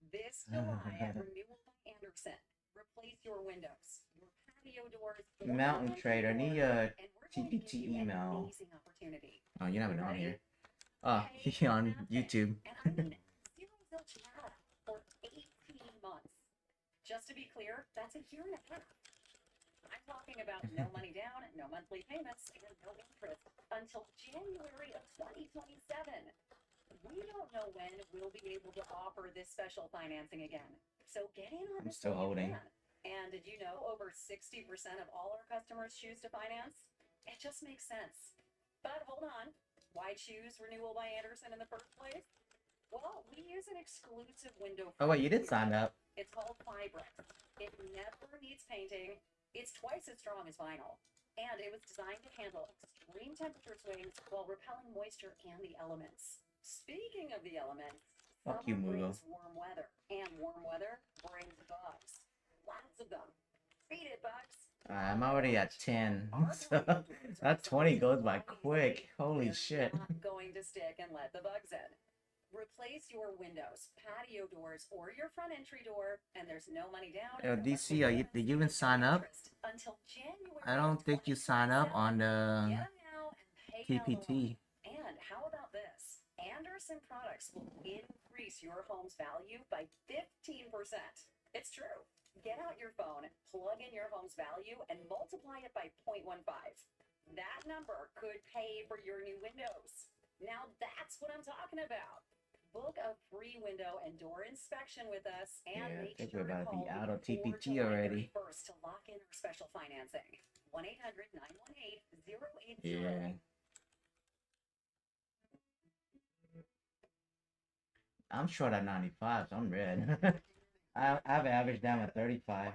This July at Renewal by Anderson, replace your windows, your patio doors, or Mountain your Trader, I entry need door, a and we're going to give TPT you an email. amazing opportunity. Oh, you have it on Ready? here. Oh, he on YouTube. And I mean zero zilch nada for 18 months. Just to be clear, that's a year and a half. I'm talking about no money down, no monthly payments, and no interest until January of 2027. We don't know when we'll be able to offer this special financing again. So get in on I'm this still while you holding. can. And did you know over 60% of all our customers choose to finance? It just makes sense. But hold on. Why choose Renewal by Anderson in the first place? Well, we use an exclusive window. Oh wait, you did sign up. It's called Fibrex. It never needs painting. It's twice as strong as vinyl. And it was designed to handle extreme temperature swings while repelling moisture and the elements. Speaking of the elements, Fuck you, summer Mugo. brings warm weather. And warm weather brings bugs. Lots of them. Beat it, bugs. I'm already at 10. So that 20 goes by quick. Holy shit. Not going to stick and let the bugs in. Replace your windows, patio doors, or your front entry door, and there's no money down. Yo, no DC, monthly did you even payments, sign no up? interest until January I don't think you sign up on the Get 'em now and pay down the loan. TPT. And how about this? Anderson products will increase your home's value by 15%. It's true. Get out your phone, plug in your home's value, and multiply it by 0.15. That number could pay for your new windows. Now that's what I'm talking about. Book a free window and door inspection with us and Yeah, I make think sure we're to about to call be out of before TPT July already. 31st to lock in our special financing. 1-800-918-080. Yeah. I'm short at 95, so I'm red. I have average down at 35.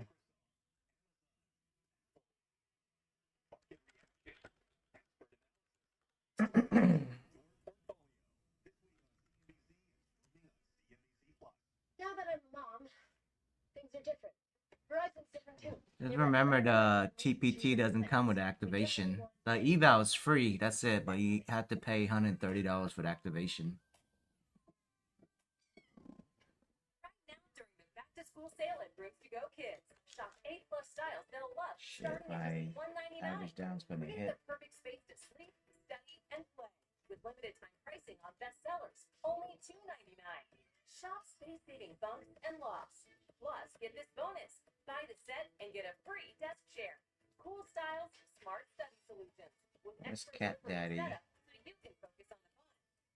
Now that I'm a mom, things are different. Verizon's different too. Just remember the TPT doesn't come with activation. The eval is free, that's it, but you have to pay $130 for the activation. Right now during the back to school sale at Rooms to Go Kids. Shop 8+ styles they'll love Shit, starting at my just $199. average down's gonna Create hit. the perfect space to sleep, study, and play with limited time pricing on bestsellers. Only $299. Shop space-saving bunks and lofts. Plus, get this bonus. Buy the set and get a free desk chair. Cool styles, smart study solutions. With Where's extra Cat room for the Daddy? setup so you can focus on the fun.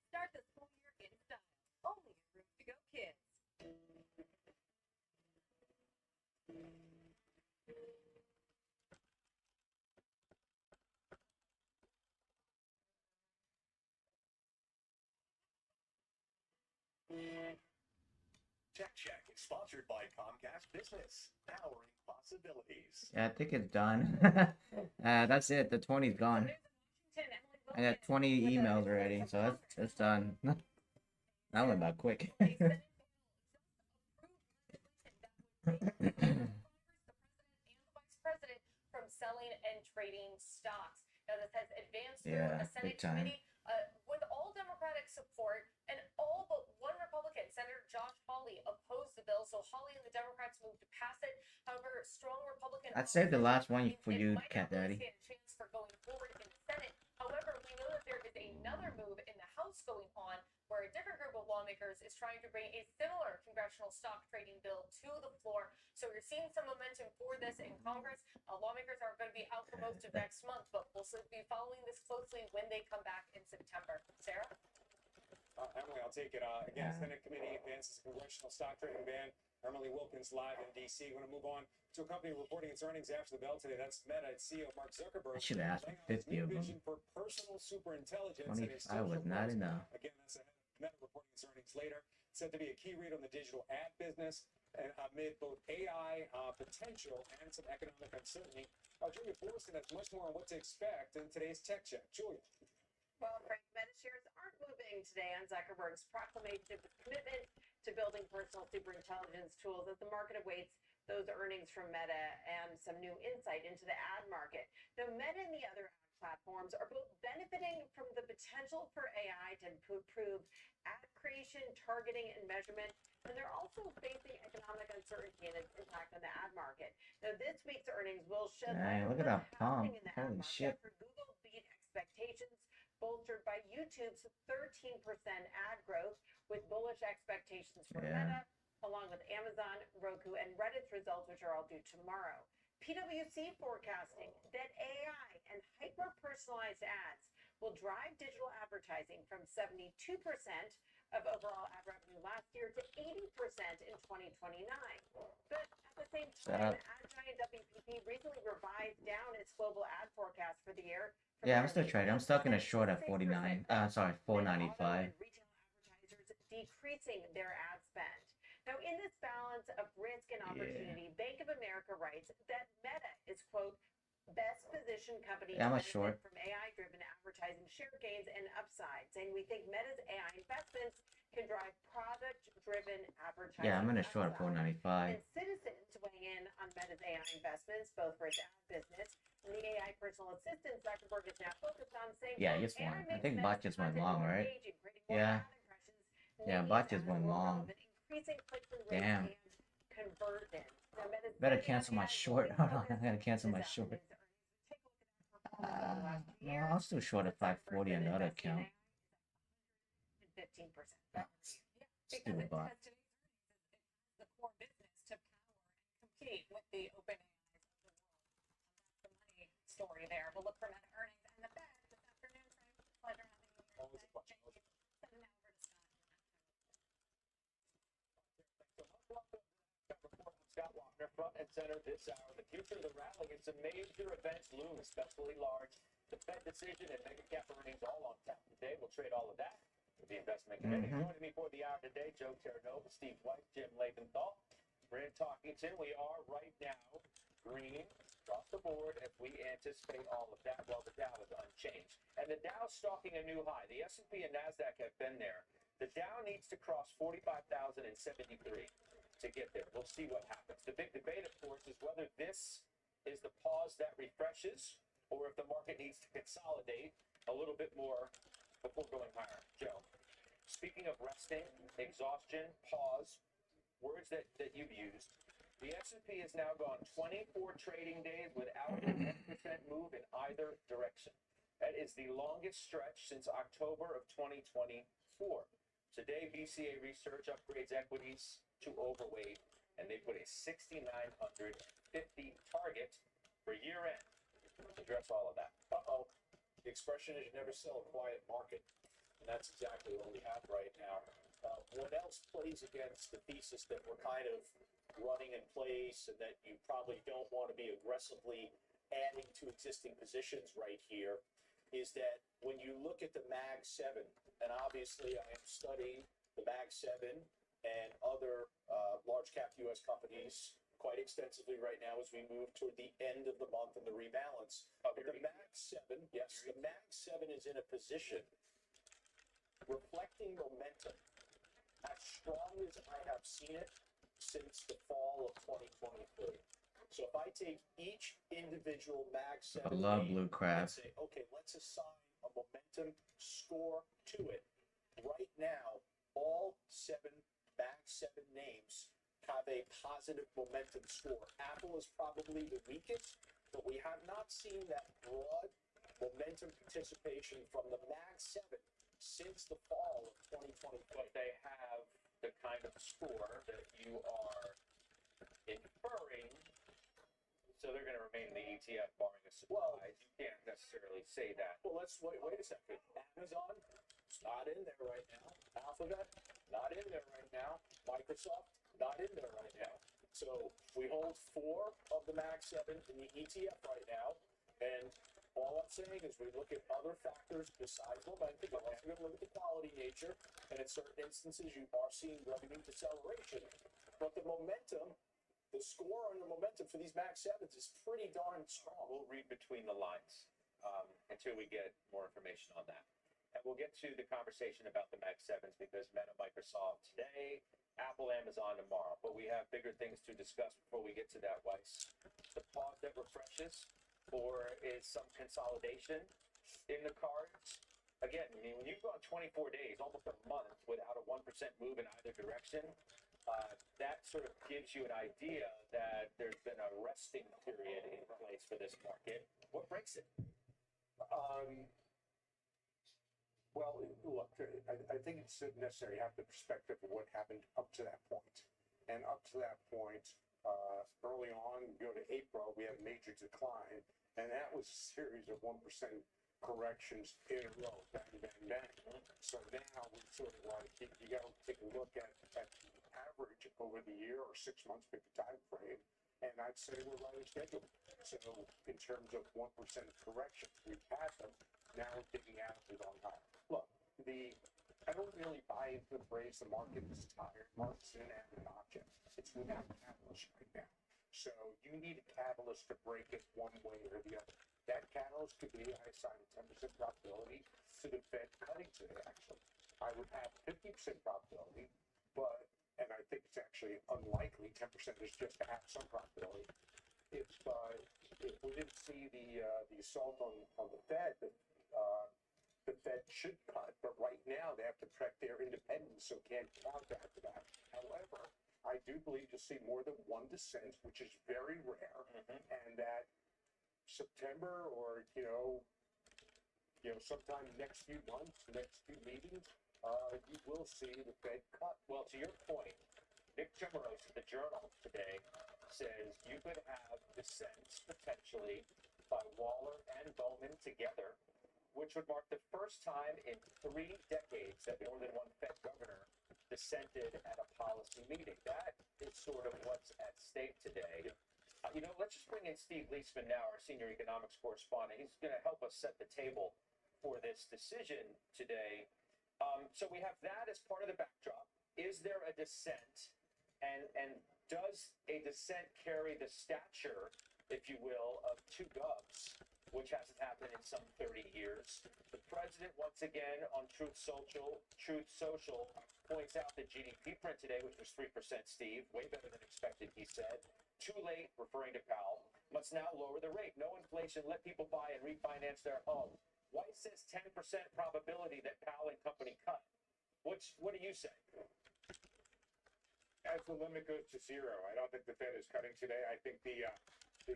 Start the school year in style. Only at Rooms to Go Kids. Tech Check is sponsored by Comcast Business, powering possibilities. Yeah, I think it's done. That's it. The 20's gone. I got 20 emails already, so that's done. That went by quick. Vice president from selling and trading stocks. Now this has advanced through Yeah, a Senate big time. committee with all Democratic support, and all but one Republican, Senator Josh Hawley, opposed the bill. So Hawley and the Democrats moved to pass it. However, strong Republican. I'd save the last one for you, Cat Daddy. Stand a chance for going forward in the Senate. However, we know that there is another move in the House going on where a different group of lawmakers is trying to bring a similar congressional stock trading bill to the floor. So we're seeing some momentum for this in Congress. Lawmakers are going to be out for most of next month, but we'll be following this closely when they come back in September. Sarah? Emily, I'll take it. Again, Senate committee advances congressional stock trading ban. Emily Wilkins live in D.C. We're going to move on to a company reporting its earnings after the bell today. That's Meta. Its CEO Mark Zuckerberg. I should have asked for 50 of them. Vision for personal superintelligence. 25 was not enough. Again, that's Meta reporting its earnings later. It's said to be a key read on the digital ad business and amid both AI potential and some economic uncertainty. Julia Borsten has much more on what to expect in today's Tech Check. Julia. Well, Frank, Meta shares aren't moving today on Zuckerberg's proclamation of his commitment to building personal superintelligence tools as the market awaits those earnings from Meta and some new insight into the ad market. Now, Meta and the other ad platforms are both benefiting from the potential for AI to improve ad creation, targeting, and measurement, and they're also facing economic uncertainty and its impact on the ad market. Now, this week's earnings will shed light Dang, on look at what's that pump. happening in the ad Holy market shit. after Google beat expectations, bolstered by YouTube's 13% ad growth, with bullish expectations for Yeah. Meta, along with Amazon, Roku, and Reddit's results, which are all due tomorrow. PwC forecasting that AI and hyper-personalized ads will drive digital advertising from 72% of overall ad revenue last year to 80% in 2029. But at the same time, ad giant WPP recently revised down its global ad forecast for the year. Yeah, I'm still trading. I'm stuck in a short at 49. Sorry, 495. Retail advertisers decreasing their ad spend. Now, in this balance of risk and opportunity, Bank of America writes that Meta is, quote, best positioned company Yeah, I'm a to short. benefit from AI-driven advertising share gains and upside, saying we think Meta's AI investments can drive product-driven advertising. Yeah, I'm in a short at upside. 495. And Citizens weighing in on Meta's AI investments, both for its ad business and the AI personal assistant Zuckerberg is now focused on, saying, Yeah, quote, just one. AI I makes think Meta's bot just went content long, more right? engaging, creating more Yeah. ad impressions, Yeah, news bot ads just went more long. relevant, increasing click-through rates Damn. and conversion. Now, Meta's Better Gen cancel my AI short. growing Hold on, I focus gotta cancel my is short. Take a look at that performance over the last 2 No, years. I'm still short at 540 on the other account. 15%. Stupid bot. Because today's earnings is the core business to power and compete with the open AIs of the world. That's the money story there. We'll look for Meta earnings and the Fed this afternoon. Frank, pleasure having you here. Always a pleasure. Send it now over to Scott. partner front and center this hour. The future of the rally and some major events loom, especially large. The Fed decision and mega cap earnings all on tap today. We'll trade all of that with the investment committee. Joining me for the hour today, Joe Terranova, Steve White, Jim Leventhal. We're in Talkington. We are right now green across the board as we anticipate all of that while the Dow is unchanged. And the Dow's stalking a new high. The S&P and NASDAQ have been there. The Dow needs to cross 45,073 to get there. We'll see what happens. The big debate, of course, is whether this is the pause that refreshes or if the market needs to consolidate a little bit more before going higher. Joe, speaking of resting, exhaustion, pause, words that you've used, the S&P has now gone 24 trading days without a 1% move in either direction. That is the longest stretch since October of 2024. Today, BCA Research upgrades equities to overweight, and they put a 6,950 target for year end. Address all of that. The expression is you never sell a quiet market, and that's exactly what we have right now. What else plays against the thesis that we're kind of running in place and that you probably don't want to be aggressively adding to existing positions right here is that when you look at the Mag 7, and obviously I am studying the Mag 7 and other large cap US companies quite extensively right now as we move toward the end of the month and the rebalance. But the Mag 7, yes, the Mag 7 is in a position reflecting momentum as strong as I have seen it since the fall of 2023. So if I take each individual Mag 7 I love blue and crab. say, okay, let's assign a momentum score to it. Right now, all 7 Mag 7 names have a positive momentum score. Apple is probably the weakest, but we have not seen that broad momentum participation from the Mag 7 since the fall of 2020. But they have the kind of score that you are inferring, so they're going to remain in the ETF barring a surprise. You can't necessarily say that. Well, let's wait a second. Amazon, not in there right now. Alphabet, not in there right now. Microsoft, not in there right now. So we hold 4 of the Mag 7 in the ETF right now, and all I'm saying is we look at other factors besides momentum. We're also going to look at the quality nature, and in certain instances you are seeing revenue deceleration. But the momentum, the score on the momentum for these Mag 7s is pretty darn strong. We'll read between the lines until we get more information on that. And we'll get to the conversation about the Mag 7s because Meta, Microsoft today, Apple, Amazon tomorrow. But we have bigger things to discuss before we get to that, Weiss. The pause that refreshes, or is some consolidation in the cards? Again, I mean, when you've gone 24 days, almost a month, without a 1% move in either direction, that sort of gives you an idea that there's been a resting period in place for this market. What breaks it? Well, look, I think it's necessary to have the perspective of what happened up to that point. And up to that point, early on, go to April, we had a major decline, and that was a series of 1% corrections in a row, bang, bang, bang. So now we sort of like, you got to take a look at the average over the year or 6 months, pick a time frame, and I'd say we're right on schedule. So in terms of 1% corrections, we've had them. Now we're digging out and going higher. Look, I don't really buy the phrase the market is tired. Market's an inanimate object. It's without catalyst right now. So you need a catalyst to break it one way or the other. That catalyst could be, I assign a 10% probability to the Fed cutting today, actually. I would have 50% probability, but, and I think it's actually unlikely, 10% is just to have some probability. If we didn't see the assault on the Fed, the Fed should cut, but right now they have to protect their independence, so can't counteract that. However, I do believe you'll see more than one dissent, which is very rare, and that September or sometime next few months, next few meetings, you will see the Fed cut. Well, to your point, Nick Timmerose, the Journal today, says you could have dissents potentially by Waller and Bowman together, which would mark the first time in 3 decades that more than one Fed governor dissented at a policy meeting. That is sort of what's at stake today. Let's just bring in Steve Leisman now, our senior economics correspondent. He's going to help us set the table for this decision today. So we have that as part of the backdrop. Is there a dissent? And does a dissent carry the stature, if you will, of two govs, which hasn't happened in some 30 years? The president, once again, on Truth Social, points out the GDP print today, which was 3%, Steve, way better than expected, he said. Too late, referring to Powell, must now lower the rate. No inflation, let people buy and refinance their home. White says 10% probability that Powell and company cut. What do you say? As the limit goes to zero, I don't think the Fed is cutting today. I think the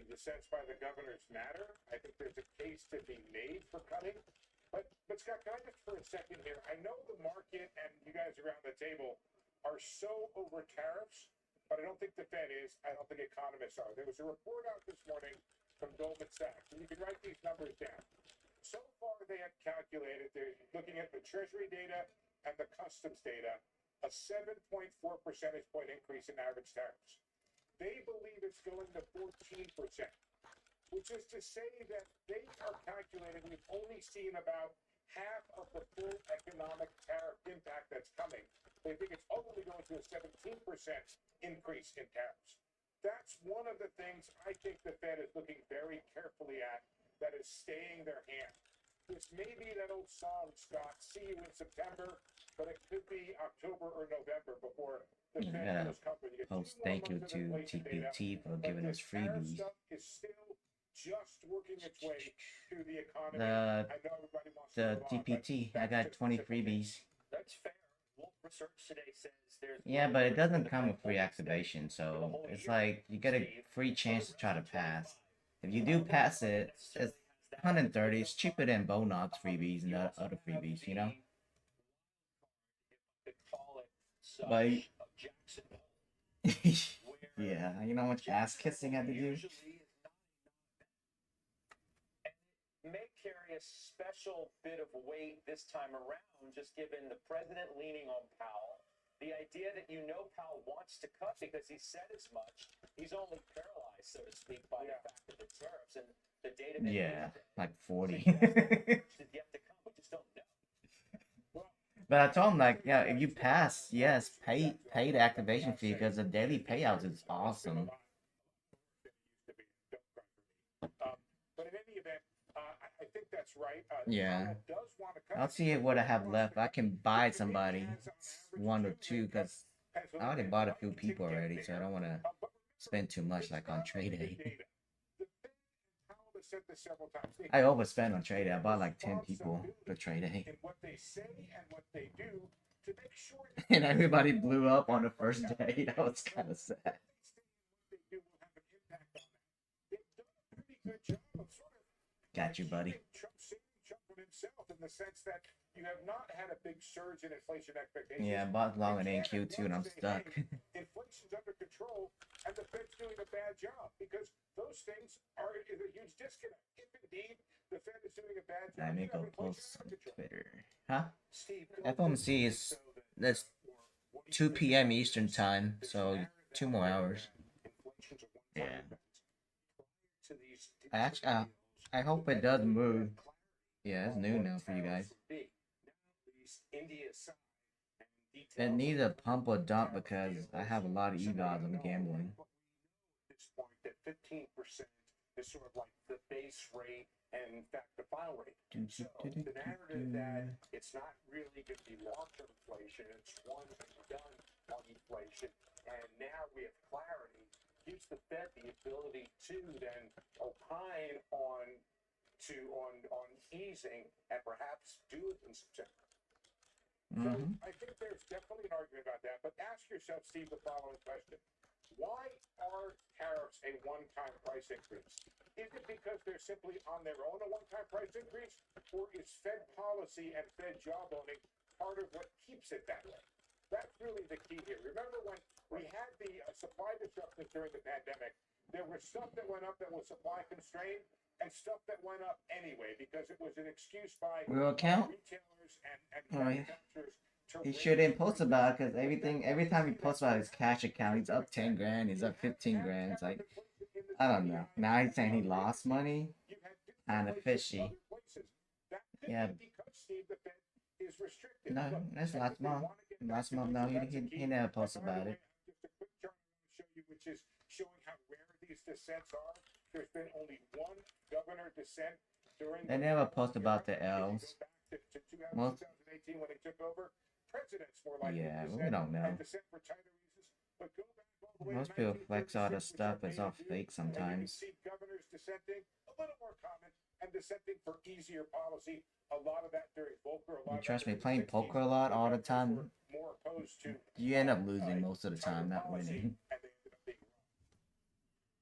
dissents by the governors matter. I think there's a case to be made for cutting. But Scott, can I just for a second here? I know the market and you guys around the table are so over tariffs, but I don't think the Fed is. I don't think economists are. There was a report out this morning from Goldman Sachs, and you can write these numbers down. So far, they have calculated, they're looking at the Treasury data and the customs data, a 7.4 percentage point increase in average tariffs. They believe it's going to 14%, which is to say that they are calculating we've only seen about half of the full economic tariff impact that's coming. They think it's only going to a 17% increase in tariffs. That's one of the things I think the Fed is looking very carefully at that is staying their hand. This may be that old song, Scott, see you in September, but it could be October or November before the Fed Yeah. does come. You get Post 2 more thank you months of to inflation data, TPT for but giving us this tariff freebies. stuff is still just working its way through the economy. The I know everybody wants to move on, but DPT, I got 20 freebies. That's fair. Wolf Research today says there's... Yeah, but it doesn't come with free activation, so it's like you get a free chance to try to pass. If you do pass it, it's 130. It's cheaper than Bonox freebies and the other freebies, you know? But yeah, you know how much ass kissing I had to do? May carry a special bit of weight this time around, just given the president leaning on Powell. The idea that Powell wants to cut because he said as much. He's only paralyzed, so to speak, by the fact of the tariffs and the data. Yeah, like 40. Yet to come, we just don't know. But I told him, like, yeah, if you pass, yes, pay the activation fee because the daily payouts is awesome. But in any event, I think that's right. Yeah. Powell does want to cut. I'll see what I have left. I can buy somebody, 1 or 2, because I already bought a few people already, so I don't want to spend too much, like on trade day. I overspent on trade day. I bought like 10 people for trade day. And everybody blew up on the first day. That was kind of sad. Got you, buddy. Himself in the sense that you have not had a big surge in inflation expectations. Yeah, I bought longer than Q2 and I'm stuck. Inflation's under control and the Fed's doing a bad job because those things are a huge disconnect. If indeed the Fed is doing a bad job, Let me go post on Twitter. Huh? FOMC is that's 2 p.m. Eastern time, so 2 more hours. Yeah. I hope it does move. Yeah, it's noon now for you guys. It needs a pump or dump because I have a lot of EVODs on gambling. This point that 15% is sort of like the base rate and in fact the final rate. So the narrative that it's not really going to be long-term inflation, it's one and done on inflation, and now we have clarity, gives the Fed the ability to then opine on easing and perhaps do it in September. So I think there's definitely an argument about that. But ask yourself, Steve, the following question. Why are tariffs a one-time price increase? Is it because they're simply on their own a one-time price increase? Or is Fed policy and Fed job owning part of what keeps it that way? That's really the key here. Remember when we had the supply disruptions during the pandemic, there was stuff that went up that was supply constrained and stuff that went up anyway because it was an excuse by retailers and manufacturers He shouldn't post about it because every time he posts about his cash account, he's up 10 grand, he's up 15 grand. It's like, I don't know. Now he's saying he lost money. Kind of fishy. Yeah. No, that's last month. Last month, no, he never posted about it. Show you, which is showing how rare these dissents are. There's been only one governor dissent during. They never post about the L's. Most. 2018 when they took over, presidents more likely Yeah, to we don't know. dissent for tighter reasons. But go back all the way Most to people flex all the 1936, stuff. which It's are all made fake to do, sometimes. And you see governors dissenting, a little more common, and dissenting for easier policy. A lot of that during Volcker. A lot You trust me, of that playing poker a lot all the time, more opposed to you end up losing most of the time, not winning.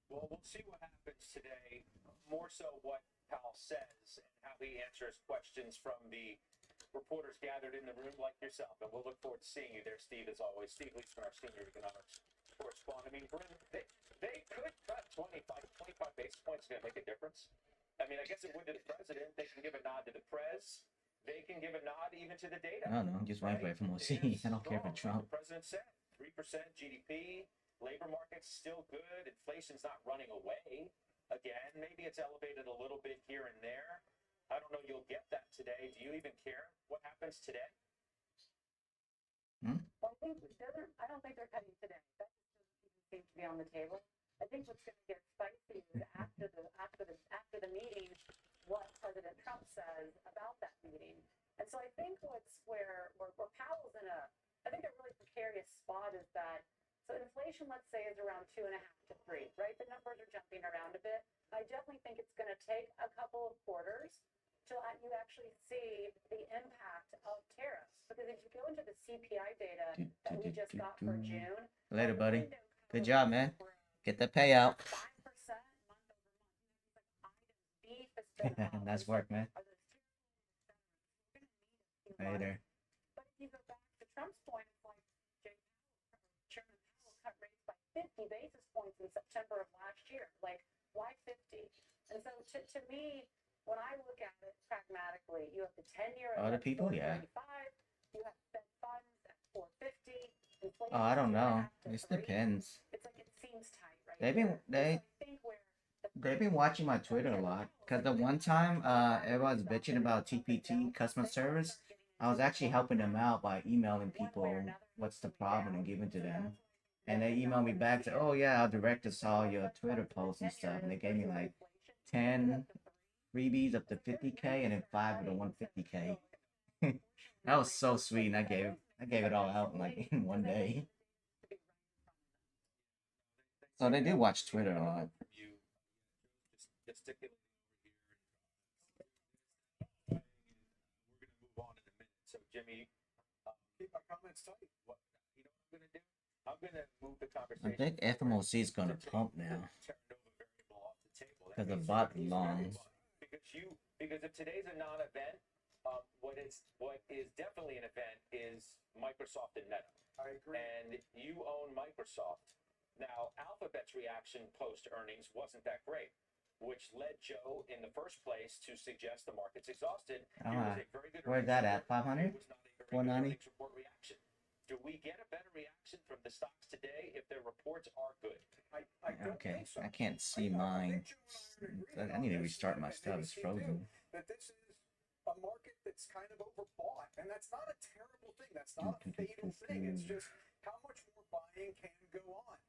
Well, we'll see what happens today. More so what Powell says and how he answers questions from the reporters gathered in the room like yourself. And we'll look forward to seeing you there, Steve, as always. Steve Leeson, our senior economics correspondent. I mean, Bryn, they could cut 25 basis points. Going to make a difference. I mean, I guess it would to the president. They can give a nod to the prez. They can give a nod even to the data. I don't know. I'm just waiting for FOMC. I don't care for Trump. The president said 3% GDP. Labor market's still good. Inflation's not running away. Again, maybe it's elevated a little bit here and there. I don't know. You'll get that today. Do you even care what happens today? Hmm? Well, I don't think they're cutting today. That just doesn't even seem to be on the table. I think what's going to get spicy is after the meeting, what President Trump says about that meeting. And so I think where Powell's in I think a really precarious spot is that, so inflation, let's say, is around 2.5 to 3, right? The numbers are jumping around a bit. I definitely think it's going to take a couple of quarters till you actually see the impact of tariffs. Because if you go into the CPI data that we just got for June. Later, buddy. Good job, man. Get the payout. 5% beef has been up. Nice work, man. Later. But if you go back to Trump's point, it's like Chairman Powell cut rates by 50 basis points in September of last year. Like, why 50? And so to me, when I look at it pragmatically, you have the 10-year Other people, yeah. you have Fed funds at 450. Oh, I don't know. This depends. It's like it seems tight, right? They've been watching my Twitter a lot. Cause the one time everyone's bitching about TPT customer service, I was actually helping them out by emailing people what's the problem and giving to them. And they emailed me back to, oh yeah, our director saw your Twitter posts and stuff, and they gave me like 10 freebies up to 50K and then 5 of the 150K. That was so sweet, and I gave it all out in like in one day. So they do watch Twitter a lot. We're going to move on in a minute. So, Jimmy, keep my comments tight. You know what I'm going to do? I'm going to move the conversation. I think FOMC is going to pump now. Because the bot long. Because if today's a non-event, what is definitely an event is Microsoft and Meta. I agree. And you own Microsoft. Now, Alphabet's reaction post-earnings wasn't that great, which led Joe in the first place to suggest the market's exhausted. Where's that at? 500? 490? Reaction. Do we get a better reaction from the stocks today if their reports are good? Okay, I can't see mine. I need to restart my stuff. It's frozen. That this is a market that's kind of overbought, and that's not a terrible thing. That's not a fatal thing. It's just how much more buying can go on.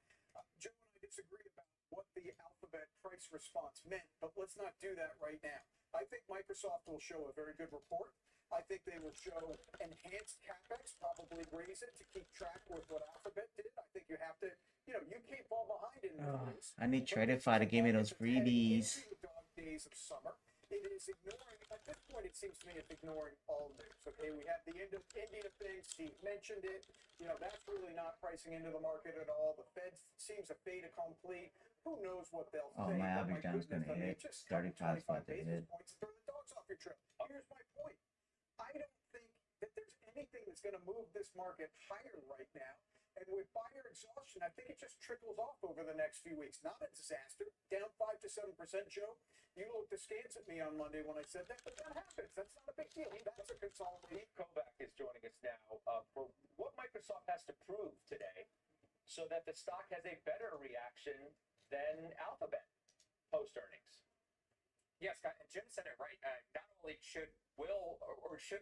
Joe and I disagree about what the Alphabet price response meant, but let's not do that right now. I think Microsoft will show a very good report. I think they will show enhanced CapEx, probably raise it to keep track with what Alphabet did. I think you have to, you can't fall behind in things. I need Tradify to give me those freebies. Dog days of summer. It is ignoring, at this point, it seems to me it's ignoring all news. Okay, we have the India thing. Steve mentioned it. That's really not pricing into the market at all. The Fed seems a fait accompli. Who knows what they'll say? Oh, my average down's going to hit. 35 spot to hit. Points, throw the dogs off your trail. Here's my point. I don't think that there's anything that's going to move this market higher right now And with buyer exhaustion, I think it just trickles off over the next few weeks. Not a disaster. Down 5 to 7%, Joe. You looked askance at me on Monday when I said that, but that happens. That's not a big deal. That's a consolidation. Steve Kovac is joining us now for what Microsoft has to prove today so that the stock has a better reaction than Alphabet post earnings. Yes, Jim said it right. Not only should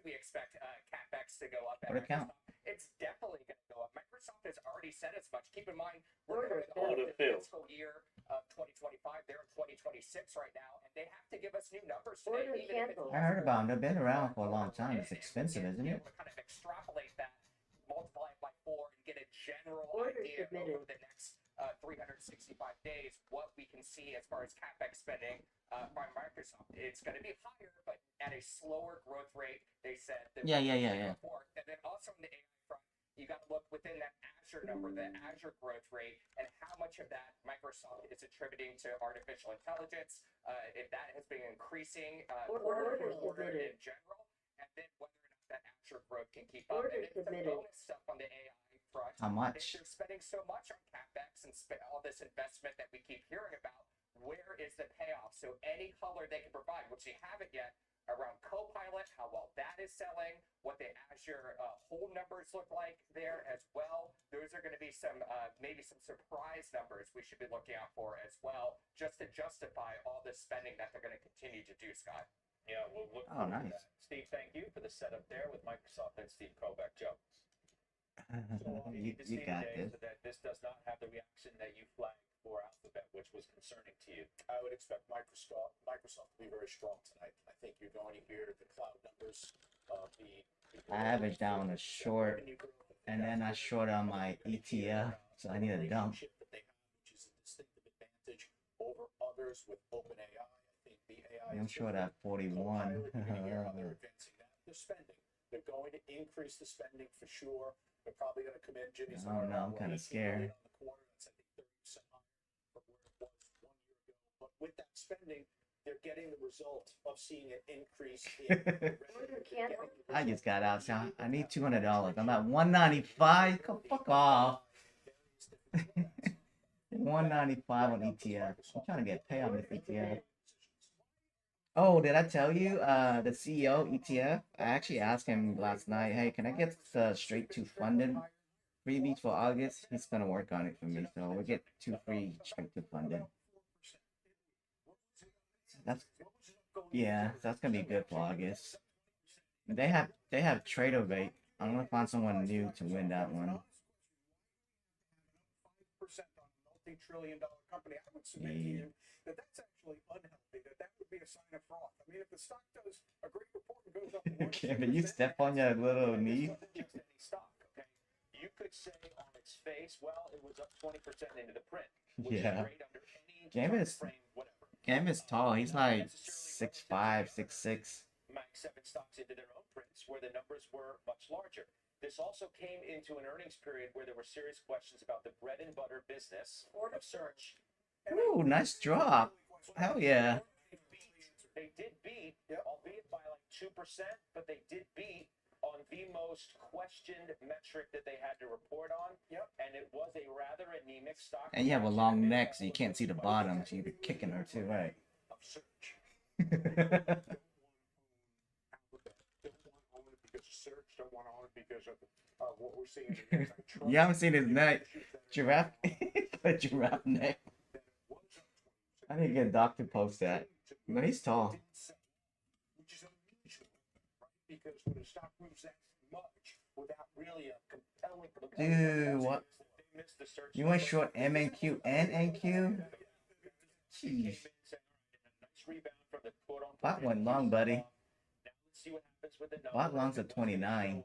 we expect CapEx to go up at What account? Microsoft, it's definitely going to go up. Microsoft has already said as much. Keep in mind, we're Order going on fill. the fiscal year of 2025. They're in 2026 right now, and they have to give us new numbers today. Order Even if it's cancelled. I heard about them. They've been around for a long time. It's expensive, isn't it? kind of extrapolate that, multiply it by 4, and get a general Order idea submitted. over the next 365 days what we can see as far as CapEx spending by Microsoft. It's going to be higher, but at a slower growth rate, they said. Than Yeah. before. And then also on the AI front, you got to look within that Azure number, the Azure growth rate, and how much of that Microsoft is attributing to artificial intelligence. If that has been increasing Order quarter submitted. in general, and then whether or not that Azure growth can keep up. Order And it's the submitted. bonus stuff on the AI front. How much? If they're spending so much on CapEx and all this investment that we keep hearing about, where is the payoff? So any color they can provide, which they haven't yet, around Copilot, how well that is selling, what the Azure whole numbers look like there as well. Those are going to be some maybe some surprise numbers we should be looking out for as well, just to justify all this spending that they're going to continue to do, Scott. Yeah, we'll look Oh, forward to nice. that. Steve, thank you for the setup there with Microsoft and Steve Kovac. Joe. So what we need to You see got today this. so that this does not have the reaction that you flagged for Alphabet, which was concerning to you. I would expect Microsoft to be very strong tonight. I think you're going to hear the cloud numbers. I averaged down a short, and then I short on my ETF, so I need a dump. That they have, which is a distinctive advantage over others with OpenAI. I think the AI. I'm short at 41. They're advancing that. They're spending. They're going to increase the spending for sure. They're probably going to come in, Jimmy. I don't know, I'm kind of scared. On the quarter, that's I think 30% higher from where it was 1 year ago. But with that spending, they're getting the result of seeing an increase in Order canceled. I just got out, so I need $200. I'm at 195. Go fuck off. 195 on ETF. I'm trying to get paid on this ETF. Oh, did I tell you, the CEO ETF? I actually asked him last night, hey, can I get the straight to funded freebies for August? He's gonna work on it for me, so we'll get 2 free straight to funded. That's gonna be good for August. They have trader rate. I'm gonna find someone new to win that one. 5% on a multi-trillion-dollar company. I would submit to you that that's actually unhealthy. That would be a sign of fraud. I mean, if the stock does a great report and goes up, Can you step on your little knee? Just any stock, okay? You could say on its face, well, it was up 20% into the print, which Yeah. is great under any Game time is frame, whatever. Game is tall. He's like 6'5", 6'6". Max 7 stocks into their own prints where the numbers were much larger. This also came into an earnings period where there were serious questions about the bread and butter business of search. Ooh, nice drop. Hell yeah. They did beat, albeit by like 2%, but they did beat on the most questioned metric that they had to report on. And it was a rather anemic stock. And you have a long neck, so you can't see the bottom, so you'd be kicking her too, right? Of search. Because of search, don't want to own it because of what we're seeing in the You haven't seen his neck. Giraffe, giraffe neck. I need to get a doctor to post that. But he's tall. which is unusual, right? Because when a stock moves that much without really a compelling. Dude, what? You went short MNQ and NQ? Jeez. Bot went long, buddy. Bot long's at 29.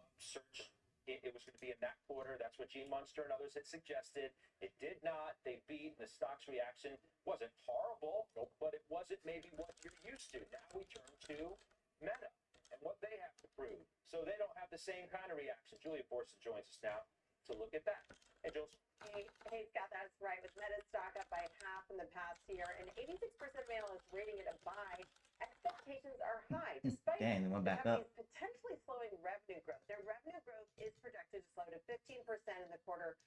It was going to be in that quarter. That's what Gene Munster and others had suggested. It did not. They beat. The stock's reaction wasn't horrible, but it wasn't maybe what you're used to. Now we turn to Meta and what they have to prove. So they don't have the same kind of reaction. Julia Borson joins us now to look at that. Hey, Jules. Hey, Scott, that's right. With Meta stock up by half in the past year, and 86% of analysts rating it a buy, expectations are high, despite Dang, it went back up. companies potentially slowing revenue growth. Their revenue growth is projected to slow to 15% in the quarter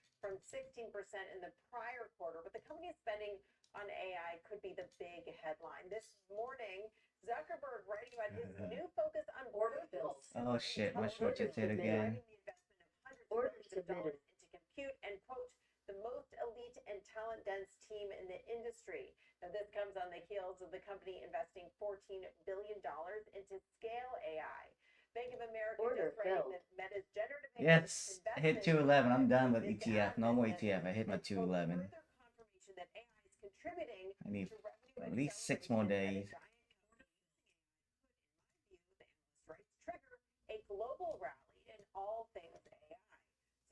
spending on AI could be the big headline. This morning, Zuckerberg writing about his new focus on border bills. Oh shit, my short just hit again. Order submitted into compute and quote the most elite and talent dense team in the industry. Now this comes on the heels of the company investing $14 billion into Scale AI. Bank of America just writing that Meta's generative AI Yes, I hit 211. I'm done with ETF. No more ETF. I hit my 211. confirmation that AI is contributing I need to revenue at least 6 more days. trigger a global rally in all things AI.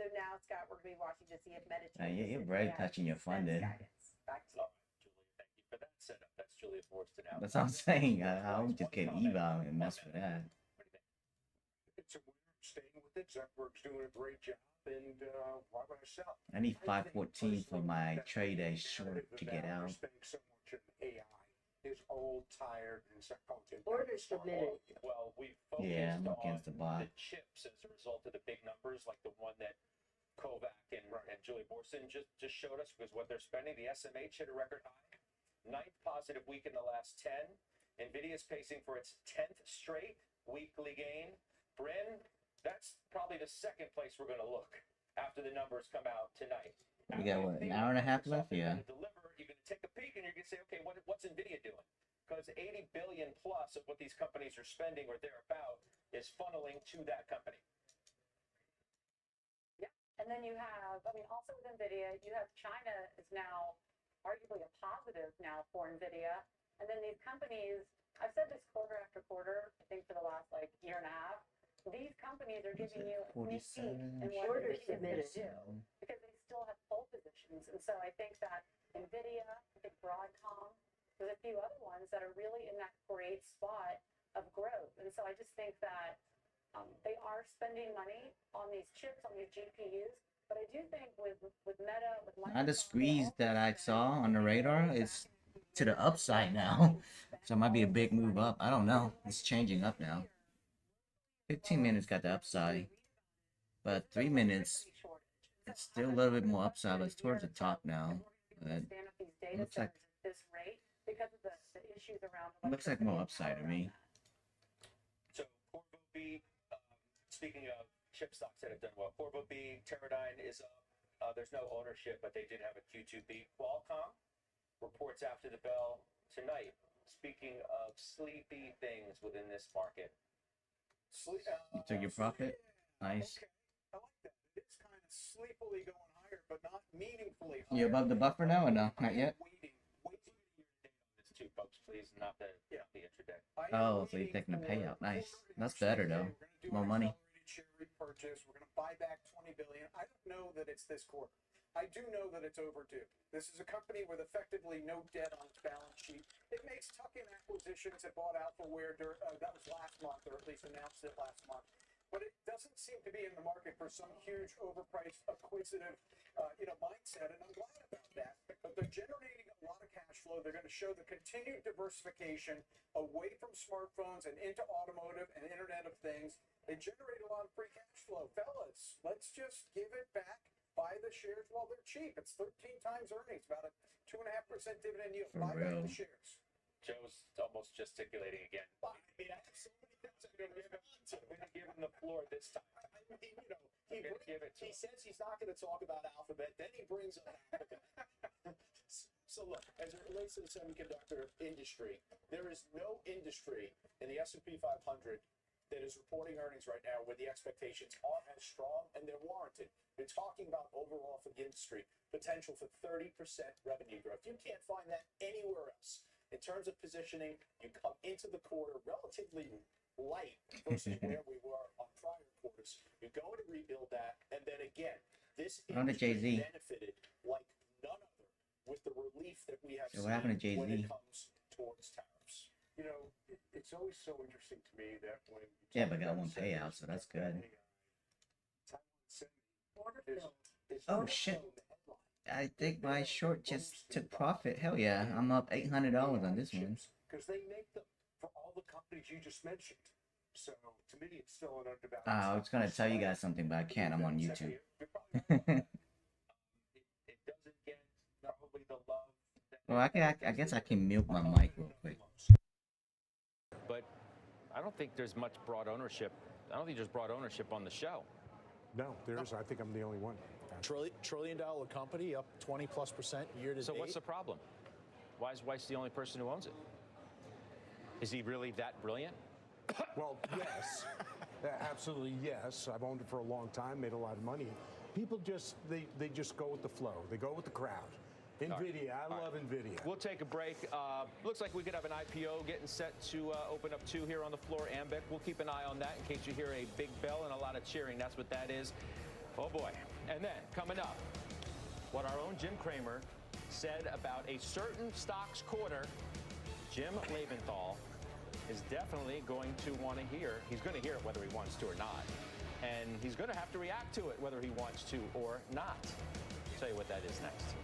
So now, Scott, we're going to be watching to see if Meta You're very touching your funded. Back to you. Julia, thank you for that setup. That's Julia Forston out. That's what I'm saying. I would just get eval and mess with that. It's a winner. Staying with it. Zuckerberg's doing a great job, and why would I sell? I need 514 for my trade day short to get out. Spending so much on AI is old, tired, and content. Order submitted. Well, we focused Yeah, I'm on against the bot. the chips as a result of the big numbers, like the one that Kovac and Julie Borson just showed us, because what they're spending, the SMH hit a record high, 9th positive week in the last 10. NVIDIA's pacing for its 10th straight weekly gain. Bryn, that's probably the second place we're going to look after the numbers come out tonight. We got what, an hour and a half left? Yeah. You're going to take a peek and you're going to say, okay, what's NVIDIA doing? Because 80 billion plus of what these companies are spending or thereabout is funneling to that company. Yeah, and then you have, I mean, also with NVIDIA, you have China is now arguably a positive now for NVIDIA. And then these companies, I've said this quarter after quarter, I think for the last like year and a half, these companies are giving you a sneak peek in what Order NVIDIA is going submitted. to do because they still have pole positions. And so I think that NVIDIA, I think Broadcom, there's a few other ones that are really in that great spot of growth. And so I just think that they are spending money on these chips, on these GPUs. But I do think with Meta, with Now the squeeze that I saw on the radar is to the upside now. So it might be a big move up. I don't know. It's changing up now. 15 minutes got the upside. But 3 minutes, it's still a little bit more upside. But it's towards the top now. But it looks like looks like more upside to me. So Corvo B, speaking of chip stocks that have done well, Corvo B, Teradyne is up. There's no ownership, but they did have a Q2 beat. Qualcomm reports after the bell tonight. Speaking of sleepy things within this market. You took your profit? Nice. Okay. I like that. It's kind of sleepily going higher, but not meaningfully higher. You above the buffer now or no? Not yet? It's two folks, please, not the intraday. Oh, so you're taking a payout. Nice. That's better though. More money. Share repurchase. We're going to buy back $20 billion. I don't know that it's this quarter. I do know that it's overdue. This is a company with effectively no debt on its balance sheet. It makes tuck-in acquisitions. It bought Alphaware. That was last month, or at least announced it last month. But it doesn't seem to be in the market for some huge overpriced, acquisitive, mindset, and I'm glad about that. But they're generating a lot of cash flow. They're going to show the continued diversification away from smartphones and into automotive and Internet of Things. They generate a lot of free cash flow. Fellas, let's just give it back. Buy the shares while they're cheap. It's 13 times earnings, about a 2.5% dividend yield. Buy back the shares. Joe's almost gesticulating again. I mean, I have so many things I'm going to give him the floor this time. I mean, he says he's not going to talk about Alphabet, then he brings up Alphabet. So look, as it relates to the semiconductor industry, there is no industry in the S&P 500 that is reporting earnings right now where the expectations are as strong and they're warranted. We're talking about overall for the industry, potential for 30% revenue growth. You can't find that anywhere else. In terms of positioning, you come into the quarter relatively light versus where we were on prior quarters. You go to rebuild that, and then again, this industry benefited like none other with the relief that we have seen when it comes towards tariffs. You know, it's always so interesting to me that when Yeah, but got one payout, so that's good. Oh shit. I think my short just took profit. Hell yeah, I'm up $800 on this one. Because they make them for all the companies you just mentioned. So to me, it's still an undervalued. I was gonna tell you guys something, but I can't. I'm on YouTube. It doesn't get probably the love Well, I guess I can mute my mic real quick. But I don't think there's much broad ownership. I don't think there's broad ownership on the show. No, there is. I think I'm the only one. Trillion-dollar company up 20+% year to date. So what's the problem? Why is Weiss the only person who owns it? Is he really that brilliant? Well, yes. Absolutely, yes. I've owned it for a long time, made a lot of money. People just, they just go with the flow. They go with the crowd. NVIDIA, I love NVIDIA. We'll take a break. Looks like we could have an IPO getting set to open up 2 here on the floor. Ambec, we'll keep an eye on that in case you hear a big bell and a lot of cheering. That's what that is. Oh boy. And then coming up, what our own Jim Cramer said about a certain stocks quarter. Jim Lebenthal is definitely going to want to hear. He's going to hear it whether he wants to or not. And he's going to have to react to it whether he wants to or not. I'll tell you what that is next.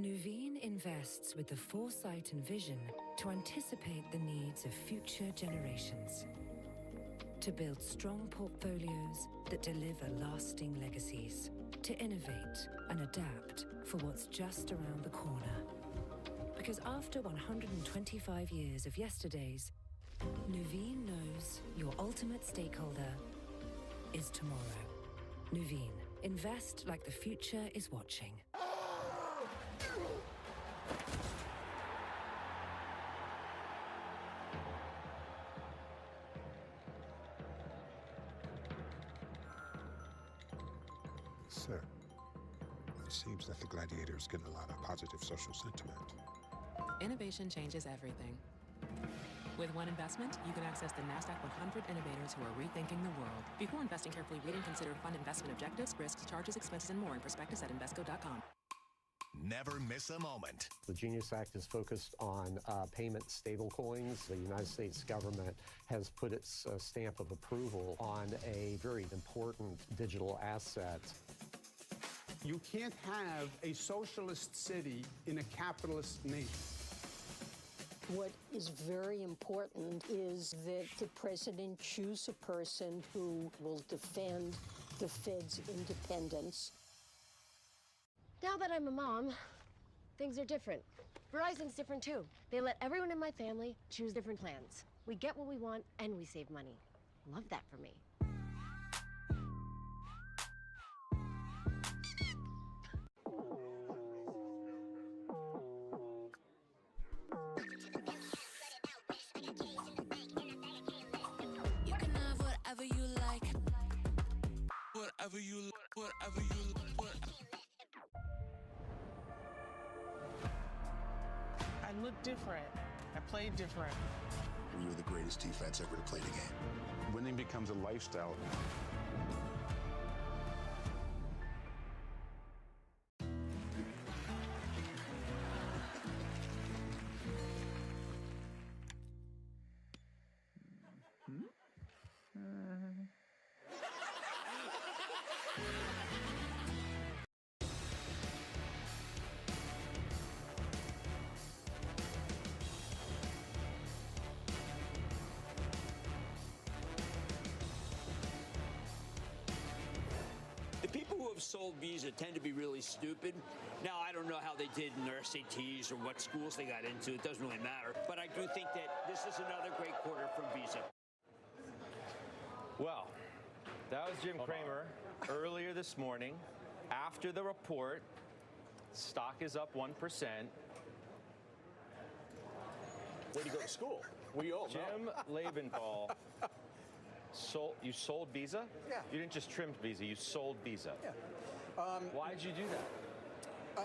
Nuveen invests with the foresight and vision to anticipate the needs of future generations, to build strong portfolios that deliver lasting legacies, to innovate and adapt for what's just around the corner. Because after 125 years of yesterdays, Nuveen knows your ultimate stakeholder is tomorrow. Nuveen, invest like the future is watching. Sir, it seems that the Gladiator is getting a lot of positive social sentiment. Innovation changes everything. With one investment, you can access the NASDAQ 100 innovators who are rethinking the world. Before investing, carefully read and consider fund investment objectives, risks, charges, expenses, and more in prospectus at Invesco.com. Never miss a moment. The Genius Act is focused on payment stablecoins. The United States government has put its stamp of approval on a very important digital asset. You can't have a socialist city in a capitalist nation. What is very important is that the president choose a person who will defend the Fed's independence. Now that I'm a mom, things are different. Verizon's different too. They let everyone in my family choose different plans. We get what we want and we save money. Love that for me. You can have whatever you like. Whatever you I look different. I play different. We were the greatest defense ever to play the game. Winning becomes a lifestyle. People who have sold Visa tend to be really stupid. Now, I don't know how they did in their SATs or what schools they got into. It doesn't really matter. But I do think that this is another great quarter from Visa. Well, that was Jim Cramer earlier this morning. After the report, stock is up 1%. Way to go to school. We all know. Jim Lebenthal. You sold Visa? Yeah. You didn't just trim Visa, you sold Visa. Yeah. Why did you do that?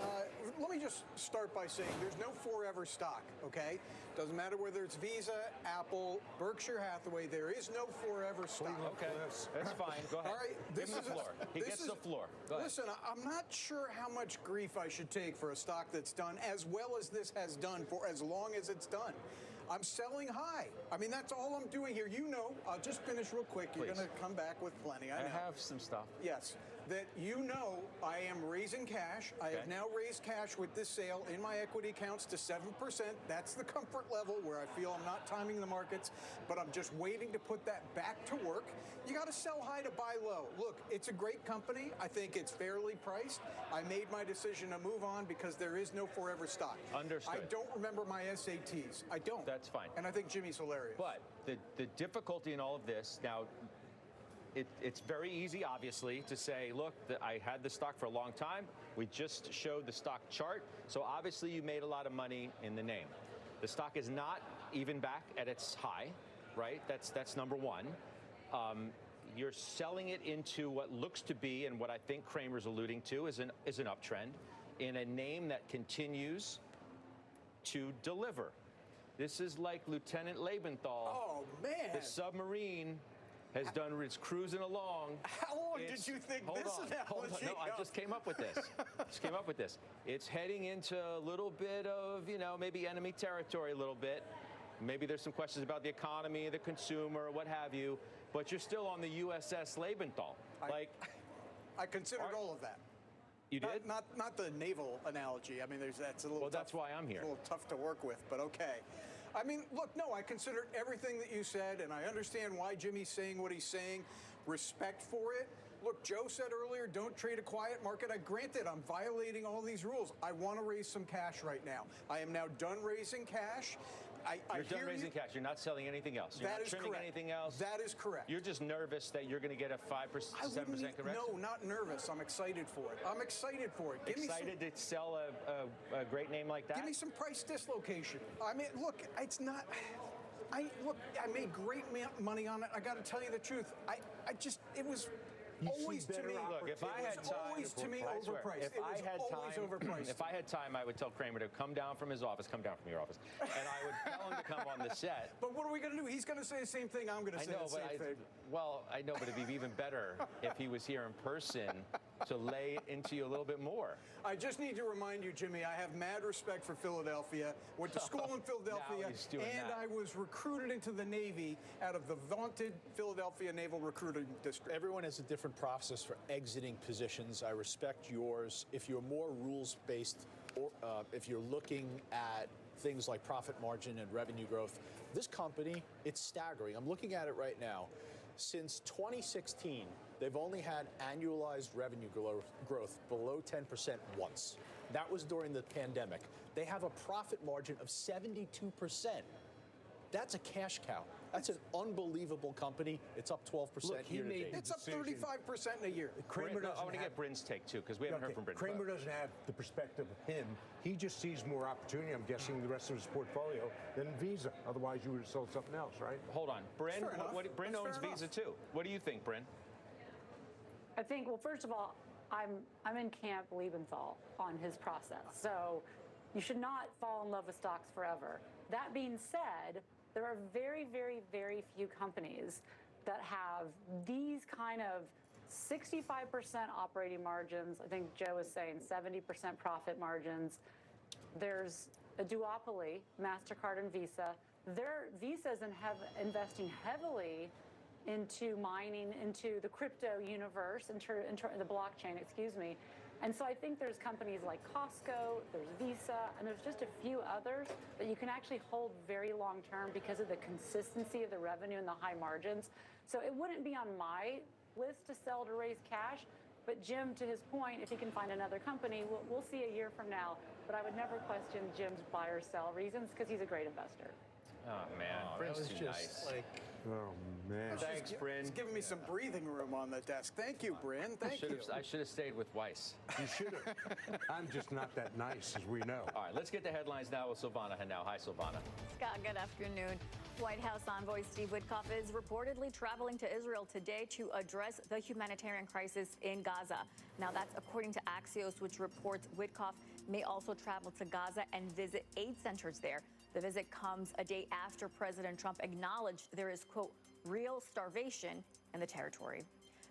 Let me just start by saying there's no forever stock, okay? Doesn't matter whether it's Visa, Apple, Berkshire Hathaway, there is no forever stock. Okay, that's fine. Go ahead. All right, Give him the floor. He gets the floor. Go ahead. Listen, I'm not sure how much grief I should take for a stock that's done as well as this has done for as long as it's done. I'm selling high. I mean, that's all I'm doing here. You know, I'll just finish real quick. You're going to come back with plenty. I know. have some stuff. Yes. that you know I am raising cash. I have now raised cash with this sale in my equity accounts to 7%. That's the comfort level where I feel I'm not timing the markets, but I'm just waiting to put that back to work. You got to sell high to buy low. Look, it's a great company. I think it's fairly priced. I made my decision to move on because there is no forever stock. Understood. I don't remember my SATs. I don't. That's fine. And I think Jimmy's hilarious. But the difficulty in all of this, now, it's very easy, obviously, to say, look, I had the stock for a long time. We just showed the stock chart. So obviously you made a lot of money in the name. The stock is not even back at its high, right? That's number one. You're selling it into what looks to be, and what I think Cramer's alluding to, is an uptrend in a name that continues to deliver. This is like Lieutenant Lebenthal. Oh, man. The submarine has done its cruising along. How long did you think this analogy? No, I just came up with this. It's heading into a little bit of, maybe enemy territory a little bit. Maybe there's some questions about the economy, the consumer, what have you. But you're still on the USS Lebenthal. I considered all of that. You did? Not the naval analogy. I mean, that's a little. Well, that's why I'm here. A little tough to work with, but okay. I mean, look, no, I considered everything that you said, and I understand why Jimmy's saying what he's saying. Respect for it. Look, Joe said earlier, don't trade a quiet market. Granted, I'm violating all these rules. I want to raise some cash right now. I am now done raising cash. You're done raising cash. You're not selling anything else. You're not trimming anything else. That is correct. You're just nervous that you're going to get a 5%, 7% correction? No, not nervous. I'm excited for it. I'm excited for it. Excited to sell a great name like that? Give me some price dislocation. I mean, look, it's not. I made great money on it. I got to tell you the truth. It was always to me. Look, if I had time, always to me overpriced. If I had always overpriced. If I had time, I would tell Cramer to come down from his office, come down from your office, and I would tell him to come on the set. But what are we going to do? He's going to say the same thing. I'm going to say the same thing. Well, I know, but it'd be even better if he was here in person to lay into you a little bit more. I just need to remind you, Jimmy, I have mad respect for Philadelphia. Went to school in Philadelphia, and I was recruited into the Navy out of the vaunted Philadelphia Naval Recruiting District. Everyone has a different process for exiting positions. I respect yours. If you're more rules-based, or if you're looking at things like profit margin and revenue growth, this company, it's staggering. I'm looking at it right now. Since 2016, they've only had annualized revenue growth below 10% once. That was during the pandemic. They have a profit margin of 72%. That's a cash cow. That's an unbelievable company. It's up 12% year to date. It's up 35% in a year. Kramer I want to get Bryn's take, too, because we haven't heard from Bryn. Kramer doesn't have the perspective of him. He just sees more opportunity, I'm guessing, the rest of his portfolio than Visa. Otherwise, you would have sold something else, right? Hold on. Bryn owns Visa, too. What do you think, Bryn? I think, well, first of all, I'm in camp Lebenthal on his process. So you should not fall in love with stocks forever. That being said, there are very, very, very few companies that have these kind of 65% operating margins. I think Joe was saying 70% profit margins. There's a duopoly, MasterCard and Visa. Visa's investing heavily into mining, into the crypto universe, into the blockchain, excuse me. And so I think there's companies like Costco, there's Visa, and there's just a few others that you can actually hold very long term because of the consistency of the revenue and the high margins. So it wouldn't be on my list to sell to raise cash. But Jim, to his point, if he can find another company, we'll see a year from now. But I would never question Jim's buy or sell reasons because he's a great investor. Oh, man. Bryn's too nice. Oh, man. Thanks, Bryn. It's giving me some breathing room on the desk. Thank you, Bryn. Thank you. I should have stayed with Weiss. You should have. I'm just not that nice, as we know. All right, let's get the headlines now with Silvana Henao. Hi, Silvana. Scott, good afternoon. White House envoy Steve Witkoff is reportedly traveling to Israel today to address the humanitarian crisis in Gaza. Now, that's according to Axios, which reports Witkoff may also travel to Gaza and visit aid centers there. The visit comes a day after President Trump acknowledged there is, quote, real starvation in the territory.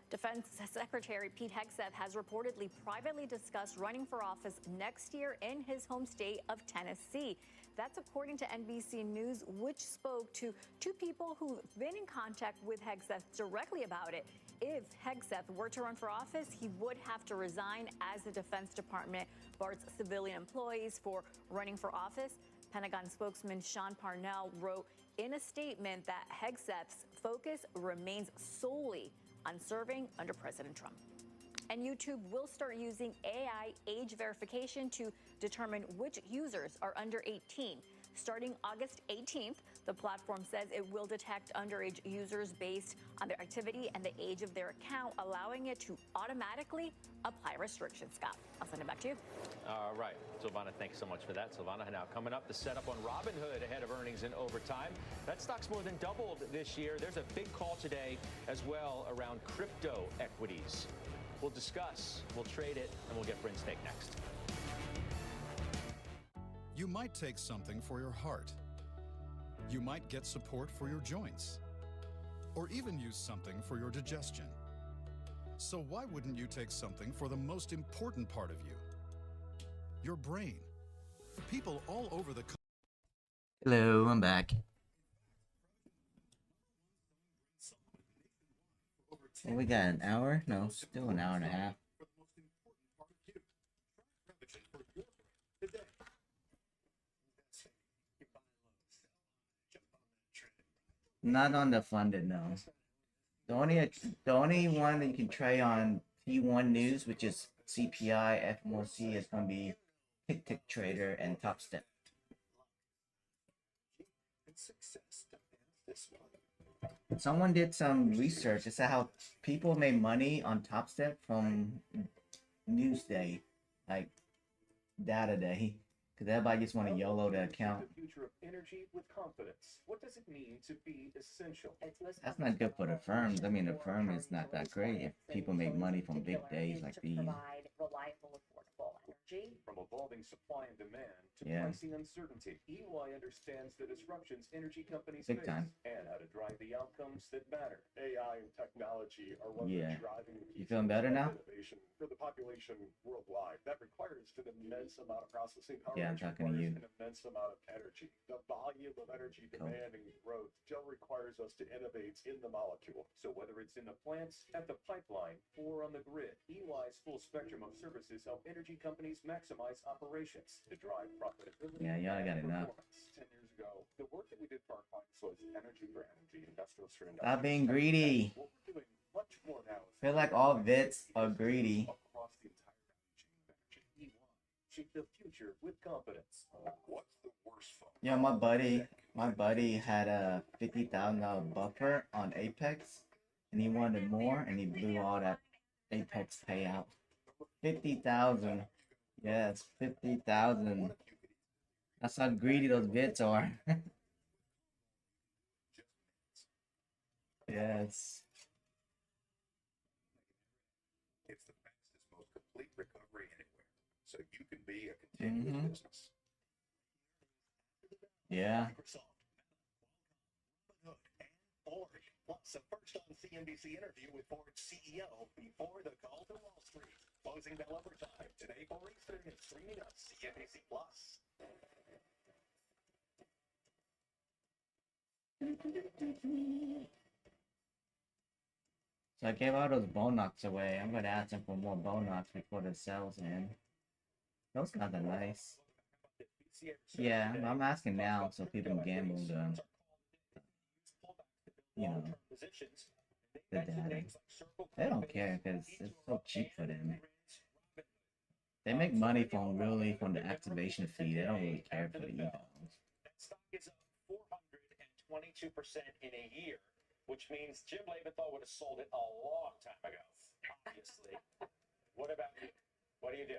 Defense Secretary Pete Hegseth has reportedly privately discussed running for office next year in his home state of Tennessee. That's according to NBC News, which spoke to two people who've been in contact with Hegseth directly about it. if Hegseth were to run for office, he would have to resign, as the Defense Department bars civilian employees for running for office. Pentagon spokesman Sean Parnell wrote in a statement that Hegseth's focus remains solely on serving under President Trump. And YouTube will start using AI age verification to determine which users are under 18. Starting August 18th, the platform says it will detect underage users based on their activity and the age of their account, allowing it to automatically apply restrictions. Scott, I'll send it back to you. All right, Silvana, thanks so much for that. Silvana, now coming up, the setup on Robinhood ahead of earnings in overtime. That stock's more than doubled this year. There's a big call today as well around crypto equities. We'll discuss, we'll trade it, and we'll get Bryn's take next. You might take something for your heart. You might get support for your joints, or even use something for your digestion. So why wouldn't you take something for the most important part of you? Your brain. People all over the country. Hello, I'm back. Well, we got an hour? No, still an hour and a half. Not on the funded, no. The only one that you can trade on T1 News, which is CPI, FOMC, is going to be Tick Trader and Top Step. Someone did some research. It's how people made money on Top Step from Newsday, like Data Day. Because everybody just want to YOLO the account. The future of energy with confidence. What does it mean to be essential? That's not good for the firms. I mean, the firm is not that great if people make money from big days like these. Provide reliable, affordable energy. From evolving supply and demand to Yeah. pricing uncertainty, EY understands the disruptions energy companies Big face time. and how to drive the outcomes that matter. AI and technology are what Yeah. are driving the You feeling better now? innovation for the population worldwide. That requires an immense amount of processing power. Yeah, I'm which talking to requires you. an immense amount of energy. The volume of energy demand and growth still requires us to innovate in the molecule. So whether it's in the plants, at the pipeline, or on the grid, EY's full spectrum of services help energy companies maximize operations to drive profitability. Yeah, y'all got and enough. performance. 10 years ago, the work that we did for our clients was energy for energy, industrials for industrials. Stop being greedy. What we're doing much more now is I feel like all vets are greedy. across the entire value chain of energy. EY, shape the future with confidence. What's the worst phone? Yeah, my buddy had a $50,000 buffer on Apex, and he wanted more, and he blew all that Apex payout. 50,000. Yes, 50,000. That's how greedy those vets are. Yes. It's the fastest, most complete recovery anywhere. So you can be a continuous business. Yeah. Ford. Plus, a first on CNBC interview with Ford's CEO before the call to Wall Street. Closing bell overtime today, 4 Eastern, and streaming on CNBC Plus. So I gave all those Bonox away. I'm gonna ask them for more Bonox before the sales end. Those guys are nice. Yeah, I'm asking now so people can gamble the, you know, the data. They don't care because it's so cheap for them. They make money from the activation fee. They don't really care for the emails. That stock is up 422% in a year, which means Jim Leventhal would have sold it a long time ago, obviously. What about you? What do you do?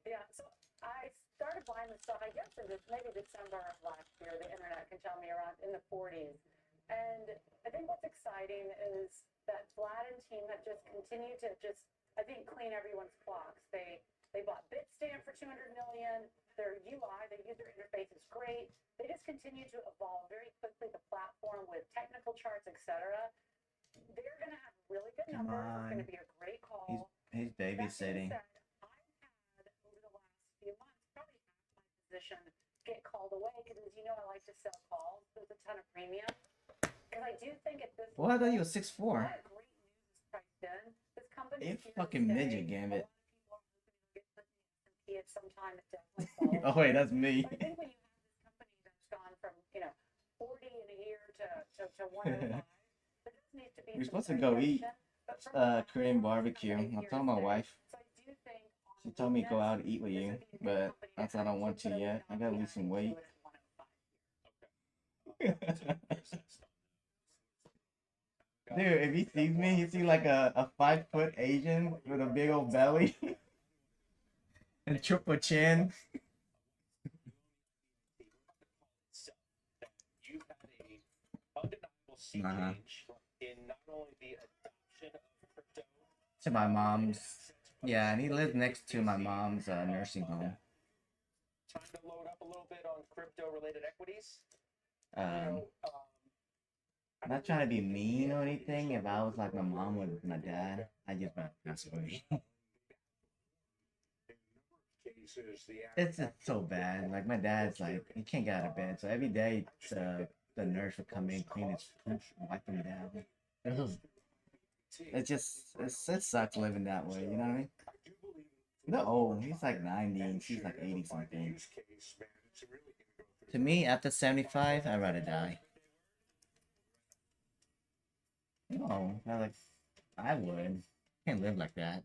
Yeah, so I started buying the stock, I guess, in maybe December of last year. The internet can tell me around in the 40s. And I think what's exciting is that Vlad and team have just continued to I think, clean everyone's clocks. They bought Bitstamp for $200 million. Their UI, the user interface is great. They just continue to evolve very quickly the platform with technical charts, etc. They're going to have really good Come numbers. It's on. going to be a great call. He's babysitting. That being said, I've had over the last few months probably half my position get called away because, as you know, I like to sell calls. There's a ton of premium. Because I do think at this Well, I thought you were 6'4". a lot of great news is priced in. This company You is here to fucking stay. midget, Gambit. At some time it definitely falls. Oh wait, that's me. But I think when you have this company that's gone from 40 in a year to 105, there just needs to be We're some supposed to go eat correction. But from Korean barbecue. I told my wife. so I do think She told me to go out and eat with you, but I said I don't want to yet. I gotta lose some weight. Dude, if he sees me, he see like a 5-foot Asian with a big old belly and triple chin. You've had a undeniable sea change in not only the adoption of crypto. To my mom's. Yeah, and he lives next to my mom's nursing home. Time to load up a little bit on crypto-related equities. I'm not trying to be mean or anything. If I was like my mom with my dad, I just want to pass away. It's just so bad. Like my dad's like, he can't get out of bed. So every day the nurse would come in, clean his poop, and wipe him down. It sucks living that way, you know what I mean? No, he's like 90 and she's like 80 something. To me, after 75, I'd rather die. No, I would. Can't live like that.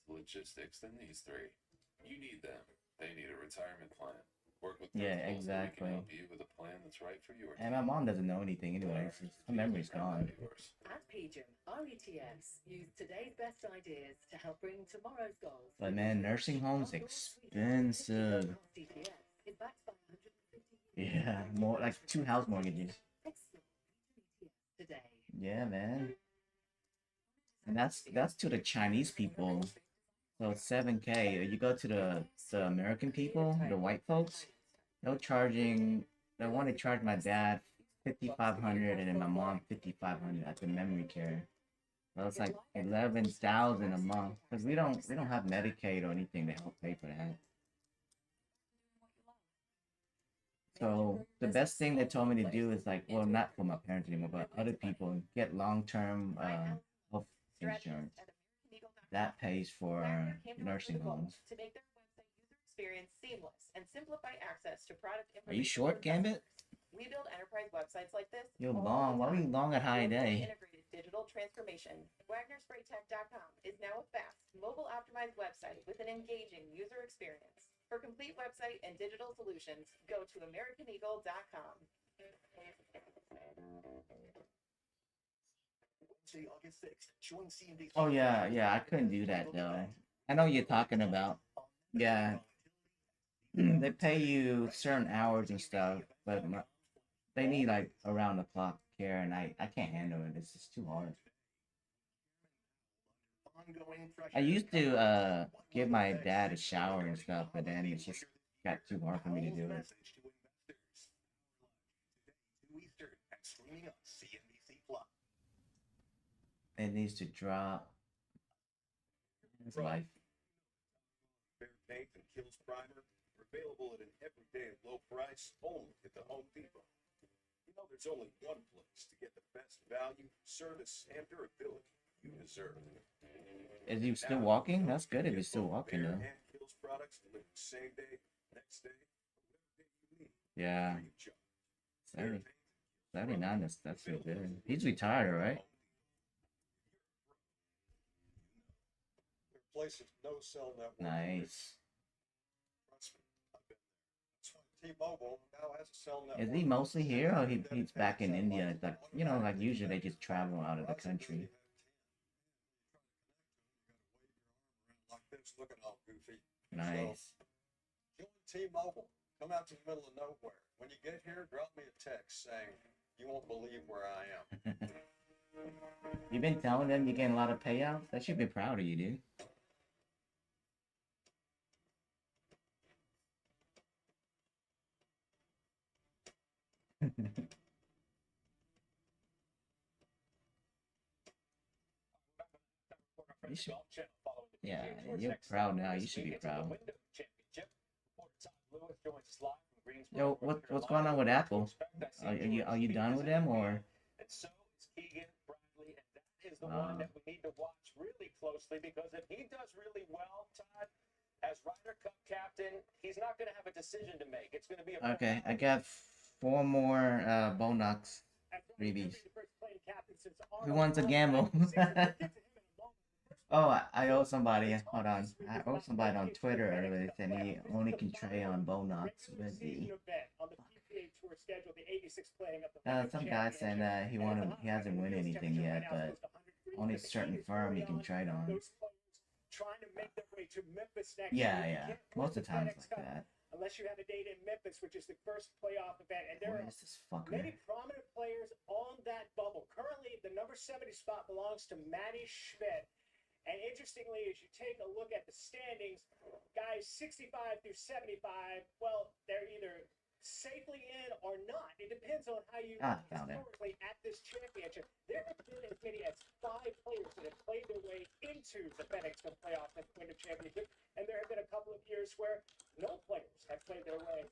Logistics than these three. You need them. They need a retirement plan. Work with Yeah, principals so we exactly. can help you with a plan that's right for your And my mom doesn't know anything anyways. Her memory's gone. At PGIM, our ETFs use today's best ideas to help bring tomorrow's goals. But man, nursing homes expensive. Is backed by 150 Yeah, more like 2 house mortgages. today. Yeah, man. And that's to the Chinese people. So 7K. You go to the American people, the white folks, they want to charge my dad $5,500 and then my mom $5,500 at the memory care. So it's like 11,000 a month because we don't have Medicaid or anything to help pay for that. So the best thing they told me to do is like, well, not for my parents anymore, but other people get long-term health insurance. That pays for nursing homes. To make their website user experience seamless and simplify access to product Are you short, Gambit? We build enterprise websites like this. You're long. Why are you long at high day? Integrated digital transformation. WagnerSprayTech.com is now a fast, mobile-optimized website with an engaging user experience. For complete website and digital solutions, go to AmericanEagle.com. August 6th, join CNBC. Oh yeah, I couldn't do that though. I know what you're talking about. Yeah, they pay you certain hours and stuff, but they need like around the clock care, and I can't handle it. It's just too hard. I used to give my dad a shower and stuff, but then it just got too hard for me to do it. It needs to drop. It's life. Bear paint and Kills primer are available at an everyday low price only at the Home Depot. You know, there's only one place to get the best value, service, and durability you deserve. Is he still walking? That's good if he's still walking though. And Kills products delivered same day, next day, whatever day you need. Yeah. 79, that's so good. He's retired, right? Places no cell network. Nice. Trust me, I've been there. That's why T-Mobile now has a cell network. Is he mostly here or he's back in India? It's like, you know, like usually they just travel out of the country. Like this, looking all goofy. Nice. So, join T-Mobile. Come out to the middle of nowhere. When you get here, drop me a text saying you won't believe where I am. You've been telling them you're getting a lot of payouts? They should be proud of you, dude. You should, yeah, you're proud now. You should be proud. Championship. Reporter Todd Lewis joins us live from Yo, what's going on with Apple? Are you done with them or? And so is Keegan Bradley, and that is the one that we need to watch really closely, because if he does really well, Todd, as Ryder Cup captain, he's not going to have a decision to make. It's going to be a Okay, I got 4 more Bonox freebies. Who wants to gamble? Oh, I owe somebody. Hold on. I owe somebody on Twitter earlier saying he only can trade on Bonox with the. Some guy saying that he hasn't won anything yet, but only a certain firm he can trade on. Yeah. Most of the time it's like that. Unless you have a date in Memphis, which is the first playoff event. And there Where are is this fucker? many prominent players on that bubble. Currently, the number 70 spot belongs to Matty Schmidt. And interestingly, as you take a look at the standings, guys 65 through 75, well, they're either safely in or not. It depends on how you historically at this championship. There have been as many as 5 players that have played their way into the FedEx Cup playoff and win the championship. And there have been a couple of years where no players have played their way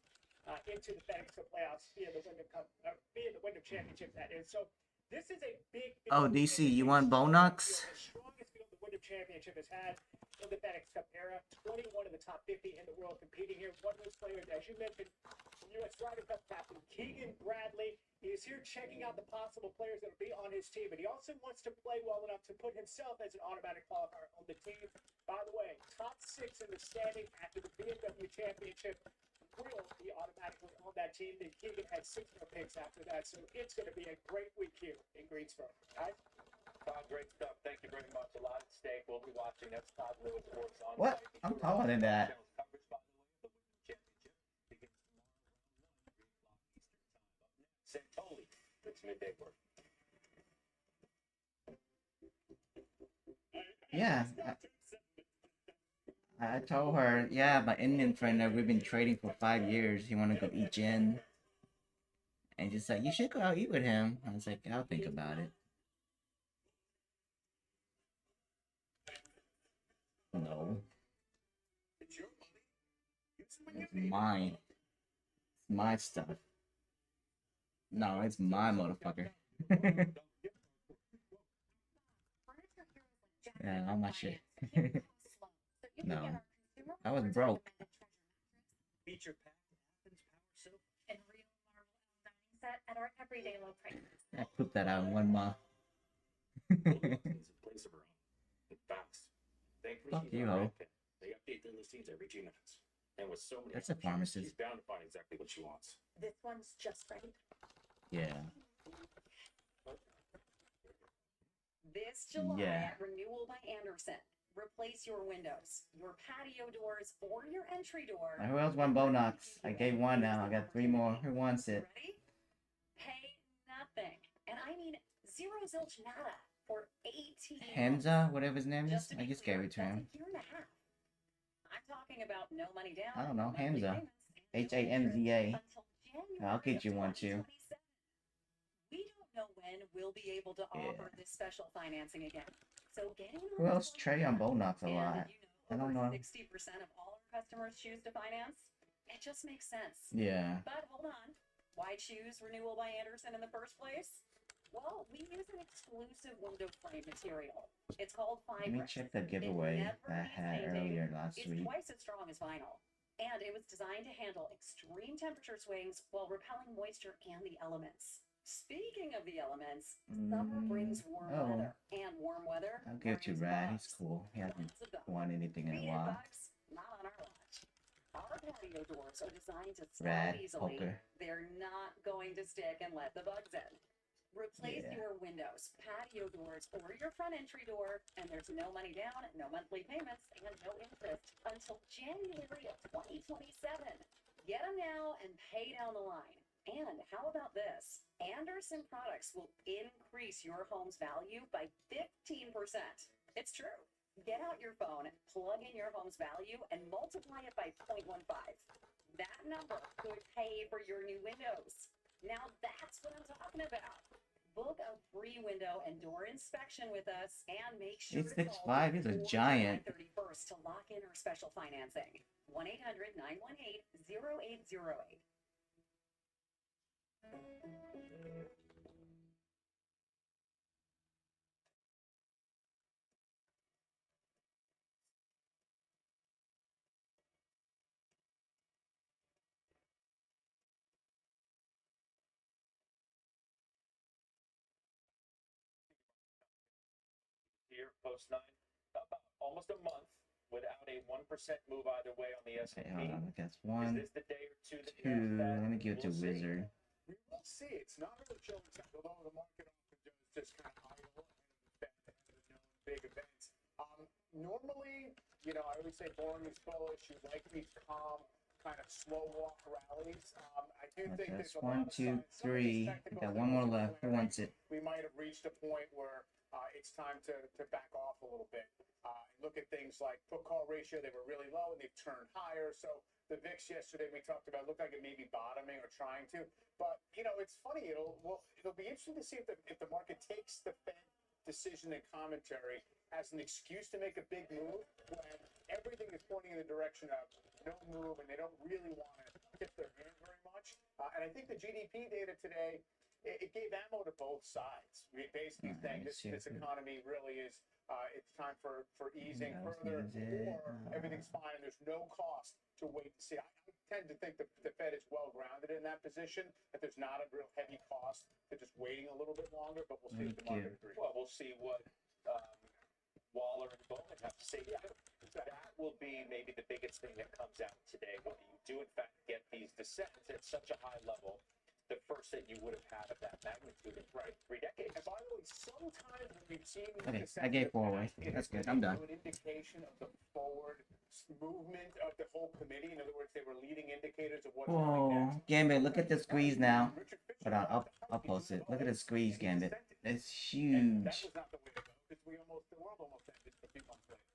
into the FedEx Cup playoffs via the Wyndham Cup, via the Wyndham Championship. That is. So this is a big. Oh, DC, you want Bonox? The strongest field the Wyndham Championship has had in the FedEx Cup era. 21 of the top 50 in the world competing here. One of those players, as you mentioned, U.S. Ryder Cup captain Keegan Bradley. He is here checking out the possible players that will be on his team, but he also wants to play well enough to put himself as an automatic qualifier on the team. By the way, top 6 in the standing after the BMW Championship will be automatically on that team. Then Keegan had 6 more picks after that, so it's going to be a great week here in Greensboro. Guys? Todd, great stuff. Thank you very much. A lot at stake. We'll be watching. That's Todd Lewis Sports on. What? I'm taller than that. Santoli, it's midday work. Yeah. I told her, yeah, my Indian friend that we've been trading for 5 years, he want to go eat gin. And she's like, you should go out eat with him. I was like, I'll think about it. No. It's mine. It's my stuff. No, it's my motherfucker. Yeah, all my shit. No. I was broke. Feature pack Athens Power Soap and real marble dining set at our everyday low prices. I put that out in 1 month. Fuck you, ho. They update their listings every 2 minutes. And with so many That's a pharmacist. she's bound to find exactly what she wants. This one's just right. Yeah. This July Yeah. at Renewal by Anderson. Replace your windows, your patio doors, or your entry door. Who else won Bonox? I gave 1 now. I got 3 more. Who wants it? Ready? Pay nothing. And I mean zero zilch nada for 18 Hamza, whatever his name is. I just gave it to him. year and a half. I'm talking about no money down. I don't know. monthly Hamza. payments, Hamza. January I'll get you of one too. 2027. We don't know when we'll be able to offer this special financing again. So getting on Who the else trade on Bonox a lot? I don't know. 60% of all our customers choose to finance. It just makes sense. Yeah. But hold on. Why choose Renewal by Anderson in the first place? Well, we use an exclusive window frame material. It's called Let fiber. me check the giveaway that I had earlier last It's week. twice as strong as vinyl. And it was designed to handle extreme temperature swings while repelling moisture and the elements. Speaking of the elements, summer brings warm weather. And warm weather I'll give it to Rad. He's cool. He hasn't won anything in a while. bugs, not on our watch. Our patio doors are designed to Rad, slide easily. poker. They're not going to stick and let the bugs in. Replace your windows, patio doors, or your front entry door, and there's no money down, no monthly payments, and no interest until January of 2027. Get them now and pay down the line. And how about this? Anderson products will increase your home's value by 15%. It's true. Get out your phone, plug in your home's value, and multiply it by 0.15. That number could pay for your new windows. Now that's what I'm talking about. Book a free window and door inspection with us and make sure to call 865, he's a giant. 31st to lock in our special financing. 1-800-918-0808. Here, post 9, about almost a month without a 1% move either way on the S&P. Okay, hold on. That's Is one, this the day or two that two. Let me give it to we'll see? Wizard. We will see. It's not really showing signs, although the market often does just kind of idle ahead of the known big events. Normally, you know, I always say boring is bullish. You like these calm, kind of slow walk rallies. I do think That's there's a lot one, of two, signs. Some of these three. We technicals got that one more we're left. Who declaring, wants it? we might have reached a point where it's time to back off a little bit. Look at things like put call ratio, they were really low and they've turned higher. So the VIX yesterday we talked about looked like it may be bottoming or trying to. But you know, it's funny, it'll be interesting to see if the market takes the Fed decision and commentary as an excuse to make a big move when everything is pointing in the direction of no move and they don't really want to tip their hand very much. And I think the GDP data today, it gave ammo to both sides. We basically saying this economy really is, it's time for easing further, or everything's fine and there's no cost to wait and see. I tend to think that the Fed is well grounded in that position, that there's not a real heavy cost to just waiting a little bit longer, but we'll see if the market agrees. Well, we'll see what Waller and Bowman have to say. Yeah, that will be maybe the biggest thing that comes out today. Whether you do, in fact, get these descents at such a high level, the first that you would have had of that magnitude in 3 decades. And by the way, sometimes when we've seen Okay, I gave 4 away. That's good. I'm done. an indication of the forward movement of the whole committee. In other words, they were leading indicators of what's coming next. Whoa, Gambit, look at the squeeze now. Hold on, I'll post it. Look at the squeeze, Gambit. It's huge. That was not the way to go because the world almost ended a few months later.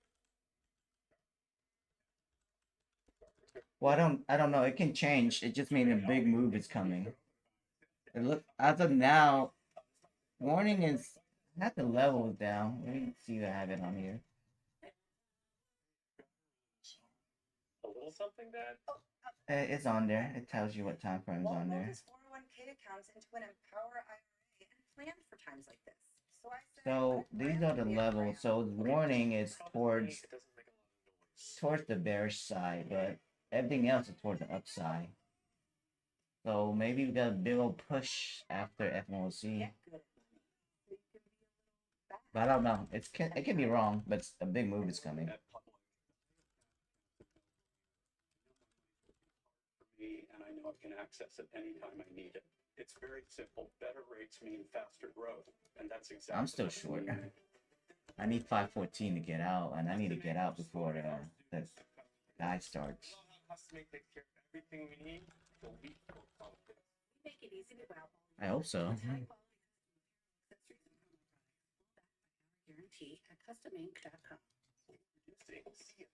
Well, I don't know. It can change. It just means a big move is coming. It look as of now, warning is not the level down. Let me see if I have it on here. A little something, Dad? It's on there. It tells you what time frame's on there. 401k accounts into an Empower IRA and plan for times like this. So I said, So these are the levels. So the warning is towards the bearish side, but everything else is towards the upside. So maybe we got a big old push after FOMC. But I don't know. It can be wrong, but a big move is coming. And I know I can access it anytime I need it. It's very simple. Better rates mean faster growth, and that's exactly. I'm still short. I need 514 to get out, and I need to get out before the guy starts. we make it easy to wow. I hope so. Guarantee at customink.com. CNBC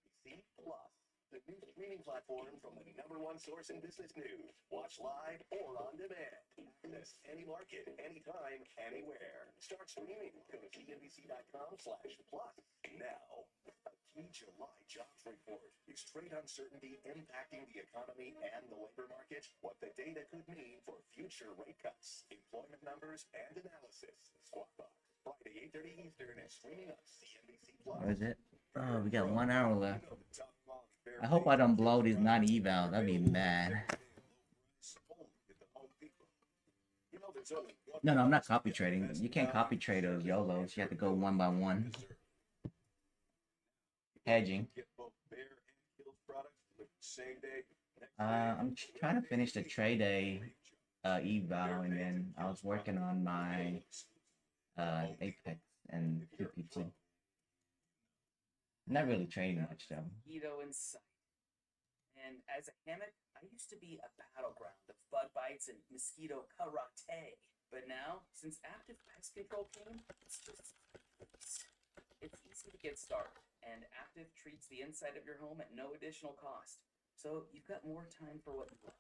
Plus, the new streaming platform from the #1 source in business news. Watch live or on demand. Access any market, anytime, anywhere. Start streaming. Go to cnbc.com/plus. Now, a key July jobs report is trade uncertainty impacting the economy and the labor market. What the data could mean for future rate cuts, employment numbers, and analysis. Squawk Box, Friday 8:30 Eastern and streaming on CNBC Plus. What is it? Oh, we got 1 hour left. I hope I don't blow these 9 evals. That'd be bad. No, I'm not copy trading. You can't copy trade those YOLOs. You have to go one by one. Hedging. I'm trying to finish the trade day eval, and then I was working on my Apex and PPT. Not really trading much though. Mosquito in sight. And as a hammock, I used to be a battleground of bug bites and mosquito karate. But now, since Active Pest Control came, it's easy to get started. And Active treats the inside of your home at no additional cost. So you've got more time for what you love,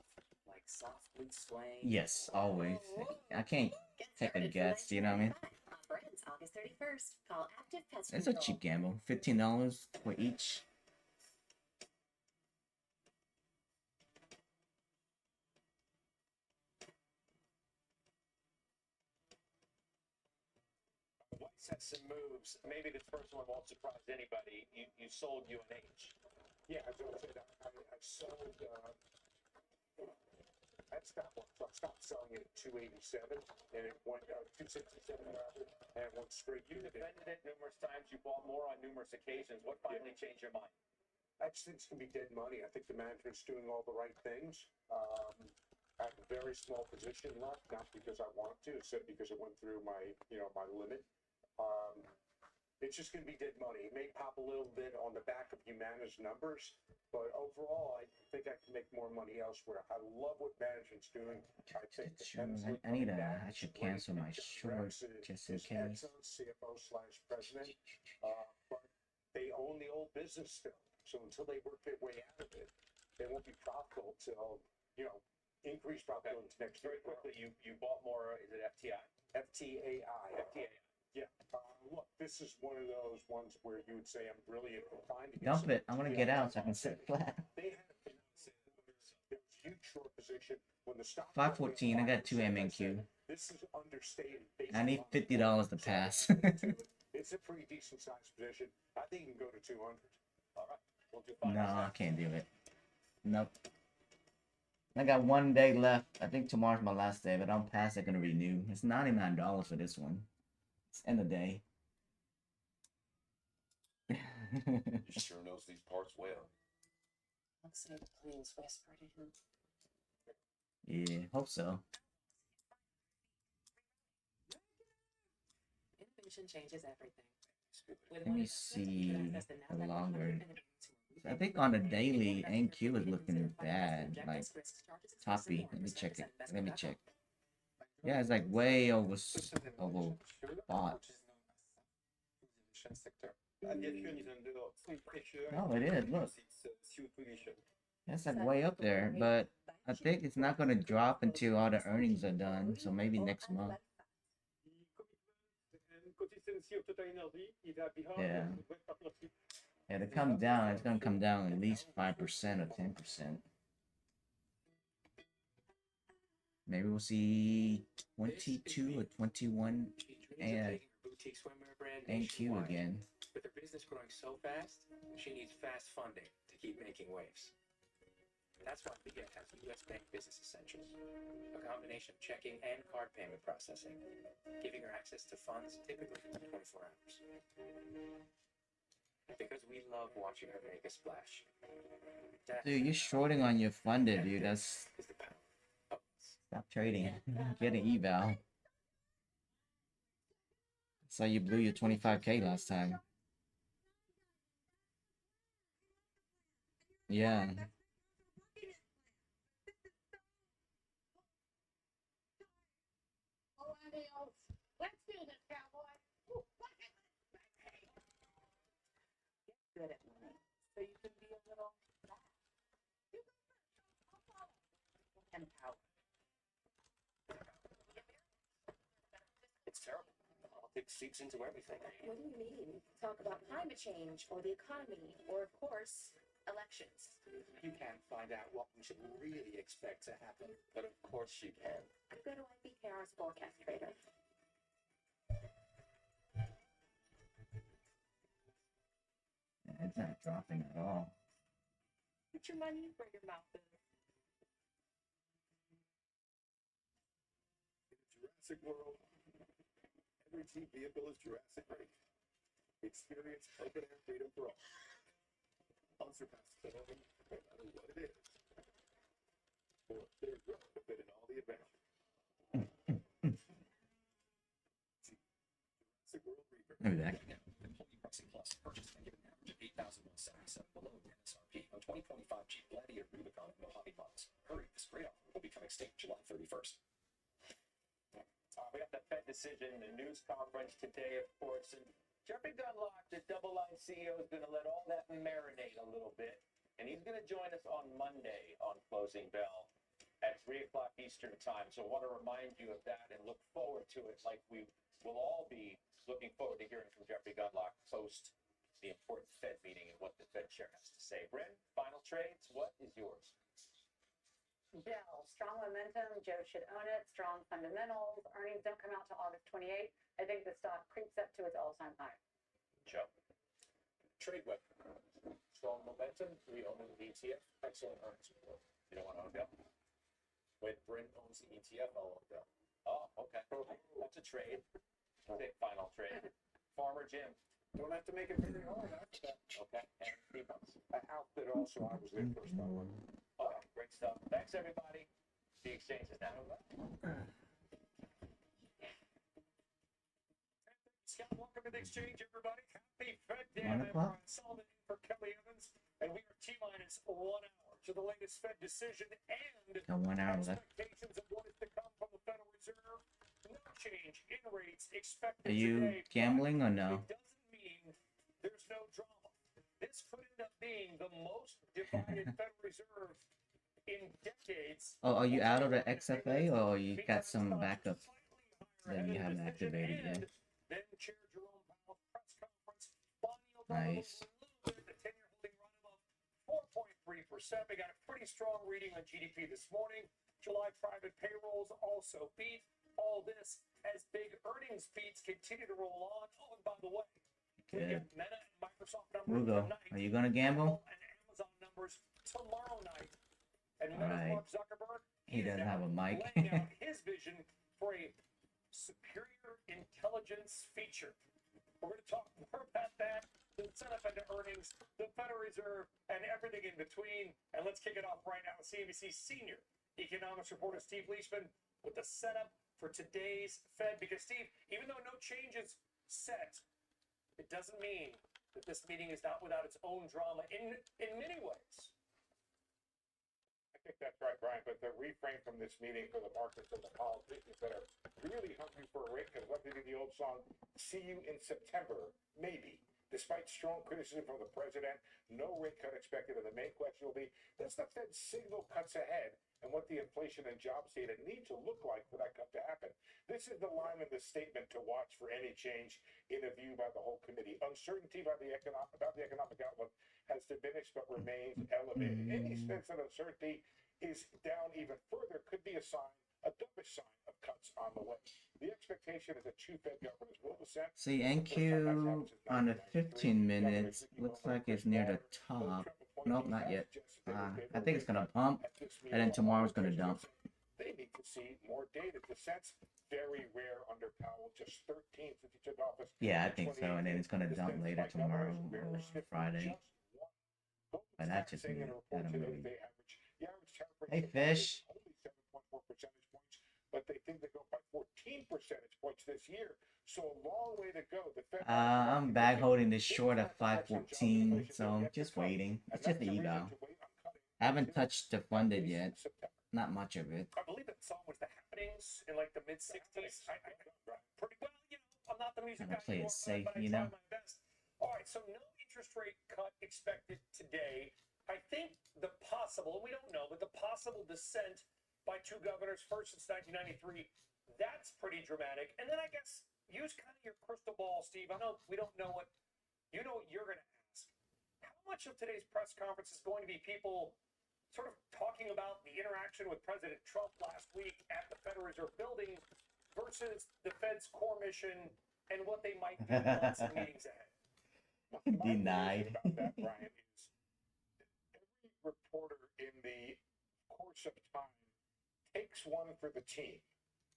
like softly swaying. Yes, always. I can't take a guess. You know what I mean? Offer ends August 31st. Call Active Pest It's a Control. cheap gamble. $15 for each. set some moves. Maybe this first one won't surprise anybody. You sold UNH. Yeah, as I said, I sold. I stopped selling it at 287, and it went 267 rather, and it went straight. You defended it numerous times. You bought more on numerous occasions. What finally changed your mind? I just think it's going to be dead money. I think the management's doing all the right things. I have a very small position left, not because I want to, except because it went through my, my limit. It's just going to be dead money. It may pop a little bit on the back of Humana's numbers, but overall, I think I can make more money elsewhere. I love what management's doing. I think I should cancel my short just in case. CFO/president, but they own the old business still. So until they work their way out of it, they won't be profitable till, increase profitability next year. Very quickly, you bought more, is it FTI? FTAI. FTAI. Yeah. Look, this is one of those ones where you would say I'm really inclined to get Dump it. I'm gonna get out so I can sit flat. They had a huge short position when the stock 514. I got 2 MNQ. This is understated. I need $50 to pass. It's a pretty decent sized position. I think you can go to 200. All right. We'll do No, I can't do it. Nope. I got 1 day left. I think tomorrow's my last day, but I'm past. They're gonna renew. It's $99 for this one. It's end of day. You sure knows these parts well. Looks like the planes whispered to him. Yeah, hope so. Innovation changes everything. Let me see the longer. I think on the daily, NQ is looking bad. Like toppy. Let me check it. Let me check. Yeah, it's like way over bought. Oh, it is. Look. That's like way up there, but I think it's not going to drop until all the earnings are done. So maybe next month. Yeah. Yeah, to come down, it's going to come down at least 5% or 10%. Maybe we'll see 22 or 21 and NQ again. With her business growing so fast, she needs fast funding to keep making waves. That's why Bugatti has U.S. Bank Business Essentials, a combination of checking and card payment processing, giving her access to funds typically in 24 hours. Because we love watching her make a splash. Dude, you're shorting on your funded, dude. That's... Stop trading. Get an eval. So you blew your 25K last time. Yeah. Let's do this, cowboy. Good at money, so you can be a little empowered. It's terrible. Politics seeps into everything. What do you mean? Talk about climate change or the economy or, of course, elections. You can't find out what we should really expect to happen, but of course you can. Go to IBKR's forecast trader. It's not dropping at all. Put your money where your mouth is. In a Jurassic World, every cheap vehicle is Jurassic Great. Experience open air freedom for all. Unsurpassed towing, no matter what it is. For a third row to fit in all the adventure. Jurassic World Reaper. Maybe that. Employee pricing plus purchase and given average of $8,177 below MSRP on 2025 Jeep Gladiator, Rubicon, and Mojave models. Hurry, this great offer will become extinct July 31st. We got the Fed decision, the news conference today, of course, and Jeffrey Gundlach, the double line CEO, is going to let all that marinate a little bit, and he's going to join us on Monday on Closing Bell at 3 o'clock Eastern time. So I want to remind you of that and look forward to it, like we will all be looking forward to hearing from Jeffrey Gundlach post the important Fed meeting and what the Fed chair has to say. Brent, final trades, what is yours? Dell, strong momentum. Joe should own it. Strong fundamentals. Earnings don't come out till August 28th. I think the stock creeps up to its all-time high. Joe. Tradeweb. Strong momentum. We own an ETF. Excellent earnings report. You don't want to own Dell? When Bryn owns the ETF, I'll own Dell. Oh, okay. That's a trade. Final trade. Farmer Jim. Don't have to make it very hard after that. Okay. And T-Bones. Outfit also, I was there first, by the way. Okay, great stuff. Thanks, everybody. The exchange is now. Scott, welcome to the exchange, everybody. Happy Fed Day. I'm Brian Sullivan in for Kelly Evans, and we are T-minus 1 hour to the latest Fed decision and 1 hour left. expectations of what is to come from the Federal Reserve. No change in rates expected Are you today. gambling or no? It doesn't mean there's no drama. This could end up being the most divided Federal Reserve in decades. Oh, are you out of the XFA or you got some backup that you haven't activated yet? Then Chair Jerome Powell's press conference. Bond yield Nice. a little bit. The 10-year holding run above 4.3%. We got a pretty strong reading on GDP this morning. July private payrolls also beat. All this as big earnings beats continue to roll on. Oh, and by the way, we Good. get Meta and Microsoft numbers Google, tonight. are you gonna gamble? And Amazon numbers tomorrow night. And All Meta's right. Mark Zuckerberg, He doesn't have a mic. laying out his vision for a superior intelligence feature. We're going to talk more about that, the setup into earnings, the Federal Reserve, and everything in between. And let's kick it off right now with CNBC senior economics reporter Steve Leishman with the setup for today's Fed. Because, Steve, even though no change is set, it doesn't mean that this meeting is not without its own drama in many ways. I think that's right, Brian, but the reframe from this meeting for the markets and the politicians that are really hungry for a rate, because what they do the old song, see you in September, maybe. Despite strong criticism from the president, no rate cut expected, and the main question will be, does the Fed signal cuts ahead and what the inflation and jobs data need to look like for that cut to happen? This is the line in the statement to watch for any change in a view by the whole committee. Uncertainty about the economic outlook has diminished but remains elevated. Any sense that uncertainty is down even further could be a dovish sign of cuts on the way. The expectation is that 2 Fed governors will dissent. See, NQ on the 15 minutes looks like it's near the top. Nope, not yet. I think it's gonna pump, and then tomorrow's gonna dump. They need to see more data. Dissent's very rare under Powell, just 13 since he took office. Yeah, I think so, and then it's gonna dump later tomorrow or Friday. But that just means I don't really. Hey, Fish. Only 7.4 percentage points, but they think they go by 14 percentage points this year. So a long way to go. The Fed I'm bag holding this short at 514, so I'm just waiting. It's just an eval. I haven't touched the funded yet. Not much of it. I believe that song was the happenings in like the mid 60s. Pretty well, you know, I'm not the music guy. I'm gonna play it safe, but I you try know. my best. All right, so no interest rate cut expected today. I think the possible, we don't know, but the possible dissent by 2 governors first since 1993, that's pretty dramatic. And then I guess use kind of your crystal ball, Steve. I know we don't know what you're going to ask. How much of today's press conference is going to be people sort of talking about the interaction with President Trump last week at the Federal Reserve building versus the Fed's core mission and what they might do in months and meetings ahead? Denied. About that, Brian, is every reporter in the course of time takes one for the team,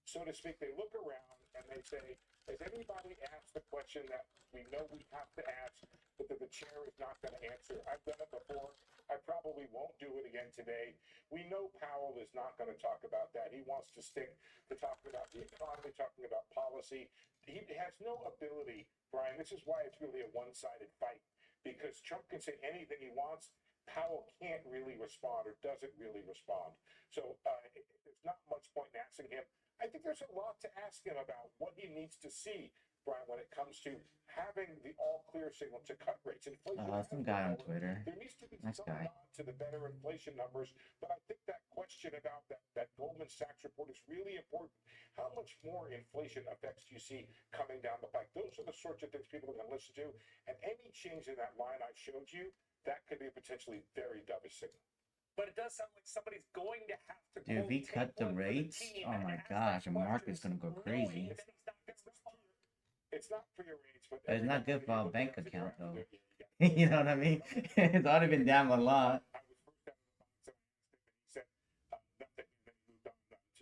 so to speak. They look around and they say, has anybody asked the question that we know we have to ask, but that the chair is not going to answer? I've done it before. I probably won't do it again today. We know Powell is not going to talk about that. He wants to stick to talking about the economy, talking about policy. He has no ability, Brian. This is why it's really a one-sided fight, because Trump can say anything he wants. Powell can't really respond or doesn't really respond. So there's not much point in asking him. I think there's a lot to ask him about what he needs to see, Brian, when it comes to having the all-clear signal to cut rates. Inflation Some guy on Twitter. There needs to be Nice some guy. nod to the better inflation numbers, but I think that question about that Goldman Sachs report is really important. How much more inflation effects do you see coming down the pike? Those are the sorts of things people are going to listen to, and any change in that line I showed you, that could be a potentially very dovish signal. but it does sound like somebody's going to have to. Dude, if he cut the rates, oh my gosh, the market's gonna go crazy. It's not for your rates, but But it's not good for our bank account though. You know what I mean? It's already been down a lot. To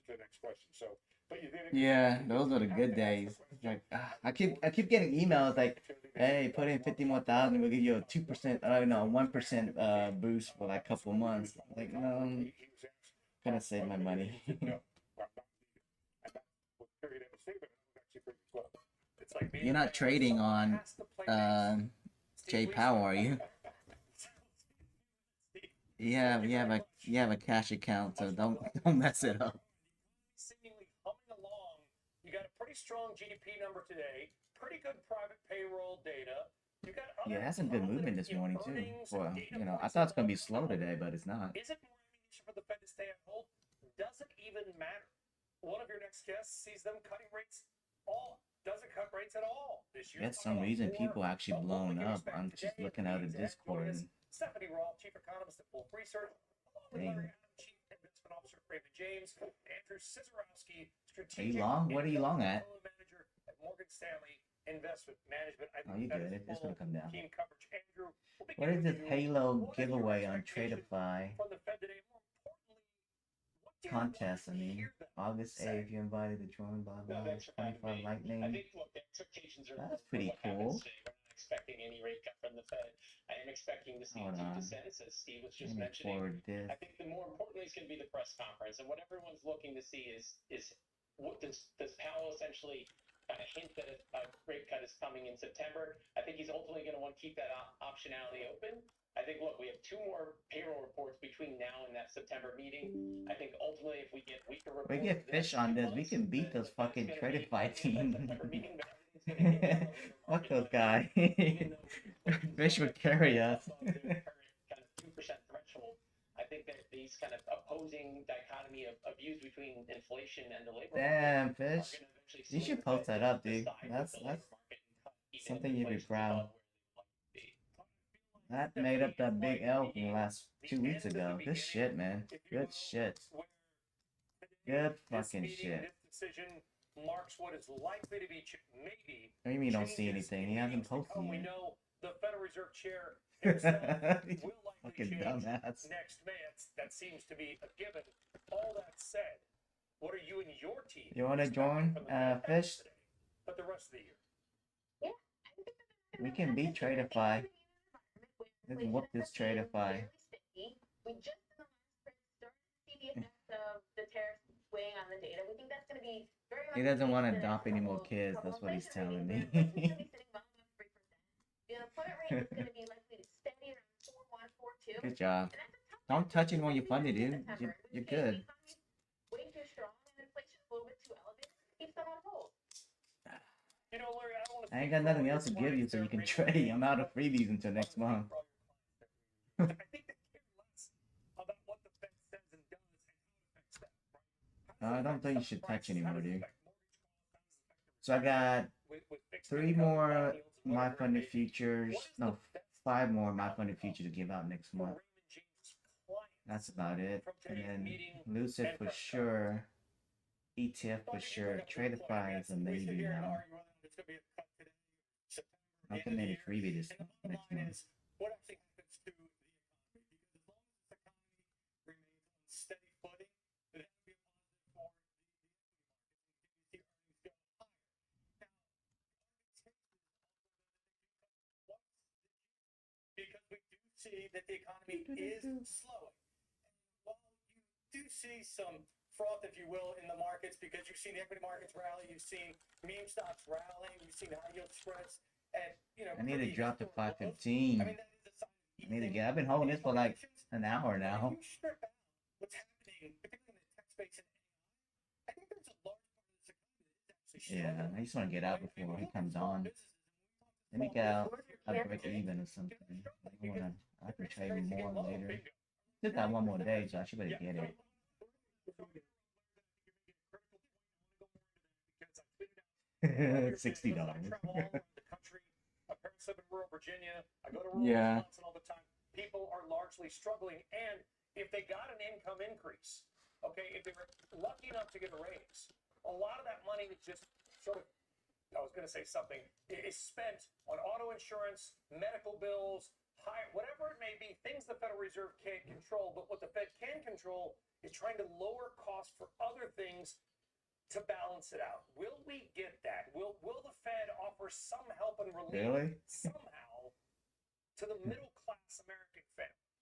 the next question. So, but you did. Yeah, those are the good days. Like I keep getting emails like, hey, put in 50 more thousand, we'll give you a 2%, no, 1% boost for like a couple months. Like, no, I'm gonna save my money. You're not trading on J Powell, are you? You have a cash account, so don't mess it up. Seemingly humming along. You got a pretty strong GDP number today. Pretty good private payroll data. You got Yeah, that's some good movement this morning too. Well, you know, I thought it's gonna be slow today, but it's not. Is it more ammunition for the Fed to stay on hold? Does it even matter? One of your next guests sees them cutting rates doesn't cut rates at all this year. That's some reason people actually blown up. I'm just looking at the Discord. Stephanie Roth, chief economist at Wolf Research, along with Larry Adam, chief investment officer at Raymond James, Andrew Sizarowski, strategic Are you long? What are you long at? manager at Morgan Stanley Investment Management. Oh, you good. It's gonna come down. Team coverage. Andrew, What is this Halo giveaway on Tradeify? from the Fed today. More importantly, Contest, I mean, August 8th, you invited to join, blah, blah, 25 Lightning. Look, the expectations are That's pretty cool. We're not expecting any rate cut from the Fed. I am expecting to see 2%, as Steve was just mentioning. I think the more importantly is going to be the press conference, and what everyone's looking to see is what does Powell essentially kind of hint that a rate cut is coming in September. I think he's ultimately going to want to keep that optionality open. I think, look, we have 2 more payroll reports between now and that September meeting. I think ultimately if we get weaker reports... We get Fish on this, we can beat those fucking Tradeify team. Fuck those guys. Fish would carry us. kind of 2% threshold. I think that these kind of opposing dichotomy of views between inflation and the labor Damn, Fish. You should post that up, dude. That's something you'd be proud. That made up that big L from the last 2 weeks ago. Good shit, man. Good shit. Good fucking shit. Marks what is likely to be maybe. What do you mean don't see anything? He hasn't posted We yet. know the Federal Reserve Chair himself will likely Fucking change dumbass. next May. That seems to be a given. All that said, what are you and your team? You want to join, Fish? But the rest of the year. We can beat Tradeify. Let's whoop this Tradeify. We just in the last print started to see the effects of the tariffs weighing on the data. We think that's going to be very much. He doesn't want to adopt any more kids. That's what he's telling me. The unemployment rate is going to be likely to steady around 4.1, 4.2. Good job. Don't touch him when you're funded, dude. You're good. Way too strong and inflation a little bit too elevated. Keeps them on hold. You know, Larry, I ain't got nothing else to give you so you can trade. I'm out of freebies until next month. I think they care less about what the Fed says and does and how it affects them. I don't think you should touch anymore, dude. So I got 3 more My Funded Futures. No, 5 more My Funded Futures to give out next month. That's about it. And then Lucid for sure. ETF for sure. Tradeify is a maybe now. I can maybe freebie this next month. What actually happens to the economy? Because as long as this economy remains on steady footing, then that would be a positive for the equity markets and continue to see earnings go higher. Now, because we do see that the economy is slowing. And while you do see some froth, if you will, in the markets, because you've seen the equity markets rally, you've seen meme stocks rallying, you've seen high yield spreads, and I need to drop to 515. I need to get. I've been holding this for like an hour now. What's happening, particularly in the tech space and AI, I think there's a large part of this economy that is actually Yeah, I just want to get out before he comes on. Let me get out. I'll break even or something. I can trade more later. Still got 1 more day, so I should better get it. $60. Virginia. I go to rural Yeah. Wisconsin all the time. People are largely struggling, and if they got an income increase, okay, if they were lucky enough to get a raise, a lot of that money is just sort of, I was going to say something, is spent on auto insurance, medical bills, whatever it may be, things the Federal Reserve can't control. But what the Fed can control is trying to lower costs for other things to balance it out. Will we get that? Will the Fed offer some help and relief somehow to the middle class American family?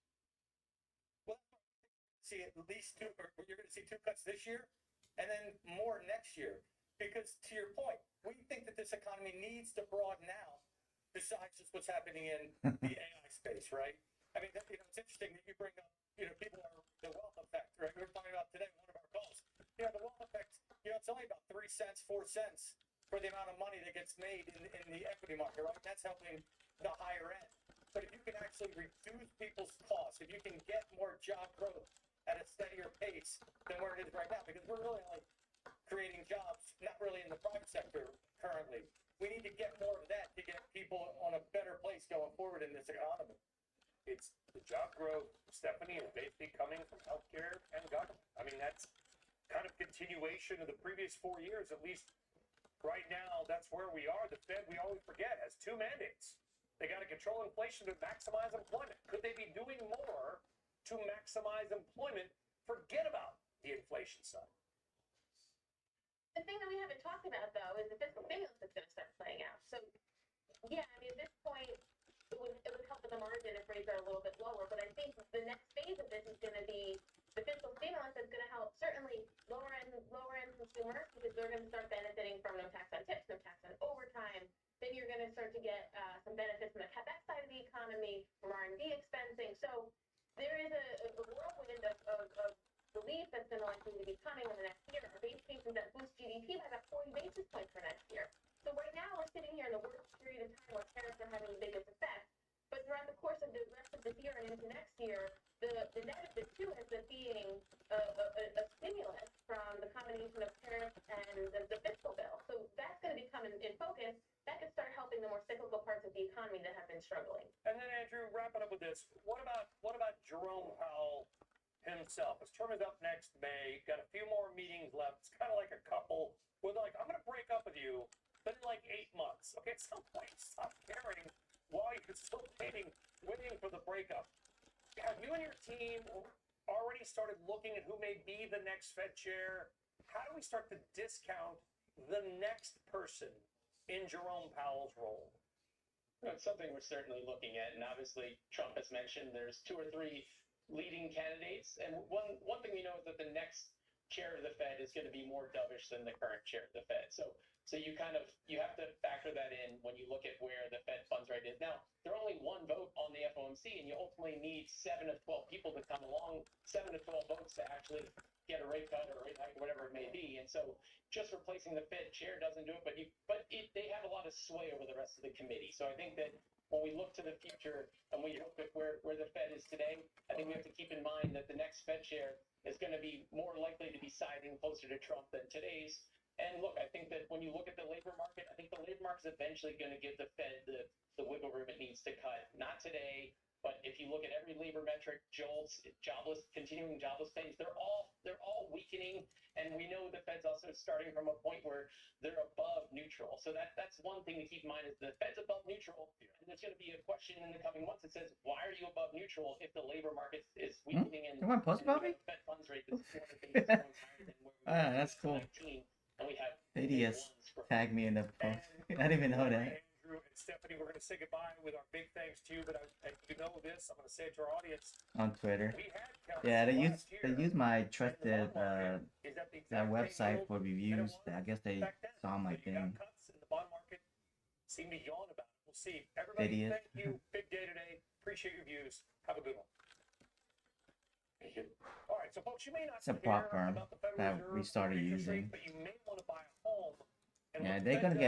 Well, see at least two, or you're going to see 2 cuts this year, and then more next year. Because to your point, we think that this economy needs to broaden out. Besides just what's happening in the AI space, right? I mean, it's interesting that you bring up, people are the wealth effect, right? We were talking about today, one of our calls. The wealth effect, it's only about 3 cents, 4 cents for the amount of money that gets made in the equity market, right? That's helping the higher end. But if you can actually reduce people's costs, if you can get more job growth at a steadier pace than where it is right now, because we're really only creating jobs, not really in the private sector currently. We need to get more of that to get people on a better place going forward in this economy. It's the job growth, Stephanie, is basically coming from healthcare and government. I mean, that's kind of continuation of the previous 4 years, at least right now. That's where we are. The Fed, we always forget, has 2 mandates. They got to control inflation to maximize employment. Could they be doing more to maximize employment? Forget about the inflation side. The thing that we haven't talked about, though, is the fiscal stimulus that's going to start playing out. So, yeah, I mean, at this point, it would help with the margin if rates are a little bit lower. But I think the next phase of this is going to be the fiscal stimulus that's going to help certainly lower end consumers, because they're going to start benefiting from no tax on tips, no tax on overtime. Then you're going to start to get some benefits from the capex side of the economy, from R&D expensing. So there is a whirlwind of relief that's going to likely to be coming in the next year. Our base case is that boosts GDP by about 40 basis points for next year. So right now we're sitting here in the worst period of time where tariffs are having the biggest effect. But throughout the course of the rest of this year and into next year, the net of the two ends up being a stimulus from the combination of tariffs and the fiscal bill. So that's going to become in focus. That could start helping the more cyclical parts of the economy that have been struggling. And then, Andrew, wrapping up with this, what about Jerome Powell himself? His term is up next May. Got a few more meetings left. It's kind of like a couple where they're like, I'm going to break up with you, but in like 8 months. Okay, at some point, stop caring while you're still waiting for the breakup. Have you and your team already started looking at who may be the next Fed chair? How do we start to discount the next person in Jerome Powell's role? It's something we're certainly looking at, and obviously Trump has mentioned there's 2 or 3 leading candidates, and one thing we know is that the next chair of the Fed is going to be more dovish than the current chair of the Fed. So you have to factor that in when you look at where the Fed funds rate is. Now, there are only 1 vote on the FOMC, and you ultimately need 7 of 12 people to come along, 7 of 12 votes to actually get a rate cut or a rate hike, whatever it may be. And so just replacing the Fed chair doesn't do it, but they have a lot of sway over the rest of the committee. So I think that when we look to the future and we look at where the Fed is today, I think we have to keep in mind that the next Fed chair is going to be more likely to be siding closer to Trump than today's. And look, I think that when you look at the labor market, I think the labor market is eventually going to give the Fed the wiggle room it needs to cut. Not today, but if you look at every labor metric, JOLTS, jobless, continuing jobless claims, they're all weakening. And we know the Fed's also starting from a point where they're above neutral. So that's one thing to keep in mind, is the Fed's above neutral. And there's going to be a question in the coming months that says, why are you above neutral if the labor market is weakening and Come on, post about me? Fed funds rate is 400 basis points higher than where we were That's cool. 19, and we have Idiots tag me in the post. I didn't even know that. Andrew and Stephanie, we're going to say goodbye with our big thanks to you, but you know this, I'm going to say it to our audience. On Twitter. Yeah, they use my trusted that website for reviews. I guess they saw my thing. Cuts in the bond market seem to yawn about it. We'll see. Everybody, thank you. Big day today. Appreciate your views. Have a good one. Thank you. All right, so folks, you may not It's a prop firm that we started using. But you may want to buy a home. Yeah, they're gonna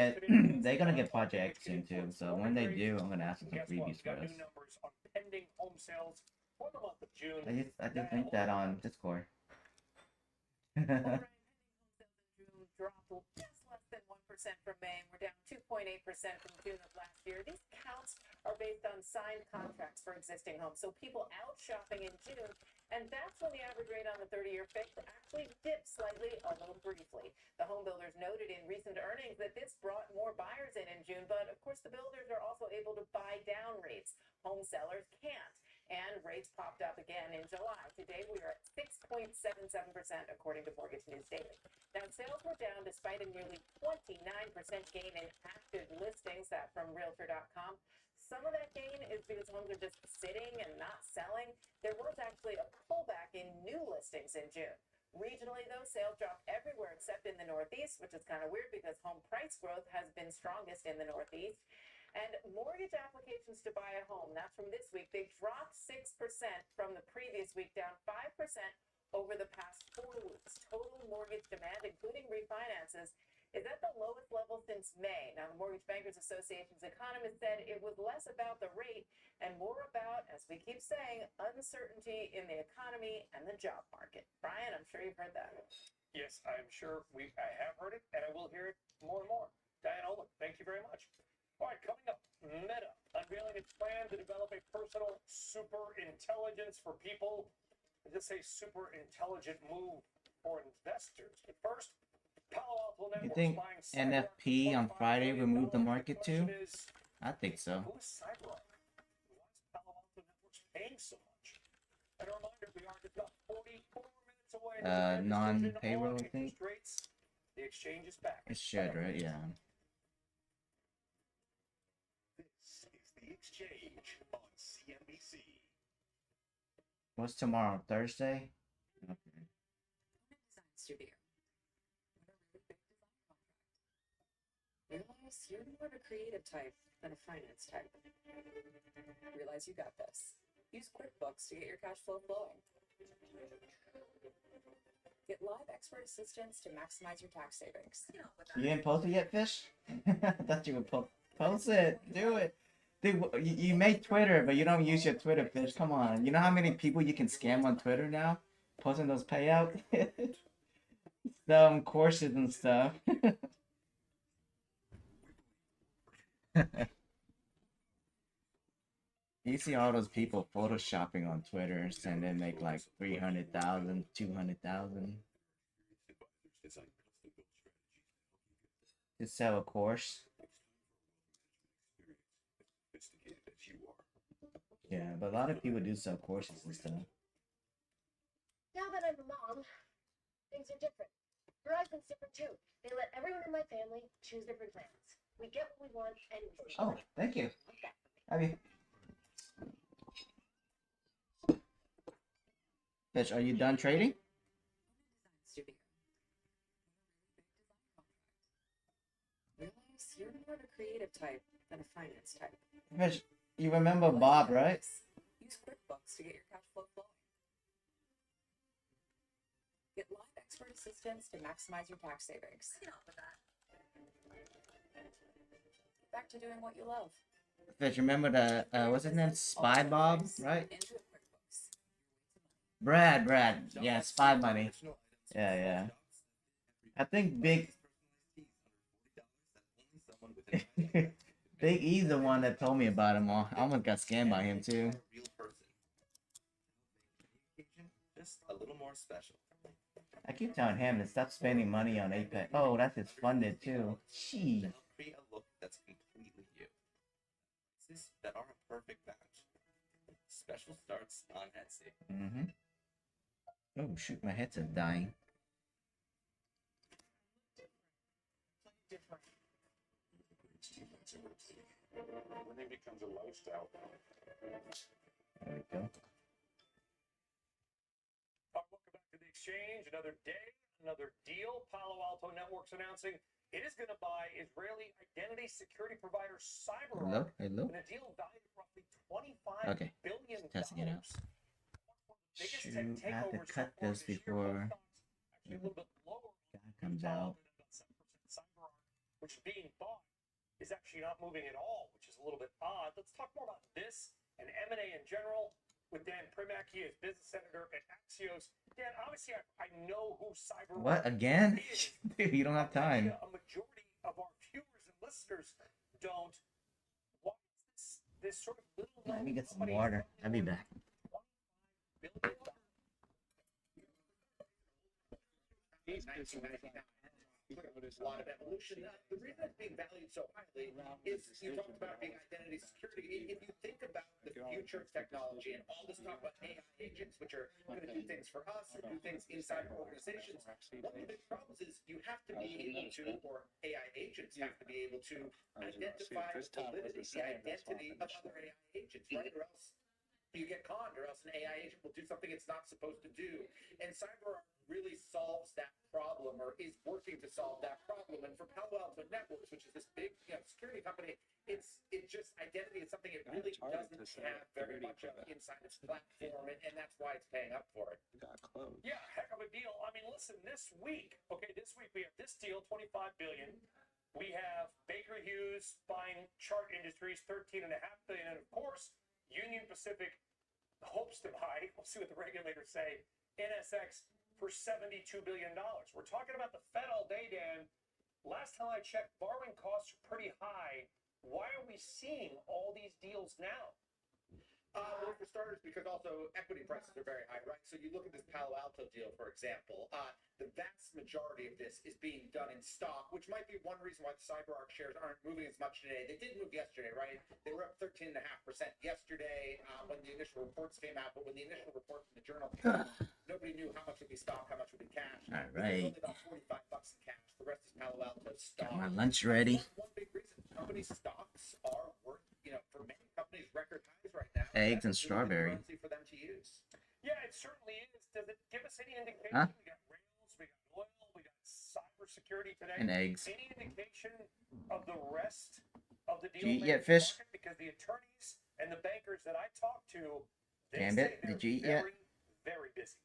get Project X soon too. So when they do, I'm gonna ask them some freebies for us. Numbers on pending home sales for the month of June. I just think that on Discord. Dropped just less than 1% from May. We're down 2.8% from June of last year. These counts are based on signed contracts for existing homes. So people out shopping in June And that's when the average rate on the 30-year fix actually dipped slightly, although briefly. The home builders noted in recent earnings that this brought more buyers in June, but of course the builders are also able to buy down rates. Home sellers can't. And rates popped up again in July. Today we are at 6.77% according to Mortgage News Daily. Now sales were down despite a nearly 29% gain in active listings, that from Realtor.com. Some of that gain is because homes are just sitting and not selling. There was actually a pullback in new listings in June. Regionally, though, sales dropped everywhere except in the Northeast, which is kind of weird because home price growth has been strongest in the Northeast. And mortgage applications to buy a home, that's from this week, they dropped 6% from the previous week, down 5% over the past 4 weeks. Total mortgage demand, including refinances, is at the lowest level since May. Now, the Mortgage Bankers Association's economist said it was less about the rate and more about, as we keep saying, uncertainty in the economy and the job market. Brian, I'm sure you've heard that. Yes, I'm sure I have heard it, and I will hear it more and more. Diane Olin, thank you very much. All right, coming up, Meta unveiling its plan to develop a personal super intelligence for people. This is a super intelligent move for investors. But first, Palo Alto You Networks think buying NFP on Friday removed the market too? I think so. Who is CyberArk? Why is Palo Alto Networks paying so much? And a reminder, we are just about 44 minutes away. Non-payroll, I think. Rates. The exchange is back. It should, right? Yeah. This is The Exchange on CNBC. What's tomorrow? Thursday? Okay. Studio. Realize you're more of a creative type than a finance type. Realize you got this. Use QuickBooks to get your cash flow flowing. Get live expert assistance to maximize your tax savings. You didn't post it yet, Fish? I thought you would post it. Do it. Dude, you made Twitter, but you don't use your Twitter, Fish. Come on. You know how many people you can scam on Twitter now? Posting those payouts? Some courses and stuff. You see all those people photoshopping on Twitter and they make like 300,000, 200,000. To sell a course. Yeah, but a lot of people do sell courses and stuff. Now that I'm a mom, things are different. Verizon's different too. They let everyone in my family choose different plans. We get what we want and we Oh, thank you. Okay. I mean, Fish, are you done trading? Realize you're more of a creative type than a finance type. Fish, you remember Bob, right? Use QuickBooks to get your cash flow flowing. Get live expert assistance to maximize your tax savings. Back to doing what you love. Fish, remember the, what's his name? Spy Bob, right? Brad. Yeah, Spy Money. Yeah. I think Big E's the one that told me about him. I almost got scammed by him too. Just a little more special. I keep telling him to stop spending money on Apex. Oh, that's his funded too. Jeez. Create a look that's completely you. Pieces that are a perfect match. Special starts on Etsy. Oh shoot, my headset's dying. When it becomes a lifestyle. There we go. Welcome back to the exchange. Another day, another deal. Palo Alto Networks announcing it is going to buy Israeli identity security provider CyberArk Hello? in a deal valued at roughly $25 billion. Testing it out. Shoot, I have to cut this before guy comes out. CyberArk, which is being bought, is actually not moving at all, which is a little bit odd. Let's talk more about this and M&A in general with Dan Primack. He is business senator at Axios. Dan, obviously, I know who CyberArk What, again? is. Dude, you don't have time. A majority of our viewers and listeners don't. Why is this sort of little Let me get some water. I'll be back. 1999. A lot of evolution. The reason it's being valued so highly is you talked about being identity security. If you think about the future of technology and all this talk about AI agents, which are going to do things for us or do things inside of organizations, one of the big problems is you have to be able to, or AI agents have to be able to identify the validity, the identity of other AI agents, right? Or else you get conned, or else an AI agent will do something it's not supposed to do. And CyberArk really solves that problem, or is working to solve that problem. And for Palo Alto Networks, which is this big security company, it just identity is something it really doesn't have very much of inside its platform, and that's why it's paying up for it. Yeah, heck of a deal. I mean, listen, this week we have this deal, $25 billion. We have Baker Hughes buying Chart Industries, $13.5 billion, and of course, Union Pacific hopes to buy, we'll see what the regulators say, NSX for $72 billion. We're talking about the Fed all day, Dan. Last time I checked, borrowing costs are pretty high. Why are we seeing all these deals now? Well, for starters, because also equity prices are very high, right? So you look at this Palo Alto deal, for example, the vast majority of this is being done in stock, which might be one reason why the CyberArk shares aren't moving as much today. They did move yesterday, right? They were up 13.5% yesterday when the initial reports came out, but when the initial report from the journal came out, nobody knew how much would be stock, how much would be cash. All right. Only about $45 in cash. The rest is Palo Alto stock. Got my lunch ready. One big reason company stocks are worth, for many companies, record highs right now. Eggs and strawberry. For them to use. Yeah, it certainly is. Does it give us any indication? Huh? We got rails, we got oil, we got cybersecurity today. And eggs. Any indication of the rest of the deal? Did you eat yet, fish? Because the attorneys and the bankers that I talked to, they Gambit, say did you eat very, yet? very busy.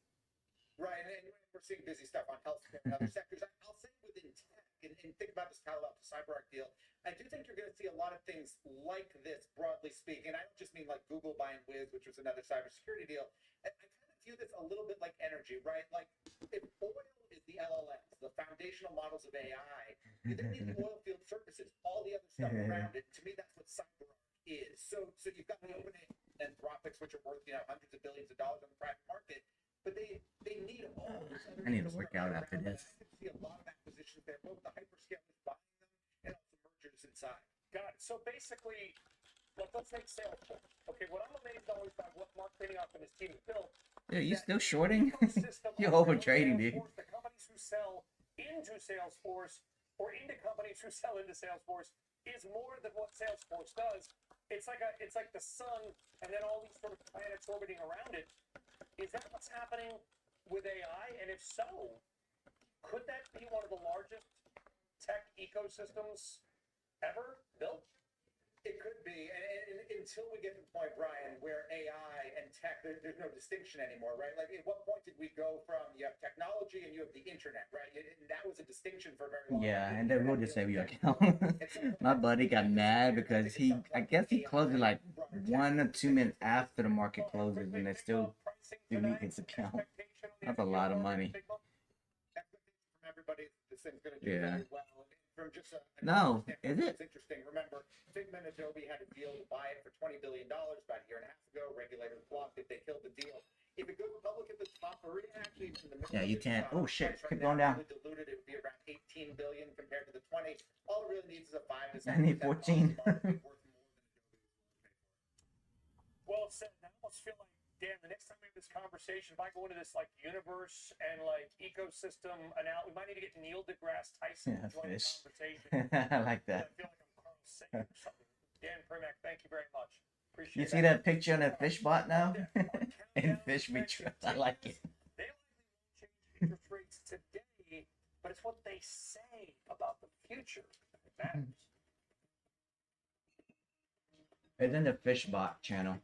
Right, and we're seeing busy stuff on healthcare and other sectors. I'll say within tech, and think about this Palo Alto CyberArk deal, I do think you're going to see a lot of things like this, broadly speaking. And I don't just mean like Google buying Wiz, which was another cybersecurity deal. I kind of view this a little bit like energy, right? Like if oil is the LLMs, the foundational models of AI, you then need the oil field services, all the other stuff around it. To me, that's what CyberArk is. So you've got the OpenAI and Anthropics, which are worth hundreds of billions of dollars on the private market. But they need all this other. I need to work out after this. I see a lot of acquisitions there, both the hyperscalers buying them and also mergers inside. Got it. So basically, let's take Salesforce. Okay, what I'm amazed always by what Mark Benioff and his team have built. Yeah, you still shorting? You're over trading, dude. The companies who sell into Salesforce or into companies who sell into Salesforce is more than what Salesforce does. It's like the sun and then all these sort of planets orbiting around it. Is that what's happening with AI? And if so, could that be one of the largest tech ecosystems ever built? It could be, and until we get to the point, Brian, where AI and tech, there's no distinction anymore, right? Like, at what point did we go from you have technology and you have the internet, right? And that was a distinction for a very long time. Yeah, and then we'll just say we account. My buddy got mad because I guess he closed it like 1 or 2 minutes after the market closes, and they still delete his account. That's a lot of money. From everybody, this thing's going to do very well. From just No, is it? It's interesting. Remember, Figma and Adobe had a deal to buy it for $20 billion about a year and a half ago. Regulators blocked it. They killed the deal. If it goes public at the top, or actually in the middle, Yeah, you can't. Oh shit! Right Keep going down. Diluted, it would be around 18 billion compared to the 20. All it really needs is a 5 to 6%. I need 14. Well said. I almost feel like, Dan, the next time we have this conversation, if I go into this like universe and like ecosystem analogy, we might need to get Neil deGrasse Tyson to join the conversation. I like that. I feel like I'm Carl Sagan or something. Dan Primack, thank you very much. Appreciate You see that picture on that fish bot now? And fish we trust. I like it. They don't change interest rates today, but it's what they say about the future that matters. It's in the fish bot channel.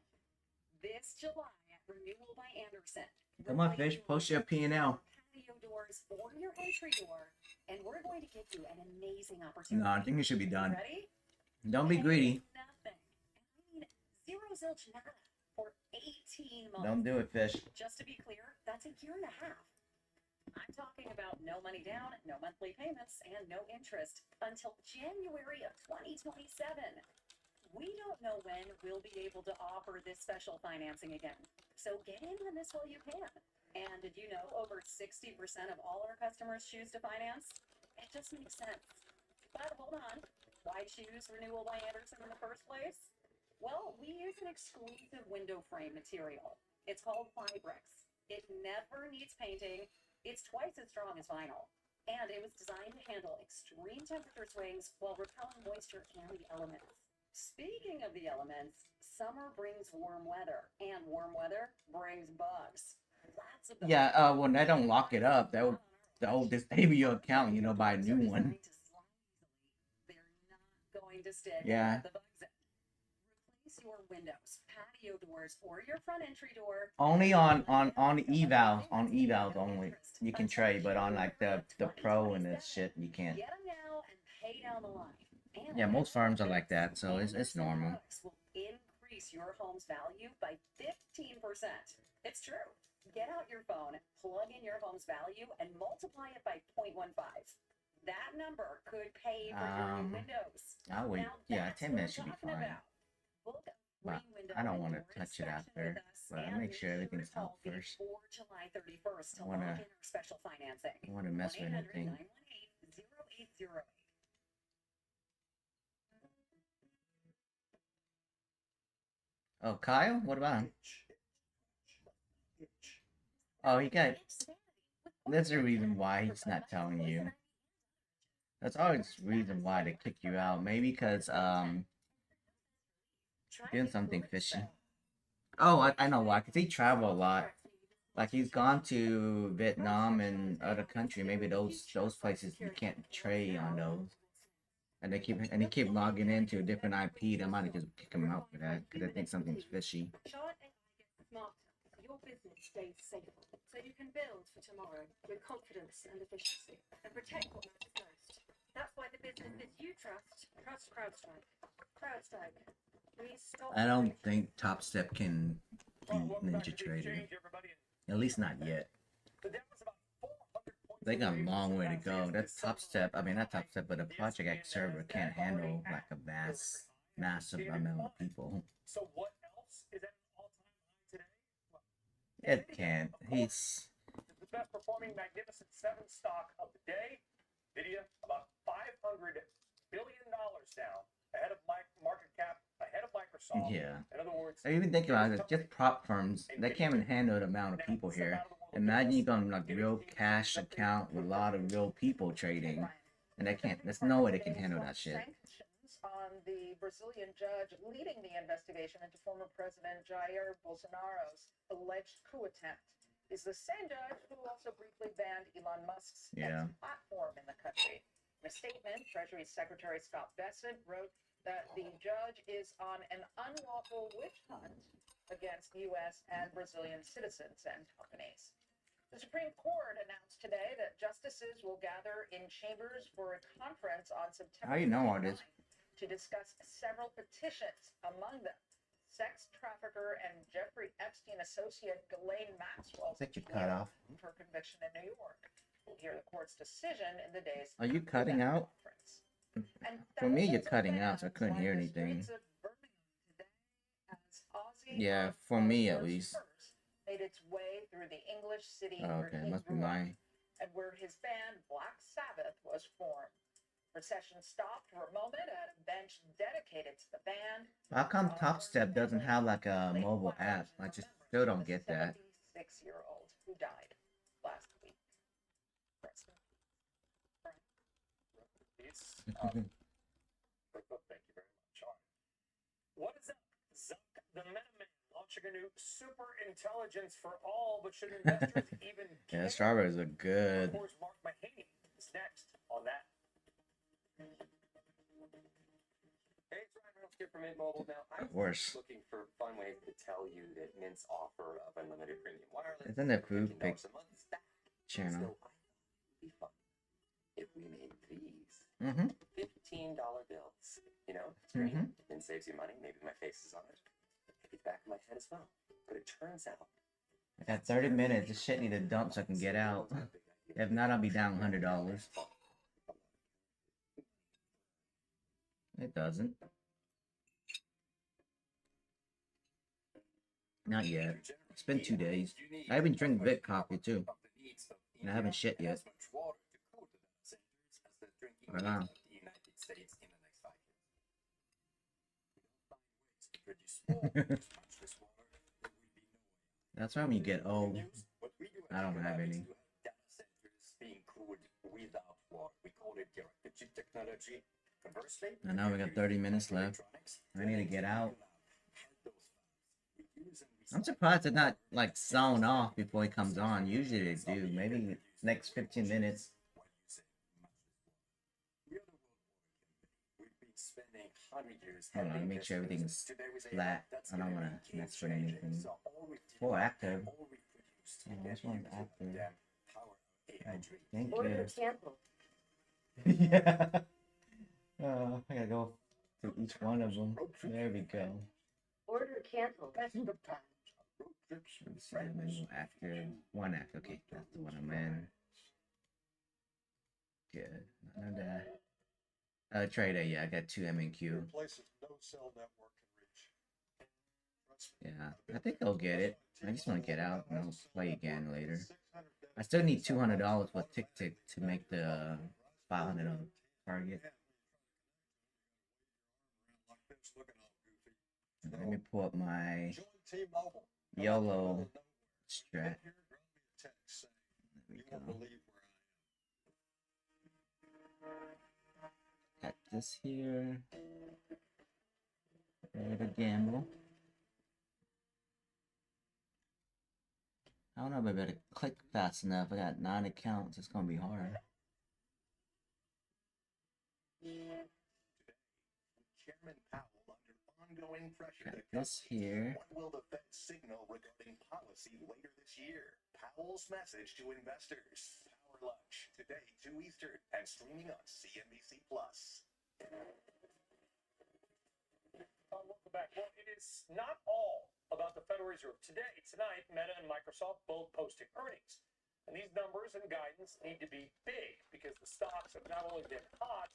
This July at Renewal by Anderson. Come on, fish. Post your P&L. Patio doors for your entry door, and we're going to give you an amazing opportunity. No, I think it should be done. Ready? Don't be greedy. Nothing. I mean, zero zilch nada for 18 months. Don't do it, fish. Just to be clear, that's a year and a half. I'm talking about no money down, no monthly payments, and no interest until January of 2027. We don't know when we'll be able to offer this special financing again. So get in on this while you can. And did you know over 60% of all our customers choose to finance? It just makes sense. But hold on, why choose Renewal by Anderson in the first place? Well, we use an exclusive window frame material. It's called Fibrex. It never needs painting. It's twice as strong as vinyl. And it was designed to handle extreme temperature swings while repelling moisture and the elements. Speaking of the elements, summer brings warm weather, and warm weather brings bugs. Lots of them. Yeah, when I don't lock it up, that will disable your account, you know, buy a new one. Going to stick. Yeah. The bugs in. Replace your windows, patio doors, or your front entry door. Only on evals only. You can trade, but on like the pro and this shit, you can't. Get them now and pay down the line. And Yeah, most firms are like that, so it's normal. will increase your home's value by 15%. It's true. Get out your phone, plug in your home's value, and multiply it by 0.15. That number could pay for your new windows. I'll wait. Now, Yeah, that's 10 what minutes I'm should be talking fine. about. Book a But free window I don't and want to door touch it inspection after. with us, But I and make sure everything's out call first. before July 31st to I wanna- lock in our special financing. I want to mess with anything. 1-800-918-0808. Oh, Kyle? What about him? Oh, he got. That's the reason why he's not telling you. That's always the reason why they kick you out. Maybe because doing something fishy. Oh, I know why. Because he travel a lot. Like he's gone to Vietnam and other country. Maybe those places you can't trade on those. And he keep logging into a different IP. They might have just kick him out for that because they think something's fishy. Smarter, so your business stays safer, so you can build for tomorrow with confidence and efficiency, and protect what matters most. That's why the businesses you trust CrowdStrike. CrowdStrike. I don't think Top Step can beat Ninja Trader. At least not yet. They got a long way to go. That Top Step, I mean not Top Step, but a Project X server can't handle like a massive amount of people. So what else is at an all-time high today? It can't. He's The best performing Magnificent 7 stock of the day. Nvidia about $500 billion now, ahead of market cap, ahead of Microsoft. yeah. In other words, I even think about it, just prop firms, they can't even handle the amount of people here. Imagine you got like real cash account with a lot of real people trading, and they can't. There's no way they can handle that shit. Sanctions on the Brazilian judge leading the investigation into former President Jair Bolsonaro's alleged coup attempt is the same judge who also briefly banned Elon Musk's X platform in the country. In a statement, Treasury Secretary Scott Bessent wrote that the judge is on an unlawful witch hunt against U.S. and Brazilian citizens and companies. The Supreme Court announced today that justices will gather in chambers for a conference on September How you know all this? to discuss several petitions, among them sex trafficker and Jeffrey Epstein associate Ghislaine Maxwell's That you cut off. for conviction in New York. We'll hear the court's decision in the days. Are you cutting out? And For me, you're cutting out, so I couldn't hear anything. Yeah, for me at least. Made its way through the English city Oh, where okay, he must be grew up, mine. and where his band Black Sabbath was formed. Procession stopped for a moment at a bench dedicated to the band. How come Top Step doesn't have like a mobile app? I just still don't get that. 76-year-old who died last week. Thank you very much. All right. What is up? Zuck the Metaman launching a new super intelligence for all, but should investors even care? Yeah, strawberries are good. Of course, Mark Mahaney is next on that. Hey, it's Ryan Reynolds here from Mint Mobile. Now, I'm course. looking for fun ways to tell you that Mint's offer of unlimited premium wireless Isn't that food pic $15 a month is back. channel? So I thought it would be fun if we made these Mm-hmm. $15 bills. You know, it's green. Mhm. Mint saves you money. Maybe my face is on it. Maybe the back of my head as well. But it turns out I got 30 minutes. This shit need to dump so I can get out. If not, I'll be down $100. It doesn't. Not yet. It's been 2 days. I haven't drank Vic coffee too. And I haven't shit yet. Right on. That's why when you get old, I don't have any. And now we got 30 minutes left. I need to get out. I'm surprised they're not like sewn off before he comes on. Usually they do. Maybe next 15 minutes. Hold on, make sure everything's flat. I don't want to mess with anything. Oh, active. Oh, this one's active. Oh, thank you. Yeah. I gotta go through each one of them. There we go. Order canceled. After one act. Okay, that's the one I'm in. Good. None of that. Trader, yeah, I got 2 MNQ. Yeah, I think I'll get it. I just want to get out and I'll play again later. I still need $200 for Tick Tick to make the 500 target. Let me pull up my YOLO strat. There we go. Got this here. Ready to gamble. I don't know if I better click fast enough. I got 9 accounts. It's gonna be hard. Got this here. What will the Fed signal regarding policy later this year? Powell's message to investors. Power Lunch today, 2 Eastern, and streaming on CNBC Plus. Welcome back. Well, it is not all about the Federal Reserve. Tonight, Meta and Microsoft both posting earnings. And these numbers and guidance need to be big because the stocks have not only been hot,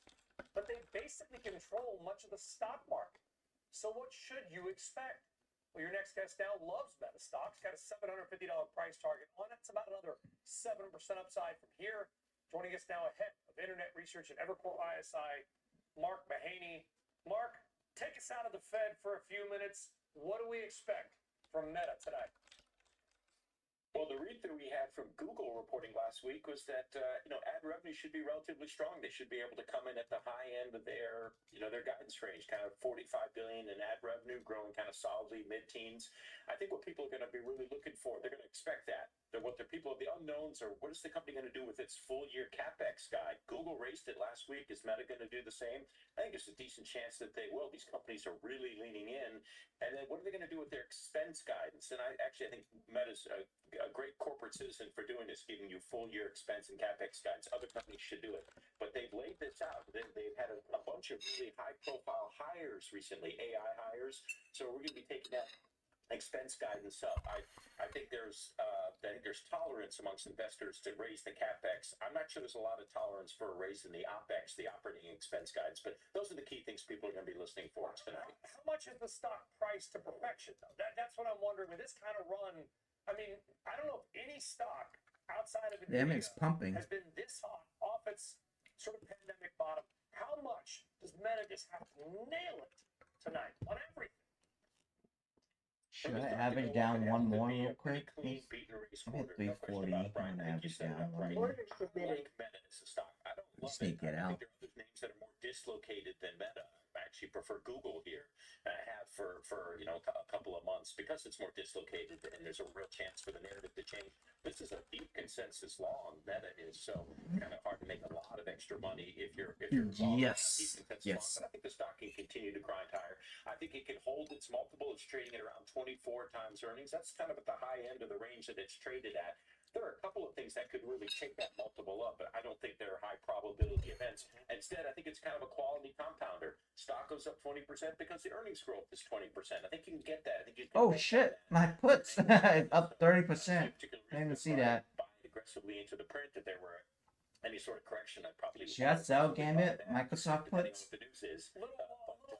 but they basically control much of the stock market. So what should you expect? Well, your next guest now loves Meta stocks, got a $750 price target on it. It's about another 7% upside from here. Joining us now ahead of Internet Research at Evercore ISI, Mark Mahaney. Mark, take us out of the Fed for a few minutes. What do we expect from Meta today? Well, the read-through we had from Google reporting last week was that, ad revenue should be relatively strong. They should be able to come in at the high end of their guidance range, kind of $45 billion in ad revenue, growing kind of solidly mid-teens. I think what people are going to be really looking for, they're going to expect that. The unknowns are, what is the company going to do with its full-year CapEx guide? Google raised it last week. Is Meta going to do the same? I think there's a decent chance that they will. These companies are really leaning in. And then what are they going to do with their expense guidance? And I think Meta's a great corporate citizen for doing this, giving you full-year expense and CapEx guidance. Other companies should do it. But they've laid this out. They've had a bunch of really high-profile hires recently, AI hires. So we're going to be taking that expense guidance up. I think there's tolerance amongst investors to raise the CapEx. I'm not sure there's a lot of tolerance for a raise in the OpEx, the operating expense guidance, but those are the key things people are going to be listening for tonight. How much is the stock priced to perfection, though? That's what I'm wondering. With this kind of run, I mean, I don't know if any stock outside of Nvidia has been this hot off its sort of pandemic bottom. How much does Meta just have to nail it tonight on everything? Should I average down one more real quick? I'm at 340. I'm gonna average down one more. Just need to get out. There are other names that are more dislocated than Meta. I actually prefer Google here. I have for a couple of months because it's more dislocated and there's a real chance for the narrative to change. This is a deep consensus long. Meta is so kind of hard to make a lot of extra money if you're yes. But I think the stock can continue to grind higher. I think it can hold its multiple. It's trading at around 24 times earnings. That's kind of at the high end of the range that it's traded at. There are a couple of things that could really take that multiple up, but I don't think they're high probability events. Instead, I think it's kind of a quality compounder. Stock goes up 20% because the earnings growth is 20%. I think you can get that. I think you can shit, my puts up 30%. I didn't even see that. Buying aggressively into the print that there were any sort of correction. I probably should I sell Gambit Microsoft puts? The news is, but I like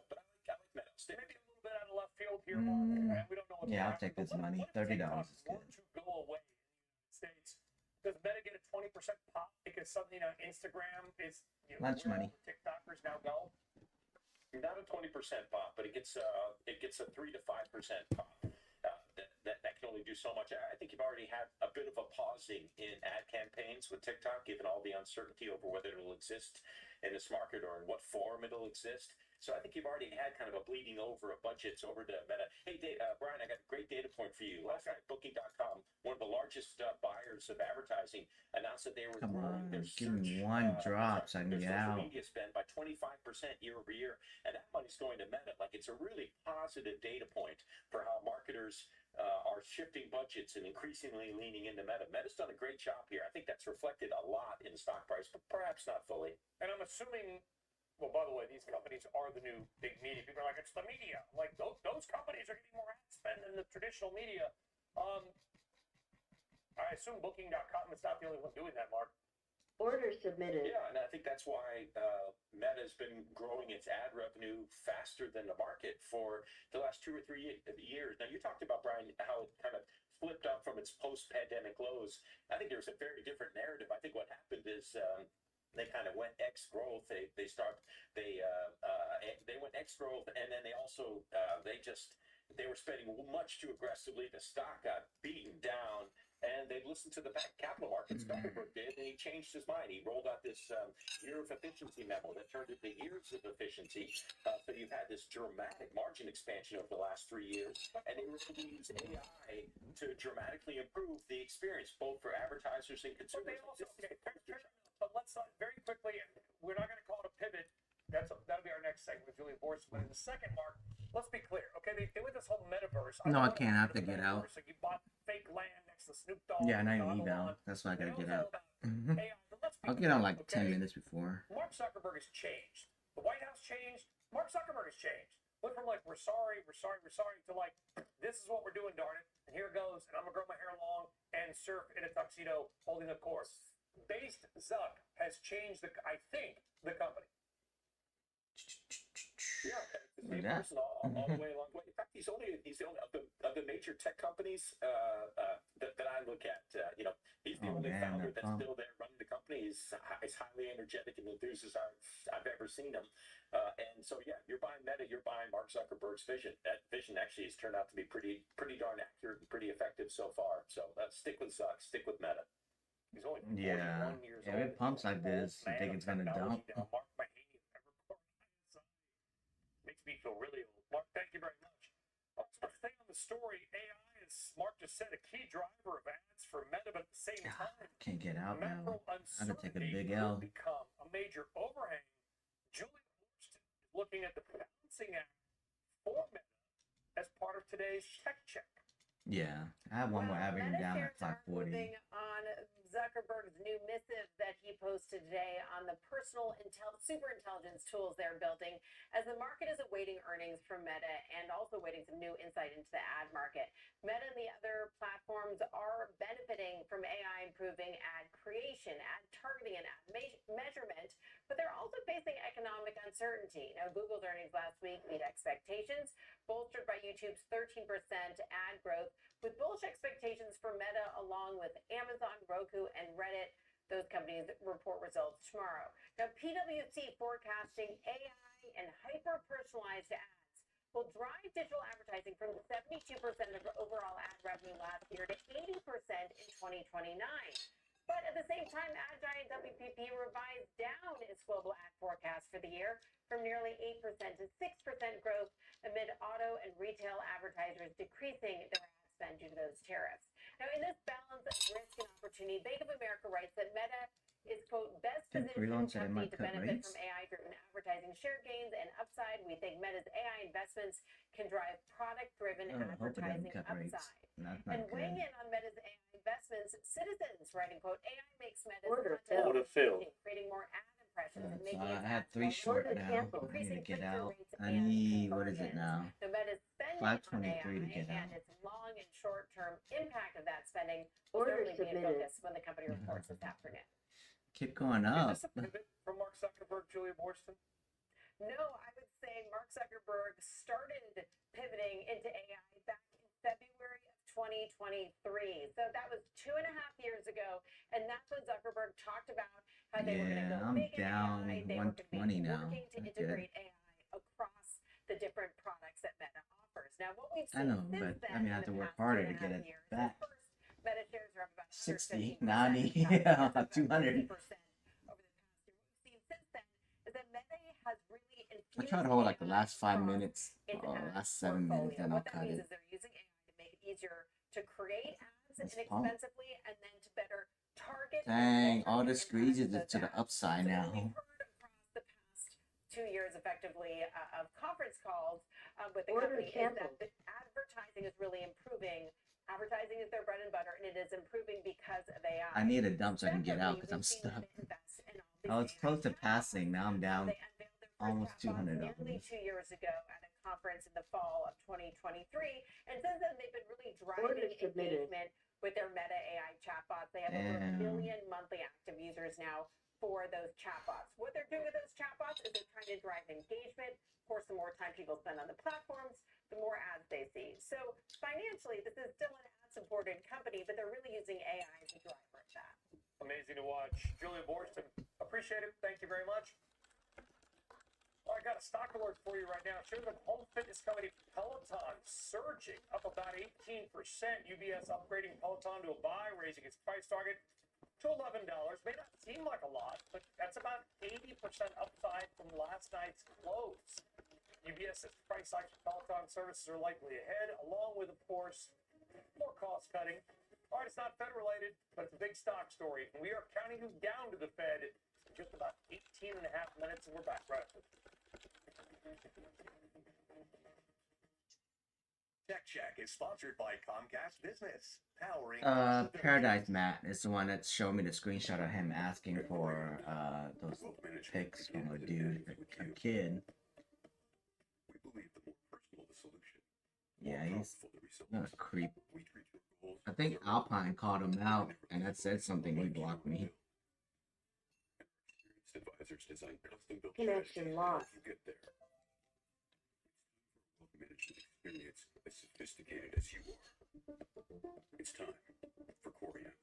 Meta. They may be a little bit out of left field here, Mark, and we don't know what Yeah, I'll take this money. $30 is good. To go away in the United States, does Meta get a 20% pop because something, Instagram is Lunch money. TikTokers now go? Not a 20% pop, but it gets a 3 to 5% pop. That can only do so much. I think you've already had a bit of a pausing in ad campaigns with TikTok, given all the uncertainty over whether it'll exist in this market or in what form it'll exist. So I think you've already had kind of a bleeding over of budgets over to Meta. Hey, Brian, I got a great data point for you. Last night, Booking.com, one of the largest buyers of advertising, announced that they were growing their Give me one drop so I can get out. media spend by 25% year over year, and that money's going to Meta. Like, it's a really positive data point for how marketers are shifting budgets and increasingly leaning into Meta. Meta's done a great job here. I think that's reflected a lot in the stock price, but perhaps not fully. And I'm assuming, well, by the way, these companies are the new big media. People are like, it's the media. Like, those companies are getting more ad spend than the traditional media. I assume Booking.com is not the only one doing that, Mark. Order submitted. Yeah, and I think that's why Meta's been growing its ad revenue faster than the market for the last 2 or 3 years. Now, you talked about, Brian, how it kind of flipped up from its post-pandemic lows. I think there's a very different narrative. I think what happened is they kind of went X growth. They went X growth, and then they also they were spending much too aggressively. The stock got beaten down, and they listened to the capital markets. Zuckerberg did, and he changed his mind. He rolled out this year of efficiency memo that turned into years of efficiency. So you've had this dramatic margin expansion over the last 3 years, and they were able to use AI to dramatically improve the experience, both for advertisers and consumers. But let's very quickly, we're not going to call it a pivot. That'll be our next segment with Julia Borst. But in the second, Mark, let's be clear. Okay, they with this whole metaverse. No, I can't. I have to get out. Like you bought fake land next to Snoop Dogg. Yeah, and I need out. That's why I gotta get out. I'll get out like 10 minutes before. Mark Zuckerberg has changed. The White House changed. Mark Zuckerberg has changed. Went from like, we're sorry, to like, this is what we're doing, darn it. And here it goes. And I'm going to grow my hair long and surf in a tuxedo holding a course. Based Zuck has changed, I think, the company. Yeah, the same person all the way along the way. In fact, he's the only of the major tech companies that I look at. He's the only founder that's still there running the company. He's highly energetic and enthusiastic as I've ever seen him. And so, yeah, you're buying Meta, you're buying Mark Zuckerberg's vision. That vision actually has turned out to be pretty darn accurate and pretty effective so far. So stick with Zuck, stick with Meta. He's only 41 years old. If it pumps like this, I think it's gonna dump. Makes me feel really old. Mark, thank you very much. Also, stay on the story. AI, as Mark just said, a key driver of ads for Meta, but at the same time, Can't get out now. I had to take a big L. Become a major overhang. Julia Borst is looking at the balancing act for Meta as part of today's tech check. Yeah, I have one more averaging down at 540. Moving on Zuckerberg's new missive that he posted today on the personal super intelligence tools they're building as the market is awaiting earnings from Meta and also waiting some new insight into the ad market. Meta and the other platforms are benefiting from AI improving ad creation, ad targeting, and ad measurement, but they're also facing economic uncertainty. Now, Google's earnings last week beat expectations, bolstered by YouTube's 13% ad growth, with bullish expectations for Meta along with Amazon, Roku, and Reddit. Those companies report results tomorrow. Now, PwC forecasting AI and hyper-personalized ads will drive digital advertising from 72% of overall ad revenue last year to 80% in 2029. But at the same time, ad giant WPP revised down its global ad forecast for the year from nearly 8% to 6% growth amid auto and retail advertisers decreasing their ad spend due to those tariffs. Now, in this balance of risk and opportunity, Bank of America writes that Meta is, quote, best positioned company to benefit from AI-driven advertising share gains and upside. We think Meta's AI investments can drive product-driven advertising upside. And weighing in on Meta's AI investments, Citizens writing, quote, AI makes Meta's content creating more ad impressions and making I have 3 short now. I need to get out. I need, what is it now? So Meta's spending 523 to get out. and its long and short-term impact of that spending will certainly be in focus when the company reports this afternoon. Keep going up. Is this a pivot from Mark Zuckerberg, Julia Borston? No, I would say Mark Zuckerberg started pivoting into AI back in February 2023. So that was 2.5 years ago, and that's when Zuckerberg talked about how they were going to go I'm big in down AI. They were going to be 120 now. working to That's integrate good. AI across the different products that Meta offers. Now, what we've I seen know, since but then, I mean, I have to work harder to get it back. Meta shares are up about 60, 115%. 90, yeah, 200. Has really I try to hold like the last 5 minutes, or last 7 minutes, then I'll what that cut means it. is they're using AI to make it easier to create ads That's inexpensively and then to better target. Dang, all the screens is to the upside now. The past 2 years, effectively, of conference calls with the company is that the advertising is really improving. Advertising is their bread and butter, and it is improving because of AI. I need a dump so I can get out because I'm stuck. I was close to passing, now I'm down almost $200. Nearly 2 years ago at a conference in the fall of 2023, and since then they've been really driving engagement with their Meta AI chatbots. They have over 1 million monthly active users now for those chatbots. What they're doing with those chatbots is they're trying to drive engagement. Of course, the more time people spend on the platforms, the more ads they see. So financially, this is still an ad-supported company, but they're really using AI as a driver of that. Amazing to watch. Julia Borston, appreciate it. Thank you very much. I got a stock alert for you right now. Shares of home fitness company Peloton surging up about 18%. UBS upgrading Peloton to a buy, raising its price target to $11. May not seem like a lot, but that's about 80% upside from last night's close. UBS's price hikes for Peloton services are likely ahead, along with, of course, more cost cutting. All right, it's not Fed related, but it's a big stock story. And we are counting you down to the Fed in just about 18 and a half minutes, and we're back right after. Tech Check is sponsored by Comcast Business, powering Paradise Matt is the one that showed me the screenshot of him asking for those pics from a dude, a kid. We believe the more personal the solution. Yeah, he's not a creep. I think Alpine called him out, and that said something. He blocked me. Advisors design custom-built Connection lost. you get there. Management experience as sophisticated as you are. It's time for Corient.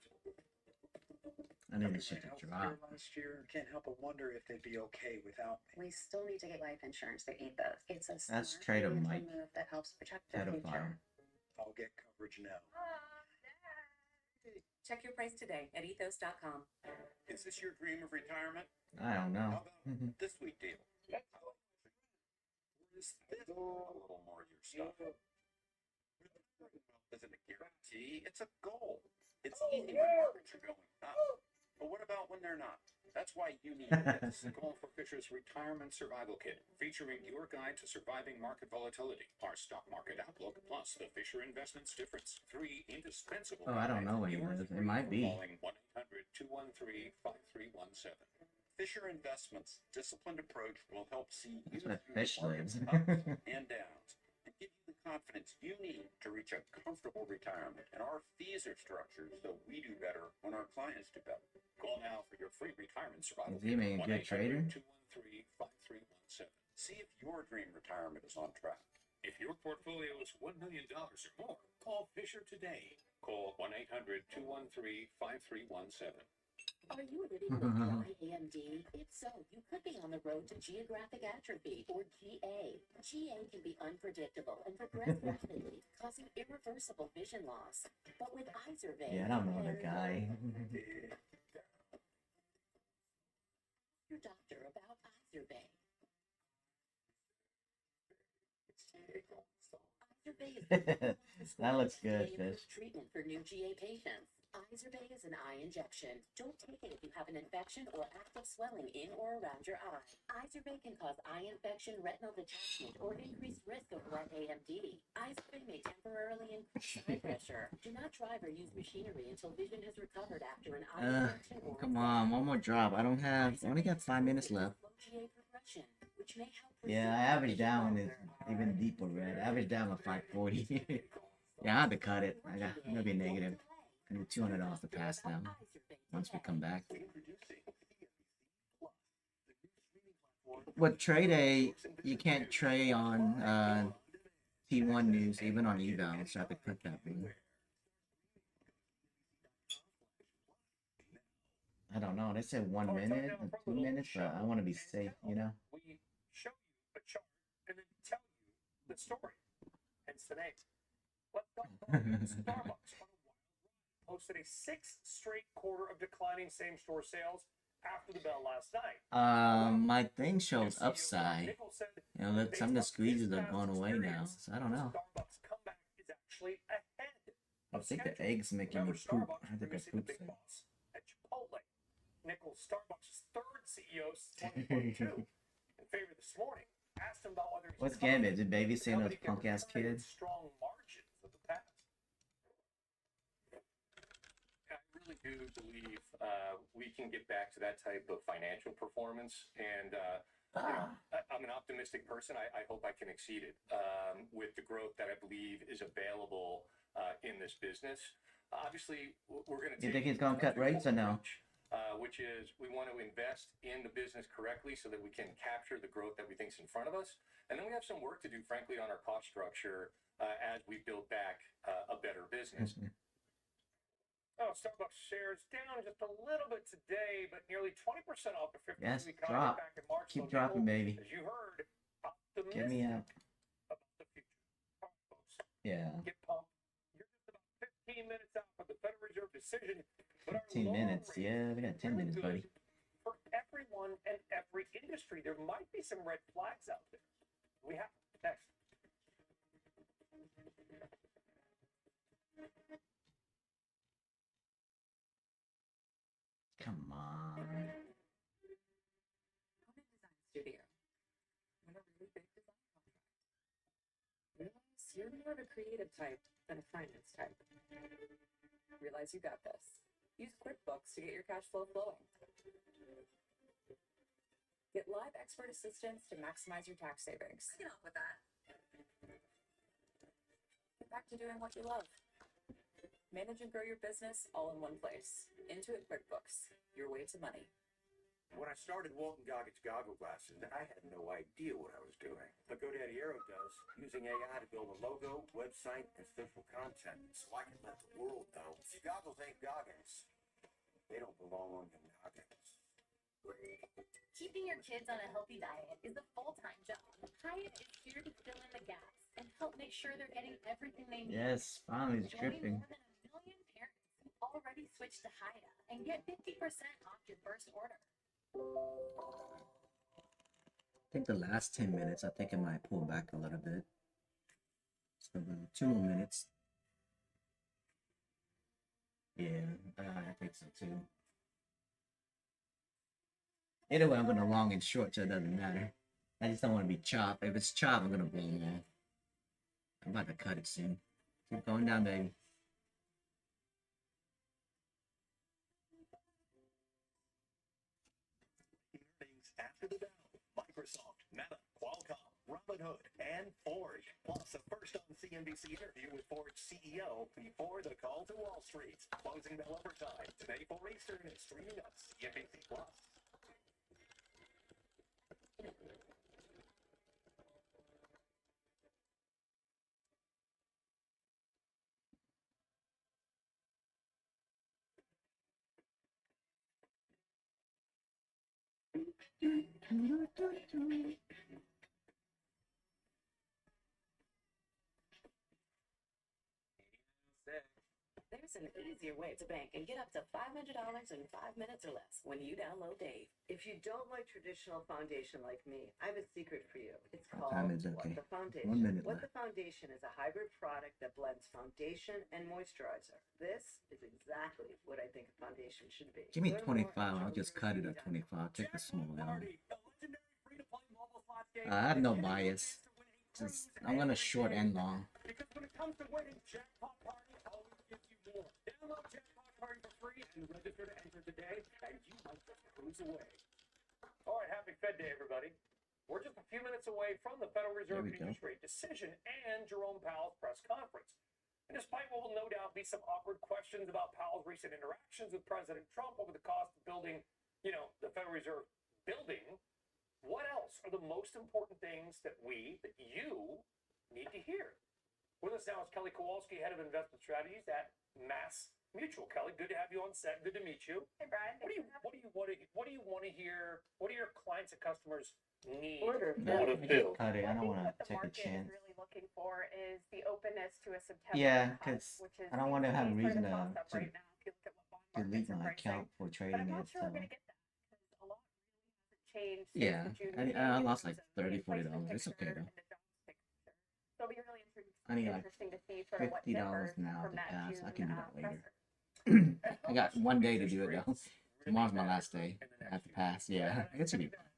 I need this shit to drop. Last year, can't help but wonder if they'd be okay without me. We still need to get life insurance through ethos. It's a That's smart Trader financial Mike. move that helps protect your Pedophile. future. I'll get coverage now. Check your price today at ethos.com. Is this your dream of retirement? I don't know. How about this week deal? Or is this a little more your stuff? Isn't a guarantee, it's a goal. It's easy when markets are going up. But what about when they're not? That's why you need this. Call for Fisher's Retirement Survival Kit, featuring your guide to surviving market volatility, our stock market outlook, plus the Fisher Investments Difference. 3 indispensable. Oh, I don't know what he was. It might be. Calling 1-800-213-5317. Fisher Investments' disciplined approach will help see you That's where through Fish markets' lives. ups and downs, and give you the confidence you need to reach a comfortable retirement. And our fees are structured so we do better when our clients do better. Call now for your free retirement survival. Is he a good trader? 1-800-213-5317. See if your dream retirement is on track. If your portfolio is $1 million or more, call Fisher today. Call 1-800-213-5317. Are you living with dry AMD? If so, you could be on the road to geographic atrophy, or GA. GA can be unpredictable and progress rapidly, causing irreversible vision loss. But with Izervay, Yeah, I don't know the guy. your doctor about Izervay. Izervay is That looks good, Fish. treatment for new GA patients. Izervay is an eye injection. Don't take it if you have an infection or active swelling in or around your eye. Izervay can cause eye infection, retinal detachment, or increased risk of wet AMD. Izervay may temporarily increase eye pressure. Do not drive or use machinery until vision has recovered after an eye infection or Come on, one more drop. I only got 5 minutes left. GA progression, which may help. Yeah, I average down is even deeper red. Average down was 540. Yeah, I had to cut it. I'm gonna be negative. I need $200 to pass now. Once we come back. With Trade A, you can't trade on T1 news, even on eval, so I have to click that one. I don't know. They said 1 minute or 2 minutes, but I want to be safe, you know? We show you a chart and then tell you the story. Hence the name. Let's talk about Starbucks on a wild ride. Posted a 6th straight quarter of declining same-store sales after the bell last night. My thing shows upside. You know, look, some of the squeezes are going away now, so I don't know. Starbucks comeback is actually ahead. I think the egg's making me poop. I think I pooped some. At Chipotle, Nichols, Starbucks' third CEO since 2022, in favor this morning, asked him about whether he's What's Gambit? Did baby say those punk ass kids? strong margins of the past. I really do believe we can get back to that type of financial performance, and you know, I'm an optimistic person. I hope I can exceed it with the growth that I believe is available in this business. Obviously, we're going to. You think he's gonna cut rates or no? Which is we want to invest in the business correctly so that we can capture the growth that we think is in front of us, and then we have some work to do, frankly, on our cost structure as we build back a better business. Oh, Starbucks shares down just a little bit today, but nearly 20% off the 52-week Yes, high drop. back in March. Keep dropping, baby. As you heard, Get me optimistic up. about the future. All right, folks, Yeah. get pumped. You're just about 15 minutes out from the Federal Reserve decision, but our 15 long minutes. range Yeah, we got 10 minutes, buddy. for everyone and every industry. There might be some red flags out there. We have next. Come on. Studio. Win a really big design contract. Realize you're more of a creative type than a finance type. Realize you got this. Use QuickBooks to get your cash flow flowing. Get live expert assistance to maximize your tax savings. I can help with that. Get back to doing what you love. Manage and grow your business all in one place. Intuit QuickBooks, your way to money. When I started Walton Goggins goggle glasses, I had no idea what I was doing. But GoDaddy Aero does, using AI to build a logo, website, and simple content, so I can let the world know. See, goggles ain't goggins. They don't belong on your noggins. Keeping your kids on a healthy diet is a full-time job. Hyatt is here to fill in the gaps and help make sure they're getting everything they need. Yes, finally it's Join dripping. more than 1 million parents who already switched to Hyatt and get 50% off your first order. I think the last 10 minutes, I think it might pull back a little bit. So about 2 more minutes. Yeah, I think so too. Either way, I'm gonna long and short, so it doesn't matter. I just don't want to be chopped. If it's chopped, I'm gonna blow it off. I'm about to cut it soon. Keep going down, baby. Earnings after the bell. Microsoft, Meta, Qualcomm, Robinhood, and Ford. Plus, a first on CNBC interview with Ford's CEO before the call to Wall Street. Closing bell overtime today 4 Eastern and streaming on CNBC Plus. There's an easier way to bank and get up to $500 in 5 minutes or less when you download Dave. If you don't like traditional foundation like me, I have a secret for you. It's What called time is it? What Okay. the Foundation. 1 minute What left. the Foundation is a hybrid product that blends foundation and moisturizer. This is exactly what I think a foundation should be. Give me Learn more 25. at I'll just cut it at 25. Take the small down. The legendary free-to-play mobile slots game. I have no bias. Just, I'm gonna short and long. Because when it comes to winning, Jackpot Party always gives you more. Download Jackpot Party for free and register to enter today, and you might just cruise away. All right, happy Fed Day, everybody. We're just a few minutes away from the Federal Reserve There we go. interest rate decision and Jerome Powell's press conference. And despite what will no doubt be some awkward questions about Powell's recent interactions with President Trump over the cost of building, the Federal Reserve building, what else are the most important things that you need to hear? With us now is Kelly Kowalski, head of investment strategies at Mass Mutual, Kelly. Good to have you on set. Good to meet you. Hey, Brian. What do you want to hear? What do your clients and customers need? No, I just cut it. I don't want to take a chance. Really looking for is the openness to a September Yeah, cut, because which is I don't want to have a basically reason sort to, of a toss-up right now. If you look at what bond delete markets are my pricing. account for But trading I'm not it. sure So we're going to get that because a lot really hasn't changed since yeah, the June I meeting I in lost terms like of the $30, inflation $40. It's okay picture though. and the jobs picture. So it'll be really I need like interesting to see sort of what $50 differs now from to that pass. June I can do that later. presser. I got 1 day to do it though. Tomorrow's my last day. I have to pass. Yeah, I guess it'll be fine.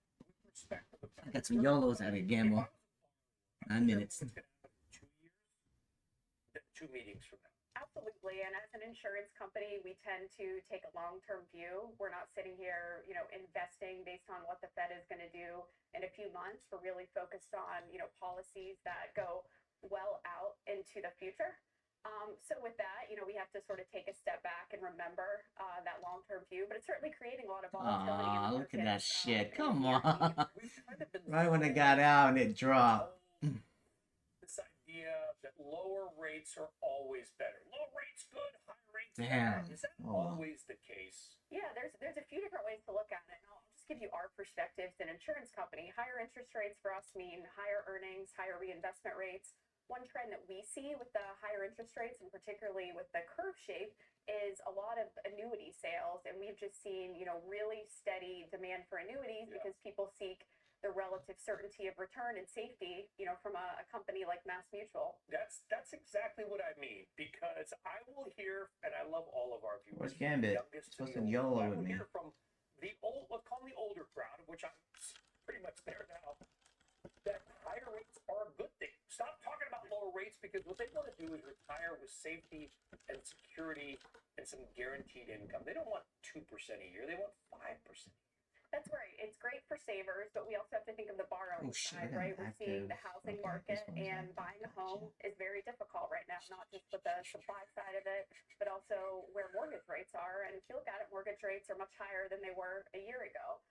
I got some YOLOs at a gamble. 9 minutes. 2 meetings from now. Absolutely, and as an insurance company, we tend to take a long-term view. We're not sitting here, investing based on what the Fed is going to do in a few months. We're really focused on, policies that go well out into the future. So with that, we have to sort of take a step back and remember that long-term view, but it's certainly creating a lot of volatility in the Aw, look at that markets, shit. in the Come near on. future. Right when it got out and it dropped. This idea that lower rates are always better. Low rates good, high rates Damn. bad. Is that Oh. always the case? Yeah, there's a few different ways to look at it. And I'll just give you our perspective as an insurance company. Higher interest rates for us mean higher earnings, higher reinvestment rates. One trend that we see with the higher interest rates, and particularly with the curve shape, is a lot of annuity sales. And we've just seen, really steady demand for annuities because people seek the relative certainty of return and safety, from a company like Mass Mutual. That's exactly what I mean, because I will hear, and I love all of our viewers. Where's Gambit? Supposed to YOLO I with will me. hear from the old, let's call them the older crowd, of which I'm pretty much there now, that higher rates are a good thing. Stop talking about lower rates, because what they want to do is retire with safety and security and some guaranteed income. They don't want 2% a year. They want 5%. That's right. It's great for savers, but we also have to think of the borrowing side, right? We're seeing the housing market and buying a home is very difficult right now, not just with the supply side of it, but also where mortgage rates are. And if you look at it, mortgage rates are much higher than they were a year ago.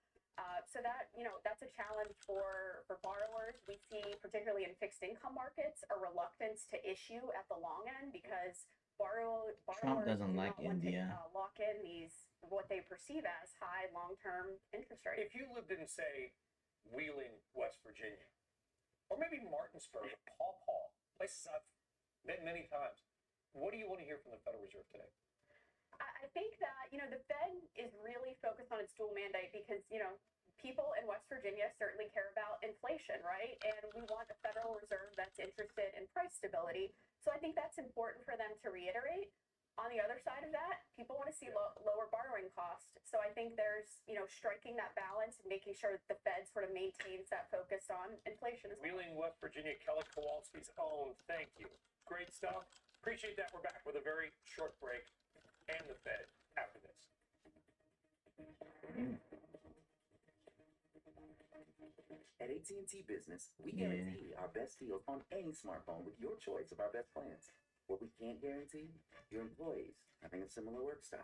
So that, that's a challenge for borrowers. We see, particularly in fixed income markets, a reluctance to issue at the long end because borrowers Trump doesn't do like not want India. to lock in these, what they perceive as high long-term interest rates. If you lived in, say, Wheeling, West Virginia, or maybe Martinsburg or Paw Paw, places I've been many times, what do you want to hear from the Federal Reserve today? I think that, the Fed is really focused on its dual mandate because, people in West Virginia certainly care about inflation, right? And we want a Federal Reserve that's interested in price stability. So I think that's important for them to reiterate. On the other side of that, people want to see lower borrowing costs. So I think there's, striking that balance and making sure that the Fed sort of maintains that focus on inflation as well. Wheeling, West Virginia, Kelly Kowalski's own. Thank you. Great stuff. Appreciate that. We're back with a very short break and the Fed after this. At AT&T Business, we guarantee our best deals on any smartphone with your choice of our best plans. What we can't guarantee, your employees having a similar work style.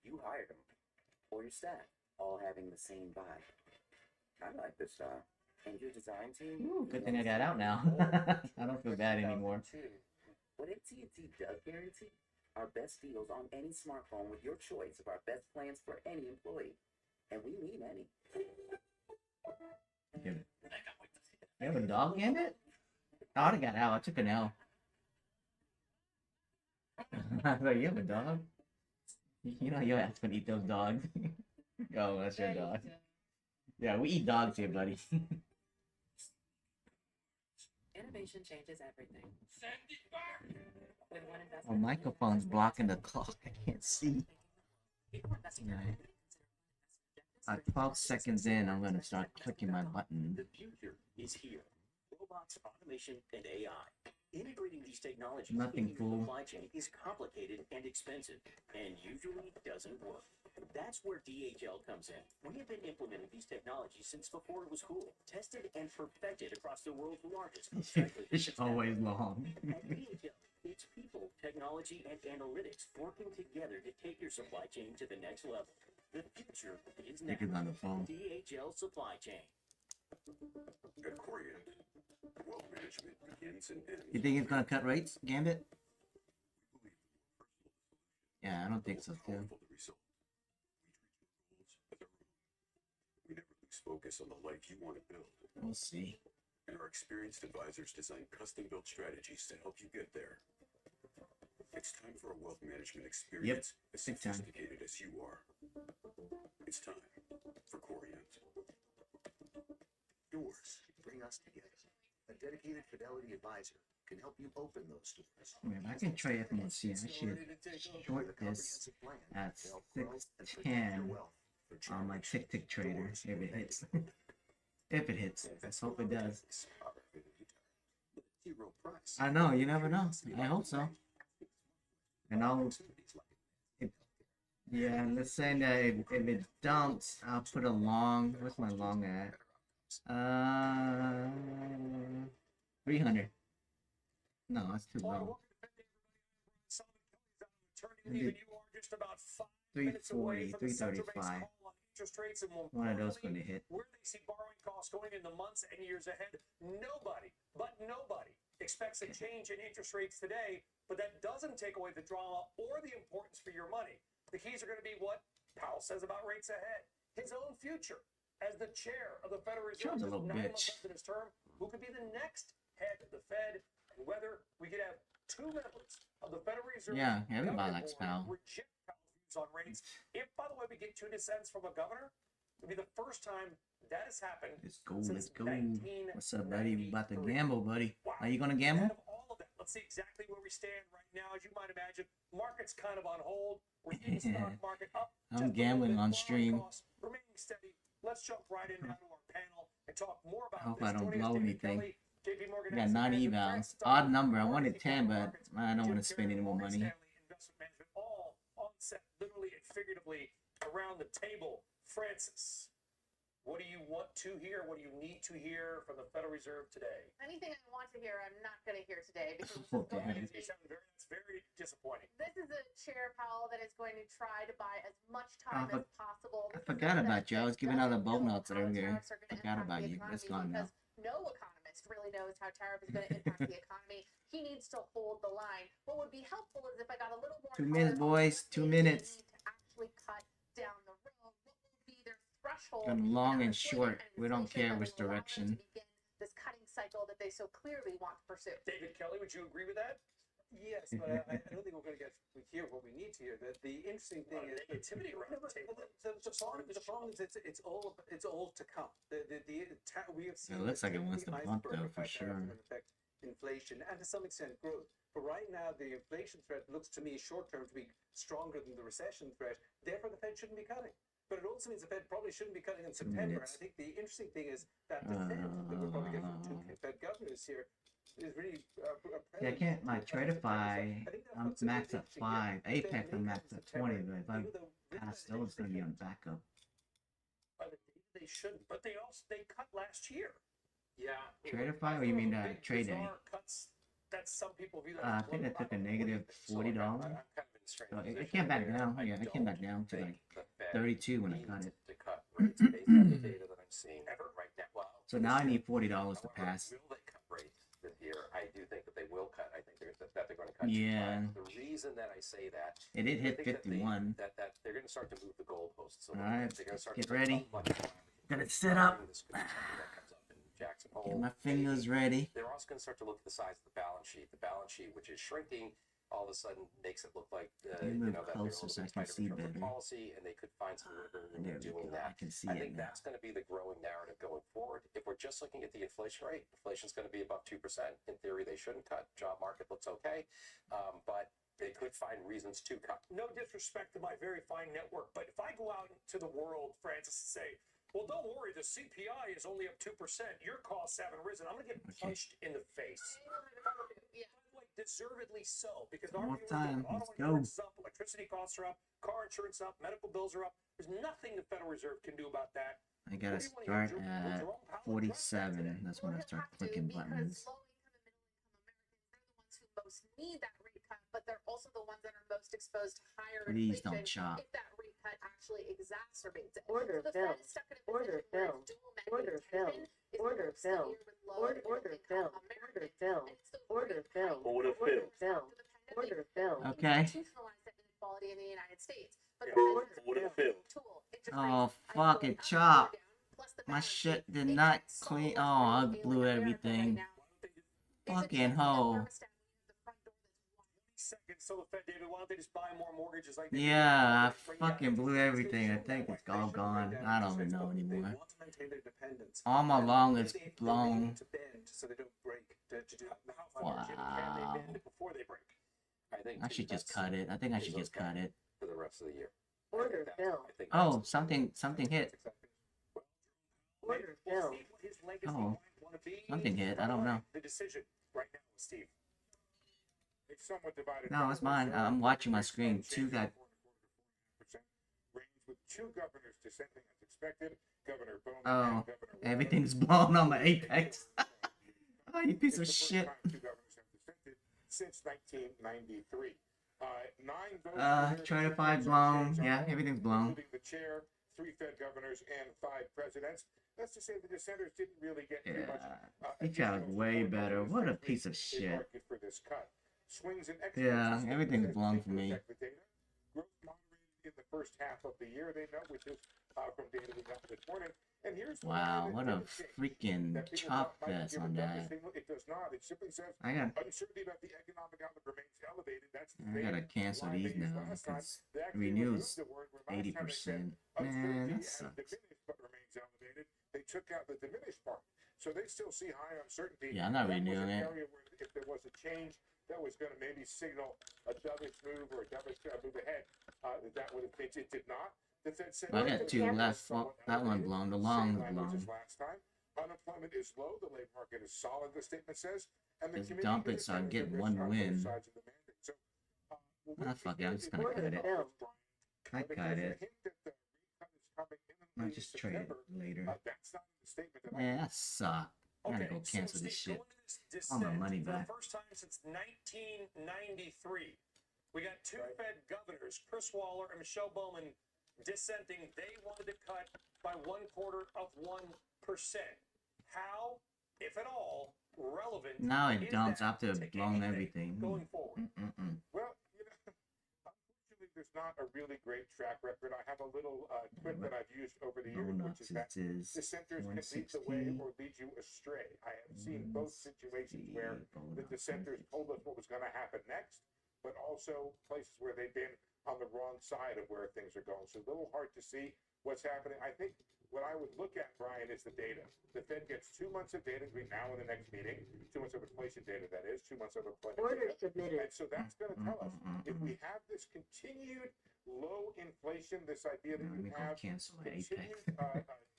You hired them, or your staff, all having the same vibe. I like this style. And your design team... Ooh, good thing I got out now. I don't feel bad anymore. What AT&T does guarantee, our best deals on any smartphone with your choice of our best plans for any employee. And we mean any. You have a dog, Gambit? Oh, I got out. I took an L. I was like, you have a dog? You know your ass gonna eat those dogs. Oh, that's your dog. Yeah, we eat dogs here, buddy. Innovation changes everything. With one My microphone's blocking the clock. I can't see. Right. 12 seconds in, I'm gonna start clicking my button. The future is here. Robots, automation, and AI. Integrating these technologies Nothing, into fool. the supply chain is complicated and expensive, and usually doesn't work. That's where DHL comes in. We have been implementing these technologies since before it was cool, tested and perfected across the world's largest. It's always long. At DHL, it's people, technology, and analytics working together to take your supply chain to the next level. The future is now. Think it's on the phone. DHL Supply Chain. At Corient, wealth management begins and ends. You think it's gonna cut rates, Gambit? Yeah, I don't think so too. The result. We treat your goals as our own. We never lose focus on the life you want to build. We'll see. And our experienced advisors design custom-built strategies to help you get there. It's time for a wealth management experience as sophisticated as you are. It's time for Corient. Doors bring us together. A dedicated Fidelity advisor can help you open those doors. I mean, I can try FOMC. I should short this at 610 on my tick trader if it hits. If it hits, let's hope it does. I know, you never know. I hope so. And yeah, let's say that if it dumps, I'll put a long. What's my long at? 300. No, that's too low. 340, 335. One of those going to hit. Where they see borrowing costs going in the months and years ahead, nobody expects a change in interest rates today, but that doesn't take away the drama or the importance for your money. The keys are going to be what Powell says about rates ahead, his own future as the chair of the Federal Reserve, 9 months left in his term, who could be the next head of the Fed, and whether we could have 2 members of the Federal Reserve. Yeah, everybody likes Powell. Reject Powell's views on rates. If, by the way, we get 2 dissents from a governor, it'll be the first time that has happened. Let's go, let's go. What's up, buddy? We about to gamble, buddy. Are you gonna gamble? All of that. Let's see exactly where we stand right now. As you might imagine, market's kind of on hold. We're in the stock market up. I'm gambling on stream. Remaining steady. Let's jump right in now to our panel and talk more about I hope this. I don't blow anything. JP I got 9 evals. Odd number. I wanted 10, but I don't want to spend any more money. Investment management, all on set, literally and figuratively, around the table. Francis, what do you want to hear? What do you need to hear from the Federal Reserve today? Anything I want to hear, I'm not going to hear today because it's very disappointing. This is a Chair Powell that is going to try to buy as much time as possible. I forgot about you. I was giving out the boat notes earlier. Forgot about you. It's gone now. No economist really knows how tariff is going to impact the economy. He needs to hold the line. What would be helpful is if I got a little more 2 minutes, boys. 2 minutes. to actually cut down the road. What will be their threshold? And long and short. We don't care which direction. This cutting cycle that they so clearly want to pursue. David Kelly, would you agree with that? Yes, but I don't think we're going to hear what we need to hear. The interesting thing is negativity around the table. The problem is it's all to come. We have seen it looks like it wants to bump though for sure. Affect inflation and to some extent growth. But right now the inflation threat looks to me short term to be stronger than the recession threat. Therefore, the Fed shouldn't be cutting. But it also means the Fed probably shouldn't be cutting in September. And I think the interesting thing is that the Fed that we'll probably get from 2 Fed governors here is really yeah, I can't like Tradify. I'm max at 5. Apex I'm max at 20, but if I pass those, it's gonna be on backup. They shouldn't, but they cut last year. Yeah. Tradify, or you mean trade day? Cuts that some people view that I think I took a negative $40. So it came back down. Yeah, it came back down to like 32 when I got it. So now I need $40 to pass. This year, I do think that they will cut. I think that they're going to cut. Yeah. The reason that I say that it did hit 51. That they're going to start to move the goalposts. All right, they're going to start get to ready. Gotta set up. Get my fingers ready. They're also going to start to look at the size of the balance sheet. The balance sheet, which is shrinking, all of a sudden makes it look like that they're a little bit tighter in terms of policy, and they could find some wiggle room in doing that. I think that's going to be the growing narrative going forward. If we're just looking at the inflation rate, inflation's going to be above 2%. In theory, they shouldn't cut. Job market looks okay, but they could find reasons to cut. No disrespect to my very fine network, but if I go out into the world, Francis, and say, well, don't worry, the CPI is only up 2%. Your costs haven't risen. I'm going to get punched in the face. Deservedly so, because our more time. Let's go. Up, electricity costs are up, car insurance up, medical bills are up. There's nothing the Federal Reserve can do about that. I gotta start at 47. That's when I start clicking buttons. Most need that rate cut, but they're also the ones that are most exposed to higher Please inflation. Don't chop. If that rate cut actually exacerbates it. Order bill. Order bill. Order bill. Order bill. Order bill. Order bill. Order bill. Order bill. Order bill. Okay. inequality in the United States. But Oh, fucking chop. My shit did not clean. Oh, I blew everything. Fucking hole. Yeah, I fucking blew everything. I think it's all gone. I don't even know anymore. All my long is blown. Wow. I should just cut it. I think I should just cut it. For the rest of the year. Order bill. Oh, something hit. Order bill. Oh, something hit. I don't know. The decision right now, Steve. It's somewhat divided. No, it's mine. I'm watching my screen. Two got. Range with two governors dissenting as expected. Governor Bowman Oh, and Governor everything's blown on my Apex. Oh, you piece of shit. Two governors have dissented since 1993. 9 votes. Certified blown. Yeah, everything's blown. Including the chair, 3 Fed governors, and 5 presidents. That's to say the dissenters didn't really get too much. He tried way better. What a piece of shit. For this cut. Swings and Yeah, everything's blown for me. Growth moderated in the first half of the year, they know, which is from data we got this morning. And here's Wow, what a freaking chop fest on that. It does not. It simply says I got. uncertainty about the economic outlook remains elevated. That's I gotta cancel these now because renews 80%. Man, that sucks. But remains elevated. They took out the diminished part, so they still see high uncertainty. Yeah, I'm not renewing it. If there was a change that was going to maybe signal a dovish move or a dovish move ahead, that would have changed. It did not. The Fed said I got 2 left. Well, that one blown. The long is blown. Last time. Unemployment is low. The labor market is solid. The statement says, and the Just dump it so I get 1 win. Ah, fuck it. I'm just gonna cut it. I cut it. I'll just trade it later. Man, that sucked. I gotta go cancel this shit. All my money back. For the first time since 1993, we got 2 Fed governors, Chris Waller and Michelle Bowman, dissenting. They wanted to cut by 1/4%. How, if at all, relevant? Now it dumps after blown everything. Going forward. Well, unfortunately, there's not a really great track record. I have a little clip that I've used over the years, which is that dissenters can lead the way or lead you astray. I have seen both situations where the dissenters told us what was going to happen next, but also places where they've been on the wrong side of where things are going. So a little hard to see what's happening. I think what I would look at, Brian, is the data. The Fed gets 2 months of data between now and the next meeting. 2 months of inflation data, that is. 2 months of employment data. And so that's going to tell us if we have this continued low inflation, this idea that you have continued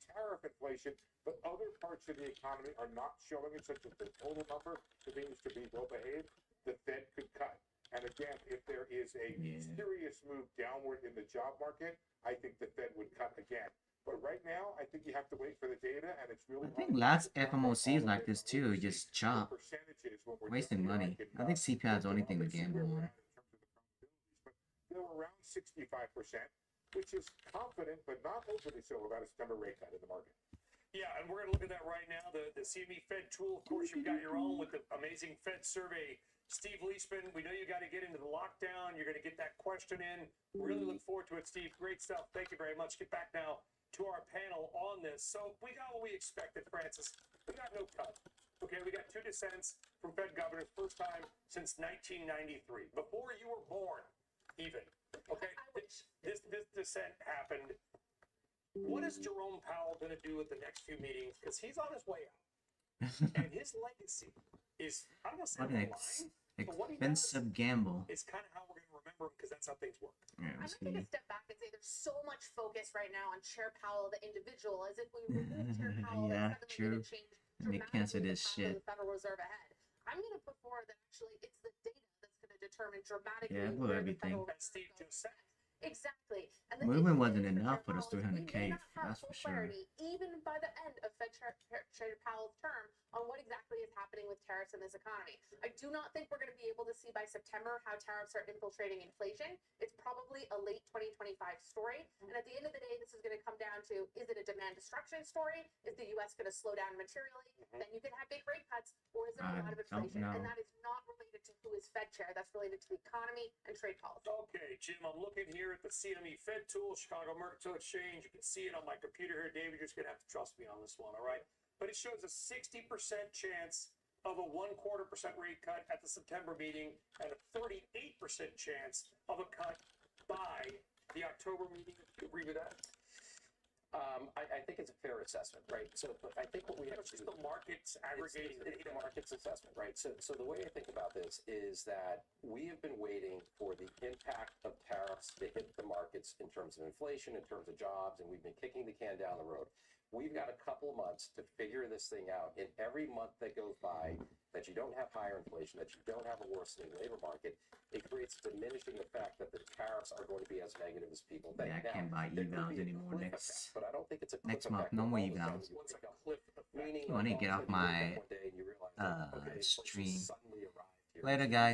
tariff inflation, but other parts of the economy are not showing it, such as the total number continues to be well behaved, the Fed could cut. And again, if there is a serious move downward in the job market, I think the Fed would cut again. But right now, I think you have to wait for the data, and it's really. I think last FOMC is like this too, just chop. Wasting money. I think CPI is the only thing to gamble on. They're around 65%, which is confident, but not overly so about a September rate cut in the market. Yeah, and we're going to look at that right now. The CME Fed tool, of course, you've got your own with the amazing Fed survey. Steve Leisman, we know you got to get into the lockdown. You're going to get that question in. Really look forward to it, Steve. Great stuff. Thank you very much. Get back now to our panel on this. So we got what we expected, Francis. We got no cut. Okay, we got 2 dissents from Fed governors, first time since 1993. Before you were born, even. Okay, this dissent happened. What is Jerome Powell going to do at the next few meetings? Because he's on his way out. And his legacy is, I don't want to say What an expensive gamble. it's kind of how we're going to remember him because that's how things work. Yeah, I'm going to take a step back and say there's so much focus right now on Chair Powell, the individual, as if we remove Chair Powell, Yeah, that's true. going to change Let me cancel dramatically this the path shit. of the Federal Reserve ahead. I'm going to put forward that actually it's the data that's going to determine dramatically Yeah, I blew where the everything. Federal Reserve Steve just said. Exactly. And the Movement issue wasn't is for enough for Chair those Powell is we 300K, may not have that's full for sure. clarity, even by the end of Chair Powell's term, on what exactly is happening with tariffs in this economy. I do not think we're going to be able to see by September how tariffs are infiltrating inflation. It's probably a late 2025 story. And at the end of the day, this is going to come down to, is it a demand destruction story? Is the U.S. going to slow down materially? Then you can have big rate cuts. Or is there a lot of inflation? And that is not related to who is Fed chair. That's related to the economy and trade policy. Okay, Jim, I'm looking here at the CME Fed tool, Chicago Mercantile Exchange. You can see it on my computer here. David, you're just going to have to trust me on this one, all right? But it shows a 60% chance of a 1/4% rate cut at the September meeting and a 38% chance of a cut by the October meeting. Do you agree with that? I think it's a fair assessment, right? So I think what we have It's just the markets aggregating the market's assessment, right? So the way I think about this is that we have been waiting for the impact of tariffs to hit the markets in terms of inflation, in terms of jobs, and we've been kicking the can down the road. We've got a couple of months to figure this thing out. And every month that goes by that you don't have higher inflation, that you don't have a worsening labor market, it creates a diminishing effect that the tariffs are going to be as negative as people think. Yeah, I can't buy evals anymore next But I don't think it's a next month. No more evals. Meaning, I need to get off my stream. Later, guys.